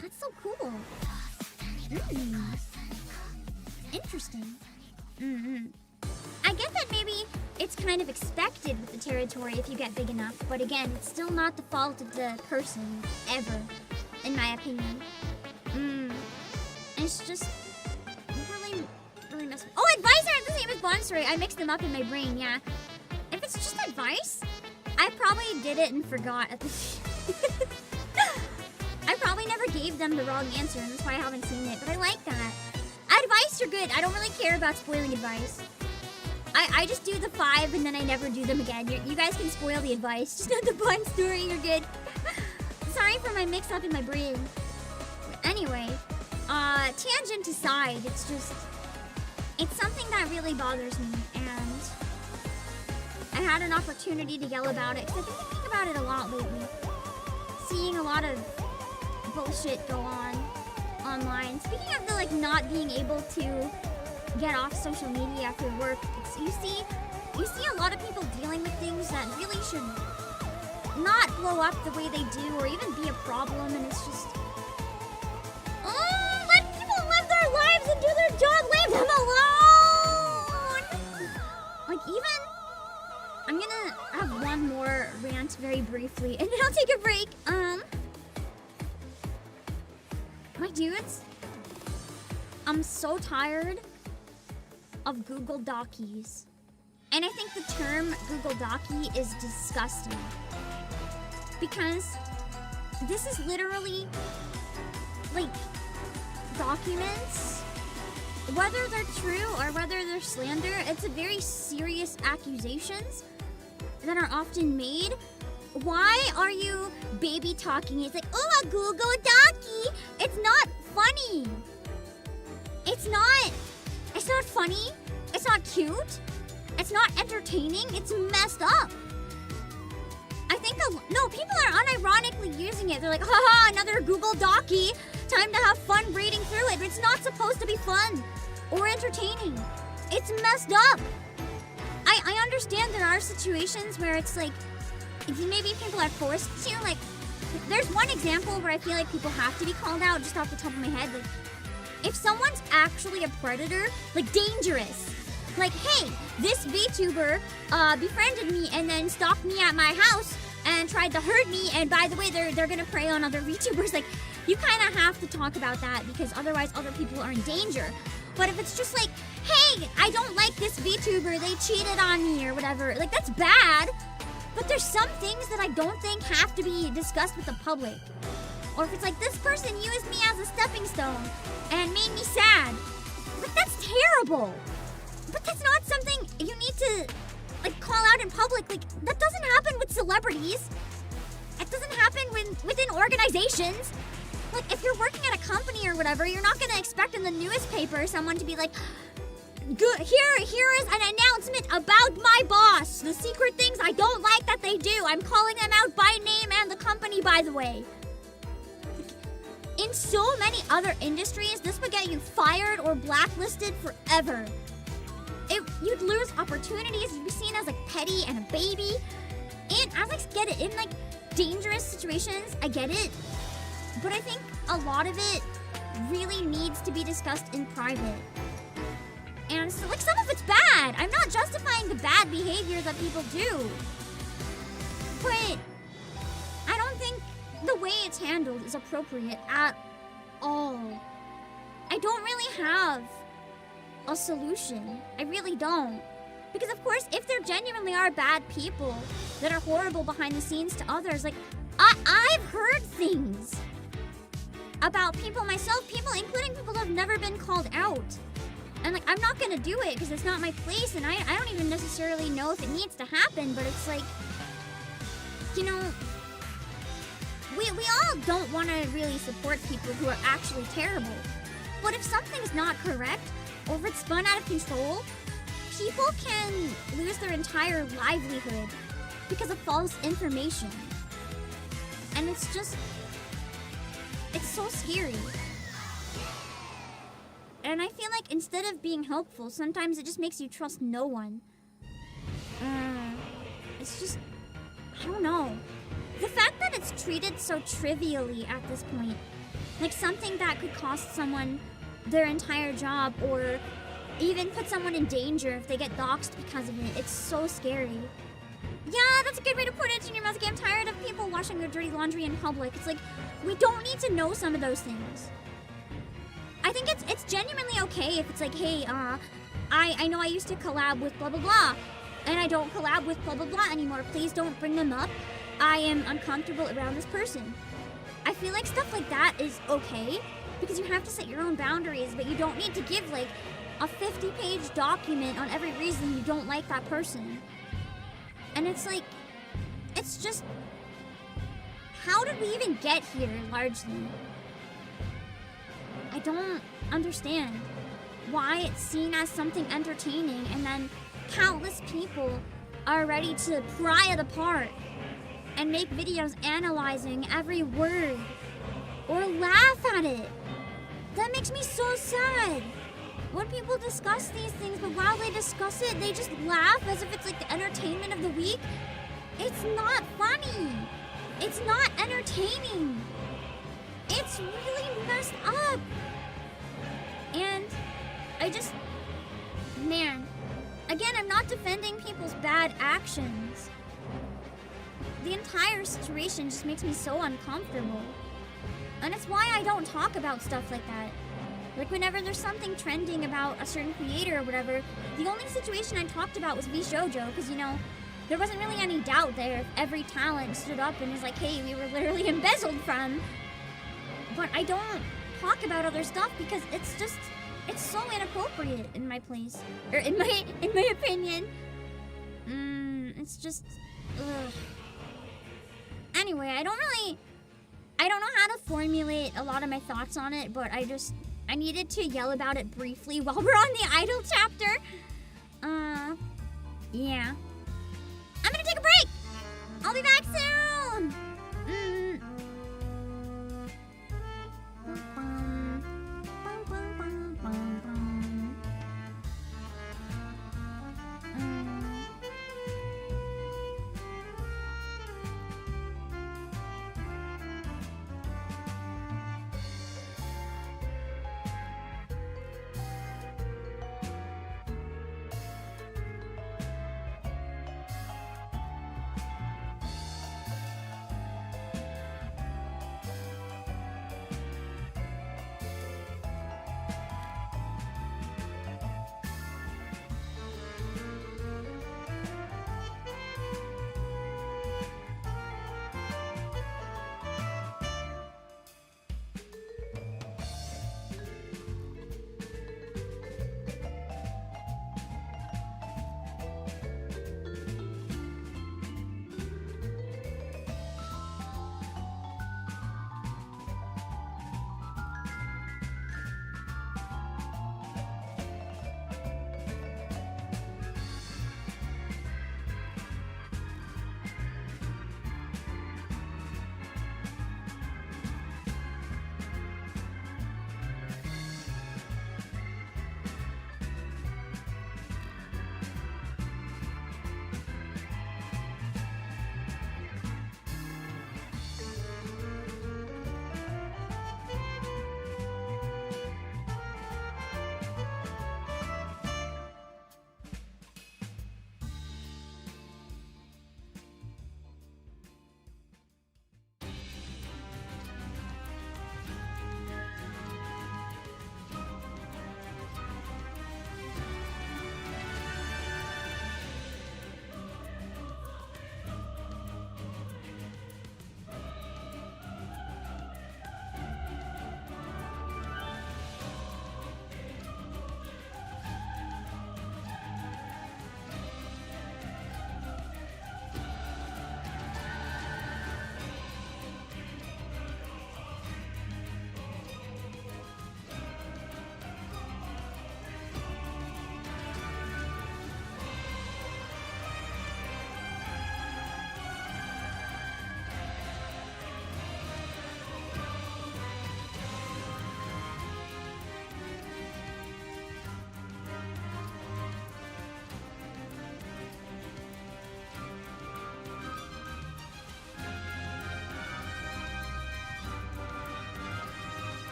That's so cool. Interesting. I get that maybe it's kind of expected with the territory if you get big enough, but again, it's still not the fault of the person, ever, in my opinion. It's just really messed up. Oh, advice are the same as Bond Story. I mixed them up in my brain, yeah. If it's just advice, I probably did it and forgot at the I probably never gave them the wrong answer, and that's why I haven't seen it, but I like that. Advice are good. I don't really care about spoiling advice. I just do the 5 and then I never do them again. You guys can spoil the advice. Just not the Bond Story. You're good. Sorry for my mix-up in my brain. Anyway, tangent aside, it's something that really bothers me, and I had an opportunity to yell about it because I've been thinking about it a lot lately. Seeing a lot of bullshit go on online. Speaking of the like not being able to get off social media after work, you see a lot of people dealing with things that really should not blow up the way they do or even be a problem, and it's just let people live their lives and do their job. Leave them alone. Like, even I'm gonna have one more rant very briefly and then I'll take a break. My dudes, I'm so tired of Google Dockies. And I think the term Google Docky is disgusting. Because this is literally, like, documents whether they're true or whether they're slander, it's a very serious accusations that are often made. Why are you baby talking? It's like, oh, a Google Docky. It's not funny. It's not funny. It's not cute. It's not entertaining. It's messed up. I think no, people are unironically using it. They're like, haha, another Google Docky. Time to have fun reading through it. But it's not supposed to be fun or entertaining. It's messed up. I understand there are situations where it's like, maybe people are forced to, like, there's one example where I feel like people have to be called out just off the top of my head. Like, if someone's actually a predator, like dangerous, like, hey, this VTuber befriended me and then stalked me at my house and tried to hurt me, and by the way, they're gonna prey on other VTubers, like, you kind of have to talk about that because otherwise other people are in danger. But if it's just like, hey, I don't like this VTuber, they cheated on me or whatever, like, that's bad. But there's some things that I don't think have to be discussed with the public. Or if it's like, this person used me as a stepping stone and made me sad. Like, that's terrible. But that's not something you need to, like, call out in public. Like, that doesn't happen with celebrities. It doesn't happen within organizations. Like, if you're working at a company or whatever, you're not gonna expect in the newspaper someone to be like, good, here is an announcement about my boss. The secret things I don't like that they do. I'm calling them out by name and the company, by the way. In so many other industries, this would get you fired or blacklisted forever. You'd lose opportunities. You'd be seen as, like, petty and a baby. And as I get it, in, like, dangerous situations, I get it. But I think a lot of it really needs to be discussed in private. And so, like, some of it's bad. I'm not justifying the bad behavior that people do. But I don't think the way it's handled is appropriate at all. I don't really have a solution. I really don't. Because, of course, if there genuinely are bad people that are horrible behind the scenes to others, like, I've heard things about people myself, people, including people that have never been called out. And, like, I'm not gonna do it because it's not my place, and I don't even necessarily know if it needs to happen, but it's like, you know, we all don't want to really support people who are actually terrible. But if something's not correct, or if it's spun out of control, people can lose their entire livelihood because of false information. And it's just, it's so scary. And I feel like instead of being helpful, sometimes it just makes you trust no one. It's just, I don't know. The fact that it's treated so trivially at this point, like something that could cost someone their entire job or even put someone in danger if they get doxxed because of it, it's so scary. Yeah, that's a good way to put it, Junior Muskie. I'm tired of people washing their dirty laundry in public. It's like, we don't need to know some of those things. I think it's genuinely okay if it's like, hey, I know I used to collab with blah blah blah, and I don't collab with blah blah blah anymore. Please don't bring them up. I am uncomfortable around this person. I feel like stuff like that is okay, because you have to set your own boundaries, but you don't need to give, like, a 50-page document on every reason you don't like that person. And it's like, it's just, how did we even get here, largely? I don't understand why it's seen as something entertaining and then countless people are ready to pry it apart and make videos analyzing every word or laugh at it. That makes me so sad when people discuss these things, but while they discuss it, they just laugh as if it's like the entertainment of the week. It's not funny. It's not entertaining. It's really messed up. And I just, man, again, I'm not defending people's bad actions. The entire situation just makes me so uncomfortable. And it's why I don't talk about stuff like that. Like, whenever there's something trending about a certain creator or whatever, the only situation I talked about was VShojo, because, you know, there wasn't really any doubt there if every talent stood up and was like, hey, we were literally embezzled from. But I don't talk about other stuff because it's It's so inappropriate in my place, or in my opinion. It's just, ugh. Anyway, I don't know how to formulate a lot of my thoughts on it, but I needed to yell about it briefly while we're on the idol chapter. Yeah. I'm gonna take a break. I'll be back soon.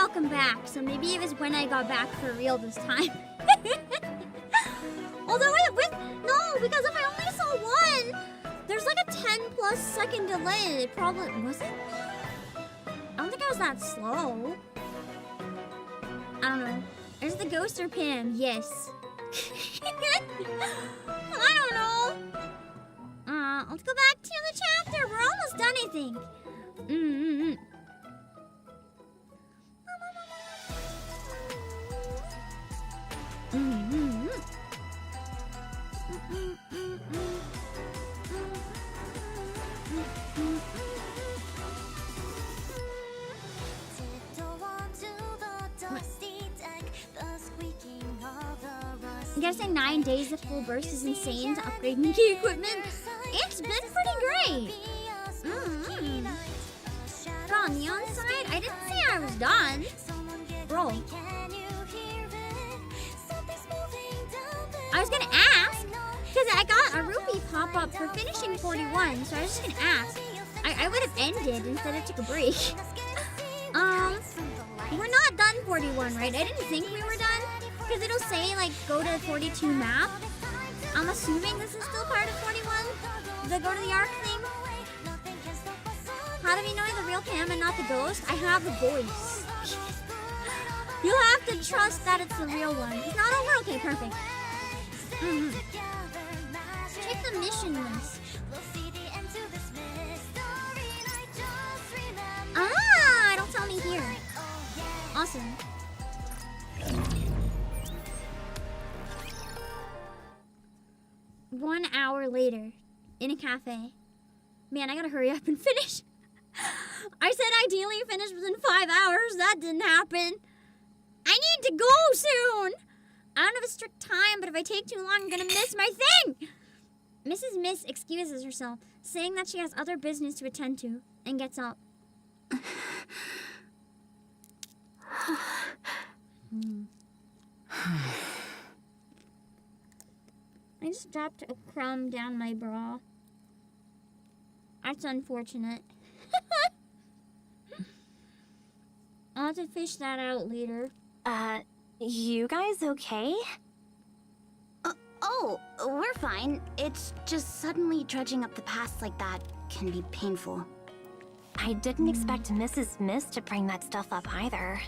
welcome back. So maybe it was when I got back for real this time. Although no, because if I only saw one, there's like a 10+ second delay. It probably wasn't. I don't think I was that slow. I don't know. There's the ghost or Pam. Yes. I don't know. Let's go back to the chapter. We're almost done, I think. I'm guessing 9 days of full burst is insane to upgrade NIKKE equipment. It's been pretty great. But on the on side, I didn't say I was done. Bro. I was gonna ask, because I got a rupee pop-up for finishing 41, so I was just gonna ask. I would have ended instead of took a break. We're not done 41, right? I didn't think we were done, because it'll say, like, go to 42 map. I'm assuming this is still part of 41, the go to the arc thing. How do we know the real Pam and not the ghost? I have the voice. You'll have to trust that it's the real one. It's not over? Okay, perfect. Check the mission list. Ah, don't tell me here. Awesome. One hour later, in a cafe. Man, I gotta hurry up and finish. I said ideally finish within 5 hours. That didn't happen. I need to go soon. I don't have a strict time, but if I take too long, I'm gonna miss my thing. Mrs. Miss excuses herself, saying that she has other business to attend to, and gets up. I just dropped a crumb down my bra. That's unfortunate. I'll have to fish that out later. You guys okay? Oh, we're fine. It's just suddenly trudging up the pass like that can be painful. I didn't expect Mrs. Miss to bring that stuff up either.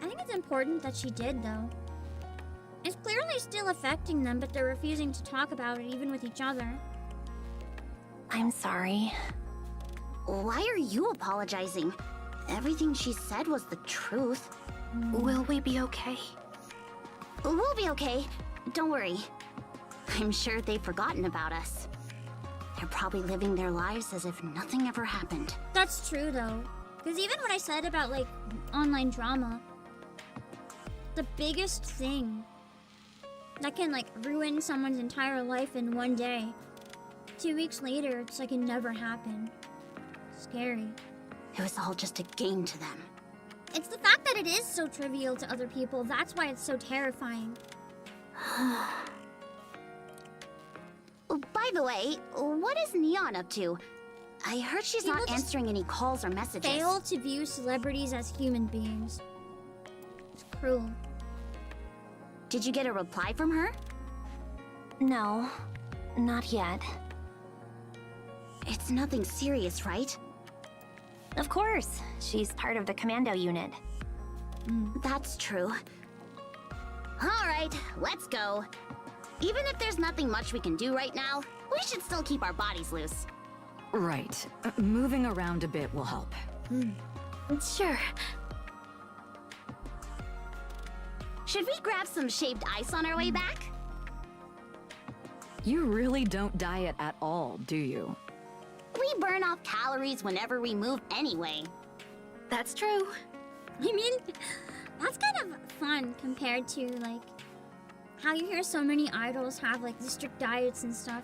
I think it's important that she did, though. It's clearly still affecting them, but they're refusing to talk about it, even with each other. I'm sorry. Why are you apologizing? Everything she said was the truth. Will we be okay? We'll be okay. Don't worry. I'm sure they've forgotten about us. They're probably living their lives as if nothing ever happened. That's true, though. Because even what I said about, like, online drama, the biggest thing that can, like, ruin someone's entire life in one day, 2 weeks later, it's like it never happened. Scary. It was all just a game to them. It's the fact that it is so trivial to other people. That's why it's so terrifying. By the way, what is Neon up to? I heard she's not answering any calls or messages. Fail to view celebrities as human beings. It's cruel. Did you get a reply from her? No, not yet. It's nothing serious, right? Of course. She's part of the commando unit. That's true. Alright, let's go. Even if there's nothing much we can do right now, we should still keep our bodies loose. Right. Moving around a bit will help. Sure. Should we grab some shaved ice on our way back? You really don't diet at all, do you? We burn off calories whenever we move anyway. That's true. I mean, that's kind of fun compared to, like, how you hear so many idols have, like, the strict diets and stuff.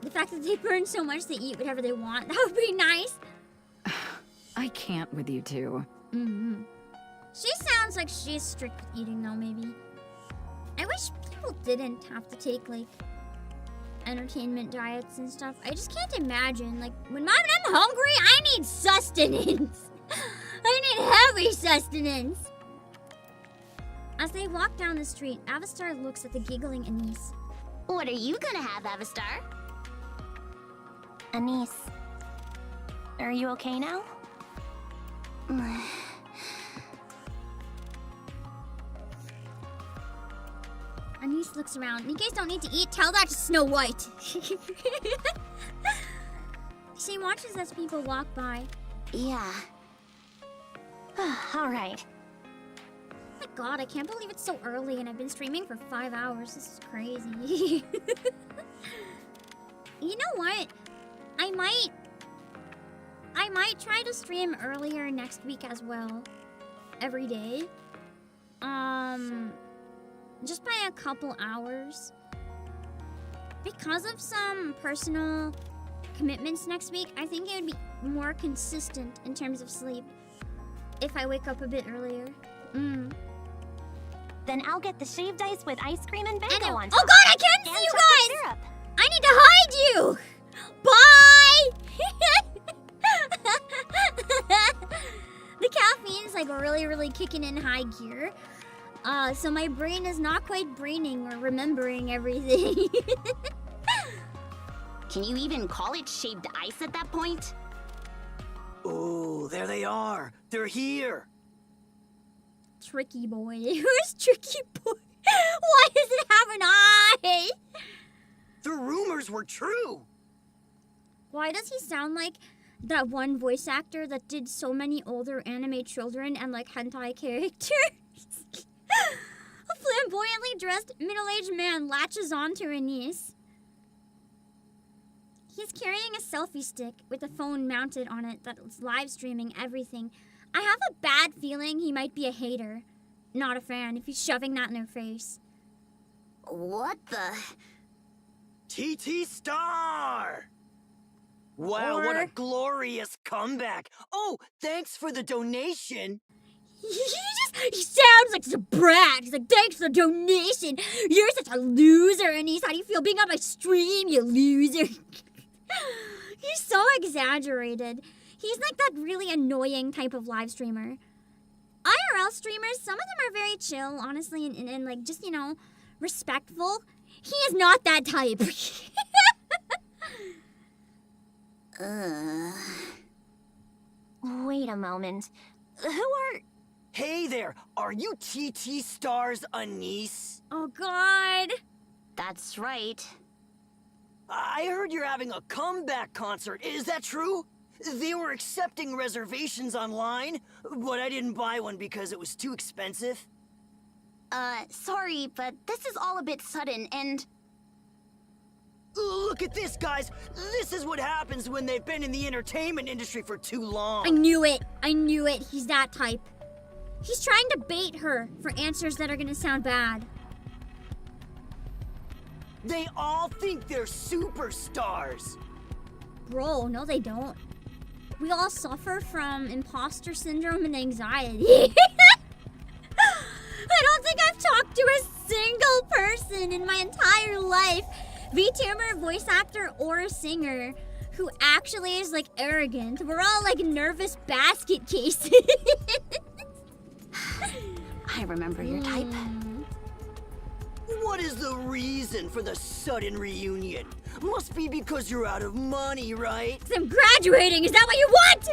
The fact that they burn so much they eat whatever they want, that would be nice. I can't with you two. She sounds like she's strict with eating, though, maybe. I wish people didn't have to take, like, entertainment diets and stuff. I just can't imagine, like, when I'm hungry, I need sustenance. I need heavy sustenance. As they walk down the street, Avistar looks at the giggling Anise. What are you gonna have, Avistar? Anise, are you okay now? Anise looks around. You guys don't need to eat. Tell that to Snow White. She watches as people walk by. Yeah. All right. Oh my god, I can't believe it's so early and I've been streaming for 5 hours. This is crazy. You know what? I might try to stream earlier next week as well. Every day. Just by a couple hours. Because of some personal commitments next week, I think it would be more consistent in terms of sleep if I wake up a bit earlier. Then I'll get the shaved ice with ice cream and mango on top. Oh god, I can't see you guys! Syrup. I need to hide you! Bye! The caffeine's like really kicking in high gear. So my brain is not quite braining or remembering everything. Can you even call it shaved ice at that point? Oh, there they are. They're here. Tricky boy. Who's Tricky boy? Why does it have an eye? The rumors were true. Why does he sound like that one voice actor that did so many older anime children and like hentai characters? A flamboyantly dressed middle-aged man latches onto Anise. He's carrying a selfie stick with a phone mounted on it that's live streaming everything. I have a bad feeling he might be a hater, not a fan, if he's shoving that in their face. What the? TT Star! Wow, what a glorious comeback. Oh, thanks for the donation. He sounds like such a brat. He's like, thanks for the donation. You're such a loser, Anise. How do you feel being on my stream, you loser? He's so exaggerated. He's like that really annoying type of live streamer. IRL streamers, some of them are very chill, honestly, and like, just, you know, respectful. He is not that type. Wait a moment. Who are... Hey there, are you TT Star's Anise? Oh god. That's right. I heard you're having a comeback concert. Is that true? They were accepting reservations online, but I didn't buy one because it was too expensive. Sorry, but this is all a bit sudden, and... Look at this, guys! This is what happens when they've been in the entertainment industry for too long. I knew it. I knew it. He's that type. He's trying to bait her for answers that are gonna sound bad. They all think they're superstars. Bro, no they don't. We all suffer from imposter syndrome and anxiety. I don't think I've talked to a single person in my entire life, VTuber, voice actor, or a singer, who actually is like arrogant. We're all like nervous basket cases. I remember your type. What is the reason for the sudden reunion? Must be because you're out of money, right? 'Cause I'm graduating, is that what you want?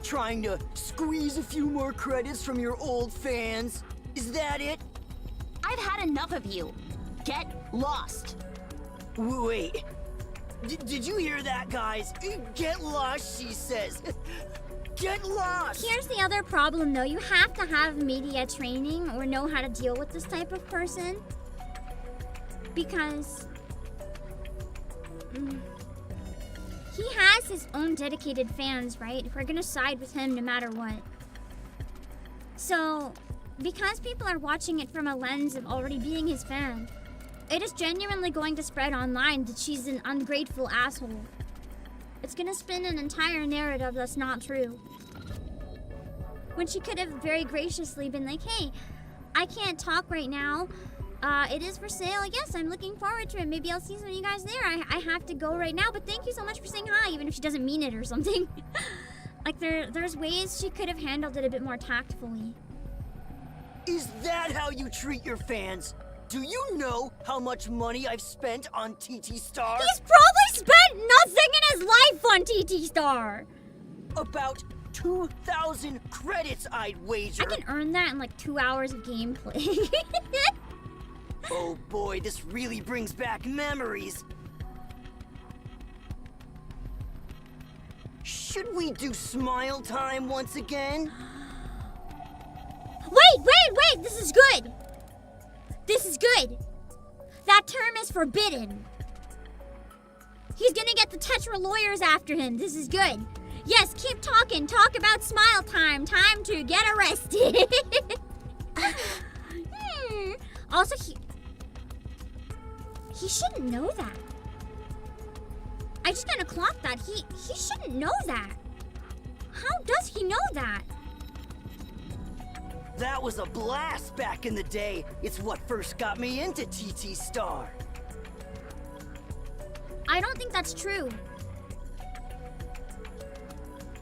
Trying to squeeze a few more credits from your old fans? Is that it? I've had enough of you. Get lost. Wait. Did you hear that, guys? Get lost, she says. Get lost! Here's the other problem, though. You have to have media training or know how to deal with this type of person. Because... he has his own dedicated fans, right? Who are gonna side with him no matter what. So, because people are watching it from a lens of already being his fan, it is genuinely going to spread online that she's an ungrateful asshole. It's gonna spin an entire narrative that's not true. When she could have very graciously been like, hey, I can't talk right now. It is for sale. Yes, I'm looking forward to it. Maybe I'll see some of you guys there. I have to go right now, but thank you so much for saying hi, even if she doesn't mean it or something. Like, there's ways she could have handled it a bit more tactfully. Is that how you treat your fans? Do you know how much money I've spent on TT Star? He's probably spent nothing in his life on TT Star! About 2,000 credits, I'd wager. I can earn that in like 2 hours of gameplay. Oh boy, this really brings back memories. Should we do smile time once again? Wait! This is good! This is good! That term is forbidden. He's gonna get the Tetra lawyers after him. This is good. Yes, keep talking. Talk about smile time. Time to get arrested. Also, he shouldn't know that. I just gonna clock that. He shouldn't know that. How does he know that? That was a blast back in the day. It's what first got me into TT Star. I don't think that's true.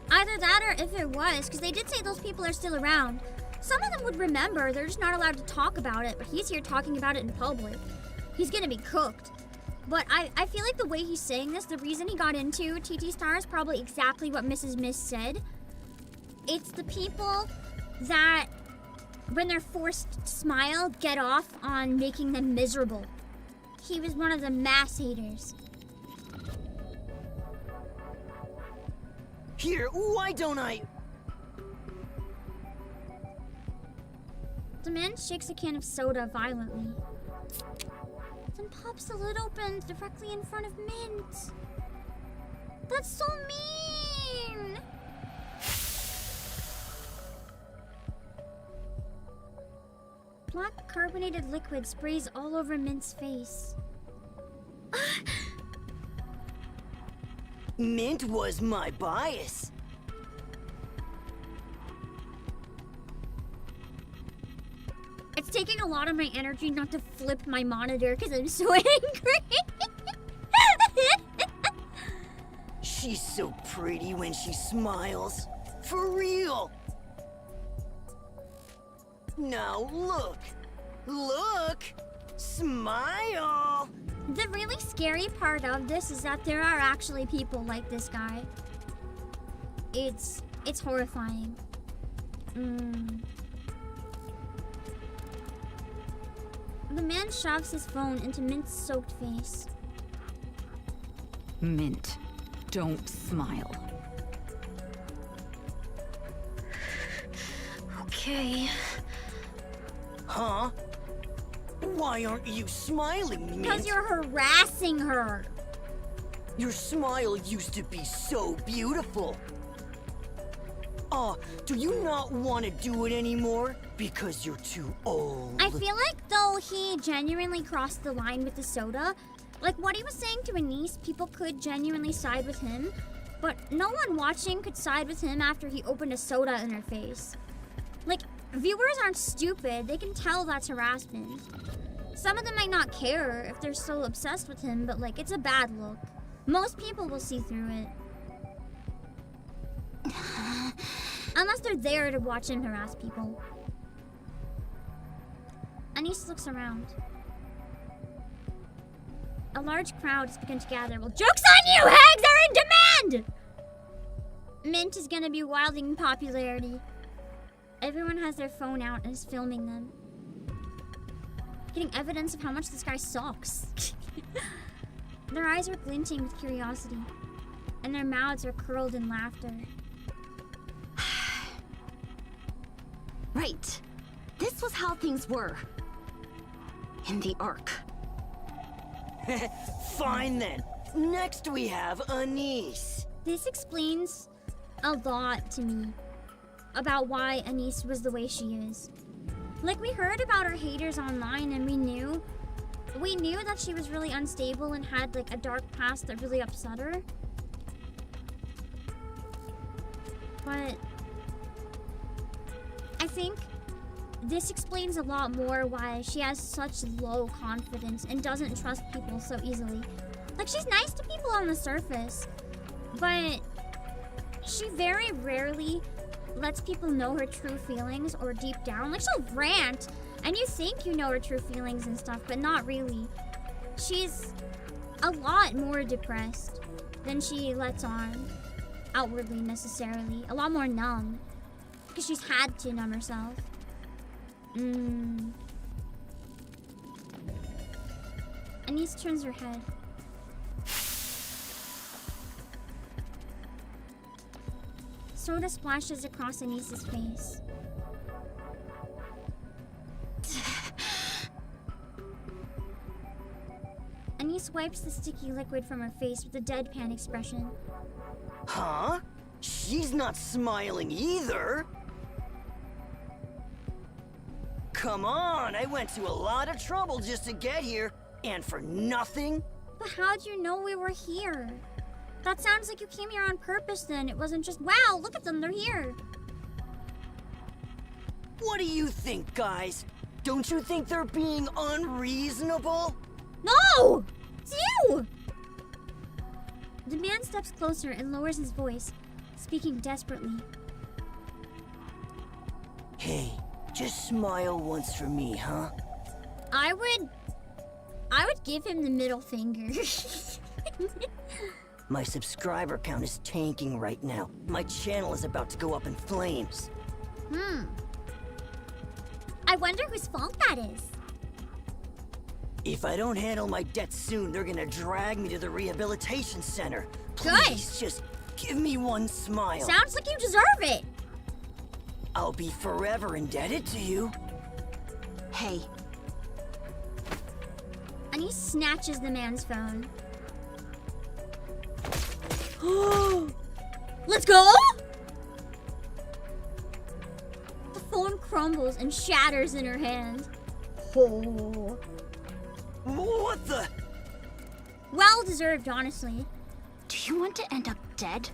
Either that or if it was, because they did say those people are still around. Some of them would remember, they're just not allowed to talk about it, but he's here talking about it in public. He's gonna be cooked. But I feel like the way he's saying this, the reason he got into TT Star is probably exactly what Mrs. Miss said. It's the people that, when they're forced to smile, get off on making them miserable. He was one of the mass haters. Here, why don't I... The man shakes a can of soda violently. Then pops the lid open directly in front of Mint. That's so mean! Black carbonated liquid sprays all over Mint's face. Mint was my bias. It's taking a lot of my energy not to flip my monitor because I'm so angry. She's so pretty when she smiles. For real. Now look. Look. Smile. The really scary part of this is that there are actually people like this guy. It's horrifying. The man shoves his phone into Mint's soaked face. Mint, don't smile. Okay. Huh? Why aren't you smiling, Mint? Because you're harassing her. Your smile used to be so beautiful. Do you not want to do it anymore? Because you're too old. I feel like, though, he genuinely crossed the line with the soda. Like, what he was saying to Anise, people could genuinely side with him, but no one watching could side with him after he opened a soda in her face. Like, viewers aren't stupid. They can tell that's harassment. Some of them might not care if they're so obsessed with him, but, like, it's a bad look. Most people will see through it. Unless they're there to watch him harass people. Anise looks around. A large crowd has begun to gather. Well, joke's on you! Hags are in demand! Mint is gonna be wilding in popularity. Everyone has their phone out and is filming them. Getting evidence of how much this guy sucks. Their eyes are glinting with curiosity, and their mouths are curled in laughter. Right. This was how things were. In the Ark. Fine then. Next we have Anise. This explains a lot to me about why Anise was the way she is. Like, we heard about her haters online and we knew that she was really unstable and had like a dark past that really upset her. But I think this explains a lot more why she has such low confidence and doesn't trust people so easily. Like, she's nice to people on the surface, but She very rarely lets people know her true feelings or deep down. Like, she'll rant, and you think you know her true feelings and stuff, but not really. She's a lot more depressed than she lets on outwardly necessarily. A lot more numb. Because she's had to numb herself. Anise turns her head. Soda splashes across Anise's face. Anise wipes the sticky liquid from her face with a deadpan expression. Huh? She's not smiling either. Come on, I went to a lot of trouble just to get here, and for nothing? But how'd you know we were here? That sounds like you came here on purpose then. It wasn't just, wow, look at them, they're here. What do you think, guys? Don't you think they're being unreasonable? No! It's you! The man steps closer and lowers his voice, speaking desperately. Hey, just smile once for me, huh? I would give him the middle finger. My subscriber count is tanking right now. My channel is about to go up in flames. I wonder whose fault that is. If I don't handle my debts soon, they're gonna drag me to the rehabilitation center. Good. Please, just give me one smile. Sounds like you deserve it. I'll be forever indebted to you. Hey. Anise snatches the man's phone. Let's go! The phone crumbles and shatters in her hand. Oh. What the? Well deserved, honestly. Do you want to end up dead?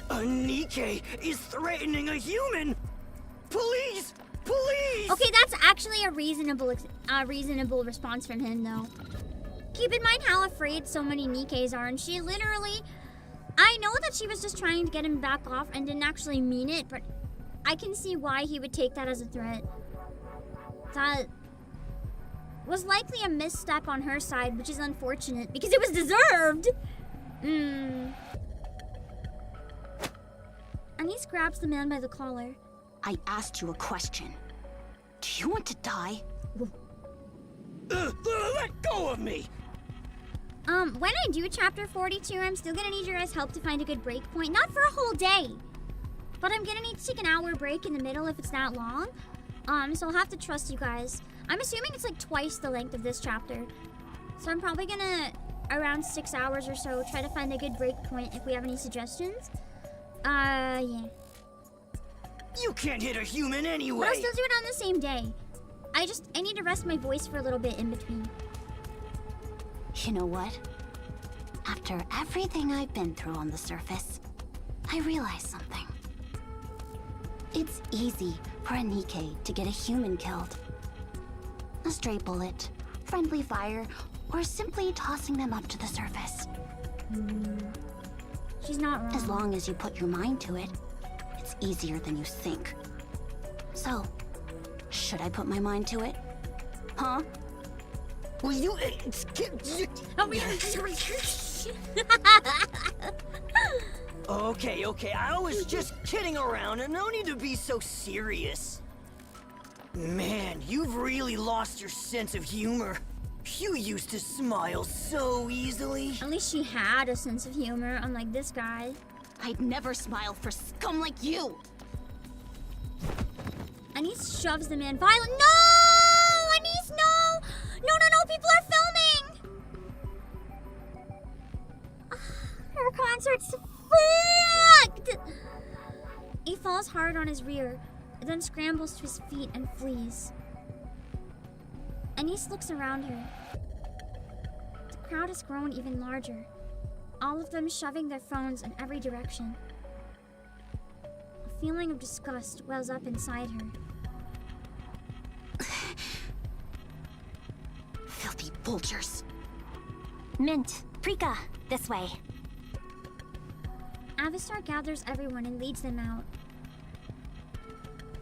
NIKKE is threatening a human! Police! Police! Okay, that's actually a reasonable response from him, though. Keep in mind how afraid so many NIKKEs are, and she literally... I know that she was just trying to get him back off and didn't actually mean it, but I can see why he would take that as a threat. That was likely a misstep on her side, which is unfortunate, because it was deserved! Anise grabs the man by the collar. I asked you a question. Do you want to die? Let go of me! When I do chapter 42, I'm still gonna need your guys' help to find a good break point. Not for a whole day, but I'm gonna need to take an hour break in the middle if it's that long. So I'll have to trust you guys. I'm assuming it's like twice the length of this chapter. So I'm probably gonna, around 6 hours or so, try to find a good break point if we have any suggestions. Yeah. You can't hit a human anyway! But I'll still do it on the same day. I need to rest my voice for a little bit in between. You know what? After everything I've been through on the surface, I realized something. It's easy for a NIKKE to get a human killed. A stray bullet, friendly fire, or simply tossing them up to the surface. She's not wrong. As long as you put your mind to it, it's easier than you think. So, should I put my mind to it? Huh? Will you... Okay, I was just kidding around, and no need to be so serious. Man, you've really lost your sense of humor. You used to smile so easily. At least she had a sense of humor, unlike this guy. I'd never smile for scum like you! Anise shoves the man violently. No! Anise, no! No, people are filming! Her concert's fucked! He falls hard on his rear, then scrambles to his feet and flees. Anise looks around her. The crowd has grown even larger, all of them shoving their phones in every direction. A feeling of disgust wells up inside her. Filthy vultures. Mint, Prika, this way. Avistar gathers everyone and leads them out.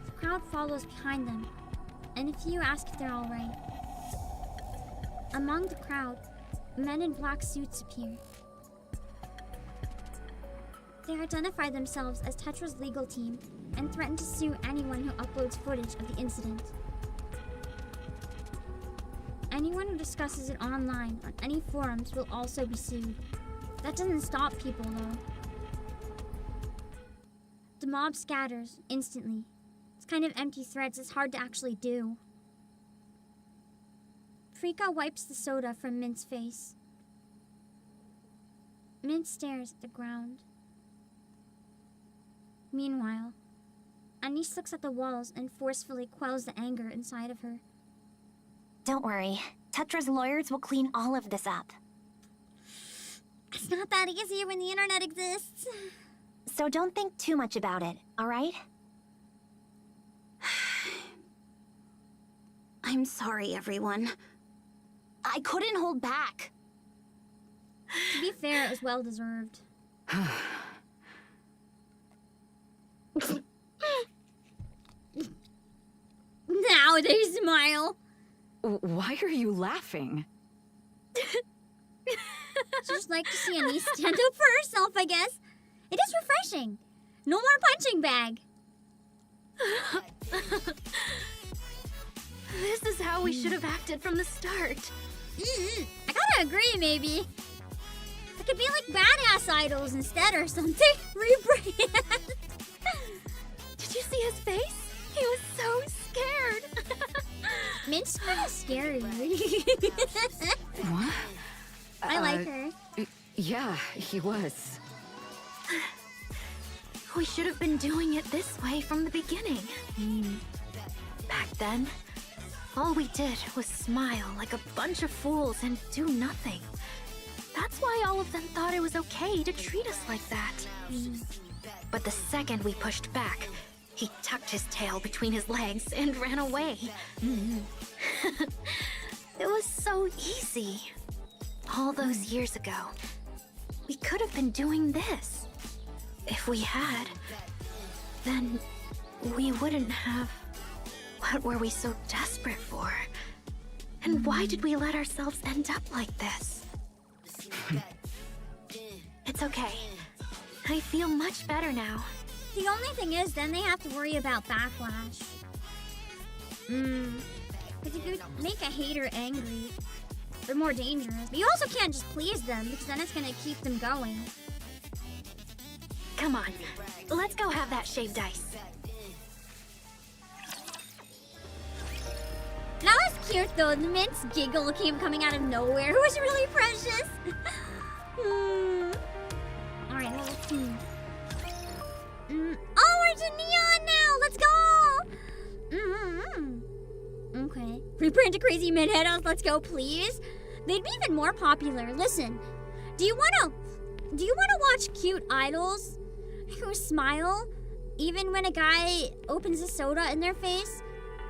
The crowd follows behind them, and a few ask if they're alright. Among the crowd, men in black suits appear. They identify themselves as Tetra's legal team and threaten to sue anyone who uploads footage of the incident. Anyone who discusses it online on any forums will also be sued. That doesn't stop people, though. The mob scatters instantly. It's kind of empty threats, it's hard to actually do. Prika wipes the soda from Mint's face. Mint stares at the ground. Meanwhile, Anish looks at the walls and forcefully quells the anger inside of her. Don't worry. Tetra's lawyers will clean all of this up. It's not that easy when the internet exists. So don't think too much about it, alright? I'm sorry, everyone. I couldn't hold back. To be fair, it was well deserved. Now they smile. Why are you laughing? Just like to see Anish stand up for herself, I guess. It is refreshing. No more punching bag. This is how we should have acted from the start. I gotta agree, maybe. It could be like badass idols instead or something. Rebrand. Did you see his face? He was so scared. Mint's kind of scary. What? I like her. Yeah, he was. We should have been doing it this way from the beginning. Back then, all we did was smile like a bunch of fools and do nothing. That's why all of them thought it was okay to treat us like that. But the second we pushed back, he tucked his tail between his legs and ran away. It was so easy. All those years ago, we could have been doing this. If we had, then we wouldn't have... What were we so desperate for? And why did we let ourselves end up like this? It's okay. I feel much better now. The only thing is, then they have to worry about backlash. Because if you make a hater angry, they're more dangerous. But you also can't just please them, because then it's gonna keep them going. Come on, let's go have that shaved ice. That was cute though. The Mint's giggle came coming out of nowhere. It was really precious. Alright, level 2. Oh, we're to Neon now! Let's go! Okay. Rebrand to Crazy Mint Headhouse, let's go, please. They'd be even more popular. Listen, do you wanna watch cute idols who smile even when a guy opens a soda in their face?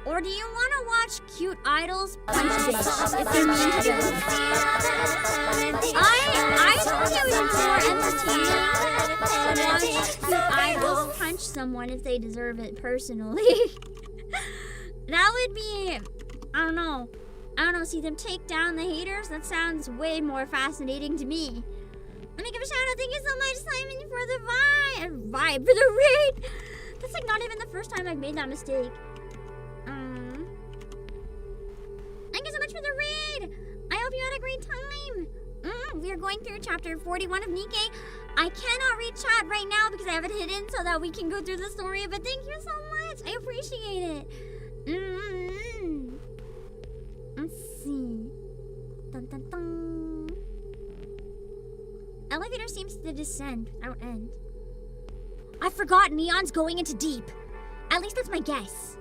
Or do you want to watch cute idols punch bitches if they're mean to them? I think it would be more entertaining to watch cute idols punch someone if they deserve it personally. That would be, I don't know, see them take down the haters? That sounds way more fascinating to me. Let me give a shout out. Thank you so much, Simon, for the vibe, for the raid. That's like not even the first time I've made that mistake. Thank you so much for the raid! I hope you had a great time! We are going through chapter 41 of Nikke. I cannot read chat right now because I have it hidden so that we can go through the story, but thank you so much! I appreciate it! Let's see. Dun, dun, dun. Elevator seems to descend without end. I forgot Neon's going into deep. At least that's my guess.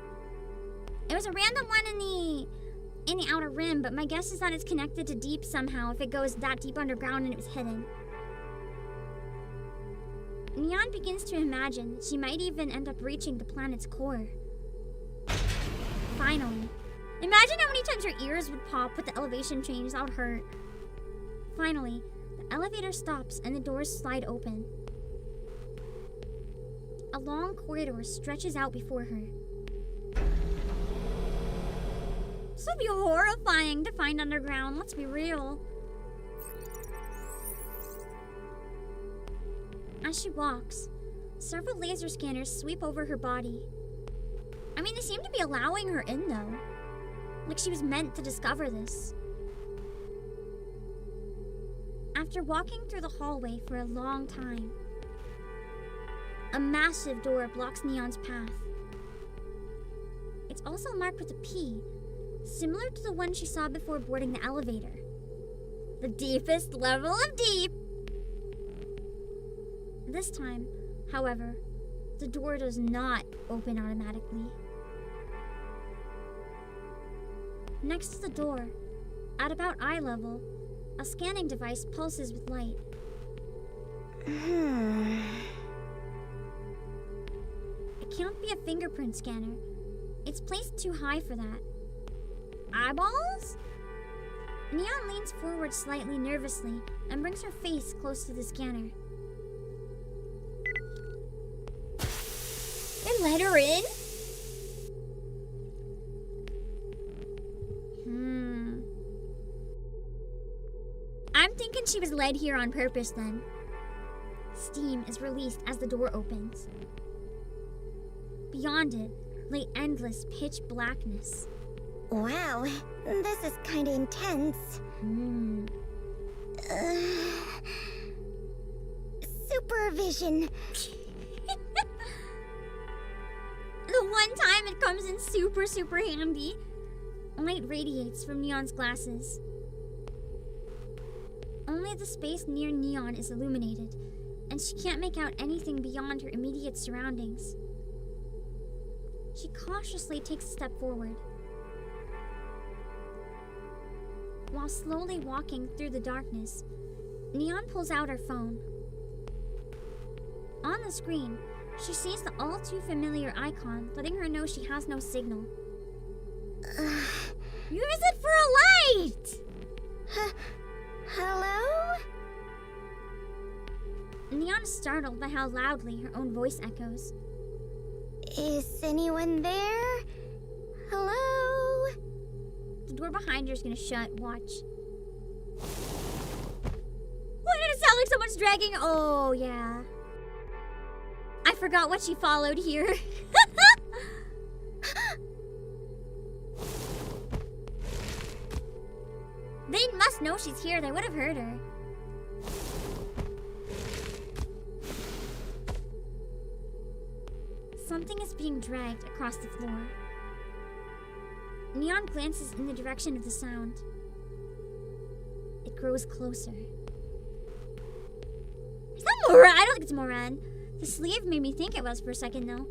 It was a random one in the outer rim, but my guess is that it's connected to deep somehow if it goes that deep underground and it was hidden. Neon begins to imagine that she might even end up reaching the planet's core. Finally. Imagine how many times your ears would pop with the elevation change. That would hurt. Finally, The elevator stops and the doors slide open. A long corridor stretches out before her. This would be horrifying to find underground, let's be real. As she walks, several laser scanners sweep over her body. I mean, they seem to be allowing her in though. Like she was meant to discover this. After walking through the hallway for a long time, a massive door blocks Neon's path. It's also marked with a P, similar to the one she saw before boarding the elevator. The deepest level of deep. This time, however, the door does not open automatically. Next to the door, at about eye level, a scanning device pulses with light. It can't be a fingerprint scanner. It's placed too high for that. Eyeballs? Neon leans forward slightly nervously and brings her face close to the scanner. They let her in? I'm thinking she was led here on purpose then. Steam is released as the door opens. Beyond it lay endless pitch blackness. Wow, this is kinda intense. Supervision. The one time it comes in super handy. Light radiates from Neon's glasses. Only the space near Neon is illuminated, and she can't make out anything beyond her immediate surroundings. She cautiously takes a step forward. While slowly walking through the darkness, Neon pulls out her phone. On the screen, she sees the all too familiar icon, letting her know she has no signal. Use it for a light! Hello? Neon is startled by how loudly her own voice echoes. Is anyone there? Hello? The door behind her is gonna shut. Watch. Why did it sound like someone's dragging? Oh, yeah. I forgot what she followed here. They must know she's here. They would have heard her. Something is being dragged across the floor. Neon glances in the direction of the sound. It grows closer. Is that Moran? I don't think it's Moran. The sleeve made me think it was for a second, though.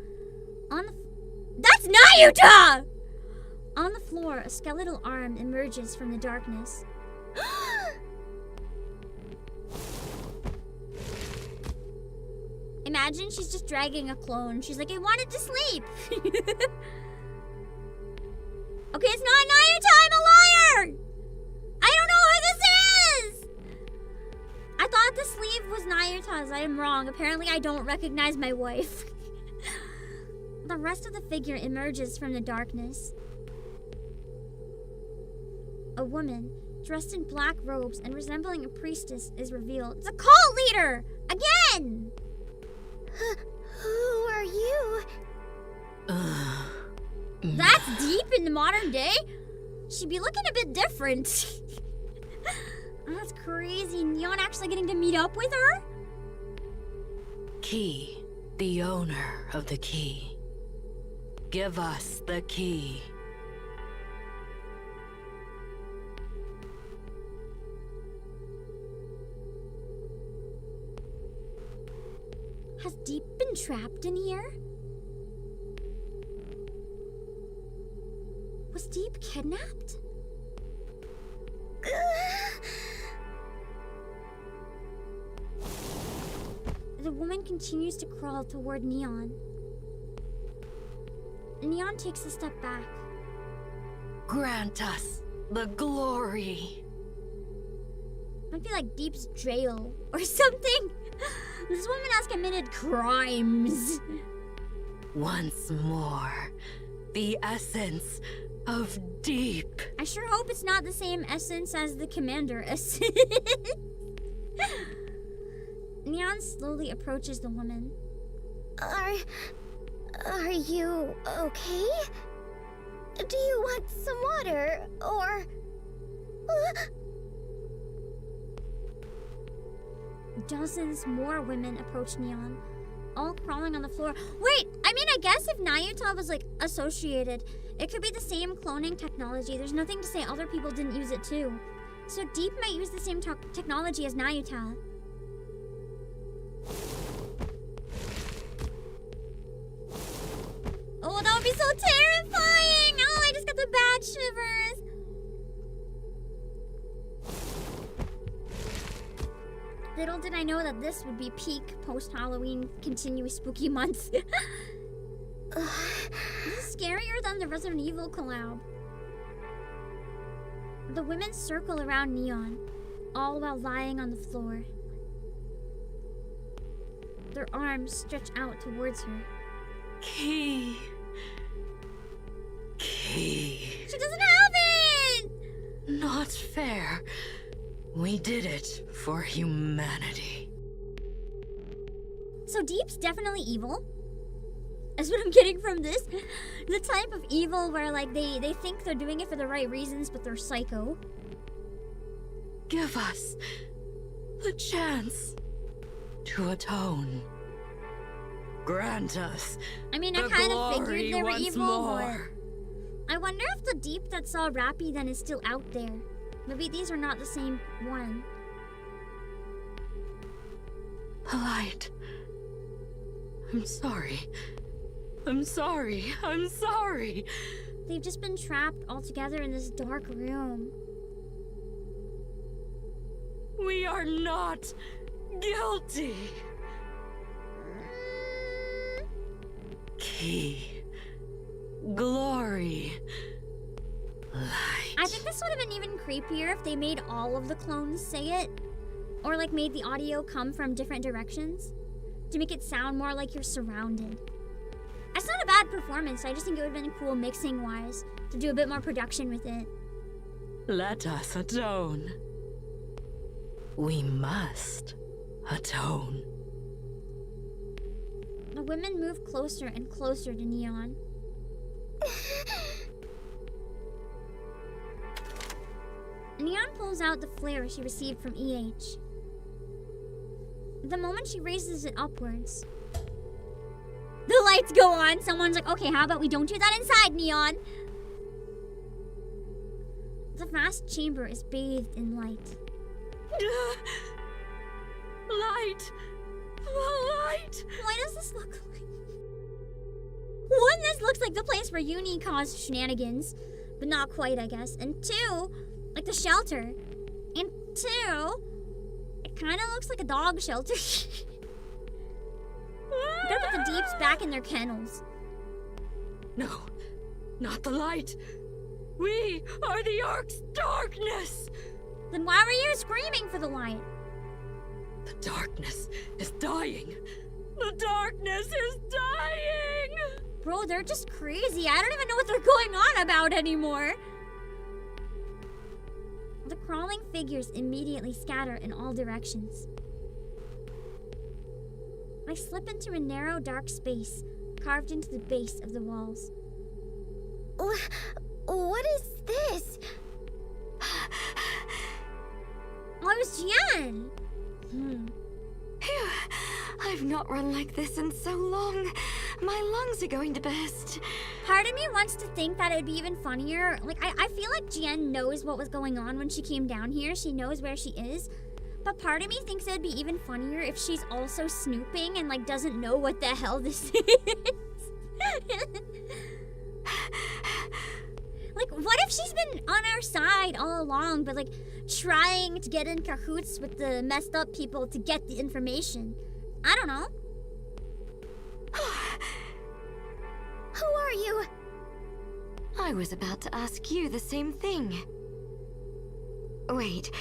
That's Nayuta! On the floor, a skeletal arm emerges from the darkness. Imagine she's just dragging a clone. She's like, I wanted to sleep. Okay, it's not Nayuta, I'm a liar! I don't know who this is! I thought the sleeve was Nayuta's. I am wrong. Apparently I don't recognize my wife. The rest of the figure emerges from the darkness. A woman, dressed in black robes and resembling a priestess, is revealed. It's a cult leader! Again! Who are you? That's deep in the modern day? She'd be looking a bit different. That's crazy. Neon actually getting to meet up with her? Key, the owner of the key. Give us the key. Has Deep been trapped in here? Was Deep kidnapped? The woman continues to crawl toward Neon. Neon takes a step back. Grant us the glory. Might be like Deep's jail or something. This woman has committed crimes. Once more, the essence of Deep. I sure hope it's not the same essence as the commander essence. Neon slowly approaches the woman. Are you okay? Do you want some water, or... Dozens more women approach Neon, all crawling on the floor. Wait, I mean, I guess if Nayuta was like associated, it could be the same cloning technology. There's nothing to say other people didn't use it too. So Deep might use the same technology as Nayuta. Oh, that would be so terrifying! Oh, I just got the bad shivers. Little did I know that this would be peak post-Halloween continuous spooky month. This is scarier than the Resident Evil collab. The women circle around Neon, all while lying on the floor. Their arms stretch out towards her. Key. She doesn't have it! Not fair. We did it for humanity. So Deep's definitely evil? That's what I'm getting from this. The type of evil where like they think they're doing it for the right reasons, but they're psycho. Give us the chance to atone. Grant us. I mean, I kind of figured they were evil, but I wonder if the Deep that saw Rappy then is still out there. Maybe these are not the same one. The light. I'm sorry. I'm sorry. I'm sorry. They've just been trapped all together in this dark room. We are not guilty. Key. Glory. Light. I think this would have been even creepier if they made all of the clones say it. Or like made the audio come from different directions. To make it sound more like you're surrounded. That's not a bad performance. I just think it would have been cool mixing wise. To do a bit more production with it. Let us atone. We must atone. The women move closer and closer to Neon. Neon pulls out the flare she received from EH. The moment she raises it upwards, the lights go on. Someone's like, okay, how about we don't do that inside, Neon? The vast chamber is bathed in light. Light! Light! Why does this look like... One, this looks like the place where Uni caused shenanigans. But not quite, I guess. And two, like the shelter. And two, it kind of looks like a dog shelter. We gotta put the Deeps back in their kennels. No, not the light. We are the Ark's darkness. Then why were you screaming for the light? The darkness is dying. The darkness is dying. Bro, they're just crazy. I don't even know what they're going on about anymore. The crawling figures immediately scatter in all directions. I slip into a narrow, dark space carved into the base of the walls. What is this? Oh, it was Jian! Phew. I've not run like this in so long. My lungs are going to burst. Part of me wants to think that it'd be even funnier. Like, I feel like Jian knows what was going on when she came down here. She knows where she is. But part of me thinks it'd be even funnier if she's also snooping and, like, doesn't know what the hell this is. Like, what if she's been on our side all along, but, like, trying to get in cahoots with the messed up people to get the information? I don't know. Who are you? I was about to ask you the same thing. Wait,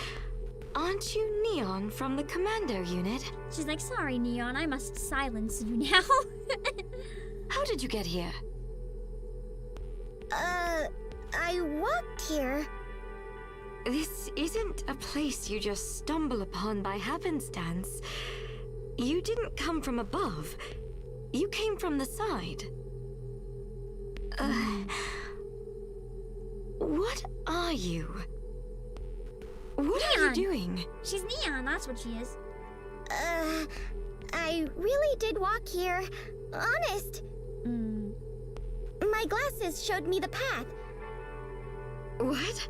Aren't you Neon from the Commando unit? She's like, sorry, Neon, I must silence you now. How did you get here? I walked here. This isn't a place you just stumble upon by happenstance. You didn't come from above. You came from the side. What are you? What are you doing? She's Neon, that's what she is. I really did walk here. Honest. My glasses showed me the path. What?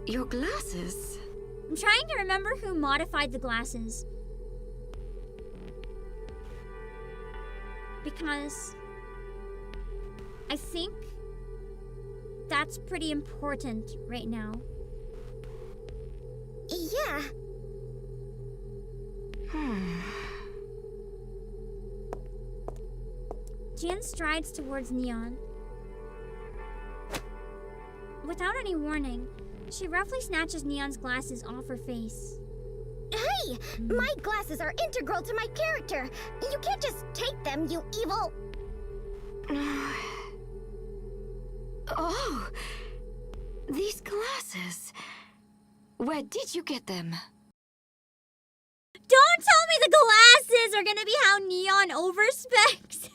Your glasses? I'm trying to remember who modified the glasses. Because I think that's pretty important right now. Yeah. Jan strides towards Neon. Without any warning, she roughly snatches Neon's glasses off her face. Hey! My glasses are integral to my character! You can't just take them, you evil... Oh! These glasses... Where did you get them? Don't tell me the glasses are gonna be how Neon overspecs!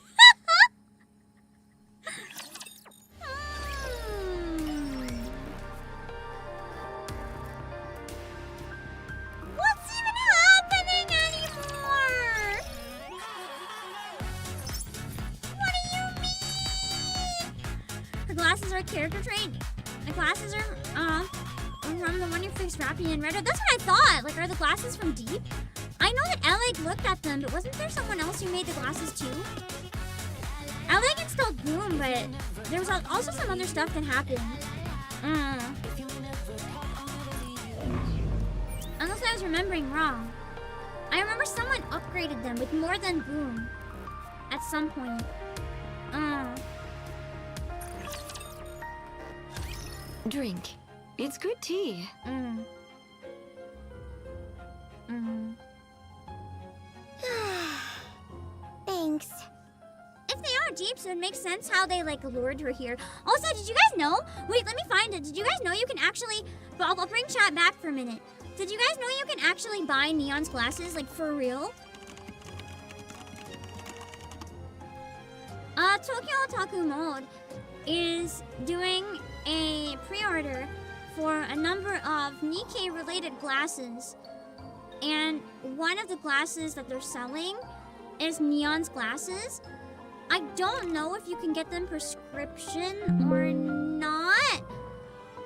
What's even happening anymore? What do you mean? Her glasses are a character trait. The glasses are, from the one you fixed Rappy and Redder. That's what I thought. Like, are the glasses from Deep? I know that Alec looked at them, but wasn't there someone else who made the glasses too? Alec installed Boom, but there was also some other stuff that happened. Unless I was remembering wrong. I remember someone upgraded them with more than Boom at some point. Drink. It's good tea. Thanks. If they are Deeps, it would make sense how they, like, lured her here. Also, did you guys know? Wait, let me find it. Did you guys know you can actually... I'll bring chat back for a minute. Did you guys know you can actually buy Neon's glasses, like, for real? Tokyo Otaku Mode is doing a pre-order for a number of Nikkei-related glasses. And one of the glasses that they're selling is Neon's glasses. I don't know if you can get them prescription or not.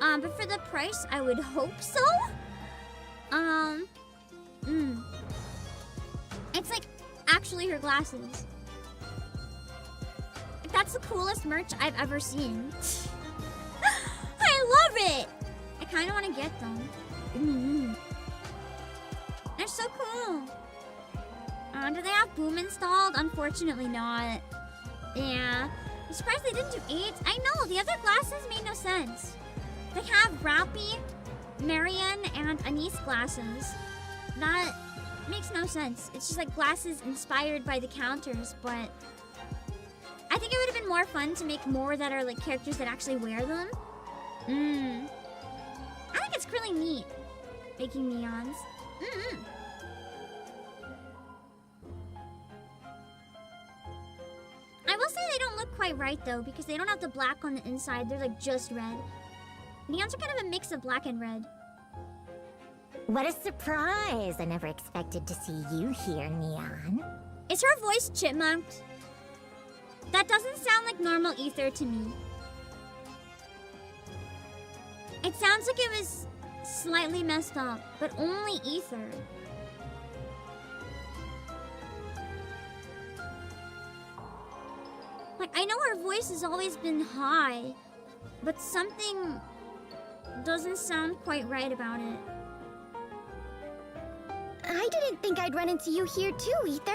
But for the price, I would hope so. It's like actually her glasses. That's the coolest merch I've ever seen. I love it! I kind of want to get them. They're so cool. Do they have Boom installed? Unfortunately not. Yeah. I'm surprised they didn't do 8. I know, the other glasses made no sense. They have Rappy, Marian, and Anise glasses. That makes no sense. It's just like glasses inspired by the counters, but... I think it would have been more fun to make more that are like characters that actually wear them. I think it's really neat, making Neons. I will say they don't look quite right though, because they don't have the black on the inside. They're like just red. Neons are kind of a mix of black and red. What a surprise! I never expected to see you here, Neon. Is her voice chipmunked? That doesn't sound like normal Ether to me. It sounds like it was slightly messed up, but only Ether. Like, I know her voice has always been high, but something doesn't sound quite right about it. I didn't think I'd run into you here too, Ether.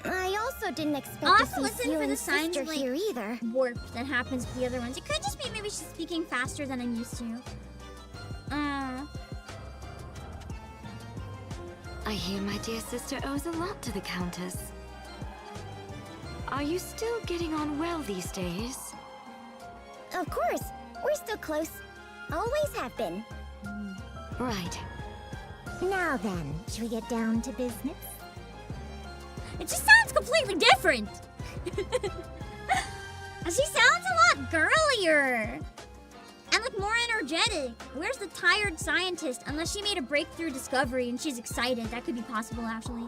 I also didn't expect I'll to have to see listen you for and the signs sister of, like, here either. warp that happens with the other ones. It could just be maybe she's speaking faster than I'm used to. I hear my dear sister owes a lot to the Countess. Are you still getting on well these days? Of course. We're still close. Always have been. Right. Now then, should we get down to business? It just sounds completely different. She sounds a lot girlier. And like more energetic. Where's the tired scientist? Unless she made a breakthrough discovery and she's excited. That could be possible, actually.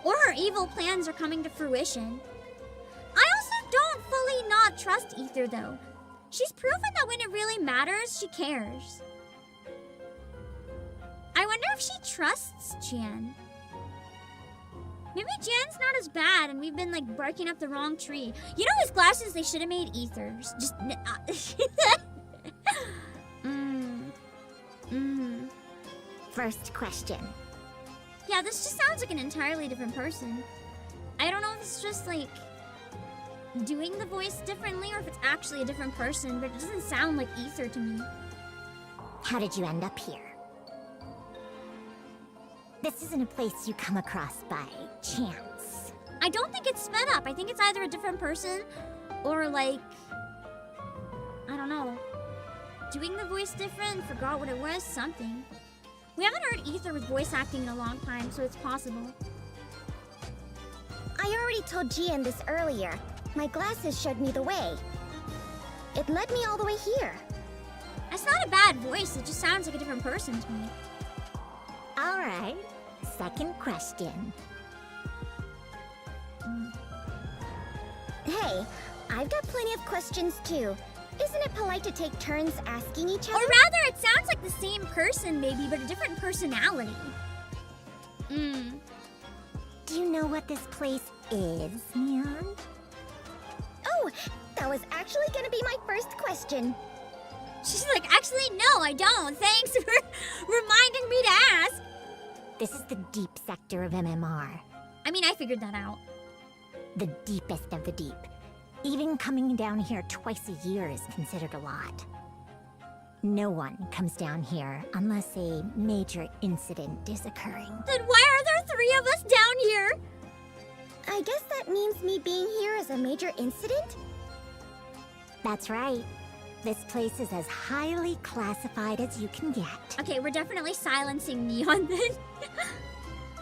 Or her evil plans are coming to fruition. I also don't fully not trust Ether, though. She's proven that when it really matters, she cares. I wonder if she trusts Jan. Maybe Jan's not as bad and we've been like barking up the wrong tree. You know whose glasses they should have made Ethers? Just... First question. Yeah, this just sounds like an entirely different person. I don't know if it's just like doing the voice differently or if it's actually a different person, but it doesn't sound like Ether to me. How did you end up here? This isn't a place you come across by chance. I don't think it's sped up. I think it's either a different person or like, I don't know, doing the voice different, forgot what it was, something. We haven't heard Ether with voice acting in a long time, so it's possible. I already told Gian this earlier. My glasses showed me the way. It led me all the way here. That's not a bad voice, it just sounds like a different person to me. Alright, second question. Hey, I've got plenty of questions too. Isn't it polite to take turns asking each other? Or rather, it sounds like the same person maybe, but a different personality. Do you know what this place is, Neon? Oh, that was actually gonna be my first question. She's like, actually, no, I don't. Thanks for reminding me to ask. This is the deep sector of MMR. I mean, I figured that out. The deepest of the deep. Even coming down here twice a year is considered a lot. No one comes down here unless a major incident is occurring. Then why are there 3 of us down here? I guess that means me being here is a major incident? That's right. This place is as highly classified as you can get. Okay, we're definitely silencing Neon then.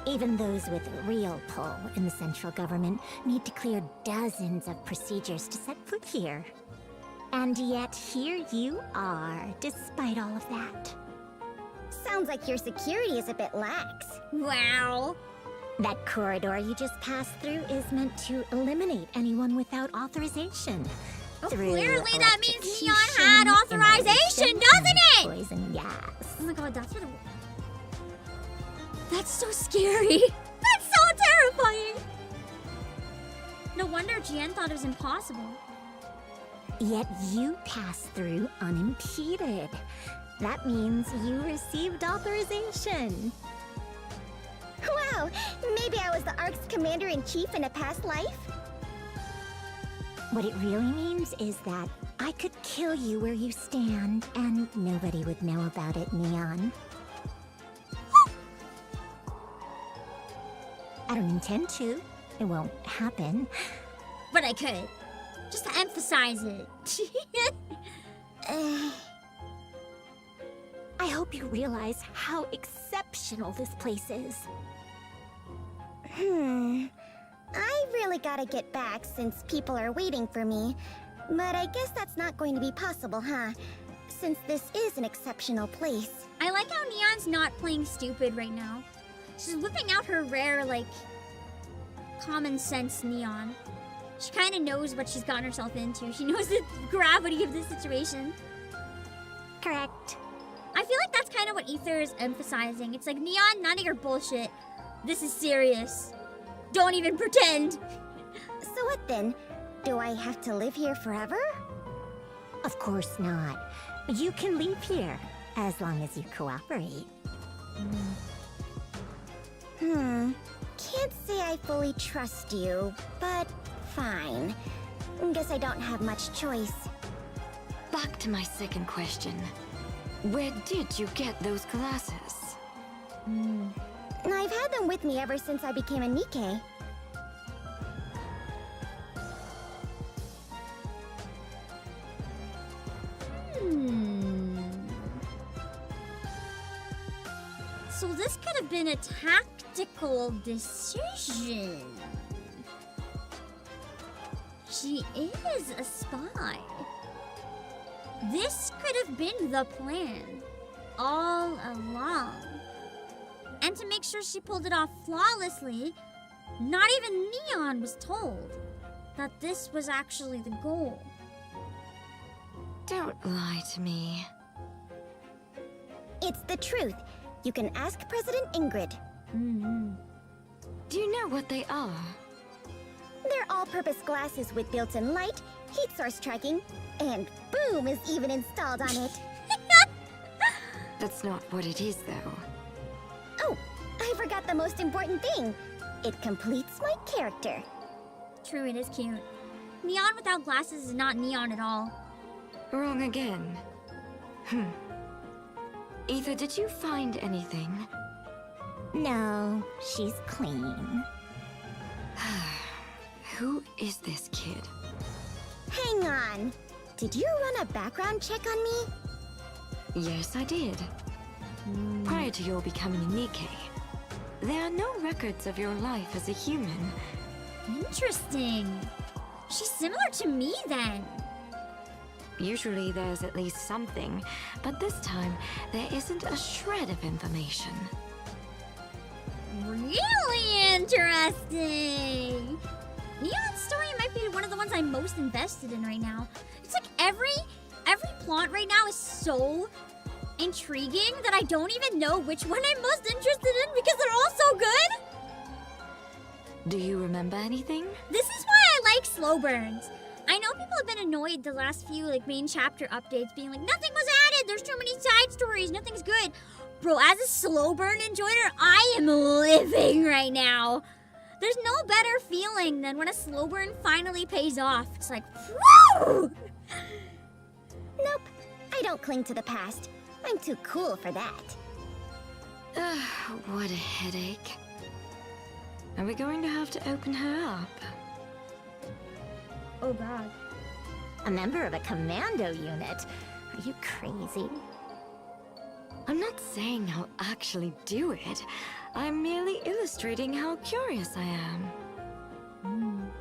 Even those with real pull in the central government need to clear dozens of procedures to set foot here. And yet here you are, despite all of that. Sounds like your security is a bit lax. Wow. That corridor you just passed through is meant to eliminate anyone without authorization. Oh, clearly that means Neon had authorization, doesn't it? Poison gas. Oh my god, that's what it... That's so scary. That's so terrifying. No wonder Gian thought it was impossible. Yet you passed through unimpeded. That means you received authorization. Wow, maybe I was the ARC's commander-in-chief in a past life? What it really means is that I could kill you where you stand, and nobody would know about it, Neon. I don't intend to. It won't happen. But I could. Just to emphasize it. I hope you realize how exceptional this place is. I really gotta get back since people are waiting for me. But I guess that's not going to be possible, huh? Since this is an exceptional place. I like how Neon's not playing stupid right now. She's whipping out her rare, like, common sense Neon. She kind of knows what she's gotten herself into. She knows the gravity of this situation. Correct. I feel like that's kind of what Ether is emphasizing. It's like, Neon, none of your bullshit. This is serious. Don't even pretend. So what then? Do I have to live here forever? Of course not. You can leave here, as long as you cooperate. Can't say I fully trust you, but fine. Guess I don't have much choice. Back to my second question. Where did you get those glasses? I've had them with me ever since I became a Nikke. So this could have been a tactical decision. She is a spy. This could have been the plan all along. And to make sure she pulled it off flawlessly, not even Neon was told that this was actually the goal. Don't lie to me. It's the truth. You can ask President Ingrid. Do you know what they are? They're all-purpose glasses with built-in light, heat source tracking, and Boom is even installed on it. That's not what it is, though. Oh, I forgot the most important thing. It completes my character. True, it is cute. Neon without glasses is not Neon at all. Wrong again. Ether, did you find anything? No, she's clean. Who is this kid? Hang on. Did you run a background check on me? Yes, I did. Prior to your becoming a Nikke, there are no records of your life as a human. Interesting. She's similar to me then. Usually there's at least something, but this time there isn't a shred of information. Really interesting. Neon's story might be one of the ones I'm most invested in right now. It's like every plot right now is so intriguing that I don't even know which one I'm most interested in because they're all so good. Do you remember anything? This is why I like slow burns. I know people have been annoyed the last few main chapter updates being like, nothing was added, there's too many side stories, nothing's good. Bro, as a slow burn enjoyer, I am living right now. There's no better feeling than when a slow burn finally pays off. It's like, woo! Nope, I don't cling to the past. I'm too cool for that. What a headache. Are we going to have to open her up? Oh god. A member of a commando unit? Are you crazy? I'm not saying I'll actually do it. I'm merely illustrating how curious I am.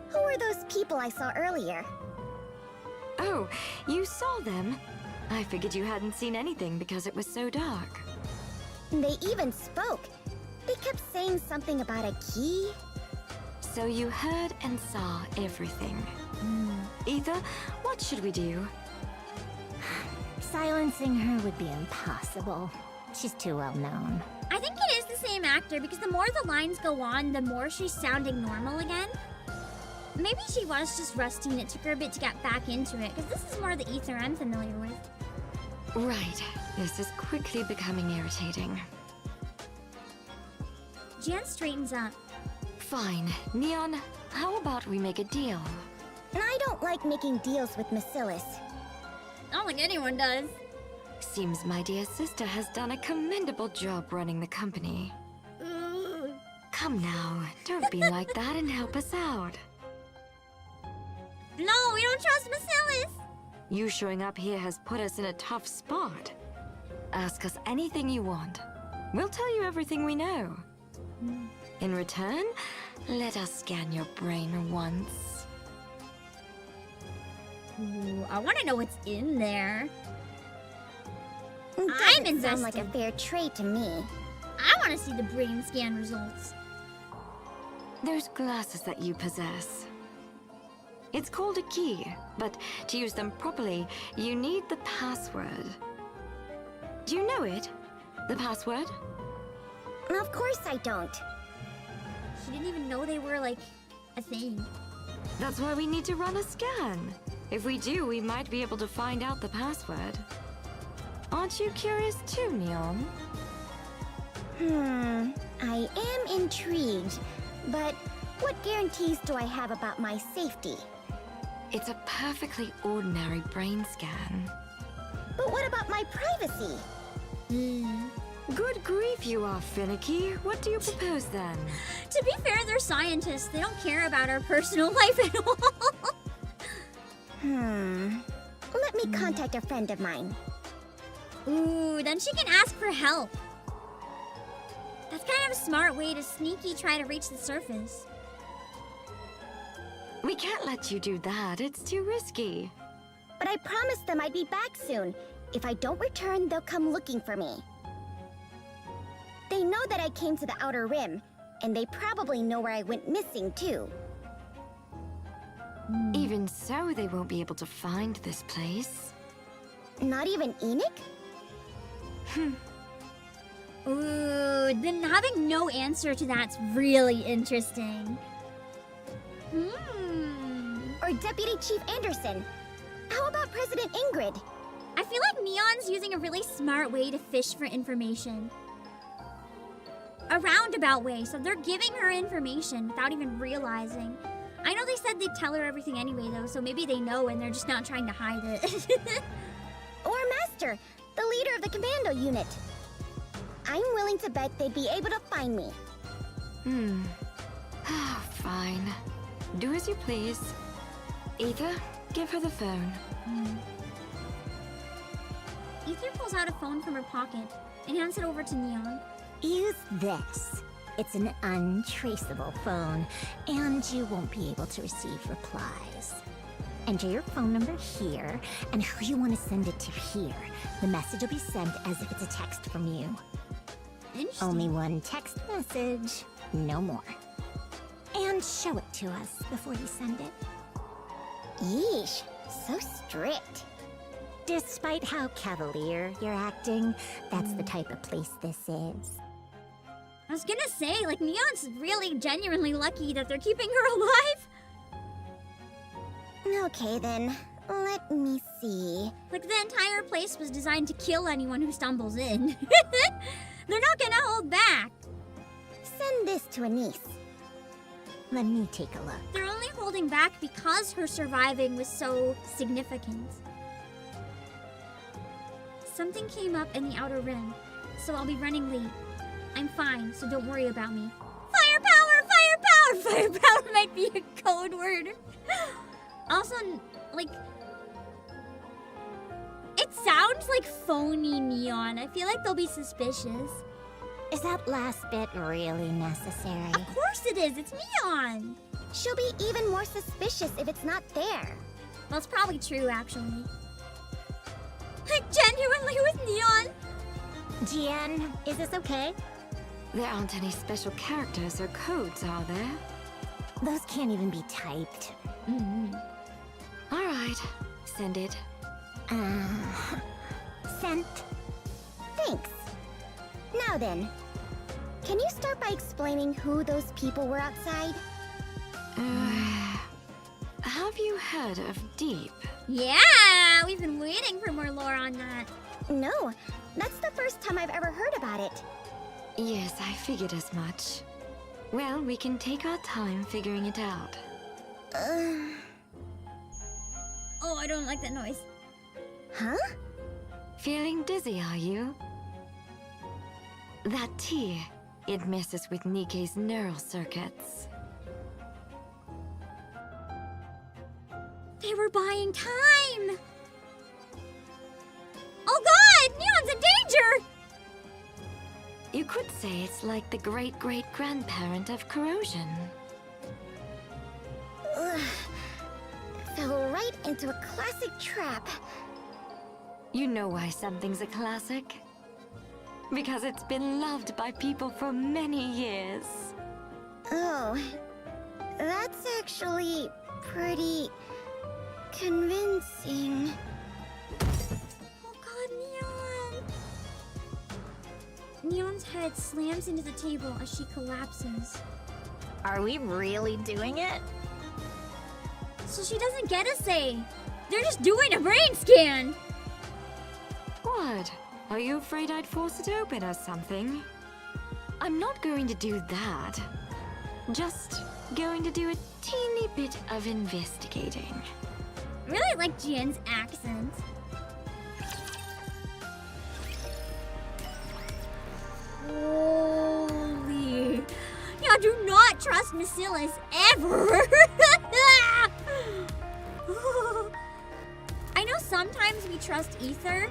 Who are those people I saw earlier? Oh, you saw them? I figured you hadn't seen anything because it was so dark. They even spoke. They kept saying something about a key. So you heard and saw everything. Ether, what should we do? Silencing her would be impossible. She's too well known. I think it is the same actor because the more the lines go on, the more she's sounding normal again. Maybe she was just rusty and it took her a bit to get back into it because this is more the Ether I'm familiar with. Right. This is quickly becoming irritating. Jan straightens up. Fine. Neon, how about we make a deal? I don't like making deals with Macilis. I don't think anyone does. Seems my dear sister has done a commendable job running the company. Come now, don't be like that and help us out. No, we don't trust Macilis. You showing up here has put us in a tough spot. Ask us anything you want. We'll tell you everything we know. In return, let us scan your brain once. Ooh, I want to know what's in there. I'm invested. Sound like a fair trade to me. I want to see the brain scan results. Those glasses that you possess. It's called a key, but to use them properly, you need the password. Do you know it? The password? Of course I don't. She didn't even know they were, a thing. That's why we need to run a scan. If we do, we might be able to find out the password. Aren't you curious too, Neon? I am intrigued, but what guarantees do I have about my safety? It's a perfectly ordinary brain scan. But what about my privacy? Good grief, you are finicky. What do you propose then? To be fair, they're scientists. They don't care about our personal life at all. Let me contact a friend of mine. Ooh, then she can ask for help. That's kind of a smart way to sneaky try to reach the surface. We can't let you do that. It's too risky. But I promised them I'd be back soon. If I don't return, they'll come looking for me. They know that I came to the Outer Rim, and they probably know where I went missing, too. Even so, they won't be able to find this place. Not even Enoch? Ooh, then having no answer to that's really interesting. Or Deputy Chief Anderson. How about President Ingrid? I feel like Neon's using a really smart way to fish for information. A roundabout way, so they're giving her information without even realizing. I know they said they'd tell her everything anyway, though, so maybe they know and they're just not trying to hide it. Or Master, the leader of the commando unit. I'm willing to bet they'd be able to find me. Fine. Do as you please. Ether, give her the phone. Ether pulls out a phone from her pocket and hands it over to Neon. Use this. It's an untraceable phone, and you won't be able to receive replies. Enter your phone number here, and who you want to send it to here. The message will be sent as if it's a text from you. Interesting. Only one text message, no more. And show it to us before you send it. Yeesh, so strict. Despite how cavalier you're acting, that's the type of place this is. I was gonna say, like, Neon's really genuinely lucky that they're keeping her alive. Okay then, let me see. Like, the entire place was designed to kill anyone who stumbles in. They're not gonna hold back. Send this to a niece. Let me take a look. They're only holding back because her surviving was so significant. Something came up in the Outer Rim, so I'll be running late. I'm fine, so don't worry about me. Firepower! Firepower! Firepower might be a code word. Also, like, it sounds like phony Neon. I feel like they'll be suspicious. Is that last bit really necessary? Of course it is. It's Neon. She'll be even more suspicious if it's not there. Well, it's probably true, actually. Like, genuinely with Neon. Jian, is this okay? There aren't any special characters or codes, are there? Those can't even be typed. All right, send it. Sent. Thanks. Now then, can you start by explaining who those people were outside? Have you heard of Deep? Yeah, we've been waiting for more lore on that. No, that's the first time I've ever heard about it. Yes, I figured as much. Well, we can take our time figuring it out. Oh, I don't like that noise. Huh? Feeling dizzy, are you? That tea, it messes with Nikke's neural circuits. They were buying time! Oh god! Neon's in danger! You could say it's like the great-great-grandparent of corrosion. Fell right into a classic trap. You know why something's a classic? Because it's been loved by people for many years. Oh, that's actually pretty convincing. Oh god, Neon! Neon's head slams into the table as she collapses. Are we really doing it? So she doesn't get a say. They're just doing a brain scan. What? Are you afraid I'd force it open or something? I'm not going to do that. Just going to do a teeny bit of investigating. Really like Jian's accent. Now do not trust Bacillus ever. I know sometimes we trust Ether,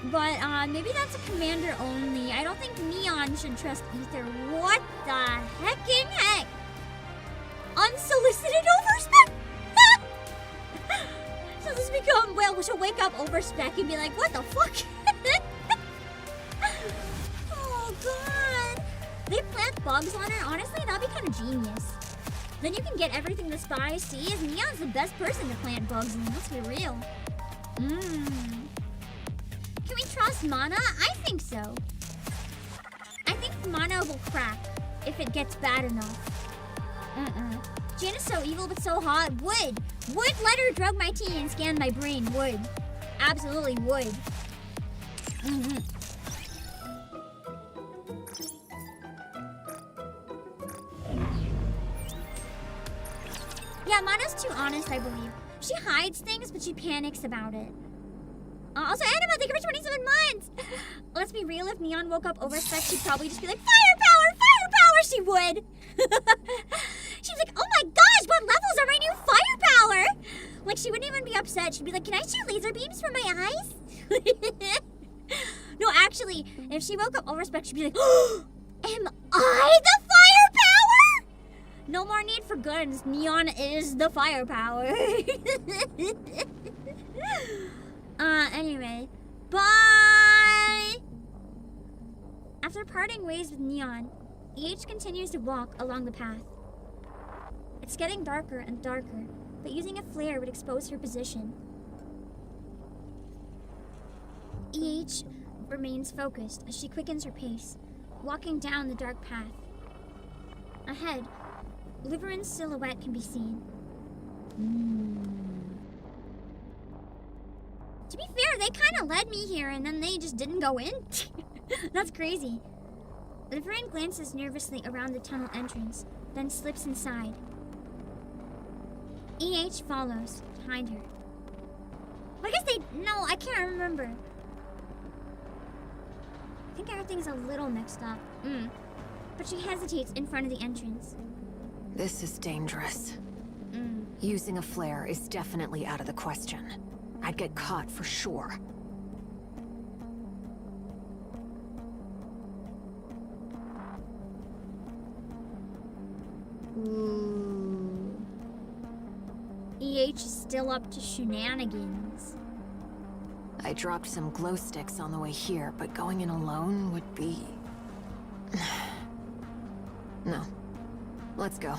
but maybe that's a commander only. I don't think Neon should trust Ether. What the heckin' heck? Unsolicited overspec? So this become, well, she'll wake up overspec and be like, what the fuck? Oh god. They plant bugs on her. Honestly, that'd be kind of genius. Then you can get everything the spies see. As Neon's the best person to plant bugs in. Let's be real. Can we trust Mana? I think so. I think Mana will crack if it gets bad enough. Jan is so evil but so hot. Would let her drug my tea and scan my brain. Would. Absolutely would. Yeah, Mana's too honest, I believe. She hides things, but she panics about it. Also, Anima, thank you for 27 months! Let's be real, if Neon woke up overspec, she'd probably just be like, firepower! Firepower! She would! She's like, oh my gosh, what levels are my new firepower? Like, she wouldn't even be upset. She'd be like, can I shoot laser beams from my eyes? No, actually, if she woke up overspec, she'd be like, oh, am I the firepower? No more need for guns. Neon is the firepower. Anyway. Bye! After parting ways with Neon, EH continues to walk along the path. It's getting darker and darker, but using a flare would expose her position. EH remains focused as she quickens her pace, walking down the dark path. Ahead, Liverin's silhouette can be seen. To be fair, they kind of led me here and then they just didn't go in. That's crazy. Liverin glances nervously around the tunnel entrance, then slips inside. EH follows behind her. I guess no, I can't remember. I think everything's a little mixed up. But she hesitates in front of the entrance. This is dangerous. Using a flare is definitely out of the question. I'd get caught for sure. EH is still up to shenanigans. I dropped some glow sticks on the way here, but going in alone would be... No. Let's go.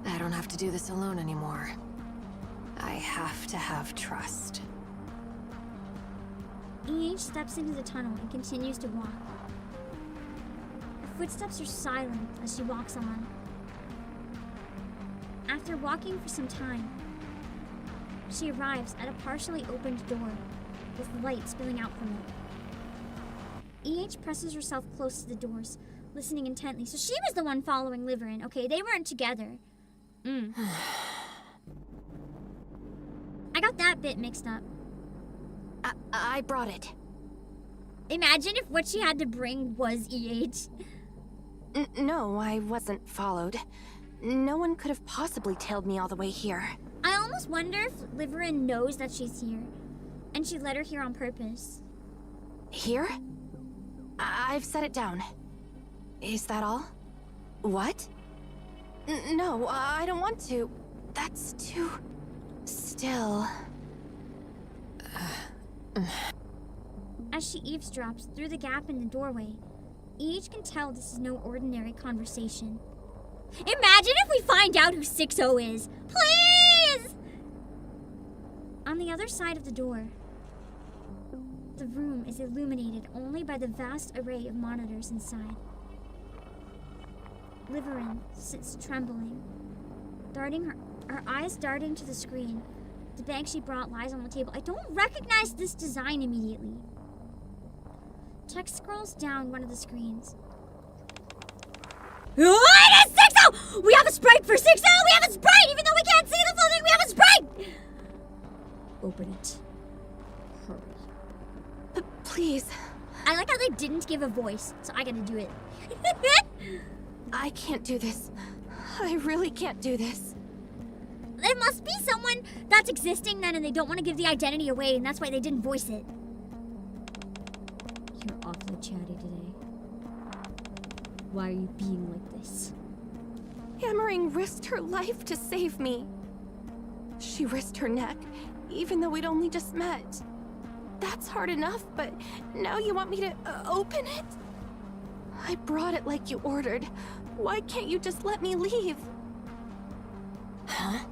I don't have to do this alone anymore. I have to have trust. EH steps into the tunnel and continues to walk. Her footsteps are silent as she walks on. After walking for some time, she arrives at a partially opened door with light spilling out from it. EH presses herself close to the doors, listening intently. So she was the one following Liverin. Okay, they weren't together. I got that bit mixed up. I brought it. Imagine if what she had to bring was EH. No, I wasn't followed. No one could have possibly tailed me all the way here. I almost wonder if Liverin knows that she's here, and she led her here on purpose. Here? I've set it down. Is that all? What? No, I don't want to. That's too... still... As she eavesdrops through the gap in the doorway, EH can tell this is no ordinary conversation. Imagine if we find out who 6-0 is! Please! On the other side of the door, the room is illuminated only by the vast array of monitors inside. Liverin sits trembling, her eyes darting to the screen. The bag she brought lies on the table. I don't recognize this design immediately. Text scrolls down one of the screens. Oh, it is 6-0! We have a sprite for 6-0! We have a sprite! Even though we can't see the full thing, we have a sprite! Open it. Hurry. Please. I like how they didn't give a voice, so I gotta do it. I can't do this. I really can't do this. There must be someone that's existing then and they don't want to give the identity away, and that's why they didn't voice it. You're awfully chatty today. Why are you being like this? Hammering risked her life to save me. She risked her neck, even though we'd only just met. That's hard enough, but now you want me to open it? I brought it like you ordered. Why can't you just let me leave? Huh?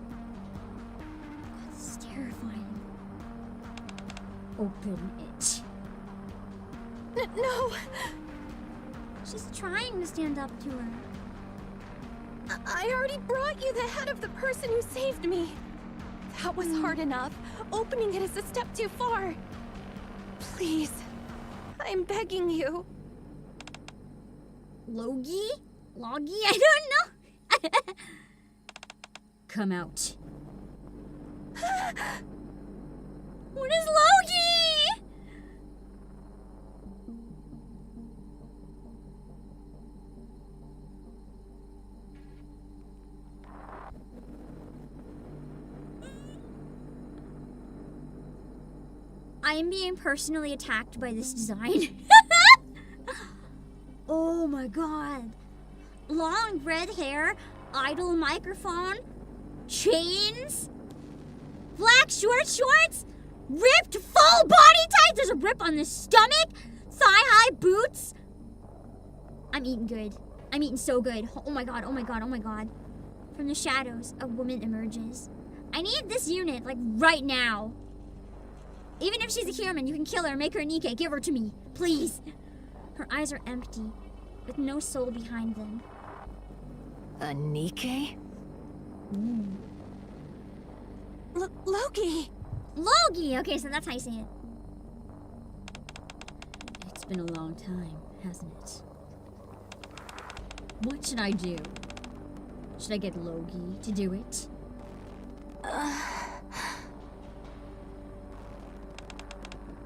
This is terrifying. Open it. No! She's trying to stand up to her. I already brought you the head of the person who saved me. That was hard enough. Opening it is a step too far. Please, I'm begging you. Logie? Logie? I don't know. Come out. What is Logie? I am being personally attacked by this design. Oh my god. Long red hair, idle microphone, chains, black short shorts, ripped full body type. There's a rip on the stomach, thigh-high boots. I'm eating good. I'm eating so good. Oh my god, oh my god, oh my god. From the shadows, a woman emerges. I need this unit, like, right now. Even if she's a human, you can kill her, make her a Nikke, give her to me, please. Her eyes are empty, with no soul behind them. A Nikke? Logie! Logie! Okay, so that's how you say it. It's been a long time, hasn't it? What should I do? Should I get Logie to do it?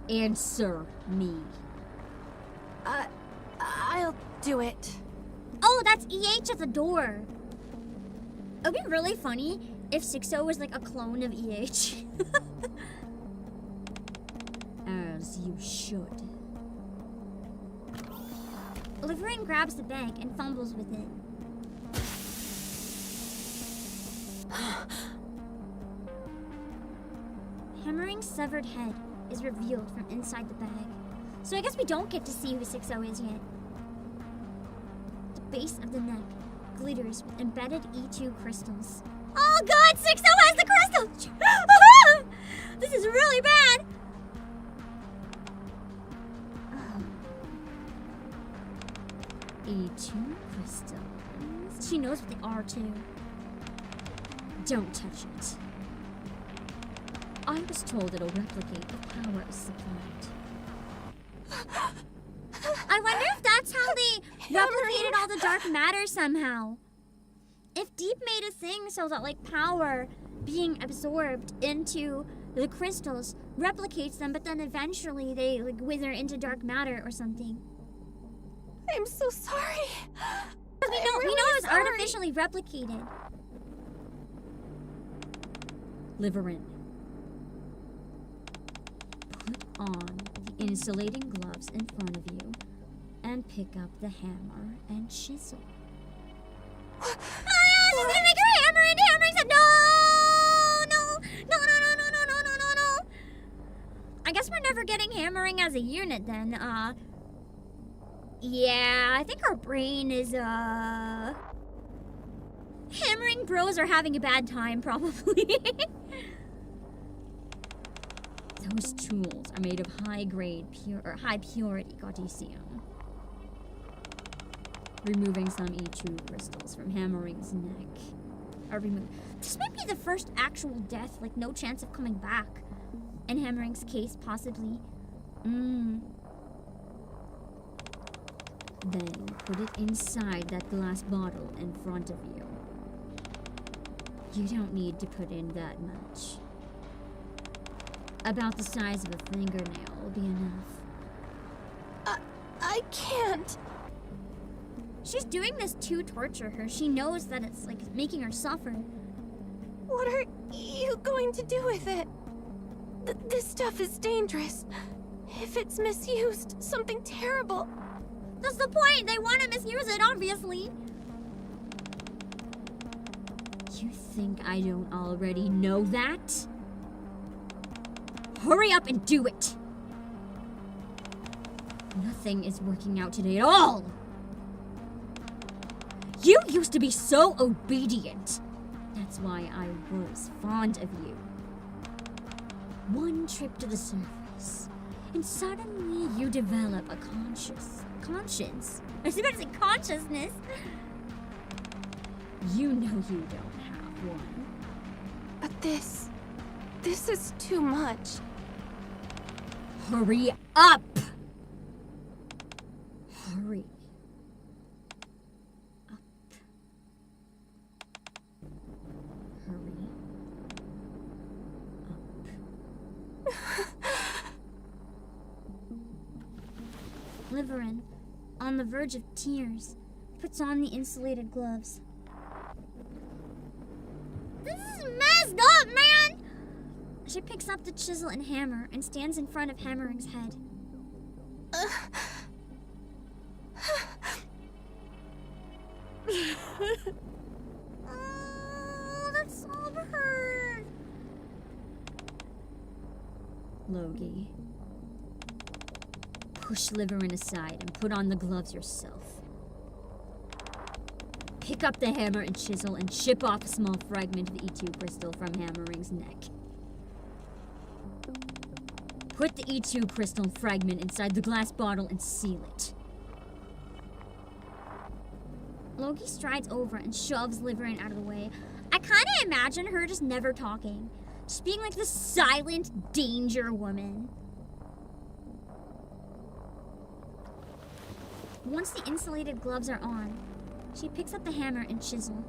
Answer me. I'll do it. Oh, that's EH at the door. It would be really funny if 6-0 was like a clone of EH. As you should. Livrain grabs the bag and fumbles with it. Hammering's severed head is revealed from inside the bag. So I guess we don't get to see who 6-0 is yet. The base of the neck glitters with embedded E2 crystals. Oh god, 6-0 has the crystals! This is really bad! E2 crystals. She knows what they are too. Don't touch it. I was told it'll replicate the power supplied. I wonder if that's how they replicated all the dark matter somehow. If Deep made a thing so that like power being absorbed into the crystals replicates them, but then eventually they like wither into dark matter or something. I'm so sorry. We know it was artificially replicated. Liverin. Put on the insulating gloves in front of you and pick up the hammer and chisel. She's gonna make her hammer into hammering stuff. No. I guess we're never getting hammering as a unit then. Yeah, I think our brain is, hammering bros are having a bad time, probably. Those tools are made of high purity godicium. Removing some E2 crystals from Hammering's neck. This might be the first actual death, like no chance of coming back. In Hammering's case, possibly. Then put it inside that glass bottle in front of you. You don't need to put in that much. About the size of a fingernail will be enough. I can't. She's doing this to torture her. She knows that it's like making her suffer. What are you going to do with it? This stuff is dangerous. If it's misused, something terrible. That's the point. They want to misuse it, obviously. You think I don't already know that? Hurry up and do it. Nothing is working out today at all. You used to be so obedient. That's why I was fond of you. One trip to the surface, and suddenly you develop a conscience. I was about to say consciousness. You know you don't have one. But this is too much. Hurry up! Hurry. Liverin, on the verge of tears, puts on the insulated gloves. This is messed up, man! She picks up the chisel and hammer and stands in front of Hammering's head. Oh, that's so hurt. Logie. Push Liverin aside and put on the gloves yourself. Pick up the hammer and chisel and chip off a small fragment of E2 crystal from Hammering's neck. Put the E2 crystal fragment inside the glass bottle and seal it. Logie strides over and shoves Liverin out of the way. I kind of imagine her just never talking. Just being like the silent danger woman. Once the insulated gloves are on, she picks up the hammer and chisel.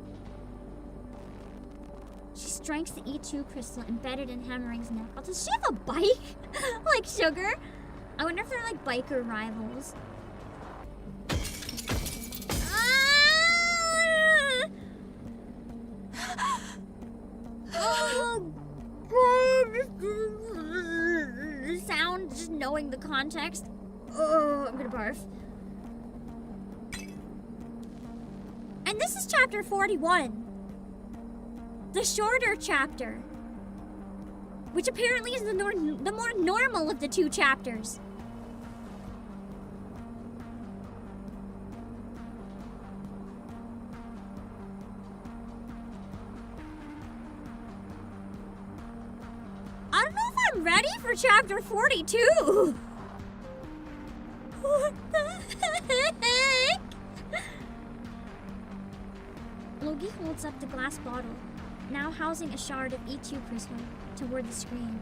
She strikes the E2 crystal embedded in Hammering's neck. Oh, does she have a bike? Like Sugar? I wonder if they're like biker rivals. Oh, God. Sound, just knowing the context. Oh, I'm gonna barf. And this is chapter 41. The shorter chapter. Which apparently is the more normal of the two chapters. I don't know if I'm ready for chapter 42. What the heck? Logie holds up the glass bottle, now housing a shard of E2 crystal, toward the screen.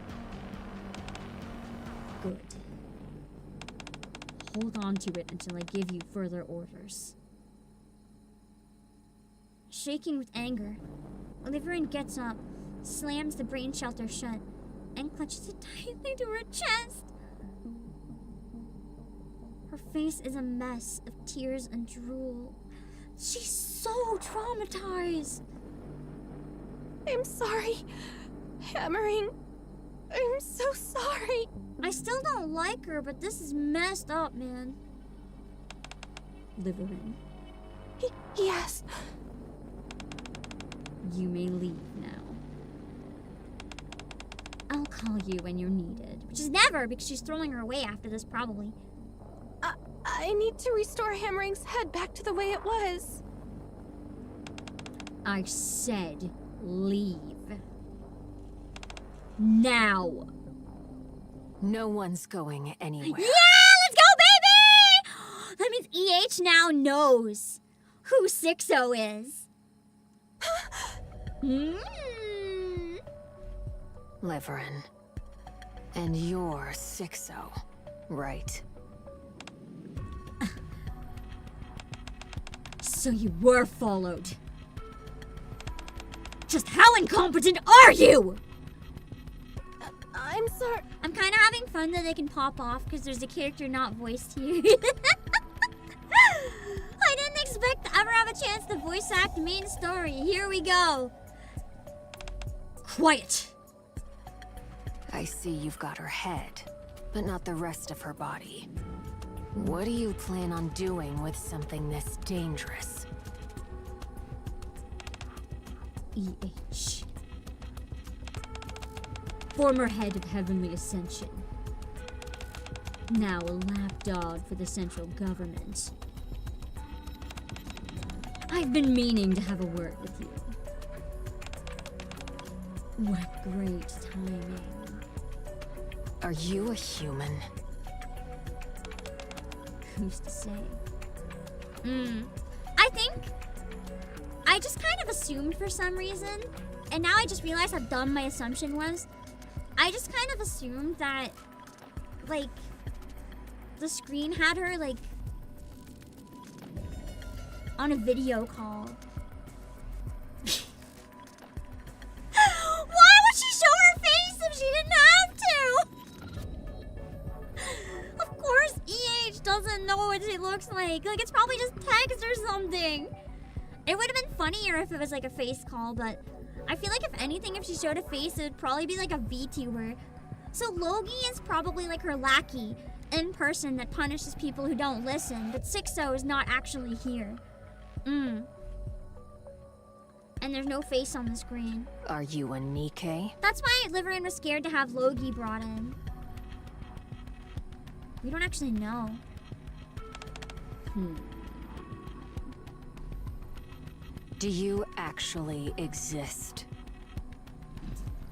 Good. Hold on to it until I give you further orders. Shaking with anger, Liverin gets up, slams the brain shelter shut, and clutches it tightly to her chest. Her face is a mess of tears and drool. She's so traumatized. I'm sorry, Hammering. I'm so sorry. I still don't like her, but this is messed up, man. Liverin. Yes. You may leave now. I'll call you when you're needed. Which is never, because she's throwing her away after this, probably. I need to restore Hammering's head back to the way it was. I said leave. Now. No one's going anywhere. Yeah, let's go, baby! That means EH now knows who 6-0 is. Liverin. And you're 6-0, right? So you were followed. Just how incompetent are you? I'm sorry. I'm kind of having fun that they can pop off because there's a character not voiced here. I didn't expect ever have a chance to voice act main story, here we go. Quiet. I see you've got her head, but not the rest of her body. What do you plan on doing with something this dangerous? EH. Former head of Heavenly Ascension. Now a lapdog for the central government. I've been meaning to have a word with you. What great timing. Are you a human? Who's to say? I just kind of assumed for some reason, and now I just realized how dumb my assumption was. I just kind of assumed that, like, the screen had her, like, on a video call. Why would she show her face if she didn't have to? Of course EH doesn't know what she looks like. Like, it's probably just text or something. It would have been funnier if it was like a face call, but I feel like if anything, if she showed a face, it would probably be like a VTuber. So Logie is probably like her lackey in person that punishes people who don't listen, but Sixo is not actually here. And there's no face on the screen. Are you a NIKKE? That's why Liverin was scared to have Logie brought in. We don't actually know. Do you actually exist?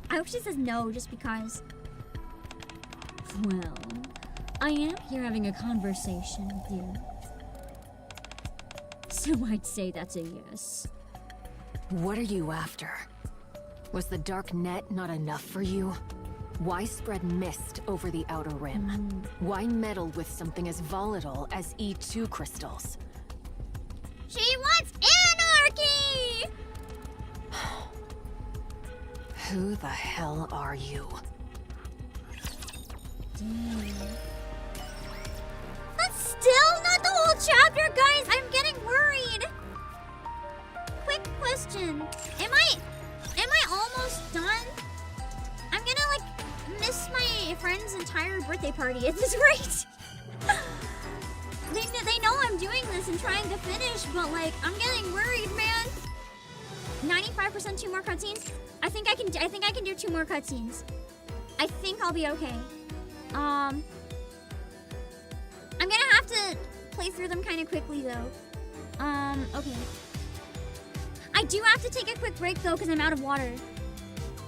I hope she says no just because. Well, I am here having a conversation with you. So I'd say that's a yes. What are you after? Was the dark net not enough for you? Why spread mist over the outer rim? Why meddle with something as volatile as E2 crystals? She wants anarchy! Who the hell are you? That's still not the whole chapter, guys! I'm getting worried! Quick question. Am I almost done? I'm gonna, like, miss my friend's entire birthday party at this rate. They know I'm doing this and trying to finish, but, like, I'm getting worried, man. 95% 2 more cutscenes? I think I can do 2 more cutscenes. I think I'll be okay. I'm gonna have to play through them kind of quickly though. Okay. I do have to take a quick break though because I'm out of water.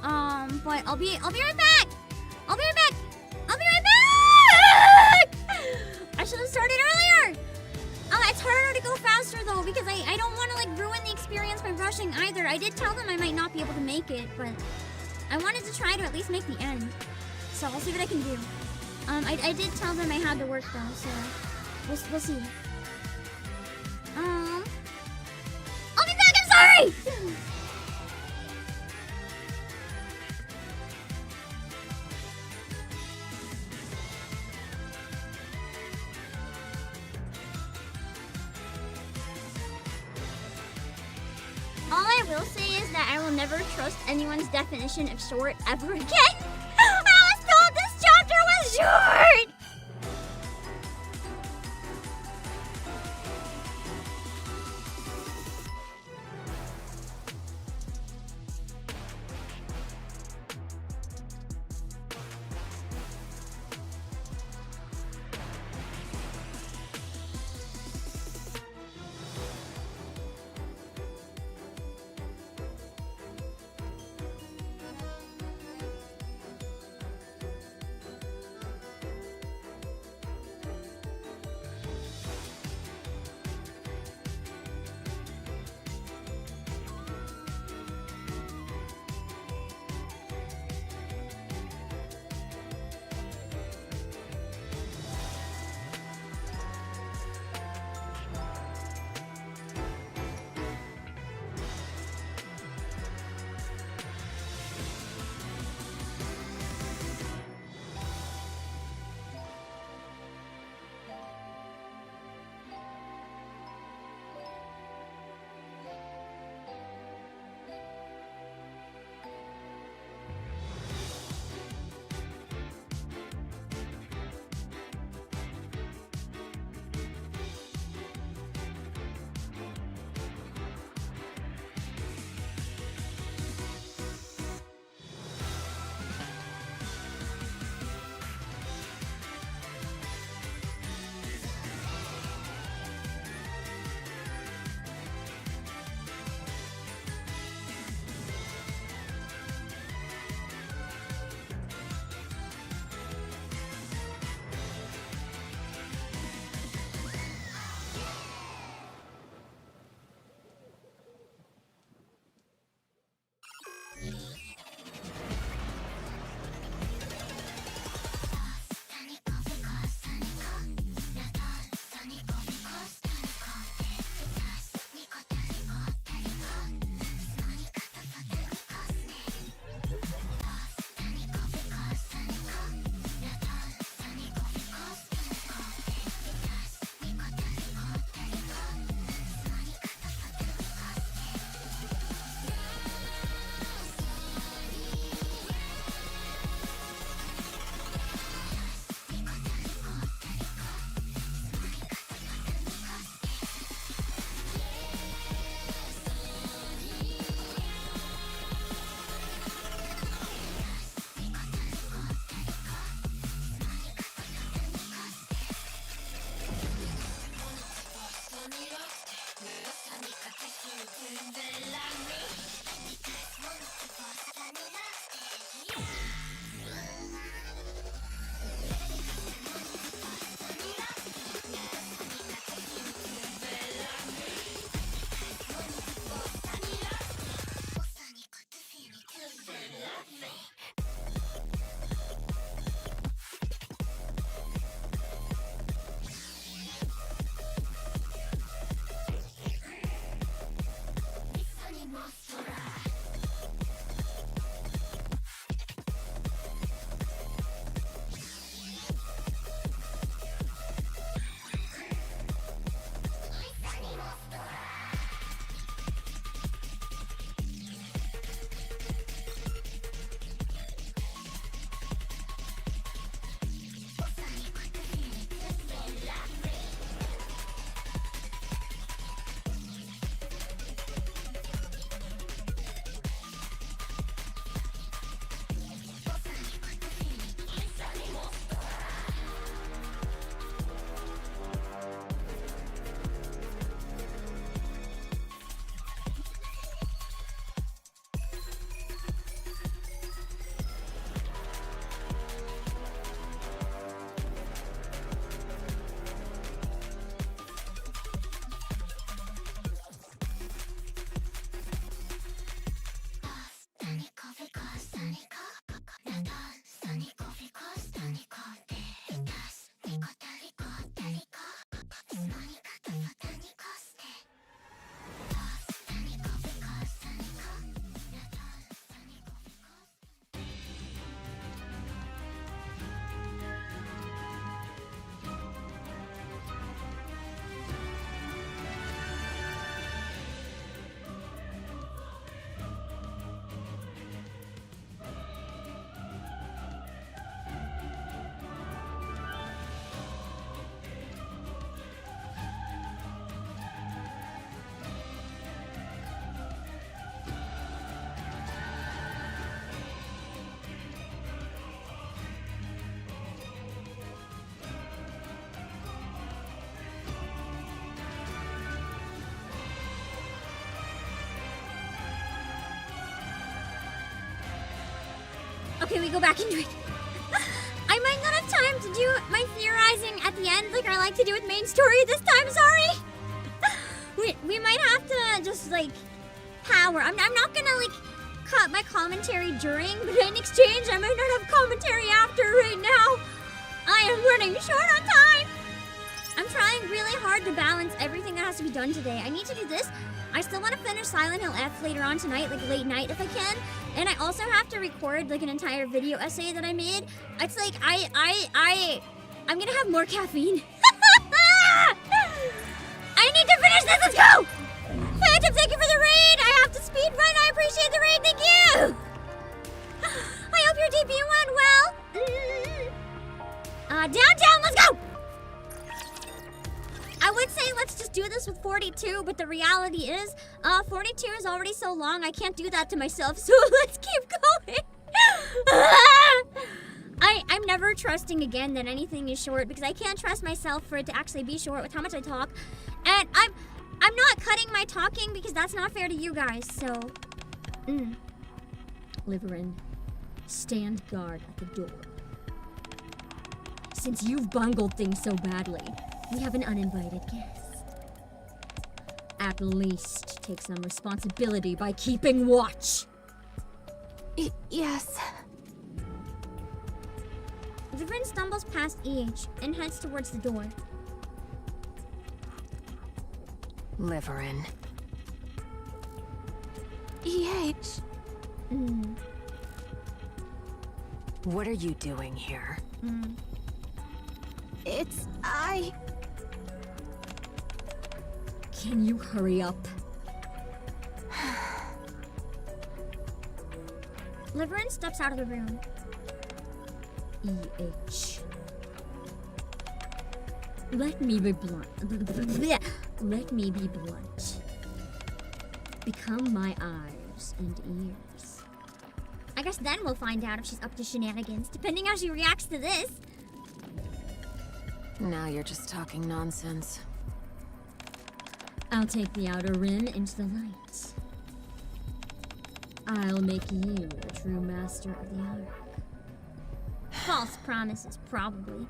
But I'll be right back. I'll be right back. I should have started earlier. It's harder to go faster though because I don't want to like ruin the experience by rushing either. I did tell them I might not be able to make it, but I wanted to try to at least make the end. So I'll see what I can do. I did tell them I had to work though, so we'll see. I'll be back. I'm sorry. All I will say is that I will never trust anyone's definition of short ever again. I was told this chapter was short! Okay, we go back into it. I might not have time to do my theorizing at the end like I like to do with main story this time, sorry. we might have to just like power. I'm not gonna like cut my commentary during, but in exchange I might not have commentary after right now. I am running short on time. I'm trying really hard to balance everything that has to be done today. I need to do this. I still want to finish Silent Hill F later on tonight, like late night if I can. And I also have to record like an entire video essay that I made. It's like I'm gonna have more caffeine. I need to finish this. Let's go. Phantom, thank you for the raid. I have to speed run. I appreciate the raid. Thank you. I hope your debut went well. Downtown, let's go. I would say let's just do this with 42, but the reality is, 42 is already so long, I can't do that to myself, so let's keep going. I'm never trusting again that anything is short, because I can't trust myself for it to actually be short with how much I talk. And I'm not cutting my talking because that's not fair to you guys, so... Liverin, stand guard at the door. Since you've bungled things so badly, we have an uninvited guest. At least take some responsibility by keeping watch. Yes. Liverin stumbles past EH and heads towards the door. Liverin. EH. What are you doing here? It's Can you hurry up? Liverin steps out of the room. EH. Let me be blunt. Let me be blunt. Become my eyes and ears. I guess then we'll find out if she's up to shenanigans, depending how she reacts to this. Now you're just talking nonsense. I'll take the outer rim into the light. I'll make you a true master of the Ark. False promises, probably.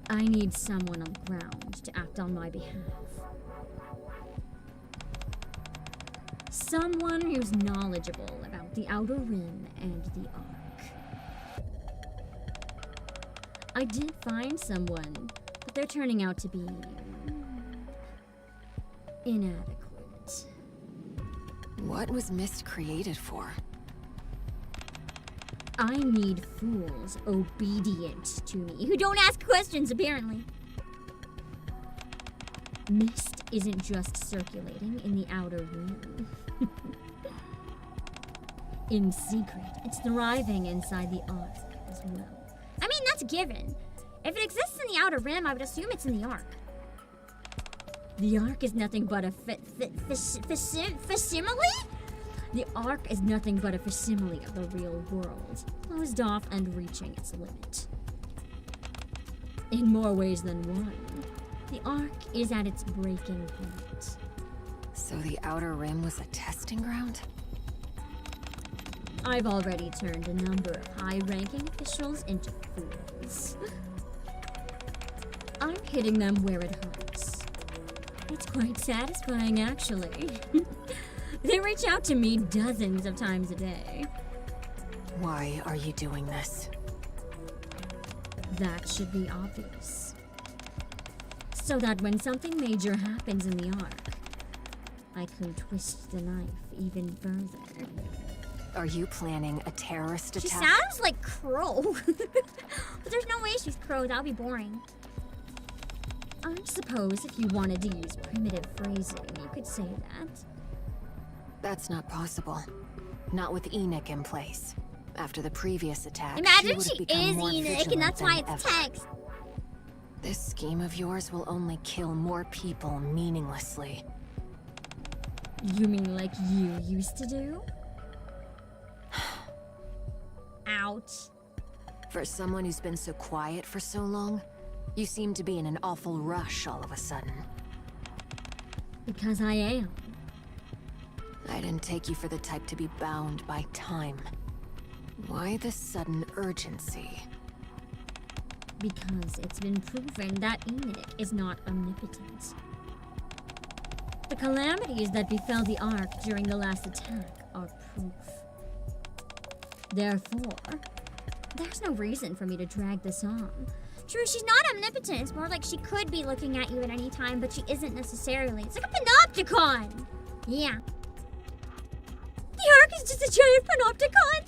I need someone on the ground to act on my behalf. Someone who's knowledgeable about the outer rim and the Ark. I did find someone, but they're turning out to be inadequate. What was Mist created for? I need fools obedient to me, who don't ask questions, apparently. Mist isn't just circulating in the outer rim. In secret, it's thriving inside the Ark as well. I mean, that's a given. If it exists in the outer rim, I would assume it's in the Ark. The Ark is nothing but a facsimile? The Ark is nothing but a facsimile of the real world, closed off and reaching its limit. In more ways than one, the Ark is at its breaking point. So the Outer Rim was a testing ground? I've already turned a number of high-ranking officials into fools. I'm hitting them where it hurts. It's quite satisfying, actually. They reach out to me dozens of times a day. Why are you doing this? That should be obvious. So that when something major happens in the Ark, I can twist the knife even further. Are you planning a terrorist attack? She sounds like Crow. But there's no way she's Crow, that would be boring. I suppose if you wanted to use primitive phrasing, you could say that. That's not possible. Not with ENIKKE in place. After the previous attack, imagine she is ENIKKE and that's why it's ever. text. This scheme of yours will only kill more people meaninglessly. You mean like you used to do? Ouch. For someone who's been so quiet for so long, you seem to be in an awful rush all of a sudden. Because I am. I didn't take you for the type to be bound by time. Why the sudden urgency? Because it's been proven that ENIKKE is not omnipotent. The calamities that befell the Ark during the last attack are proof. Therefore, there's no reason for me to drag this on. True, she's not omnipotent. It's more like she could be looking at you at any time, but she isn't necessarily. It's like a panopticon! Yeah. The Ark is just a giant panopticon!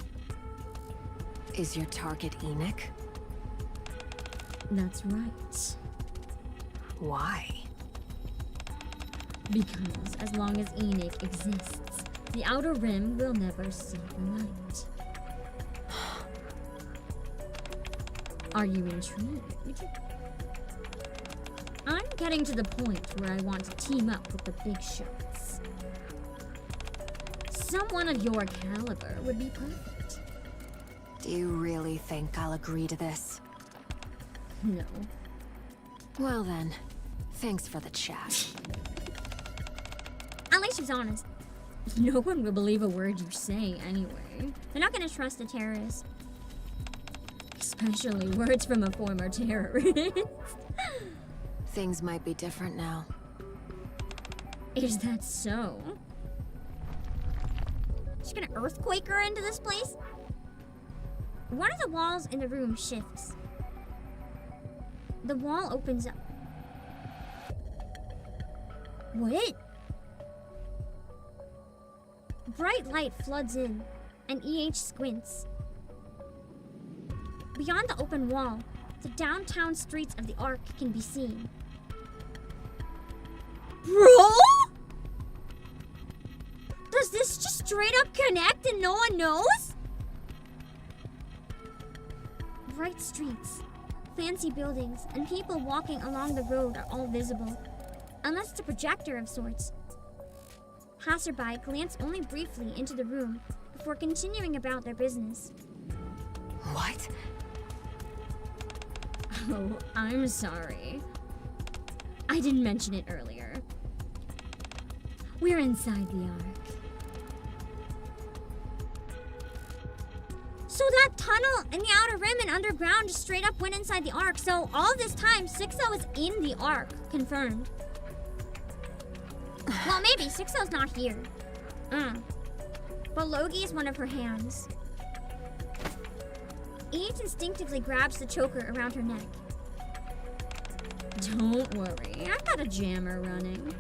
Is your target ENIKKE? That's right. Why? Because as long as ENIKKE exists, the Outer Rim will never see the light. Are you intrigued? I'm getting to the point where I want to team up with the big shots. Someone of your caliber would be perfect. Do you really think I'll agree to this? No. Well then, thanks for the chat. At least she's honest. No one will believe a word you say anyway. They're not gonna trust a terrorist. Especially words from a former terrorist. Things might be different now. Is that so? She's gonna earthquake her into this place? One of the walls in the room shifts. The wall opens up. What? Bright light floods in, and EH squints. Beyond the open wall, the downtown streets of the Ark can be seen. Bro? Does this just straight up connect and no one knows? Bright streets, fancy buildings, and people walking along the road are all visible, unless it's a projector of sorts. Passerby glance only briefly into the room before continuing about their business. What? Oh, I'm sorry. I didn't mention it earlier. We're inside the Ark. So that tunnel in the Outer Rim and underground just straight up went inside the Ark. So all this time, 6-0 is in the Ark. Confirmed. Well, maybe. 6-0's not here. But Logi's one of her hands. Each instinctively grabs the choker around her neck. Don't worry, I've got a jammer running.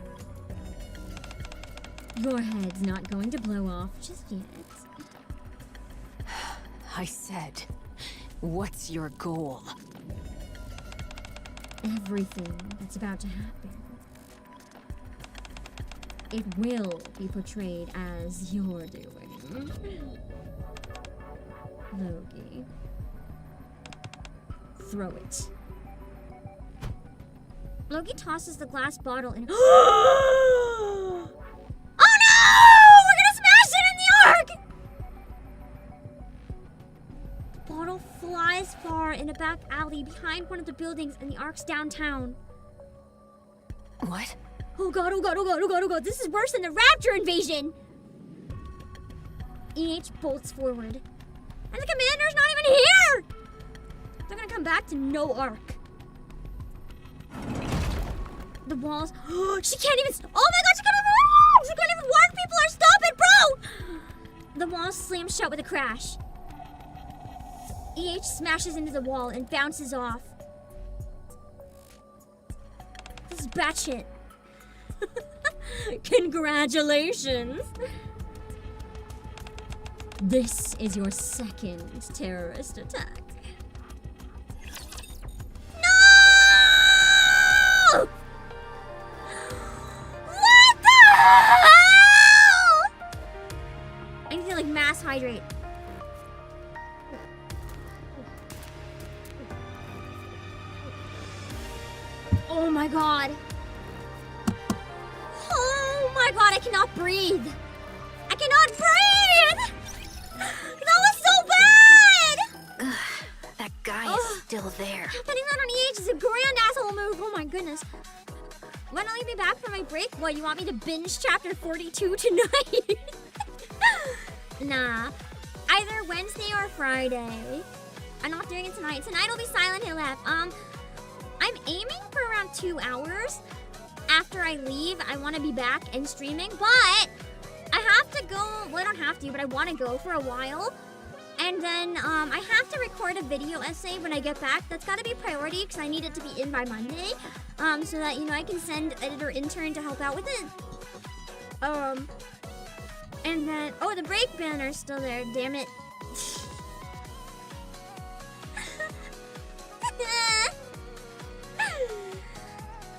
Your head's not going to blow off just yet. I said, what's your goal? Everything that's about to happen. It will be portrayed as you're doing. Logi. Throw it. Logi tosses the glass bottle in. Oh no! We're gonna smash it in the Ark! Bottle flies far in a back alley behind one of the buildings in the Ark's downtown. What? Oh god, oh god, oh god, oh god, oh god. This is worse than the Rapture invasion! EH bolts forward. And the commander's not even here! They're gonna come back to no Ark. The walls. She can't even. Oh my god, she can't even. She can't even warn people or stop it, bro! The walls slam shut with a crash. EH smashes into the wall and bounces off. This is batshit. Congratulations! This is your second terrorist attack. No! What the hell? I need to like mass hydrate. Oh my god. Oh my god, I cannot breathe. I cannot breathe! That was so bad! Ugh, that guy is still there. Putting that on EH is a grand asshole move. Oh my goodness. When will you be back from my break? What, you want me to binge chapter 42 tonight? Nah. either Wednesday or Friday. I'm not doing it tonight. Tonight will be Silent Hill F. I'm aiming for around 2 hours. After I leave, I want to be back and streaming, but I have to go. Well, I don't have to, but I want to go for a while. And then I have to record a video essay when I get back. That's got to be priority because I need it to be in by Monday, so that I can send editor intern to help out with it. And then the break banner's still there. Damn it.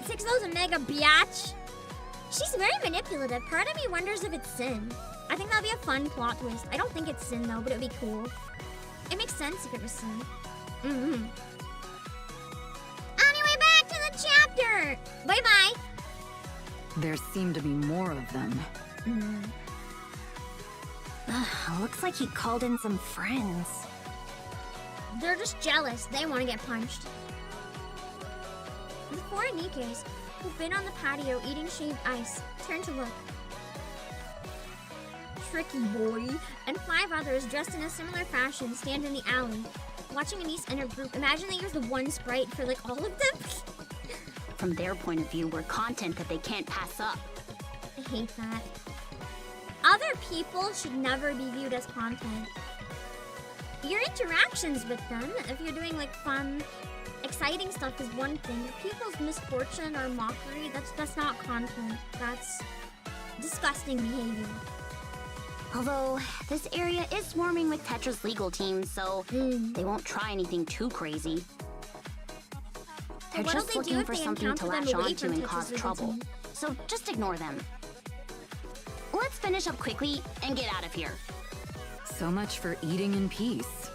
Six those a mega biatch. She's very manipulative. Part of me wonders if it's Sin. I think that'd be a fun plot twist. I don't think it's Sin though, but it'd be cool. It makes sense if it was Sin. Anyway, back to the chapter. Bye bye. There seem to be more of them. Looks like he called in some friends. They're just jealous. They want to get punched. The 4 NIKKEs who've been on the patio eating shaved ice turn to look. Tricky boy and 5 others dressed in a similar fashion stand in the alley, watching Anise and her group. Imagine they use the one sprite for like all of them. From their point of view, we're content that they can't pass up. I hate that. Other people should never be viewed as content. Your interactions with them, if you're doing like fun, exciting stuff, is one thing. People's misfortune or mockery, that's not content. That's disgusting behavior. Although, this area is swarming with Tetra's legal team, so they won't try anything too crazy. They're just looking for something to latch onto and cause trouble. So just ignore them. Let's finish up quickly and get out of here. So much for eating in peace.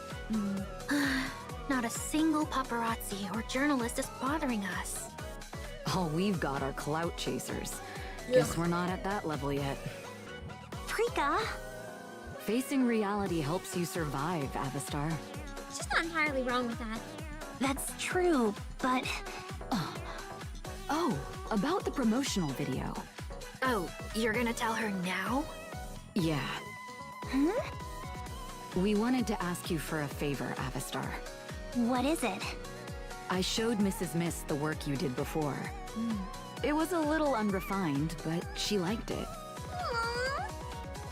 Not a single paparazzi or journalist is bothering us. All we've got are clout chasers. Guess we're not at that level yet. Frika! Facing reality helps you survive, Avastar. She's not entirely wrong with that. That's true, but... Oh, about the promotional video. Oh, you're gonna tell her now? Yeah. We wanted to ask you for a favor, Avastar. What is it? I showed Mrs. Miss the work you did before. It was a little unrefined, but she liked it.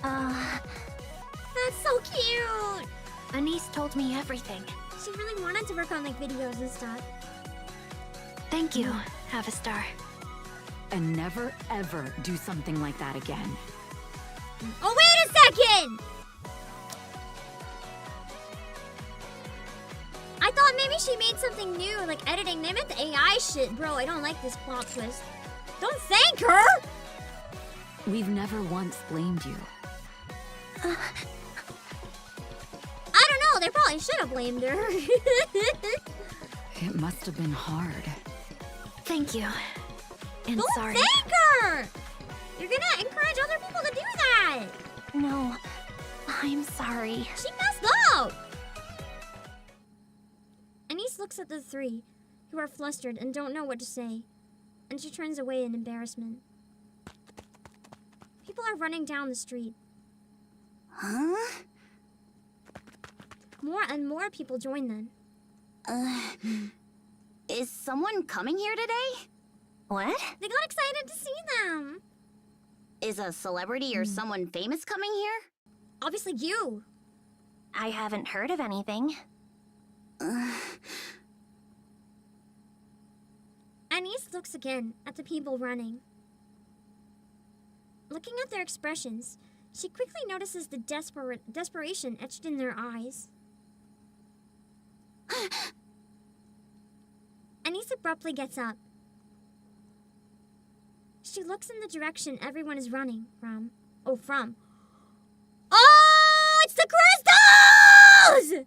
That's so cute! Anise told me everything. She really wanted to work on like videos and stuff. Thank you, Avastar. And never, ever do something like that again. Oh, wait a second! I thought maybe she made something new, like editing. They meant the AI shit. Bro, I don't like this plot twist. Don't thank her! We've never once blamed you. I don't know, they probably should have blamed her. It must have been hard. Thank you. And don't sorry. Thank her! You're gonna encourage other people to do that! No, I'm sorry. She messed up! Anise looks at the 3, who are flustered and don't know what to say, and she turns away in embarrassment. People are running down the street. Huh? More and more people join them. Is someone coming here today? What? They got excited to see them. Is a celebrity or someone famous coming here? Obviously you. I haven't heard of anything. Anise looks again at the people running. Looking at their expressions, she quickly notices the desperation etched in their eyes. Anise abruptly gets up. She looks in the direction everyone is running from. Oh, it's the crystals!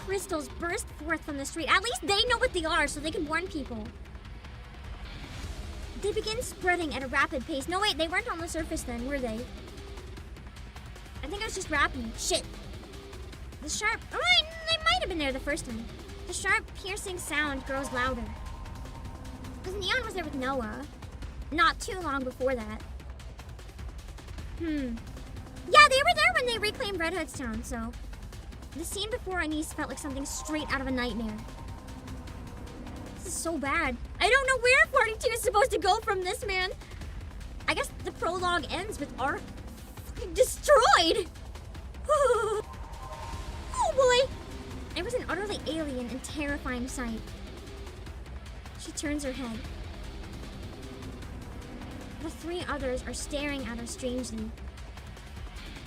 Crystals burst forth from the street. At least they know what they are, so they can warn people. They begin spreading at a rapid pace. No, wait, they weren't on the surface then, were they? think I was just rapping. Shit. The sharp... Oh, I might have been there the first time. The sharp, piercing sound grows louder. Because Neon was there with Noah. Not too long before that. Yeah, they were there when they reclaimed Red Hood's town, so... The scene before Anise felt like something straight out of a nightmare. This is so bad. I don't know where 42 is supposed to go from this, man. I guess the prologue ends with our fucking destroyed. Oh boy. It was an utterly alien and terrifying sight. She turns her head. The three others are staring at her strangely.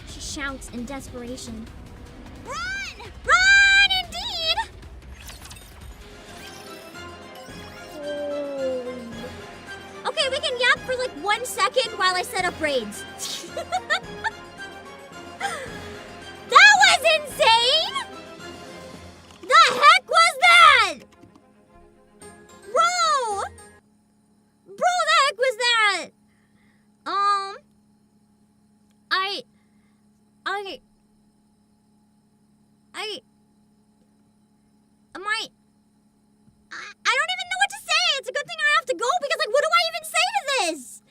She shouts in desperation. Run! Run, indeed! Holy. Okay, we can yap for like 1 second while I set up raids. That was insane! The heck was that? Bro! Bro, the heck was that? I don't even know what to say. It's a good thing I have to go because, like, what do I even say to this?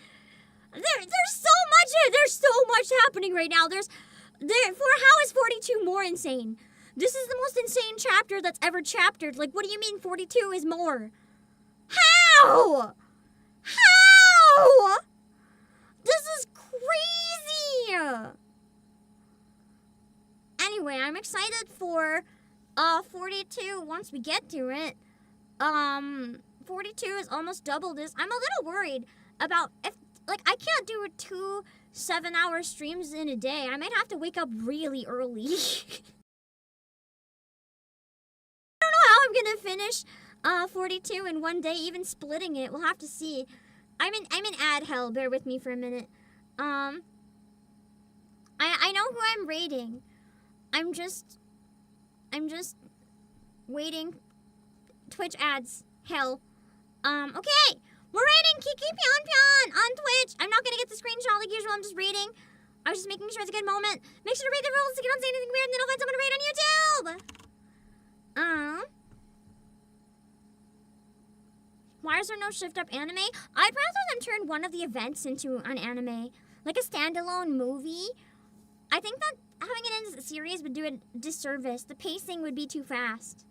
There's so much happening right now. How is 42 more insane? This is the most insane chapter that's ever chaptered. Like, what do you mean 42 is more? How? How? This is crazy. Anyway, I'm excited for 42 once we get to it. 42 is almost double this. I'm a little worried about if, like, I can't do 2 7-hour streams in a day. I might have to wake up really early. I don't know how I'm gonna finish 42 in one day, even splitting it. We'll have to see. I'm in ad hell. Bear with me for a minute. I know who I'm raiding. I'm just waiting. Twitch ads. Hell. Okay. We're raiding Kiki Pion on Twitch. I'm not gonna get the screenshot like usual. I'm just raiding. I was just making sure it's a good moment. Make sure to read the rules so you don't say anything weird and then I'll find someone to raid on YouTube. Why is there no shift up anime? I'd rather them turn one of the events into an anime. Like a standalone movie. I think that having it in a series would do a disservice. The pacing would be too fast.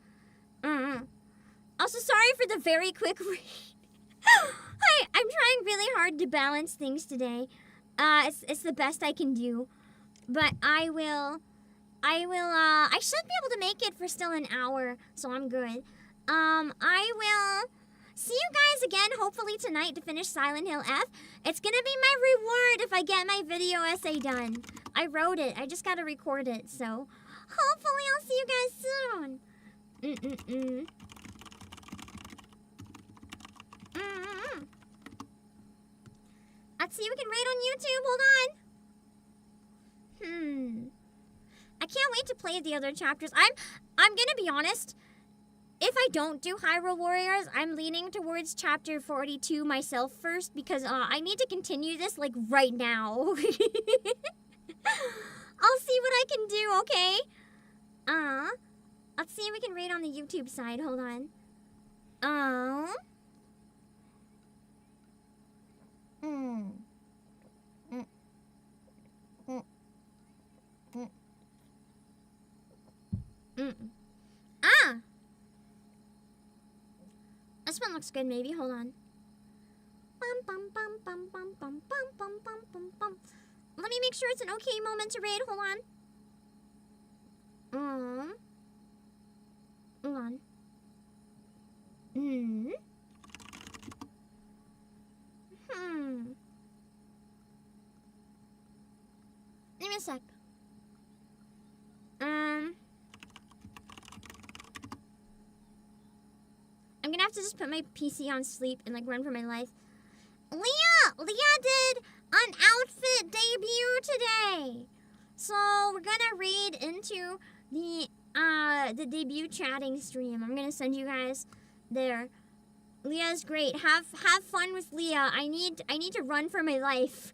Also, sorry for the very quick read. I'm trying really hard to balance things today. It's the best I can do. But I should be able to make it for still an hour, so I'm good. I will see you guys again, hopefully tonight, to finish Silent Hill F. It's gonna be my reward if I get my video essay done. I wrote it, I just gotta record it, so hopefully I'll see you guys soon. Let's see if we can raid on YouTube. Hold on. I can't wait to play the other chapters. I'm gonna be honest. If I don't do Hyrule Warriors, I'm leaning towards chapter 42 myself first because I need to continue this like right now. I'll see what I can do, okay? Let's see if we can raid on the YouTube side. Hold on. This one looks good, maybe. Hold on. Let me make sure it's an okay moment to raid. Hold on. Hold on. Give me a sec. I'm gonna have to just put my PC on sleep and like run for my life. Leah did an outfit debut today. So we're gonna read into the debut chatting stream. I'm gonna send you guys there. Leah's great. Have fun with Leah. I need to run for my life.